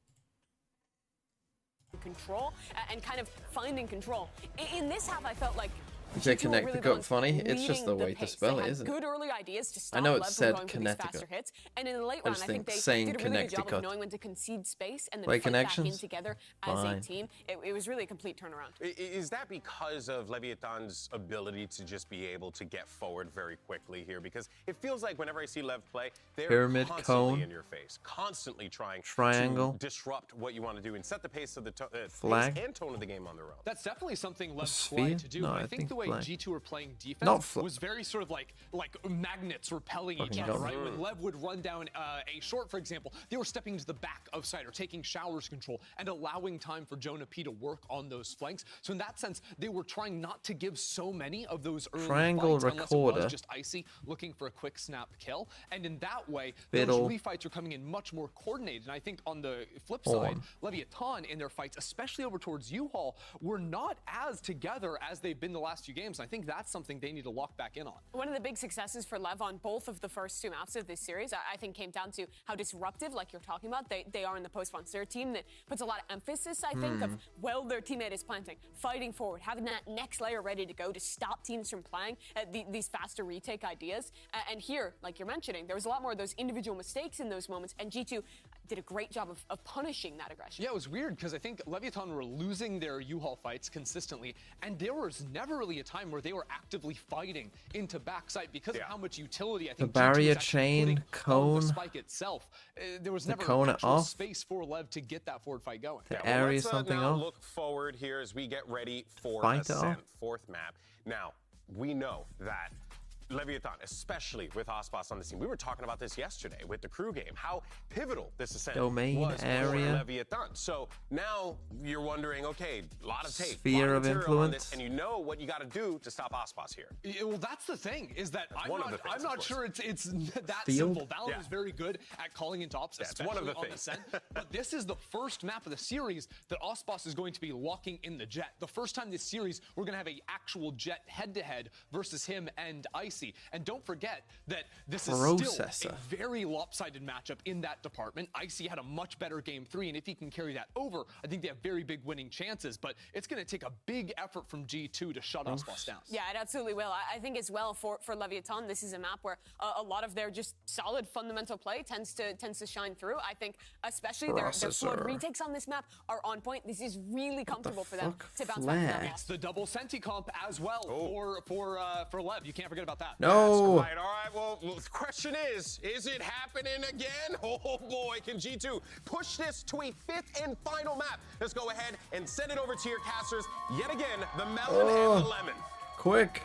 Control and kind of finding control. In this half, I felt like Is it Connecticut funny? It's just the way to spell it, isn't it? Good early ideas to stop I know it Lev from said going for these faster Connecticut. hits, and in the late I run, just I think they saying did a really good job of Connecticut. knowing when to concede space and then Play fight back in connections? together as a Fine. team. It was really a complete turnaround. Is that because of Leviathan's ability to just be able to get forward very quickly here? Because it feels like whenever I see Lev play, they're Pyramid, constantly cone, in your face, constantly trying triangle, to disrupt what you want to do and set the pace of the flag, pace and tone of the game on their own. That's definitely something Lev sphere? tried to do. No, I I think the way flag. G2 are playing defense Not flag. was very sort of like magnets repelling each Fucking other, got right? me. When Lev would run down a short, for example, they were stepping to the back of side or taking showers control and allowing time for Jonah P to work on those flanks. So in that sense, they were trying not to give so many of those early Triangle fights unless it recorder. was just Icy looking for a quick snap kill. And in that way, Fiddle. those refights are coming in much more coordinated. And I think on the flip Horn. side, Leviathan in their fights, especially over towards U-Haul, were not as together as they've been the last few games. And I think that's something they need to lock back in on. One of the big successes for Lev on both of the first two maps of this series, I think, came down to how disruptive, like you're talking about, they are in the post-runs. They're a team that puts a lot of emphasis, I think, of, well, their teammate is planting, fighting forward, having that next layer ready to go to stop teams from playing these faster retake ideas. And here, like you're mentioning, there was a lot more of those individual mistakes in those moments, and G2 did a great job of punishing that aggression. Yeah, it was weird because I think Leviathan were losing their U-Haul fights consistently, and there was never really a time where they were actively fighting into backside because of how much utility I think The G2 was barrier actually chain, putting on cone. the spike itself. There was The never cone actual off. space for Lev to get that forward fight going. The area let's, something now off. look forward here as we get ready for Fight it Ascent, off. fourth map. Now, we know that Leviathan, especially with Ospas on the scene. We were talking about this yesterday with the crew game, how pivotal this Ascent Domain, was area. for Leviathan. So now you're wondering, okay, a lot of tape, Sphere lot of material on influence. this, and you know what you got to do to stop Ospas here. Yeah, well, that's the thing, is that That's one of the things, I'm of not course. sure it's that Field? simple. Valon is very good at calling into ops, That's especially one of the on things. Ascent. But this is the first map of the series that Ospas is going to be locking in the Jet. The first time this series, we're going to have an actual Jet head-to-head versus him and Icy. And don't forget that this is still Processor. a very lopsided matchup in that department. Icy had a much better game 3, and if he can carry that over, I think they have very big winning chances. But it's going to take a big effort from G2 to shut Ospas down. Yeah, it absolutely will. I think as well for Leviathan, this is a map where a lot of their just solid fundamental play tends to shine through. I think especially their flood retakes on this map are on point. This is really comfortable for them to bounce back from that loss. It's the double Senti comp as well for Lev. You can't forget about that. No. All right, well, the question is it happening again? Oh boy, can G2 push this to a fifth and final map? Let's go ahead and send it over to your casters. Yet again, the melon and the lemon. Quick.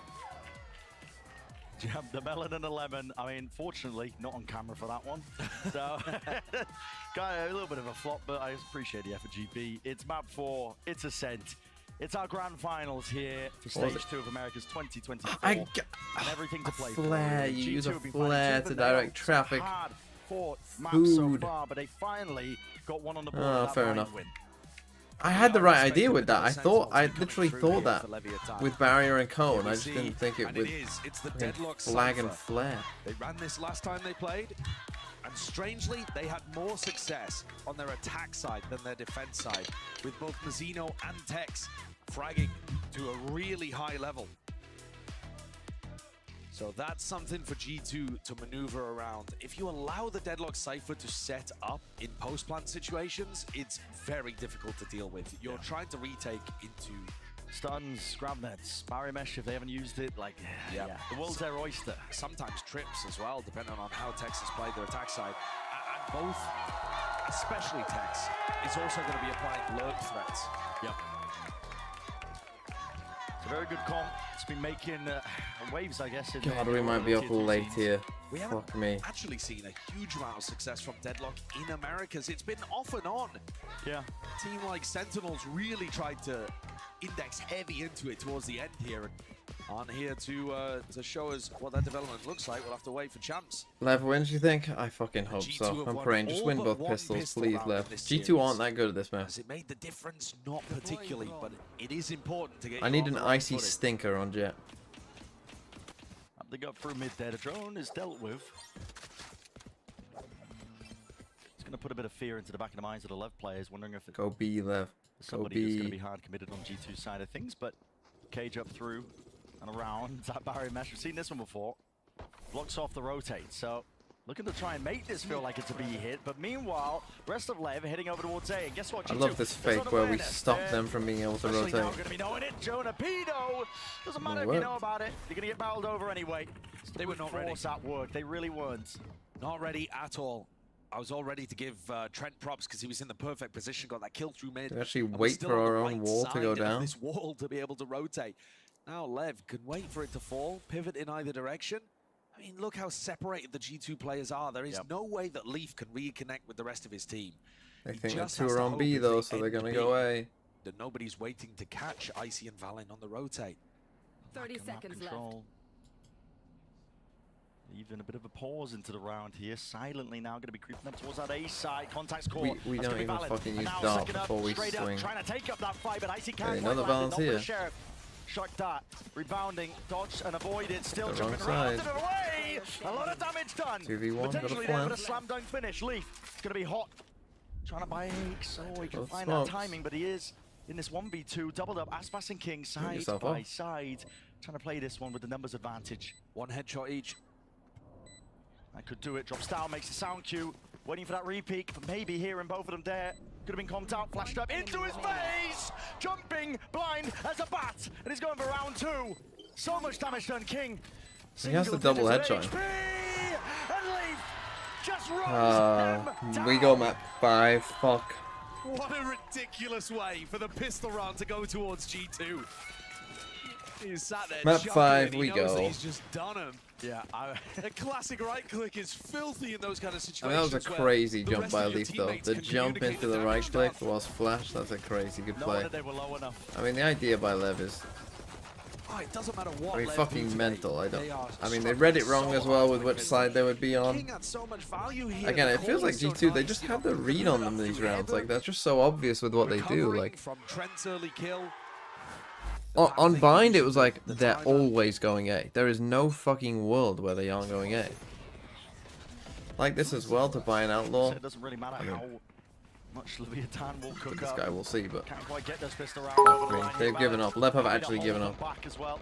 Yeah, the melon and the lemon. I mean, fortunately, not on camera for that one. So, got a little bit of a flop, but I appreciate the effort, GP. It's map 4. It's Ascent. It's our grand finals here for stage 2 of America's 2024. And everything to play for. Flare, you use a G2 have been flare fighting to tooth and nail. direct traffic. Hard fought maps so Food. far, but they finally got one on the board. Oh, with that fair line enough. Win. I had the right idea with that. I literally thought that with barrier and cone. I just didn't think it would It's the fucking deadlock flag and cipher. flare. They ran this last time they played, and strangely, they had more success on their attack side than their defense side, with both Mazzino and Tex fragging to a really high level. So that's something for G2 to maneuver around. If you allow the deadlock cipher to set up in post-plant situations, it's very difficult to deal with. You're trying to retake into stuns, grab nets, barrier mesh if they haven't used it. Like, yeah. The world's their oyster. Sometimes trips as well, depending on how Tex has played their attack side. And both, especially Tex, is also going to be applying lurk threats. Yep. It's a very good comp. It's been making waves, I guess. God, we might be up late here. We haven't Fuck me. actually seen a huge amount of success from Deadlock in Americas. It's been off and on. Yeah. A team like Sentinels really tried to index heavy into it towards the end here. aren't here to show us what that development looks like. We'll have to wait for champs. Lev wins, you think? I fucking hope so. I'm praying. Just win both pistols, please, Lev. G2 aren't that good at this map. Has it made the difference? Not particularly, but it is important to get. I need an icy stinker on Jet. They got through mid there. The drone is dealt with. It's going to put a bit of fear into the back of the minds of the LEV players, wondering if Go B, Lev. Go somebody who's going to B. be hard committed on G2's side of things. But Cage up through and around that barrier mesh. We've seen this one before. Blocks off the rotate. So looking to try and make this feel like it's a B hit. But meanwhile, rest of LEV heading over towards A. And guess what? I G2 love this fake where we stop them from being able to especially now rotate. going to be knowing it. Jonah Pedo. Doesn't matter if you know about it. You're going to get barreled over anyway. They were not ready. At work. They really weren't. Not ready at all. I was all ready to give Trent props because he was in the perfect position, got that kill through mid. They actually and was wait still for on the our own right wall to side go of down. This wall to be able to rotate. Now Lev can wait for it to fall, pivot in either direction. I mean, look how separated the G2 players are. There is no way that Leaf can reconnect with the rest of his team. They He think the just two has are to on hope B if though, they so they're end gonna B, go A. that nobody's waiting to catch Icy and Valen on the rotate. 30 seconds left. Even a bit of a pause into the round here. Silently now going to be creeping up towards that A side. Contacts core. We don't even fucking use now dart second up, before we straight swing. Up, trying to take up that fight, but Icy Okay, can't another quite land it, balance not with here. the Sheriff. Shot that. Rebounding. Dodge and avoid it. Still The jumping wrong around side. and away. A lot of damage done. 2v1, got a Potentially there flank. with a slam dunk finish. Leaf. It's going to be hot. Trying to buy Aches. Oh, he can Both find smokes. that timing, but he is in this 1v2. Doubled up. Aspas and King side yourself by up. side. Trying to play this one with the numbers advantage. One headshot each. That could do it. Drops down, makes the sound cue. Waiting for that repeat, but maybe hearing both of them there. Could have been comped out, flashed up into his face! Jumping blind as a bat, and he's going for round 2. So much damage done, King. He has the Single double digits of headshot. HP, and Leaf just runs them down. We go map 5. Fuck. What a ridiculous way for the pistol round to go towards G2. He's sat there Map chuckling, 5 he we knows go. that he's just done him. Yeah, a classic right click is filthy in those kind of I situations. mean, that was a where crazy the jump rest by of your Leaf though. teammates The can jump communicate into the the right damage click done. was flash. That's a crazy good No play. wonder they were low enough. I mean, the idea by Lev is, Oh, it doesn't matter what I mean, Lev fucking do mental. I today, don't. are I mean, they struggling read it wrong so as well hard with to which win. side they would be on. King had so much value here. Again, The it feels like call was G2. so They nice. just have the read on them these rounds. Like that's just so obvious with what they do. Recovering Like from Trent's early kill. on Bind, it was like they're always going A. There is no fucking world where they aren't going A. Like this as well to buy an outlaw. So it doesn't really matter I mean, how much Leviathan will cook this up. guy will see, but Can't quite get those pistol rounds fuck over the me. line. They've given up. Lev have actually given up. Back as well.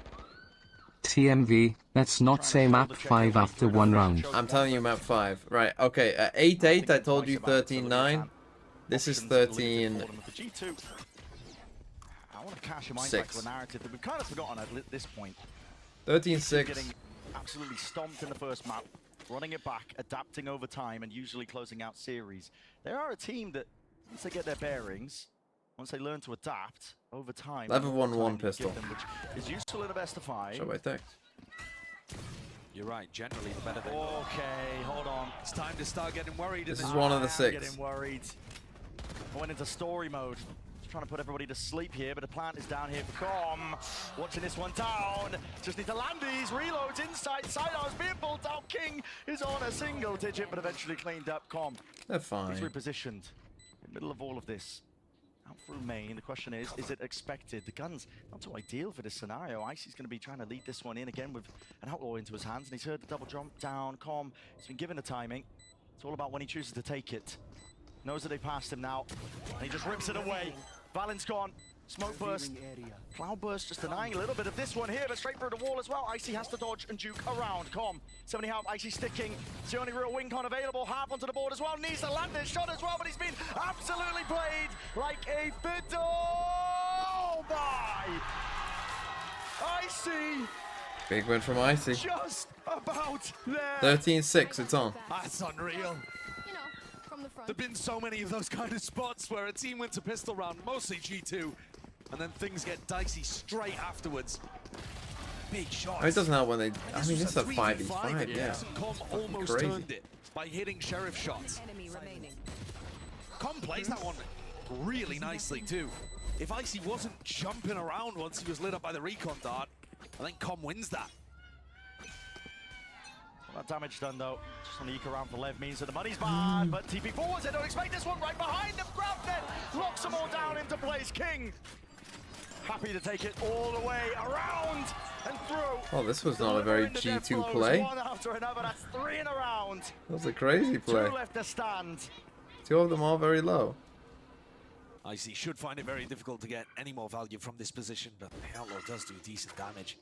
TMV, let's not say map 5 after one round. I'm telling you, map 5. Right, okay, at 8-8, I told you 13-9. This is 13... G2. I want to cash your mind 6. back to a narrative that we've kind of forgotten at this point. 13-6. Getting absolutely stomped in the first map, running it back, adapting over time, and usually closing out series. They are a team that, once they get their bearings, once they learn to adapt over time, Lev have the won time one you give pistol. them, which is useful in a best of 5. So I think. You're right, generally the better they Okay, hold on. It's time to start getting worried. This is one of the 6. Getting worried. I went into story mode. Just trying to put everybody to sleep here, but the plant is down here for Com. Watching this one down. Just need to land these reloads inside. Sidearms being pulled out. King is on a single digit, but eventually cleaned up. Com. They're fine. He's repositioned in the middle of all of this. Out through main. The question is it expected? The gun's not too ideal for this scenario. Icy's going to be trying to lead this one in again with an outlaw into his hands, and he's heard the double jump down. Com. He's been given the timing. It's all about when he chooses to take it. Knows that they passed him now, and he just rips it away. Valen's gone. Smoke burst. Cloudburst just denying a little bit of this one here, but straight through the wall as well. Icy has to dodge and juke around. Com. 70 health. Icy sticking. It's the only real wing con available. Half onto the board as well. Needs to land this shot as well, but he's been absolutely played like a fiddle. Oh my! Icy. Big win from Icy. Just about there. 13-6, it's on. That's unreal. There've been so many of those kind of spots where a team wins a pistol round, mostly G2, and then things get dicey straight afterwards. Big shots. I mean, it doesn't help when they... I mean, this is a 3v5, 5v5, yeah. Com almost crazy. turned it by hitting Sheriff shots. Com plays that one really nicely too. If Icy wasn't jumping around once he was lit up by the recon dart, I think Com wins that. Well, that damage done though, just on the eco round for Lev means that the money's bad, but TP forwards, they don't expect this one right behind them, grabs it, locks them all down into place. King, happy to take it all the way around and through. Oh, this was not a very G2 play. One after another, that's 3 in a round. That was a crazy play. 2 left to stand. 2 of them all very low. Icy should find it very difficult to get any more value from this position, but the Outlaw does do decent damage.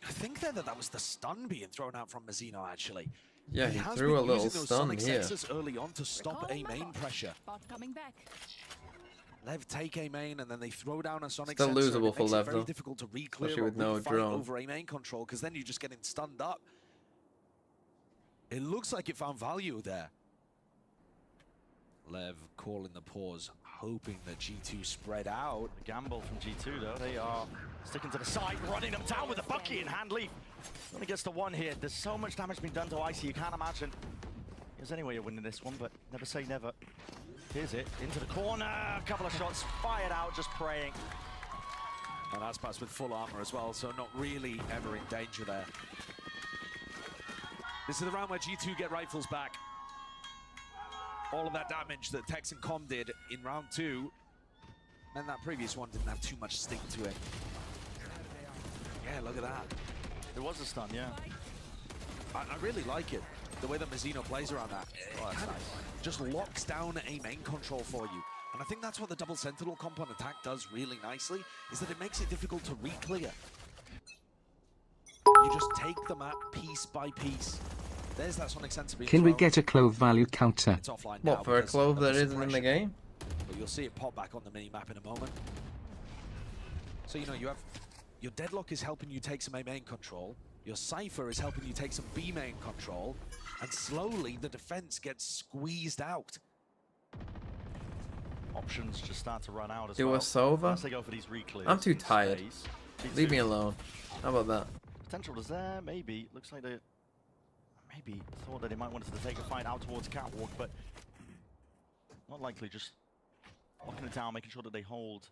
I think then that was the stun being thrown out from Mazzino, actually. Yeah, he has threw been a little using those stun Sonic here. sensors early on to stop A main pressure. Coming back. Lev take A main and then they throw down a Sonic Still sensor. losable for It makes Lev, it very though. difficult to re-clear Especially or with no re-fight drone. over A main control, because then you're just getting stunned up. It looks like it found value there. Lev calling the pause, hoping that G2 spread out. The gamble from G2 though, they are sticking to the side, running them down with a Bucky in hand. Leaf only gets to 1 here. There's so much damage being done to Icy, you can't imagine there's any way you're winning this one, but never say never. Here's it, into the corner, a couple of shots fired out, just praying. And Aspas with full armor as well, so not really ever in danger there. This is the round where G2 get rifles back. All of that damage that Tex and Com did in round 2, and that previous one didn't have too much sting to it. Yeah, look at that. There was a stun, yeah. I really like it, the way that Mazzino plays around that. Oh, that's nice. Just locks down a main control for you. And I think that's what the double sentinel comp on attack does really nicely, is that it makes it difficult to re-clear. You just take the map piece by piece. There's that Sonic sensor being Can we thrown. get a clove value counter? It's offline now What, for a because clove of that the isn't in the suppression. game? But you'll see it pop back on the mini-map in a moment. So, you know, you have... Your Deadlock is helping you take some A main control. Your Cypher is helping you take some B main control. And slowly, the defense gets squeezed out. Options just start to run out as Do well. a Sova? Once they go for these re-clears I'm too in tired. space. Leave me alone. How about that? Potential is there, maybe. Looks like they maybe thought that they might want to take a fight out towards Catwalk, but not likely. Just locking it down, making sure that they hold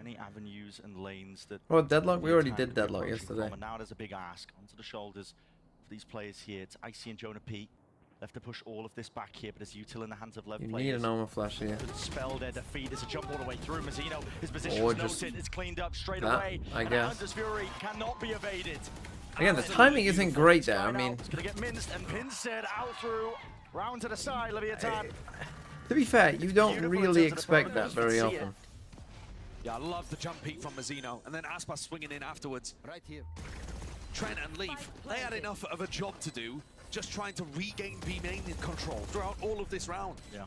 any avenues and lanes that... Oh, Deadlock? We already attack did could be Deadlock approaching yesterday. from. And now there's a big ask onto the shoulders of these players here. It's Icy and Jonah P. Left to push all of this back here, but it's Util in the hands of Lev You players. need an armor flash here. Could spell their defeat. It's a jump all the way through. Mazzino, his position's Or just noted. It's cleaned up straight that, away. I And guess. Hunter's Fury cannot be evaded. Again, the timing isn't great there. I mean, It's gonna get minced and Pinstead out through. Round to the side, Leviathan. to be fair, you don't really expect that very see it. often. Yeah, I love the jump peek from Mazzino. And then Aspas swinging in afterwards. Right here. Trent and Leaf, they had enough of a job to do, just trying to regain B main in control throughout all of this round. Yeah.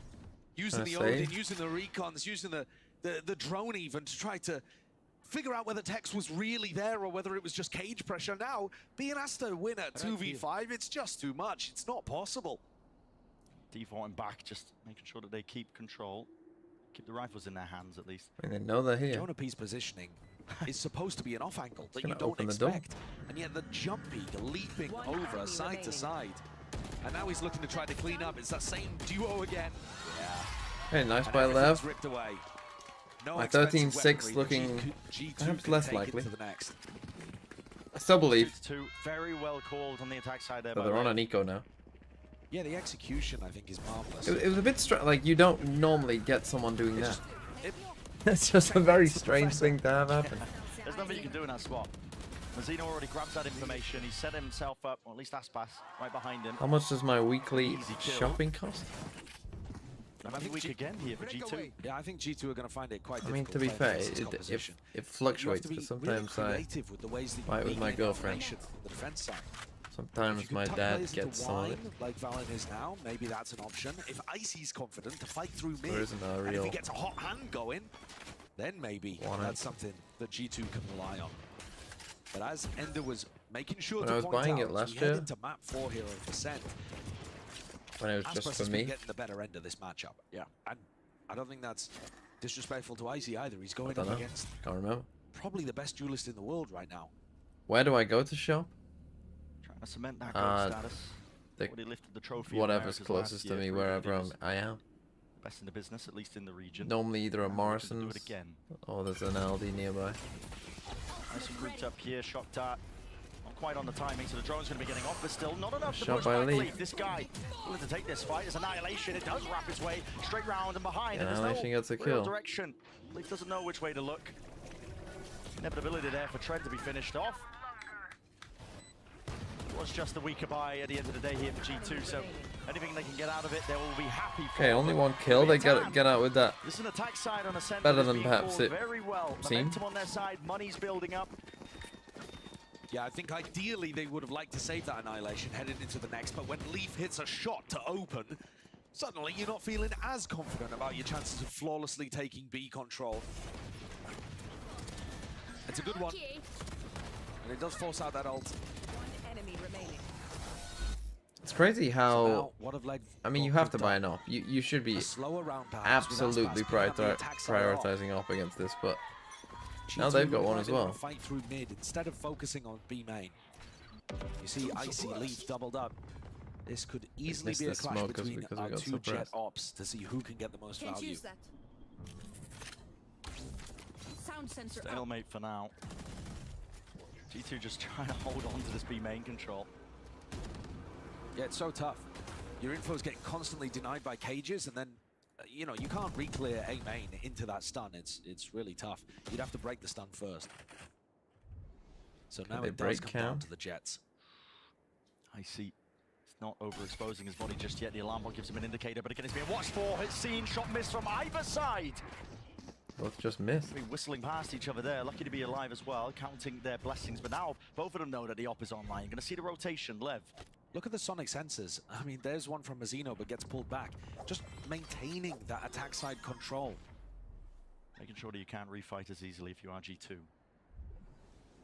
Using the Can I say? Odin, using the recons, using the drone even to try to figure out whether Tex was really there or whether it was just cage pressure. Now, being asked to win at 2v5, it's just too much. It's not possible. Defaulting back, just making sure that they keep control. Keep the rifles in their hands at least. I mean, they know they're here. Jonah P's positioning is supposed to be an off angle that you gonna don't open the door. expect. And yet the jump peak leaping over side to side. And now he's looking to try to clean up. It's that same duo again. Yeah. Hey, nice And by everything's Lev. ripped away. No My expensive 13-6 weaponry, looking but G2 perhaps can less take it likely. to the next. I still believe. 2 very well called on the attack side there. But by they're on Lev. an eco now. Yeah, the execution I think is marvelous. It was a bit like you don't normally get someone doing that. Just- it- It's just a very strange thing to have happen. There's nothing you can do in that spot. Mazzino already grabs that information. He set himself up, or at least Aspas, right behind him. How much does my weekly Easy kill. shopping cost? Another week again here for G2. Yeah, I think G2 are going to find it quite I difficult. mean, to be playing fair, against this it composition. fluctuates, You have because to be really sometimes I creative with the ways that you fight with beat my in girlfriend. formation on the defense side. Sometimes If you my can tuck dad players into gets some of wine, it. like Valen is now, maybe that's an option. If Icy's confident to fight through mid, There isn't a and if real he gets a hot hand going, then maybe want that's it. something that G2 can rely on. But as Ender was making sure When to I was point buying out, it last we head year- into map 4 here of Ascent. When it was Aspas just has for been me. getting the better end of this matchup. Yeah, and I don't think that's disrespectful to Icy either. He's going don't up know. against Can't remember. probably the best duelist in the world right now. Where do I go to shop? Trying to cement that gold status. The, Already lifted the trophy. of whatever's Americas closest last to year me, for wherever Indians. I am. Best in the business, at least in the region. Normally either a And we're looking to do Morrison's it again. or there's an Aldi nearby. Nice and grouped up here. Shock dart. Not quite on the timing, so the drone's going to be getting off, but still not enough to Shot push by back LEV. LEV. This guy willing to take this fight. It's Annihilation. It does wrap its way straight round and behind. And Annihilation there's gets a no real kill. direction. LEV doesn't know which way to look. Inevitability there for Trent to be finished off. It was just a weaker buy at the end of the day here for G2, so anything they can get out of it, they will be happy for. Okay, only one kill. They get out with that. This is an attack side on a center. Better that's than being perhaps called it very well. seemed. Momentum on their side, money's building up. Yeah, I think ideally they would have liked to save that Annihilation headed into the next, but when LEV hits a shot to open, suddenly you're not feeling as confident about your chances of flawlessly taking B control. It's a good one, and it does force out that ult. It's crazy how. So now, what have LEV I mean, you have to buy an op. You should be slower round perhaps with absolutely Aspas picking up the attack side off. prioritizing op against this, but G2 now they've got look one like as they wanna well. Fight through mid instead of focusing on B main. You see, Icy LEV doubled up. This could easily missed be a the clash smoke between because we our got two jet suppressed. ops to see who can get the most value. Sound sensor up. Stalemate for now. G2 just trying to hold on to this B main control. Yeah, it's so tough. Your info's getting constantly denied by cages, and then, you know, you can't re-clear A main into that stun. It's really tough. You'd have to break the stun first. So now they it does break come down count? to the Jets. I see. It's not overexposing his body just yet. The alarm bot gives him an indicator, but again, it's being watched for. It's seen, shot missed from either side. Both just missed. Be whistling past each other there. Lucky to be alive as well, counting their blessings. But now both of them know that the op is online. You're going to see the rotation. LEV. Look at the sonic sensors. I mean, there's one from Mazzino, but gets pulled back. Just maintaining that attack side control. Making sure that you can't refight as easily if you are G2.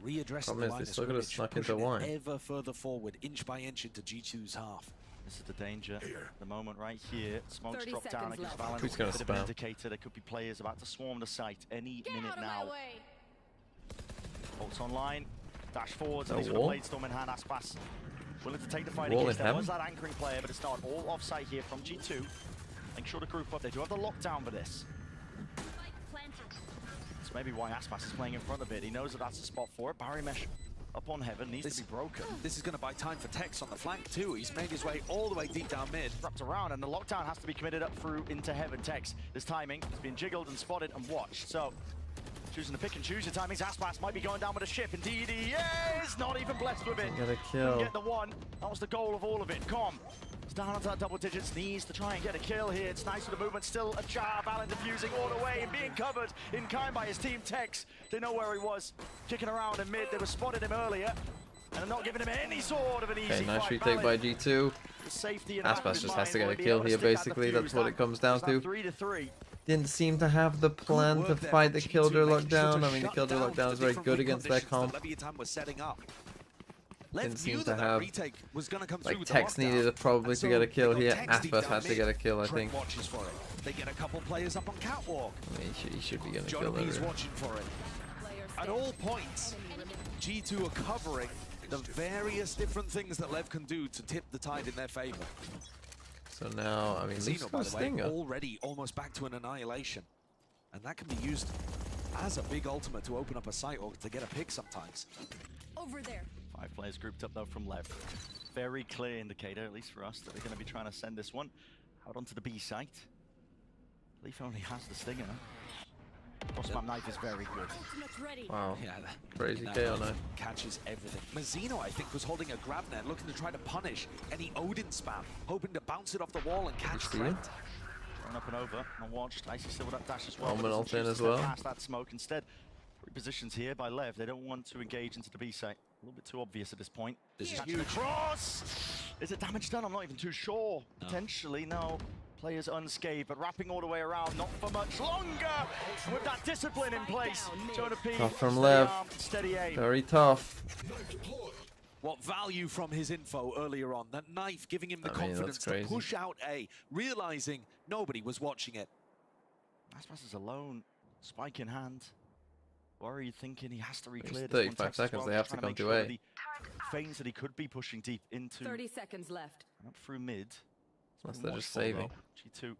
Readdressing Problem the is line they of still gotta scrimmage, snuck into pushing it wine. ever further forward, inch by inch into G2's half. This is the danger. The moment right here. Smokes 30 drop down seconds against left. Valent. Who's gonna Bit of an spam? indicator. There could be players about to swarm the site any minute Out of now. my way. Bolts online. Dash forwards. A And he's got a wall? blade storm in hand. Aspas willing to take the fight Wall against in there. Was heaven? that anchoring player, but it's not. All offside here from G2. Make sure to group up. They do have the lockdown for this. That's maybe why Aspas is playing in front of it. He knows that that's the spot for it. Barrier mesh up on heaven needs to be broken. This is going to buy time for Tex on the flank too. He's made his way all the way deep down mid. Wrapped around, and the lockdown has to be committed up through into heaven. Tex, this timing has been jiggled and spotted and watched. So, choosing to pick and choose your timings. Aspas might be going down with a ship. Indeed, he is not even blessed with it. Get a Couldn't kill. get the one. That was the goal of all of it. Com. It's down onto that double digits. Needs to try and get a kill here. It's nice with the movement. Still a jar. Valent diffusing all the way and being covered in kind by his team. Tex, they know where he was. Kicking around in mid. They were spotted him earlier. And they're not giving him any sort of an easy Okay, nice fight. retake by Valent, G2. the safety in the back of Aspas his just has to mind, get a will be kill able to here, stick out the basically. fuse. That's what it comes down It's to. that 3-3. Didn't seem to have the plan to Work there fight from the G2, killjoy making sure lockdown. to I mean, the shut killjoy down lockdown the is very different good weak against their conditions comp. that Leviathan was setting up. Lev Didn't knew seem to that have retake was going to come through like with the Tex lockdown. needed it probably And to get a so kill they here. got Tex deep Aspas down had to mid. get a kill, I Trent think. watches for it. They get a couple players up on catwalk. I mean, he should be getting a Jonah kill B's there. watching for it. At all points, G2 are covering the various different things that Lev can do to tip the tide in their favor. So now, I mean, Leaf's Zeno, by got a the way, stinger. already almost back to an annihilation. And that can be used as a big ultimate to open up a site or to get a pick sometimes. Over there. 5 players grouped up though from LEV. Very clear indicator, at least for us, that they're going to be trying to send this one out onto the B site. Leaf only has the stinger. Crossmap knife is very good. Wow. Yeah, Crazy that KO knife. catches everything. Mazzino, I think, was holding a grab net, looking to try to punish any Odin spam, hoping to bounce it off the wall and catch see him? Trent. Thrown up and over, unwatched. Icy still with that dash as well. Omen but doesn't ult in choose to as step well. Past that smoke instead. 3 positions here by LEV. They don't want to engage into the B site. A little bit too obvious at this point. This is Catching the huge. cross! Is it damage done? I'm not even too sure. Potentially, no. Players unscathed, but wrapping all the way around, not for much longer. And with that discipline in place, Jonah P. Tough from steady LEV. arm, steady aim. Very tough. What value from his info earlier on. That knife giving him the I mean, that's confidence to crazy. push out A, realizing nobody was watching it. Aspas is alone, spike in hand. Worry thinking he has to re-clear It's this one. 35 Tex as seconds, well, they just have to trying come make to sure A. that he feigns that he could be pushing deep into 30 seconds left. and up through mid. Unless Been they're watched just for, saving. though. G2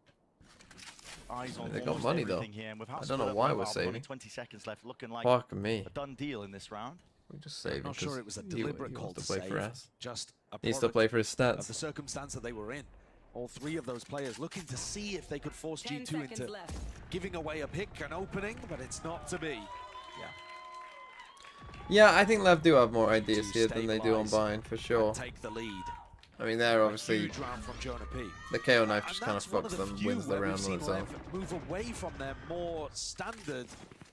Eyes on They got almost money, though. everything here, and with how I don't know split up why they we're are, with only saving. 20 seconds left, looking like Fuck me. a done deal in this round. We just saved. Not sure it was a he deliberate call wants to to play for save, us. just a He needs to product play for his of the stats. circumstance that they were in. All three of those players looking to see if they could force 10 G2 seconds into left. giving away a pick, an opening, but it's not to be. Yeah. Yeah, I think LEV do have more ideas To here than they do on stabilize Bind, for sure. Take the lead. I mean, they're obviously... Huge round from Jonah P. The KO knife And just kind of that's one fucks the them, few wins the where we've round on seen its own. LEV move away from their more standard,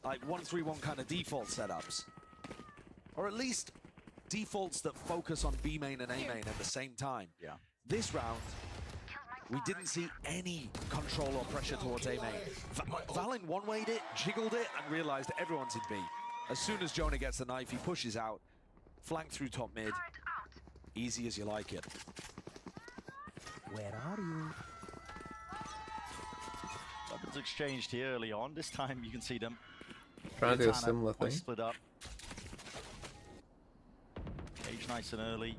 like 1-3-1 kind of default setups. Or at least defaults that focus on B main and A main at the same time. Yeah. This round, we didn't see any control or pressure towards A main. Valen one-wayed it, jiggled it, and realized that everyone's in B. As soon as Jonah gets the knife, he pushes out, flank through top mid. Easy as you like it. Where are you? Weapons exchanged here early on. This time you can see them Trying to do a Tana similar quite thing. split up. Cage nice and early.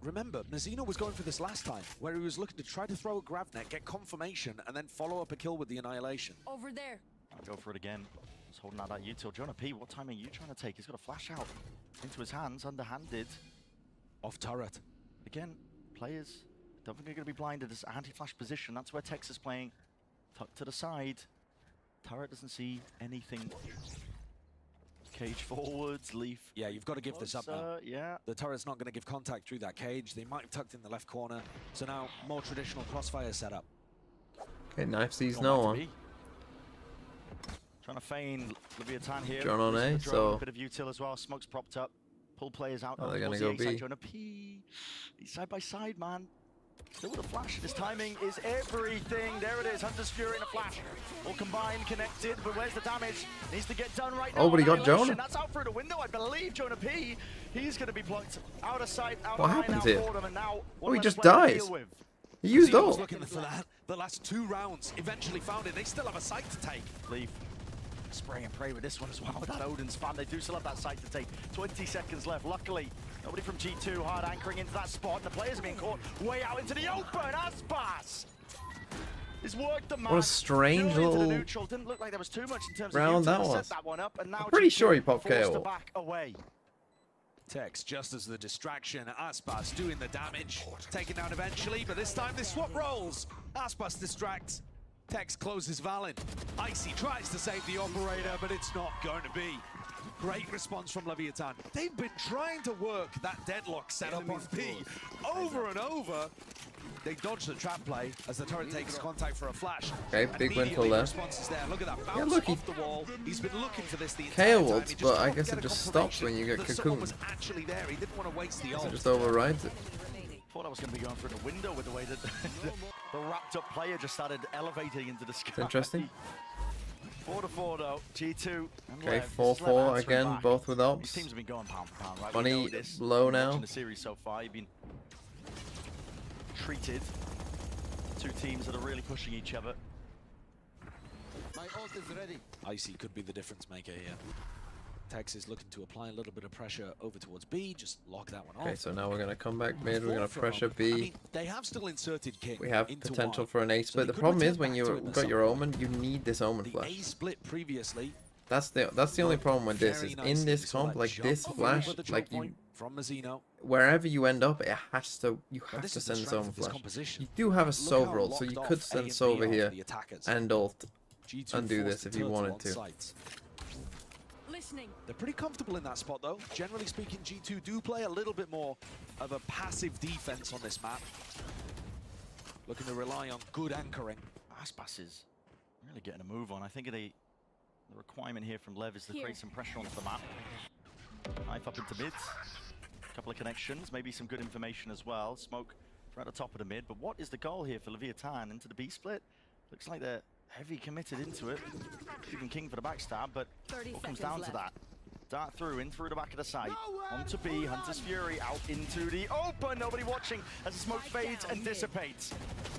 Remember, Mazzino was going for this last time, where he was looking to try to throw a grab net, get confirmation, and then follow up a kill with the Annihilation. Over there. I'll go for it again. Just holding out that util. Jonah P, what time are you trying to take? He's got a flash out into his hands, underhanded. Off turret. Again, players don't think they're going to be blinded. It's anti-flash position. That's where Tex is playing. Tucked to the side. Turret doesn't see anything. Cage forwards, Leaf. Yeah, you've got to give this up now. Yeah. The turret's not going to give contact through that cage. They might have tucked in the left corner. So now, more traditional crossfire setup. Okay, knife sees Going no back to one. B. Trying to feign Leviathan here. Drone on Using A, the drone, so- a bit of util as well. Smoke's propped up. Pull players out. Oh, they're towards gonna the go A side. B. Jonah P. He's side by side, man. Still with a flash. His timing is everything. There it is. Hunter's Fury and a flash. All combined, connected. But where's the damage? Needs to get done right now. Oh, but he got Annihilation. Jonah. That's out through the window, I believe. Jonah P. He's going to be plucked out of sight, out What of line, happens out here? for them. And now, Oh, he one just less player to dies. deal with. He used Mazzino was all. looking for that. The last 2 rounds eventually found it. They still have a site to take. Leaf. Spray and pray with this one as well. With that Odin spam, they do still have that site to take. 20 seconds left. Luckily, nobody from G2 hard anchoring into that spot. And the players are being caught way out into the open. Aspas has worked the man. What a strange Still into the little neutral. Didn't look like there was too much in terms round of that util to was. set that one up. And now I'm pretty G2 sure he popped forced KO. to back away. Tex, just as the distraction, Aspas doing the damage, taken down eventually, but this time they swap roles. Aspas distracts, Tex closes Valen. Icy tries to save the operator, but it's not going to be. Great response from Leviathan. They've been trying to work that deadlock setup on B over and over. They dodge the trap play as the turret takes contact for a flash. Okay, big win for Immediately, LEV. response is there. Look at that bounce Yeah, look, he off the wall. He's been looking for this the entire KO time. ults, He just but I couldn't guess get it a just stops when confirmation you get that someone cocooned. was actually there. He didn't want to waste the So ult. it just overrides it. Thought I was going to be going through the window with the way that the wrapped up player just started elevating into the sky. It's interesting. 4-4 though, G2 and Okay, LEV. This is LEV 4-4 answering again, back. both with These ops. teams have been going pound for pound, right? Bunny We know this. low Watching now. the series so far, you've been treated. 2 teams that are really pushing each other. My ult is ready. Icy could be the difference maker here. Tex is looking to apply a little bit of pressure over towards B, just lock that one off. Okay, so now we're gonna come back mid. We're gonna Fourth pressure round. B. I mean, they have still inserted King. We have into potential Y. for an A So split. they The could problem is return when back you've to it at got some your point. omen, you need this omen The flash. A split previously. That's the only problem with this Very is nice in this so comp, that like jump this over flash, the choke like you, point from Mazzino. wherever you end up, it has to, you have this to is the send this strength omen of this flash. composition. You do have a Look Sova how ult, so you locked could off A send and B Sova are here the attackers. and ult G2 and do forced this if to you turtle wanted on to. sites. Listening. They're pretty comfortable in that spot, though. Generally speaking, G2 do play a little bit more of a passive defense on this map. Looking to rely on good anchoring. Aspas is really getting a move on. I think the requirement here from LEV is to create some pressure onto the map. Knife up into mids. A couple of connections, maybe some good information as well. Smoke right at the top of the mid. But what is the goal here for Leviathan into the B split? Looks like they're heavy committed into it. Even King for the backstab, but what comes down to that? Dart through, in through the back of the site. Onto B, Hunter's Fury out into the open. Nobody watching as the smoke fades and dissipates.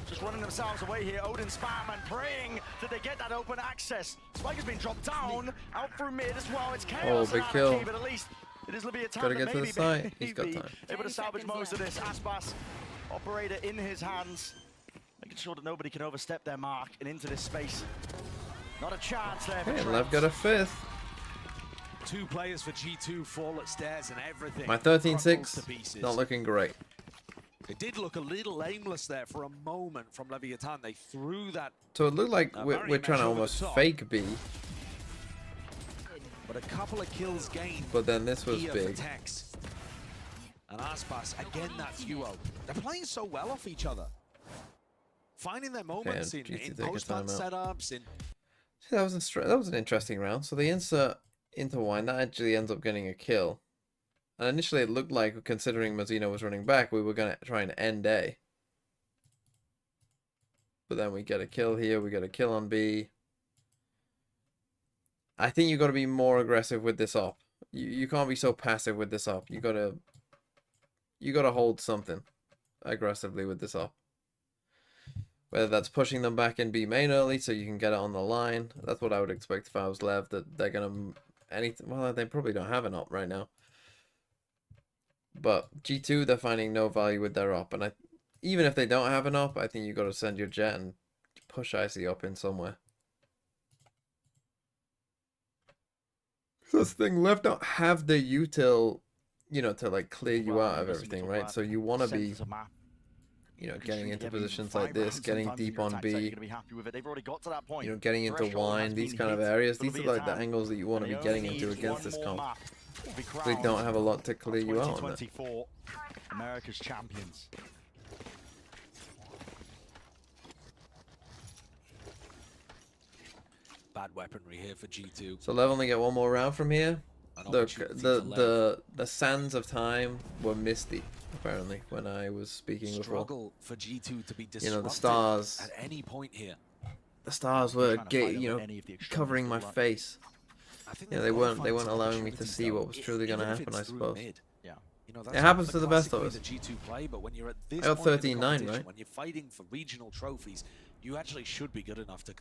Just running themselves away here. Odin spam and praying that they get that open access. Spike has been dropped down, out through mid as well. It's chaos. Oh, big kill. But at least it is Leviathan. Gotta get to the site. He's got time. Able to salvage most of this. Aspas, operator in his hands. making sure that nobody can overstep their mark and into this space. Not a chance there for Okay, Trent. Lev got a 5th. 2 players for G2 fall at stairs and everything. My crumbles 13-6, to pieces. not looking great. It did look a little aimless there for a moment from Leviathan. They threw that. So it looked like we're trying to almost fake B. But a couple of kills gained. But then this was here big. For Tex. And Aspas, again, that duo. They're playing so well off each other. Finding their moments in post-plant setups. That was an interesting round. So they insert into Wine. That actually ends up getting a kill. And initially it looked like, considering Mazzino was running back, we were going to try and end A. But then we get a kill here. We get a kill on B. I think you got to be more aggressive with this op. You can't be so passive with this op. You got to hold something aggressively with this op. Whether that's pushing them back in B main early so you can get it on the line. That's what I would expect if I was Lev, that they're going to well, they probably don't have an op right now. But G2, they're finding no value with their op. And even if they don't have an op, I think you got to send your jet and push Icy up in somewhere. That's the thing, Lev don't have the util, you know, to like clear you out of everything, right? So you want to be, you know, getting into positions like this, getting deep on B, you know, getting into Wine, these kind of areas. These are like the angles that you want to be getting into against this comp. They don't have a lot to clear you out on it. America's champions. Bad weaponry here for G2. So Lev only get one more round from here. Look, the sands of time were misty, apparently, when I was speaking before. Struggle for G2 to be disrupted, you know, the stars at any point here. The stars were, covering my face. Yeah, they weren't allowing me to see what was truly going to happen, I suppose. Yeah. You know, It happens to the best of us. G2 play, but when you're at this I got point in the 13-9, competition, right? when you're fighting for regional trophies, you actually should be good enough to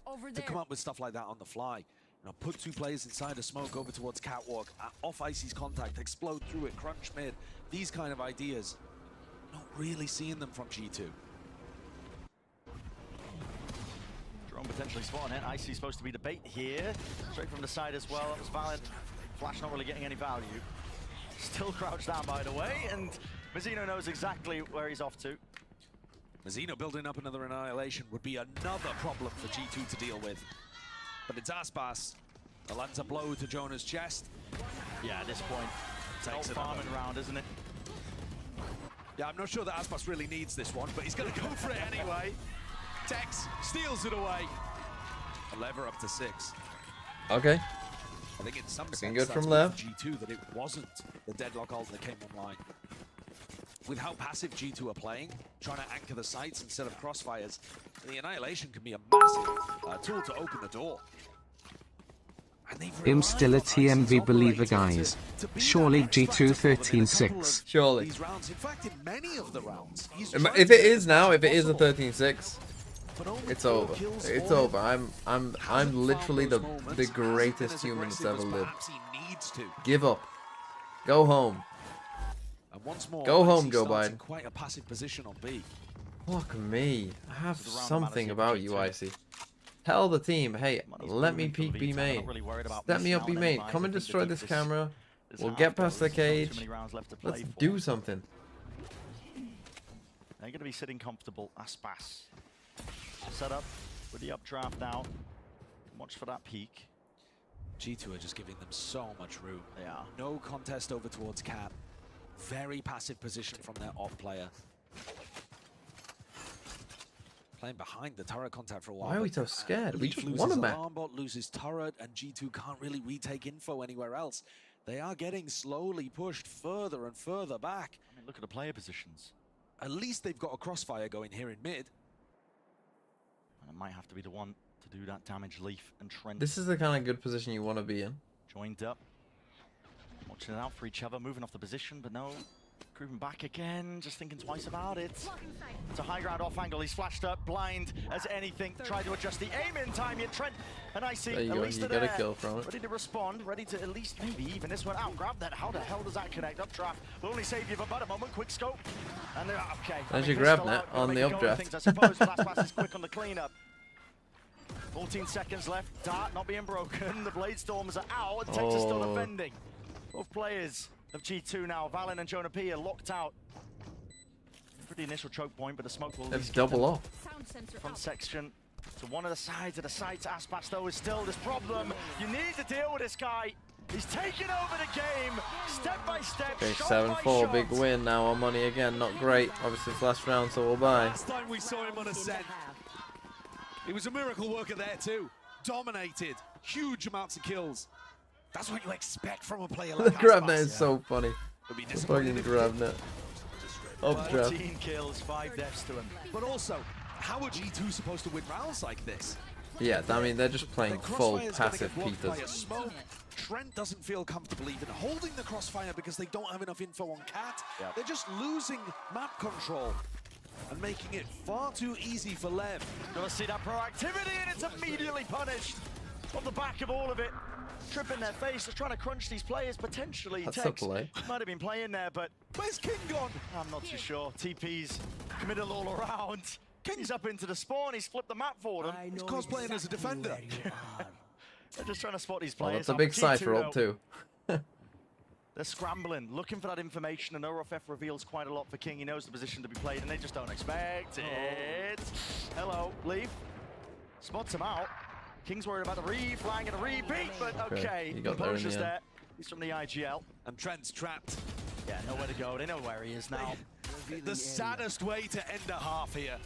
come up with stuff like that on the fly. You know, put 2 players inside a smoke over towards Catwalk, off Icy's contact, explode through it, crunch mid. These kind of ideas, not really seeing them from G2. Drone potentially spotting it. Icy's supposed to be the bait here. Straight from the side as well. That was valid. Flash not really getting any value. Still crouched down, by the way, and Mazzino knows exactly where he's off to. Mazzino building up another annihilation would be another problem for G2 to deal with. But it's Aspas that lands a blow to Jonah's chest. Yeah, at this point, takes farming round, isn't it? Yeah, I'm not sure that Aspas really needs this one, but he's going to go for it anyway. Tex steals it away. A lever up to 6. Okay. I think in some Looking sense good that's from good Lev. for G2 that it wasn't the deadlock ult that came online. With how passive G2 are playing, trying to anchor the sights instead of crossfires, the annihilation can be a massive tool to open the door. I'm still a TMV believer, guys. Surely G2 13-6. Surely. These rounds, in fact, in many of the rounds, he's If it is now, if it is a 13-6, it's over. It's over. I'm literally the greatest human that's ever lived. Give up. Go home. And once more, Go home, Icy Joe starts in Biden. quite a passive position on B. Fuck me. I have something about you, Icy. Tell the team, hey, let me peek B main. Step me up B main. Come and destroy this camera. We'll get past the cage. Let's do something. They're going to be sitting comfortable. Aspas. Set up with the updraft now. Watch for that peak. G2 are just giving them so much room. They are. No contest over towards Cap. Very passive position from their off player. Playing behind the turret contact for a while. Why are we so scared? We just Leaf won a loses map. alarm bot, loses turret, and G2 can't really retake info anywhere else. They are getting slowly pushed further and further back. I mean, look at the player positions. At least they've got a crossfire going here in mid. And it might have to be the one to do that damage. Leaf and Trent. This is the kind of good position you want to be in. Joined up. Watching it out for each other, moving off the position, but no. Grooving back again, just thinking twice about it. It's a high ground off angle, he's flashed up, blind as anything. Tried to adjust the aim in time, yet Trent and Icy There you at go, least you got a kill from it. ready to respond, ready to at least maybe even this one out. Grab that, how the hell does that connect? Updraft will only save you for about a moment, quick scope. And they're okay. There's your grab net on the updraft. I suppose last pass is quick on the cleanup. 14 seconds left. Dart not being broken. The Blade Storms are out, and Texas still defending. Both players of G2 now. Valen and Jonah P are locked out. Pretty initial choke point, but the smoke will. Let's double off. Front section to one of the sides of the site. Aspas though is still this problem. You need to deal with this guy. He's taking over the game, step by step. Okay, shot 7-4, big win now on money again. Not great. Obviously, it's last round, so we'll buy. Last time we saw him on Ascent, he was a miracle worker there too. Dominated, huge amounts of kills. That's what you expect from a player like The grab Aspas. net is so funny. It'll be The disappointing fucking if grab net. Updraft. 14 kills, 5 deaths to him. But also, how are G2 supposed to win rounds like this? Yeah, I mean, they're just playing full Crossfire's gonna passive get blocked by a Peters. smoke. Trent doesn't feel comfortable even holding the crossfire because they don't have enough info on Cat. Yep. They're just losing map control and making it far too easy for Lev. Gonna see that proactivity, and it's immediately punished on the back of all of it. Tripping their face, just trying to crunch these players potentially. That's a Tex play. might have been playing there, but where's King gone? I'm not too sure. TP's committed all around. King's up into the spawn. He's flipped the map for them. He's cosplaying as a defender. They're just trying to spot these Well, players. that's a big G2 cipher though, up too. They're scrambling, looking for that information, and ORFF reveals quite a lot for King. He knows the position to be played, and they just don't expect it. Hello, Leave. Spots him out. King's worried about the flying and a repeat, but okay. He got there in Composure's the end. there. He's from the IGL. And Trent's trapped. Yeah, nowhere to go. They know where he is now. The saddest way to end a half here.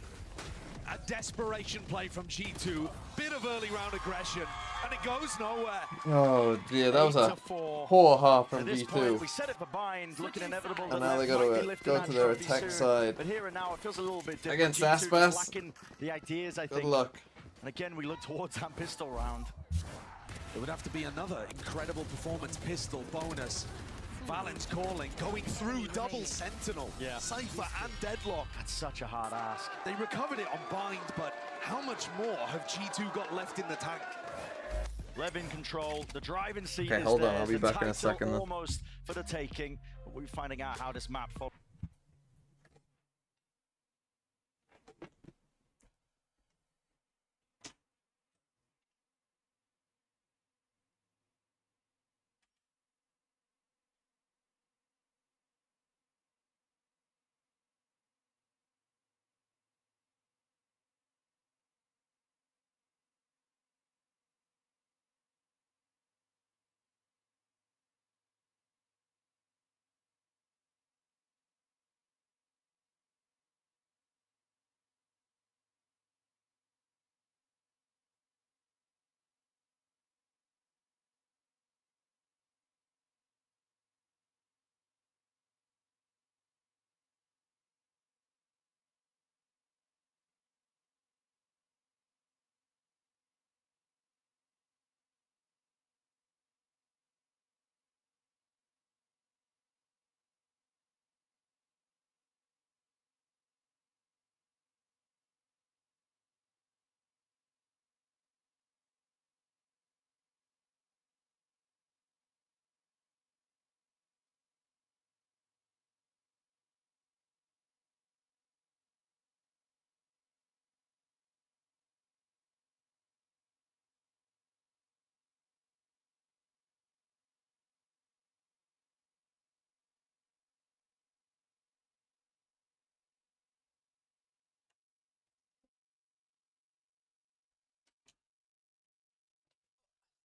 A desperation play from G2. Bit of early round aggression, and it goes nowhere. Oh dear, that was a 8-4. poor half from At this point, G2. we set it for bind, looking inevitable. And that now Lev they gotta might be lifting go that to their trophy attack soon. side. But here and now, it feels a little bit different. Against G2 just Aspas. lacking the ideas, I Good think. luck. And again, we look towards that pistol round. It would have to be another incredible performance pistol bonus. Valen's calling, going through double Sentinel, Yeah. Cypher and Deadlock. That's such a hard ask. They recovered it on Bind, but how much more have G2 got left in the tank? Lev in control, the driving seat Okay, is hold on, theirs, I'll be the back in a title second then. almost for the taking. But we're finding out how this map follows.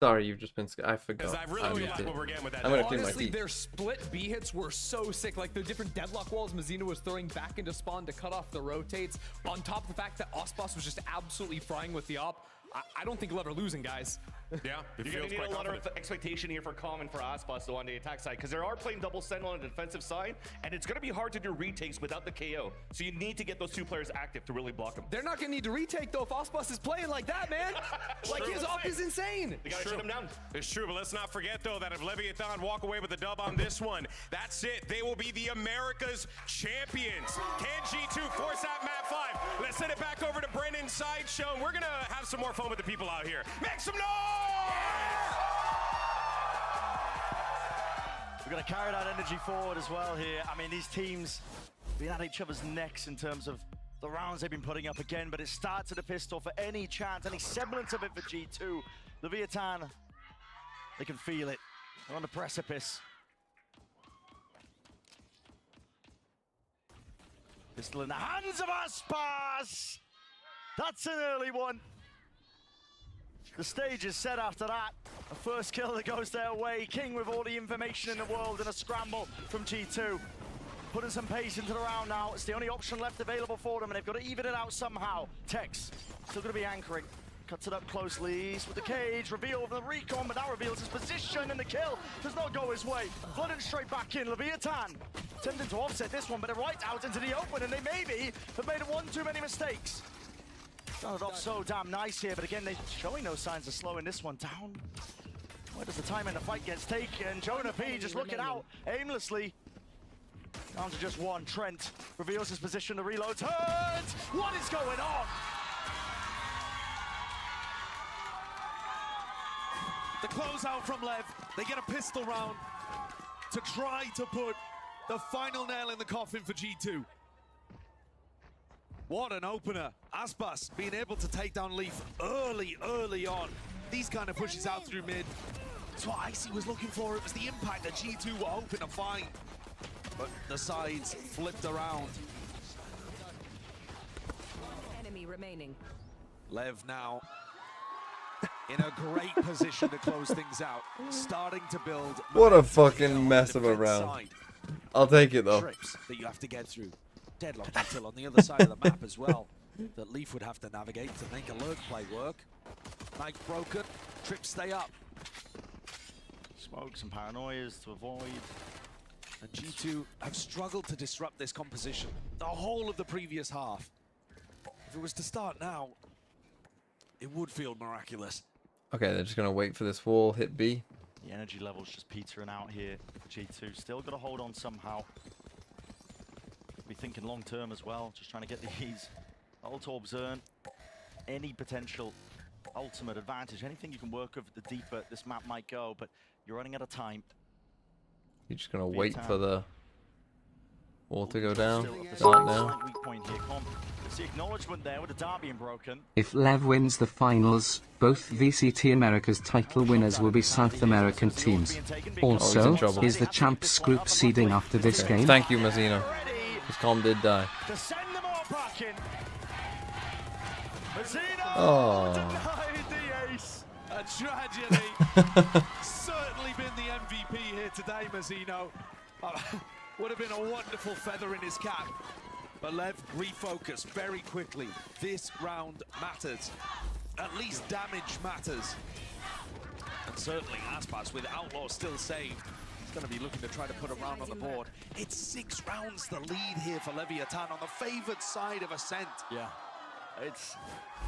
Sorry, you've just been. I forgot. I really need like to- what we're getting with that. I'm gonna clean my Honestly, teeth. their split B hits were so sick. Like the different deadlock walls Mazina was throwing back into spawn to cut off the rotates. On top of the fact that Ospas was just absolutely frying with the op. I don't think we'll ever losing, guys. Yeah, you're going to need a lot of expectation here for Common for Aspas though on the attack side, because they are playing double Sentinel on the defensive side, and it's going to be hard to do retakes without the KO. So you need to get those two players active to really block them. They're not gonna need to retake though if Ospas is playing like that, man. Like his op is insane. They got to shut him down. It's true, but let's not forget though that if Leviathan walk away with the dub on this one, that's it. They will be the America's champions. Can G2 force that map 5? Let's send it back over to Brennan Sideshow, and we're gonna have some more fun with the people out here. Make some noise! We're going to carry that energy forward as well here. I mean, these teams being at each other's necks in terms of the rounds they've been putting up again, but it starts at a pistol for any chance, any semblance of it for G2. Leviathan, they can feel it. They're on the precipice. Pistol in the hands of Aspas! That's an early one. The stage is set after that. A first kill that goes their way. King with all the information in the world and a scramble from G2. Putting some pace into the round now. It's the only option left available for them, and they've got to even it out somehow. Tex still going to be anchoring. Cuts it up closely with the cage. Reveal of the recon, but that reveals his position, and the kill does not go his way. Flooding straight back in. Leviathan attempting to offset this one, but they're right out into the open, and they maybe have made one too many mistakes. Started off so damn nice here, but again, they're showing no signs of slowing this one down. Where does the time in the fight gets taken? Jonah P just looking out aimlessly. Down to just one. Trent reveals his position. The reload turns. What is going on? The closeout from Lev. They get a pistol round to try to put the final nail in the coffin for G2. What an opener. Aspas being able to take down Leaf early on. These kind of pushes out through mid. That's what Icy was looking for. It was the impact that G2 were hoping to find. But the sides flipped around. Enemy remaining. Lev now in a great position to close things out. Starting to build. What a fucking mess of a round. I'll take it though. Trips that you have to get through. Deadlock until on the other side of the map as well. That Leaf would have to navigate to make a lurk play work. Knife broken. Trips stay up. Smokes and paranoias to avoid. And G2 have struggled to disrupt this composition the whole of the previous half. If it was to start now, it would feel miraculous. Okay, they're just gonna wait for this wall, hit B. The energy level's just petering out here for G2. Still got to hold on somehow. Be thinking long term as well, just trying to get these ult orbs earned. Any potential ultimate advantage, anything you can work with, the deeper this map might go, but you're running out of time. You're just gonna wait for the wall to go down. Still Right now. weak point here. It's the acknowledgement there with the dart being broken. If LEV wins the finals, both VCT America's title winners will be South American teams. Also, is the champs group seeding after this game? Thank you, Mazzino. His calm did die. To send them all back in. Oh. Denied the ace. A tragedy. Certainly been the MVP here today, Mazzino. Would have been a wonderful feather in his cap. But Lev refocused very quickly. This round matters. At least damage matters. And certainly Aspas, with Outlaw still saved, is going to be looking to try to put a round on the board. It's 6 rounds the lead here for Leviathan on the favored side of Ascent. Yeah, it's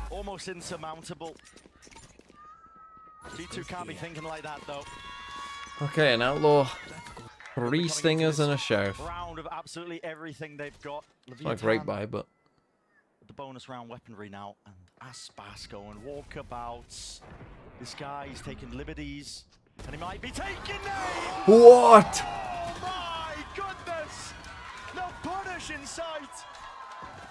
almost insurmountable. G2 can't be thinking like that though. Okay, an outlaw, 3 stingers and a sheriff. Round of absolutely everything they've got. It's not a great buy, but the bonus round weaponry now, and Aspas going walkabouts. This guy's taking liberties, and he might be taking names. What? Oh my goodness! No punish in sight.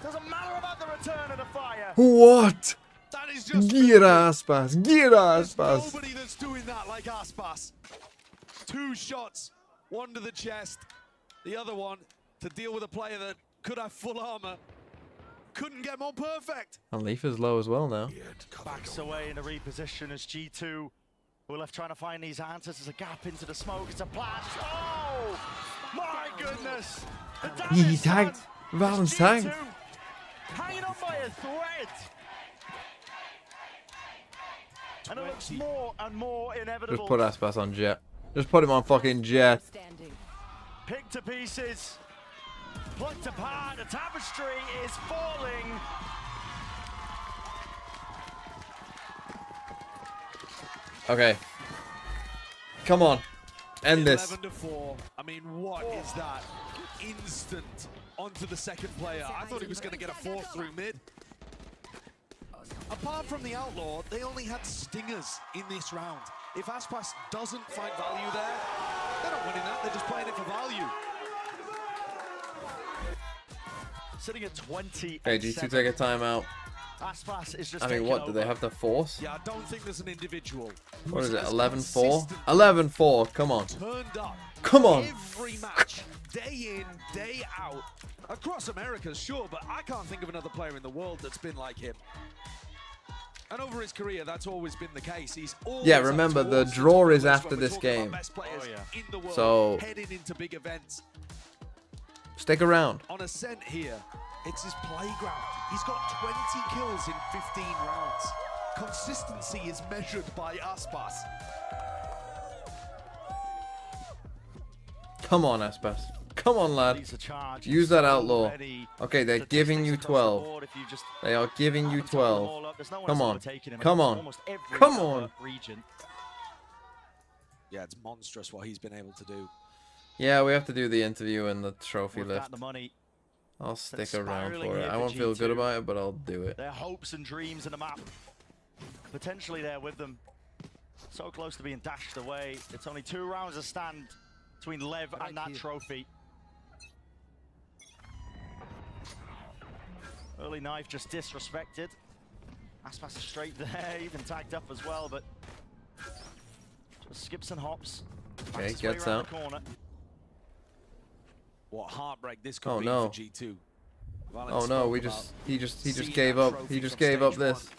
Doesn't matter about the return of the fire. What? That is just Get Aspas! Get Aspas! Nobody that's doing that like Aspas. 2 shots, one to the chest, the other one to deal with a player that could have full armor. Couldn't get more perfect. And Leaf is low as well now. Backs away in a reposition as G2 we're left trying to find these answers. There's a gap into the smoke. It's a blast. Oh my goodness! He tagged. Valen's tagged. Hanging on by a thread. And it looks more and more inevitable. Just put Aspas on Jet. Just put him on fucking Jet. Picked to pieces. Plucked apart. The tapestry is falling. Okay. Come on. End this. 11-4. I mean, what is that? Instant onto the second player. I thought he was going to get a 4th through mid. Apart from the Outlaw, they only had stingers in this round. If Aspas doesn't find value there, they're not winning that. They're just playing it for value. sitting at 20. Okay, G2 take a timeout. Aspas is just I mean, taking what? Do over. they have to force? Yeah, I don't think there's an individual. What is it? 11-4? 11-4. Come on. Turned up. Come on. Every match, day in, day out. Across America, sure, but I can't think of another player in the world that's been like him. And over his career, that's always been the case. He's always Yeah, remember, the draw is after this game. So, heading into big events. stick around. On Ascent here, it's his playground. He's got 20 kills in 15 rounds. Consistency is measured by Aspas. Come on, Aspas. Come on, lad. Use that outlaw. Okay, they're giving you 12. They are giving you 12. Come on. Come on. Come on. Yeah, it's monstrous what he's been able to do. Yeah, we have to do the interview and the trophy lift. The money. I'll stick around spiraling for it. here I for won't feel good G2. about it, but I'll do it. Their hopes and dreams in the map. Potentially there with them. So close to being dashed away. It's only 2 rounds to stand between Lev and that trophy. Early knife just disrespected. Aspas is straight there, even tagged up as well, but just skips and hops. Okay, Finds his way gets around out. the corner. What heartbreak this could Oh, be no. for G2. Oh no, he just gave up. He just gave up this.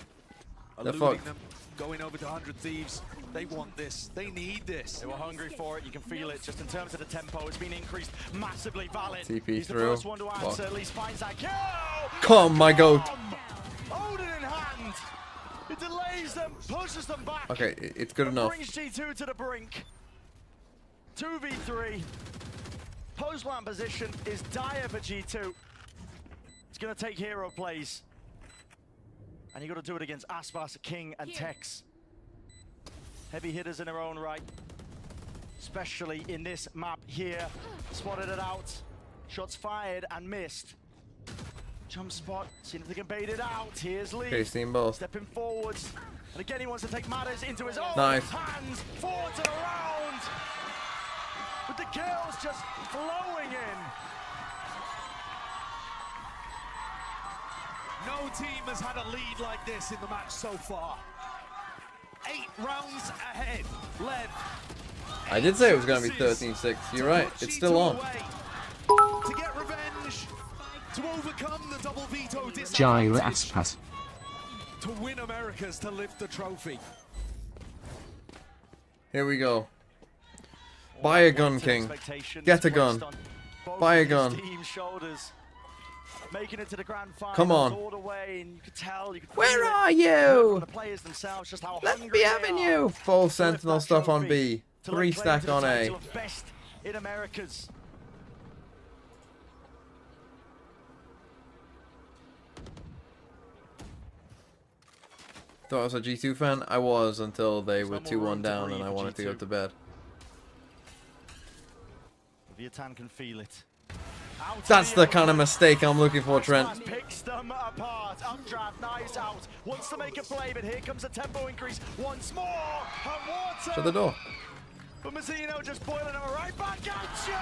The fuck? Them, going over to 100 Thieves. They want this. They need this. They were hungry for it. You can feel it. Just in terms of the tempo, it's been increased massively. Valid. TP He's through. the first one to answer. Fuck. At least finds that kill. Come, my goat. Odin in hand. It delays them, pushes them back. Okay, it's good enough. Brings G2 to the brink. 2v3. Post-land position is dire for G2. It's going to take hero plays. And you got to do it against Aspas, King, and Tex. Heavy hitters in their own right. Especially in this map here. Spotted it out. Shots fired and missed. Jump spot. Seeing if they can bait it out. Here's Lee. Okay, steamballs. Stepping forwards. And again, he wants to take matters into his own Nice. hands. Forward to the round. With the kills just flowing in. No team has had a lead like this in the match so far. 8 rounds ahead. Lev. I did say it was going to be 13-6. You're right. It's still on. To get revenge. To overcome the double veto Gyro disadvantage. Aspas. To win Americas to lift the trophy. Here we go. Buy a gun, King. Get a gun. Buy a gun. Team shoulders. Making it to the grand final. Come on. All the way, and you could tell. You could Where feel it are you? from the players themselves, just how Let's hungry be they having are you. Full to Sentinel lift that stuff on trophy, B. to lay 3 claim stack to the on A. title of best in Americas. Thought I was a G2 fan? I was until they were no more room 2-1 to down breathe and I for wanted to go G2. to bed. Viatan can feel it. Out That's to the open. kind of mistake I'm looking for, Trent. Aspas picks them apart. Updraft, nice out. Wants to make a play, but here comes a tempo increase once more. And water. Shut the door. But Mazzino just boiling him right back at you.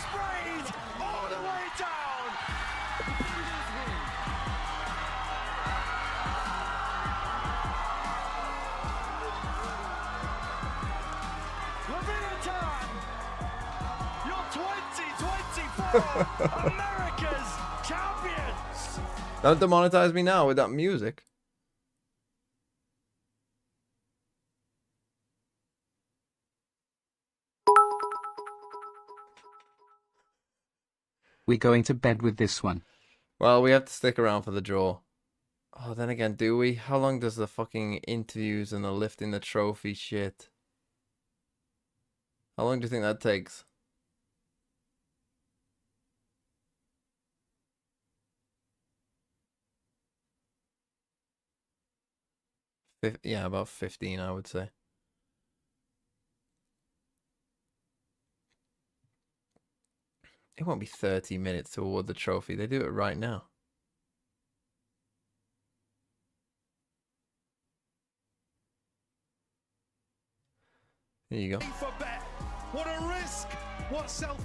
Sprayed all the way down. Leviathan, you're 2024 America's champions. Don't demonetize me now with that music. We're going to bed with this one. Well, we have to stick around for the draw. Oh, then again, do we? How long does the fucking interviews and the lifting the trophy shit? How long do you think that takes? Yeah, about 15, I would say. It won't be 30 minutes to award the trophy. They do it right now. Here you go. What a risk! What self.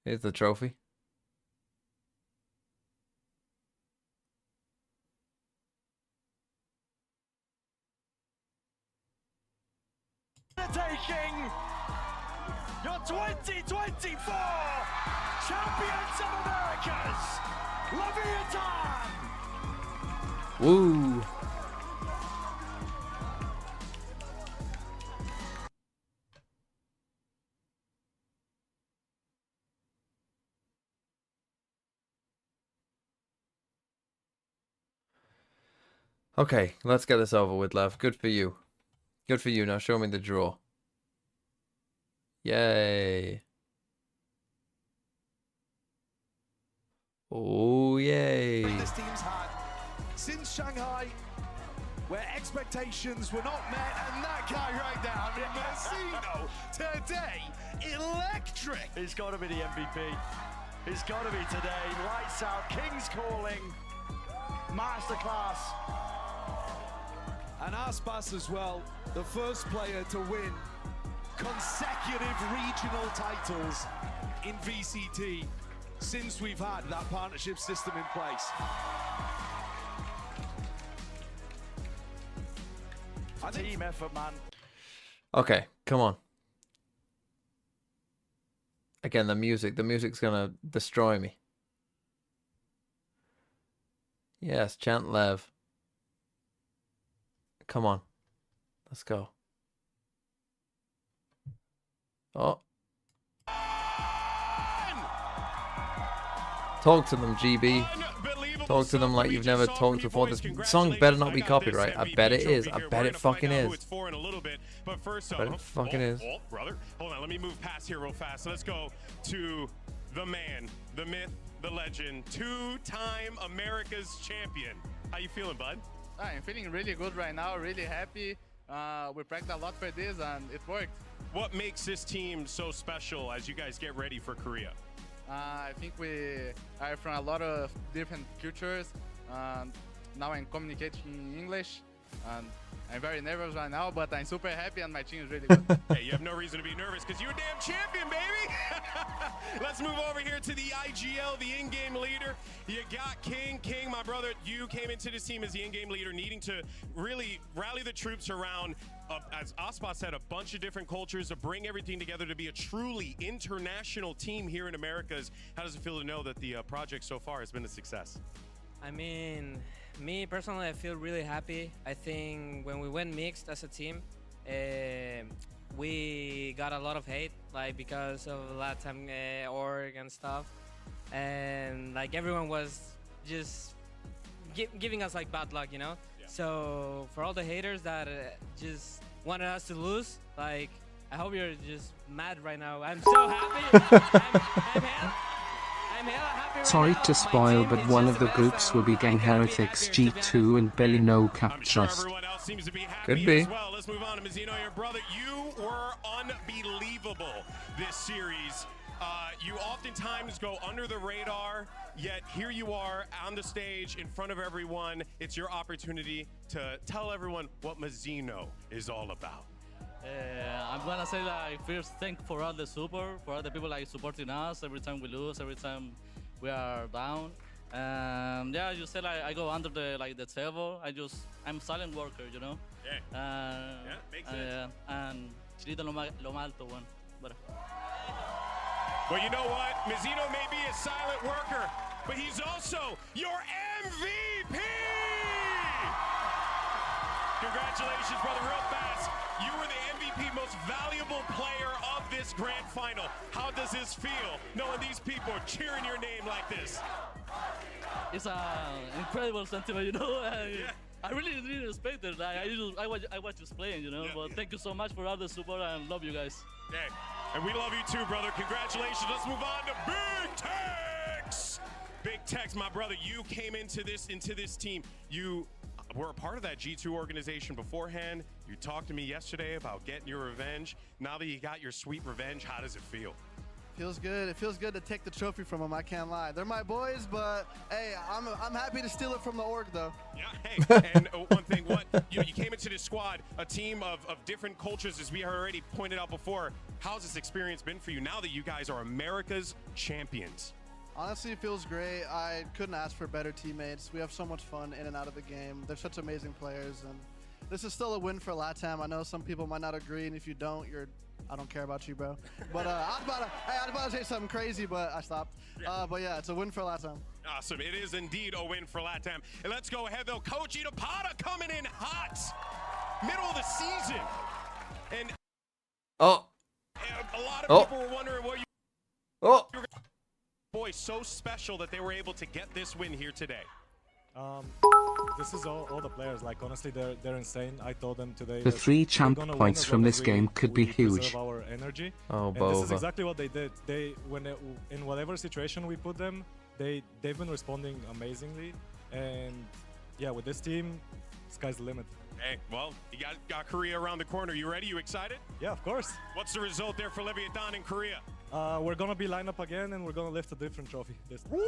Here's the trophy. taking your 2024 Champions of Americas, Leviathan! Woo! Okay, let's get this over with, Lev. Good for you. Good for you. Now show me the draw. Yay. Oh, yay. This team's had since Shanghai, where expectations were not met, and that guy right now, I mean, Messino today, electric. He's got to be the MVP. He's got to be today. Lights out, King's calling, masterclass. And Aspas as well, the first player to win consecutive regional titles in VCT since we've had that partnership system in place. Team effort, man. Okay, come on. Again, the music's gonna destroy me. Yes, chant Lev. Come on. Let's go. Oh. Talk to them, GB. Talk to them like you've never talked before. This song better not be copyright. I bet it is. I bet it fucking is. But first Bet it fucking is. Brother, hold on. Let me move past here real fast. Let's go to the man, the myth, the legend, two-time America's champion. How you feeling, bud? I'm feeling really good right now, really happy. We practiced a lot for this and it worked. What makes this team so special as you guys get ready for Korea? I think we are from a lot of different cultures. Now I'm communicating in English. I'm very nervous right now, but I'm super happy and my team is really good. Hey, you have no reason to be nervous because you're a damn champion, baby! Let's move over here to the IGL, the in-game leader. You got King. King, my brother, you came into this team as the in-game leader, needing to really rally the troops around, as Aspas said, a bunch of different cultures to bring everything together to be a truly international team here in Americas. How does it feel to know that the project so far has been a success? I mean, me personally, I feel really happy. I think when we went mixed as a team, we got a lot of hate, like because of Latam org and stuff, and like everyone was just giving us like bad luck, you know. Yeah. So for all the haters that just wanted us to lose, like I hope you're just mad right now. I'm so happy. I'm happy. Sorry to spoil, but one of the groups will be Gang Heretics G2 and Belly No Cap Trust. Could be. Well, let's move on to Mazzino, your brother. You were unbelievable this series. You oftentimes go under the radar, yet here you are on the stage in front of everyone. It's your opportunity to tell everyone what Mazzino is all about. I'm gonna say like first thank for all the support, for all the people like supporting us every time we lose, every time we are down. Yeah, you said I go under the the table. I'm silent worker, you know. Yeah. Makes sense. And chilito lo malto one. But Well, you know what? Mazzino may be a silent worker, but he's also your MVP. Congratulations, brother. Real fast. You were the MVP, most valuable player of this grand final. How does this feel, knowing these people are cheering your name like this? it's an incredible sentiment, you know. I really didn't expect it. I watch this playing, you know. But thank you so much for all the support and love you guys. Yeah, and we love you too, brother. Congratulations. Let's move on to Big Tex. Big Tex, my brother, you came into this team. You were a part of that G2 organization beforehand. You talked to me yesterday about getting your revenge. Now that you got your sweet revenge, how does it feel? Feels good. It feels good to take the trophy from them. I can't lie. They're my boys, but hey, I'm happy to steal it from the org, though. Yeah. Hey, and one thing, you came into this squad, a team of different cultures, as we already pointed out before. How's this experience been for you now that you guys are America's champions? Honestly, it feels great. I couldn't ask for better teammates. We have so much fun in and out of the game. They're such amazing players, and this is still a win for LATAM. I know some people might not agree, and if you don't, I don't care about you, bro. But I was about to say something crazy, but I stopped. But yeah, it's a win for LATAM. Awesome. It is indeed a win for LATAM. And let's go ahead, though. Coach Itapata coming in hot. Middle of the season. And a lot of people were wondering what you boy, so special that they were able to get this win here today. This is all the players. Like, honestly, they're insane. I told them today The 3 champ points from this game could be huge. Our energy. Oh, and this is exactly what they did. In whatever situation we put them, they've been responding amazingly. And yeah, with this team, sky's the limit. Hey, well, you got Korea around the corner. You ready? You excited? Yeah, of course. What's the result there for Leviathan in Korea? We're gonna be lined up again, and we're gonna lift a different trophy. Woo!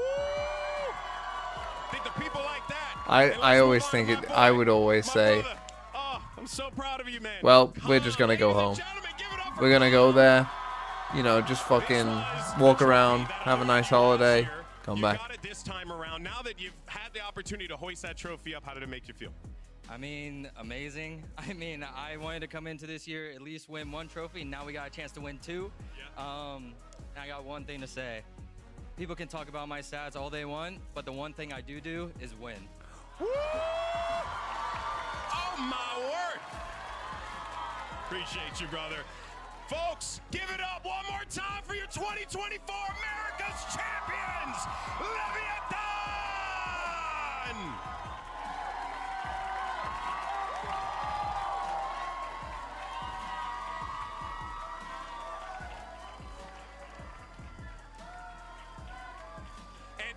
Think the people like that. I always think it. I would always say, oh, I'm so proud of you, man. well, we're just gonna go home. We're gonna go there, you know, just fucking walk around, have a nice holiday, come back. Got it this time around. Now that you've had the opportunity to hoist that trophy up, how did it make you feel? I mean, amazing. I mean, I wanted to come into this year at least win 1 trophy. Now we got a chance to win 2. I got one thing to say. People can talk about my stats all they want, but the one thing I do is win. Woo! Oh my word! Appreciate you, brother. Folks, give it up one more time for your 2024 America's Champions, Leviathan!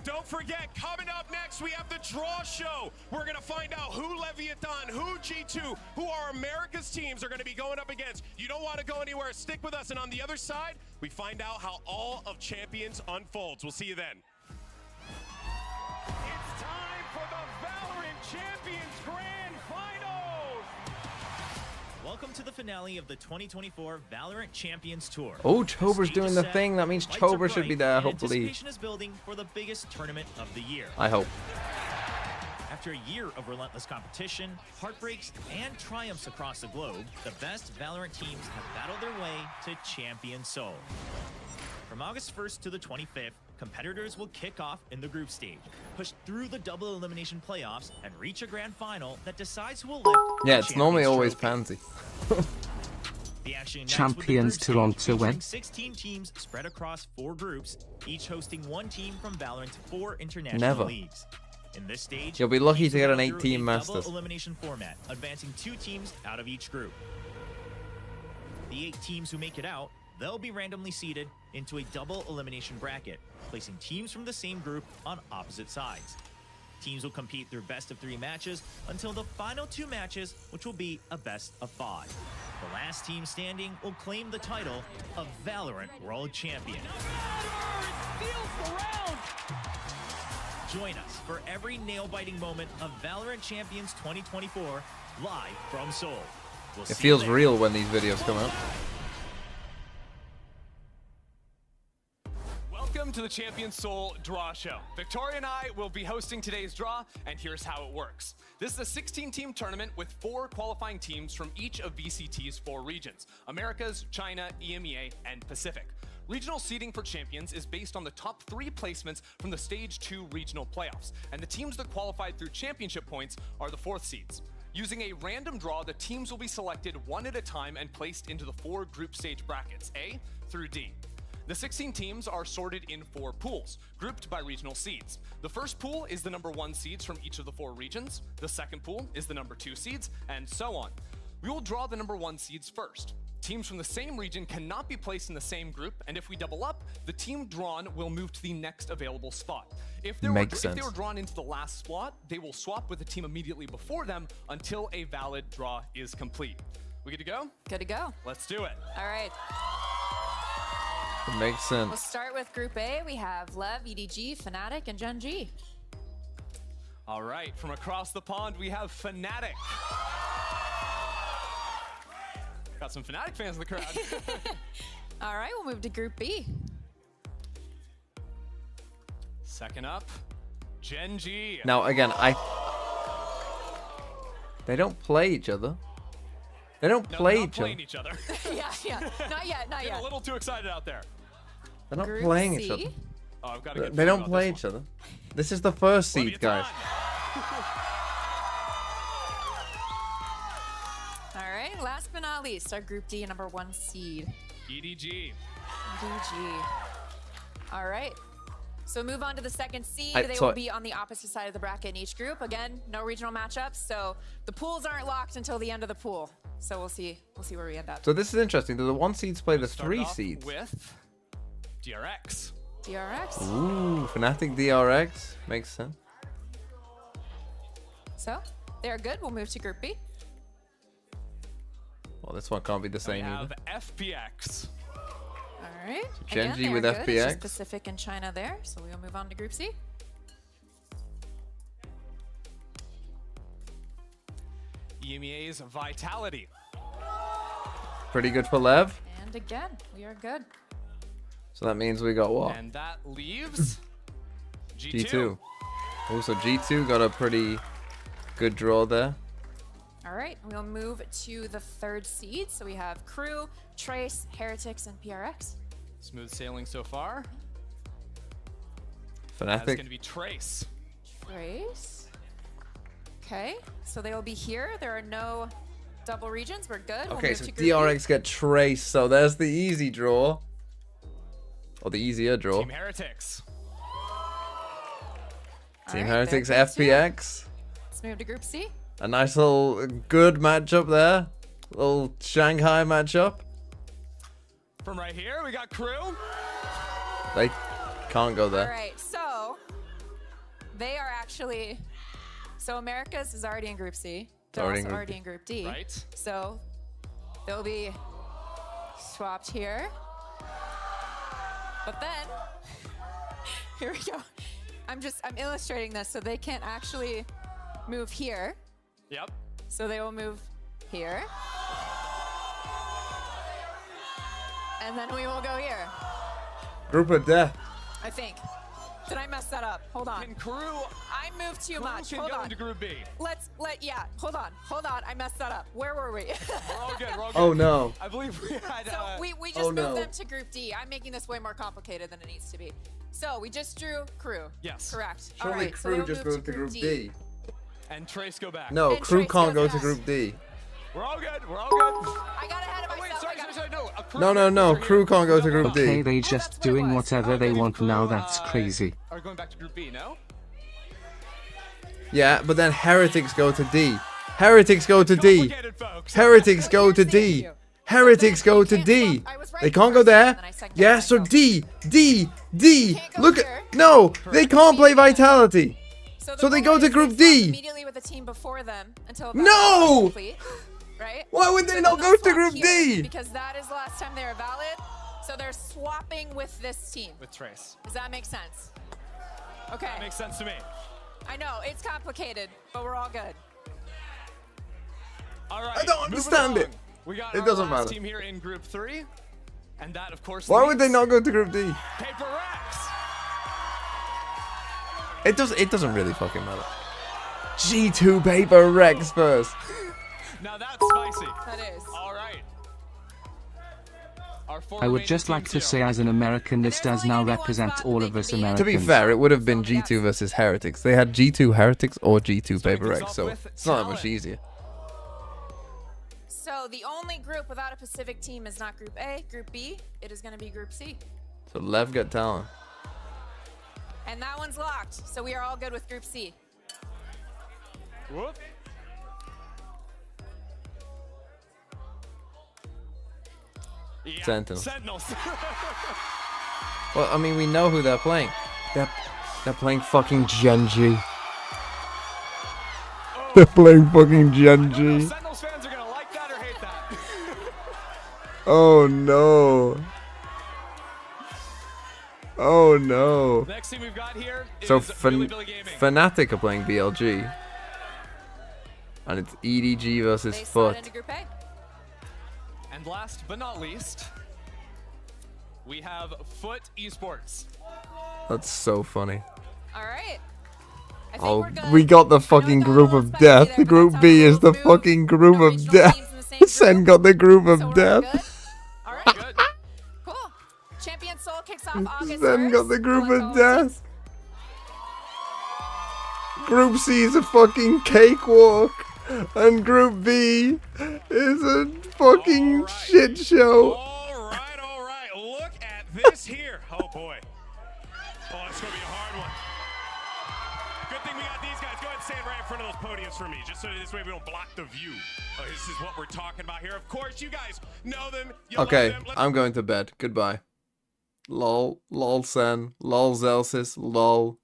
Don't forget, coming up next, we have the draw show. We're going to find out who Leviathan, who G2, who our America's teams are going to be going up against. You don't want to go anywhere. Stick with us. And on the other side, we find out how all of Champions unfolds. We'll see you then. It's time for the Valorant Champions Grand Finals. Welcome to the finale of the 2024 Valorant Champions Tour. Oh, Chober's doing the thing. That means Chober should be there, hopefully. Anticipation is building for the biggest tournament of the year. I hope. After a year of relentless competition, heartbreaks, and triumphs across the globe, the best Valorant teams have battled their way to Champion Seoul. From August 1st to the 25th, competitors will kick off in the group stage, push through the double elimination playoffs, and reach a grand final that decides who will lift Yeah, it's normally always Pansy. The action Champions Toronto win. 16 teams spread across 4 groups, each hosting 1 team from Valorant's 4 international Never. leagues. In this stage, You'll be lucky to get an through 8-team a Masters. double elimination format, advancing 2 teams out of each group. The 8 teams who make it out, they'll be randomly seeded into a double elimination bracket, placing teams from the same group on opposite sides. Teams will compete through best of 3 matches until the final 2 matches, which will be a best of 5. The last team standing will claim the title of Valorant World Champion. Join us for every nail-biting moment of Valorant Champions 2024 live from Seoul. We'll It see you feels there. real when these videos come out. Welcome to the Champions Seoul Draw Show. Victoria and I will be hosting today's draw, and here's how it works. This is a 16-team tournament with 4 qualifying teams from each of VCT's 4 regions: Americas, China, EMEA, and Pacific. Regional seeding for champions is based on the top 3 placements from the Stage 2 regional playoffs, and the teams that qualified through championship points are the 4th seeds. Using a random draw, the teams will be selected one at a time and placed into the 4 group stage brackets, A through D. The 16 teams are sorted in 4 pools, grouped by regional seeds. The first pool is the number 1 seeds from each of the 4 regions. The second pool is the number 2 seeds, and so on. We will draw the number 1 seeds first. Teams from the same region cannot be placed in the same group, and if we double up, the team drawn will move to the next available spot. If they were drawn into the last slot, they will swap with the team immediately before them until a valid draw is complete. We good to go? Good to go. Let's do it. All right. It makes sense. We'll start with Group A. We have LEV, EDG, Fnatic, and Gen G. All right, from across the pond, we have Fnatic. Got some Fnatic fans in the crowd. All right, we'll move to Group B. Second up, Gen G. Now, again, They don't play each other. They don't No, play they're not each other. playing each other. Yeah. Not yet. Not Getting yet. a little too excited out there. They're not Group playing C. each other. Oh, I've got to get They don't about play this each other. This is the first seed, guys. All right. Last but not least, our Group D number 1 seed. EDG. EDG. All right. So move on to the second seed. I They saw will it. be on the opposite side of the bracket in each group. Again, no regional matchups, so the pools aren't locked until the end of the pool. So we'll see where we end up. So this is interesting. Do the 1 seeds play the Start 3 off seeds? with DRX. DRX. Ooh, Fnatic DRX. Makes sense. So they're good. We'll move to Group B. Well, this one can't be the We same have either. FPX. All right. Genji Again, with they are good. It's FPX. just Pacific and China there. So we'll move on to Group C. EMEA's Vitality. Pretty good for Lev. And again, we are good. So that means we got what? And that leaves G2. Also, G2 got a pretty good draw there. All right, we'll move to the 3rd seed. So we have Crew, Trace, Heretics, and PRX. Smooth sailing so far. Fnatic. That's going to be Trace. Trace. Okay, so they will be here. There are no double regions. We're good. We'll Okay, move so to Group B. DRX get Trace. So there's the easy draw. Or the easier draw. Team Heretics. Team All right, Heretics they're good too. FPX. Let's move to Group C. A nice little good matchup there. Little Shanghai matchup. From right here, we got Crew. They can't go All there. right, so they are actually. So Americas is already in Group C. They're Already in also Group already D. in Group D. Right. So they'll be swapped here. But then, here we go. I'm illustrating this so they can't actually move here. Yep. So they will move here. And then we will go here, Group of death. I think. Did I mess that up? Hold on. Can Crew? I moved too much. Can Hold go on. into Group B. Yeah, hold on. I messed that up. Where were we? We're all good. We're all good. Oh no. I believe we had. So we just Oh, moved no. them to Group D. I'm making this way more complicated than it needs to be. So we just drew Crew. Yes. Correct. Surely All right, so Crew they'll just move moved to Group D. And Trace go back. No, And Crew Trace can't go goes to back. Group D. We're all good. We're all good. I got ahead of myself. Wait, sorry. No. A Crew No. members are Crew here. can't go to Group Okay, D. they just doing whatever they want now. That's crazy. Are going back to Group B, no? Yeah, but then Heretics go to D. Heretics go to D. Complicated, folks. Heretics go to D. Heretics go to D. They can't go there. Yeah, so D. Look at. No, they can't play Vitality. So they go to Group D. Immediately with the team before them until about No! complete, right? Why would they So not they'll go to swap Group here D? Because that is the last time they were valid. So they're swapping with this team. With Trace. Does that make sense? Okay. That makes sense to me. I know it's complicated, but we're all good. All right. I don't moving understand it. along. We got It our doesn't last matter. team here in Group 3. And that, of course, Why would they leaves not go to Group D? Paper Rex. It doesn't really fucking matter. G2 Paper Rex first. Now that's spicy. That is. All right. Our four I would remaining just like teams to here. say, as an American, this does now represent all of us Americans. To be fair, it would have been G2 versus Heretics. They had G2 Heretics or G2 Paper Rex, so it's not that much easier. So the only group without a Pacific team is not Group A. Group B, it is going to be Group C. So Lev got talent. And that one's locked. So we are all good with Group C. Whoop. Yeah. Sentinels. Sentinels. Well, I mean, we know who they're playing. They're playing fucking Genji. They're playing fucking Genji. Sentinels fans are going to like that or hate that. Oh no. Oh no. Next team we've got here is So Billy Billy Gaming. Fnatic are playing BLG. And it's EDG versus They slot Foot. into Group A. And last but not least, we have Foot Esports. That's so funny. All right. Oh, we got the fucking group of death. Group B is the fucking group of death. Sen got the group of death. All right, good. Cool. Champion Soul kicks off August 1st. Sen got the group of death. Group C is a fucking cakewalk. And Group B is a fucking shit show. All right. Look at this here. Oh, boy. Oh, it's going to be a hard one. Good thing we got these guys. Go ahead and stand right in front of those podiums for me, just so this way we don't block the view. This is what we're talking about here. Of course, you guys know them. You Okay, love them. I'm going to bed. Goodbye. Lol. Lol Sen. Lol Zelsis. Lol.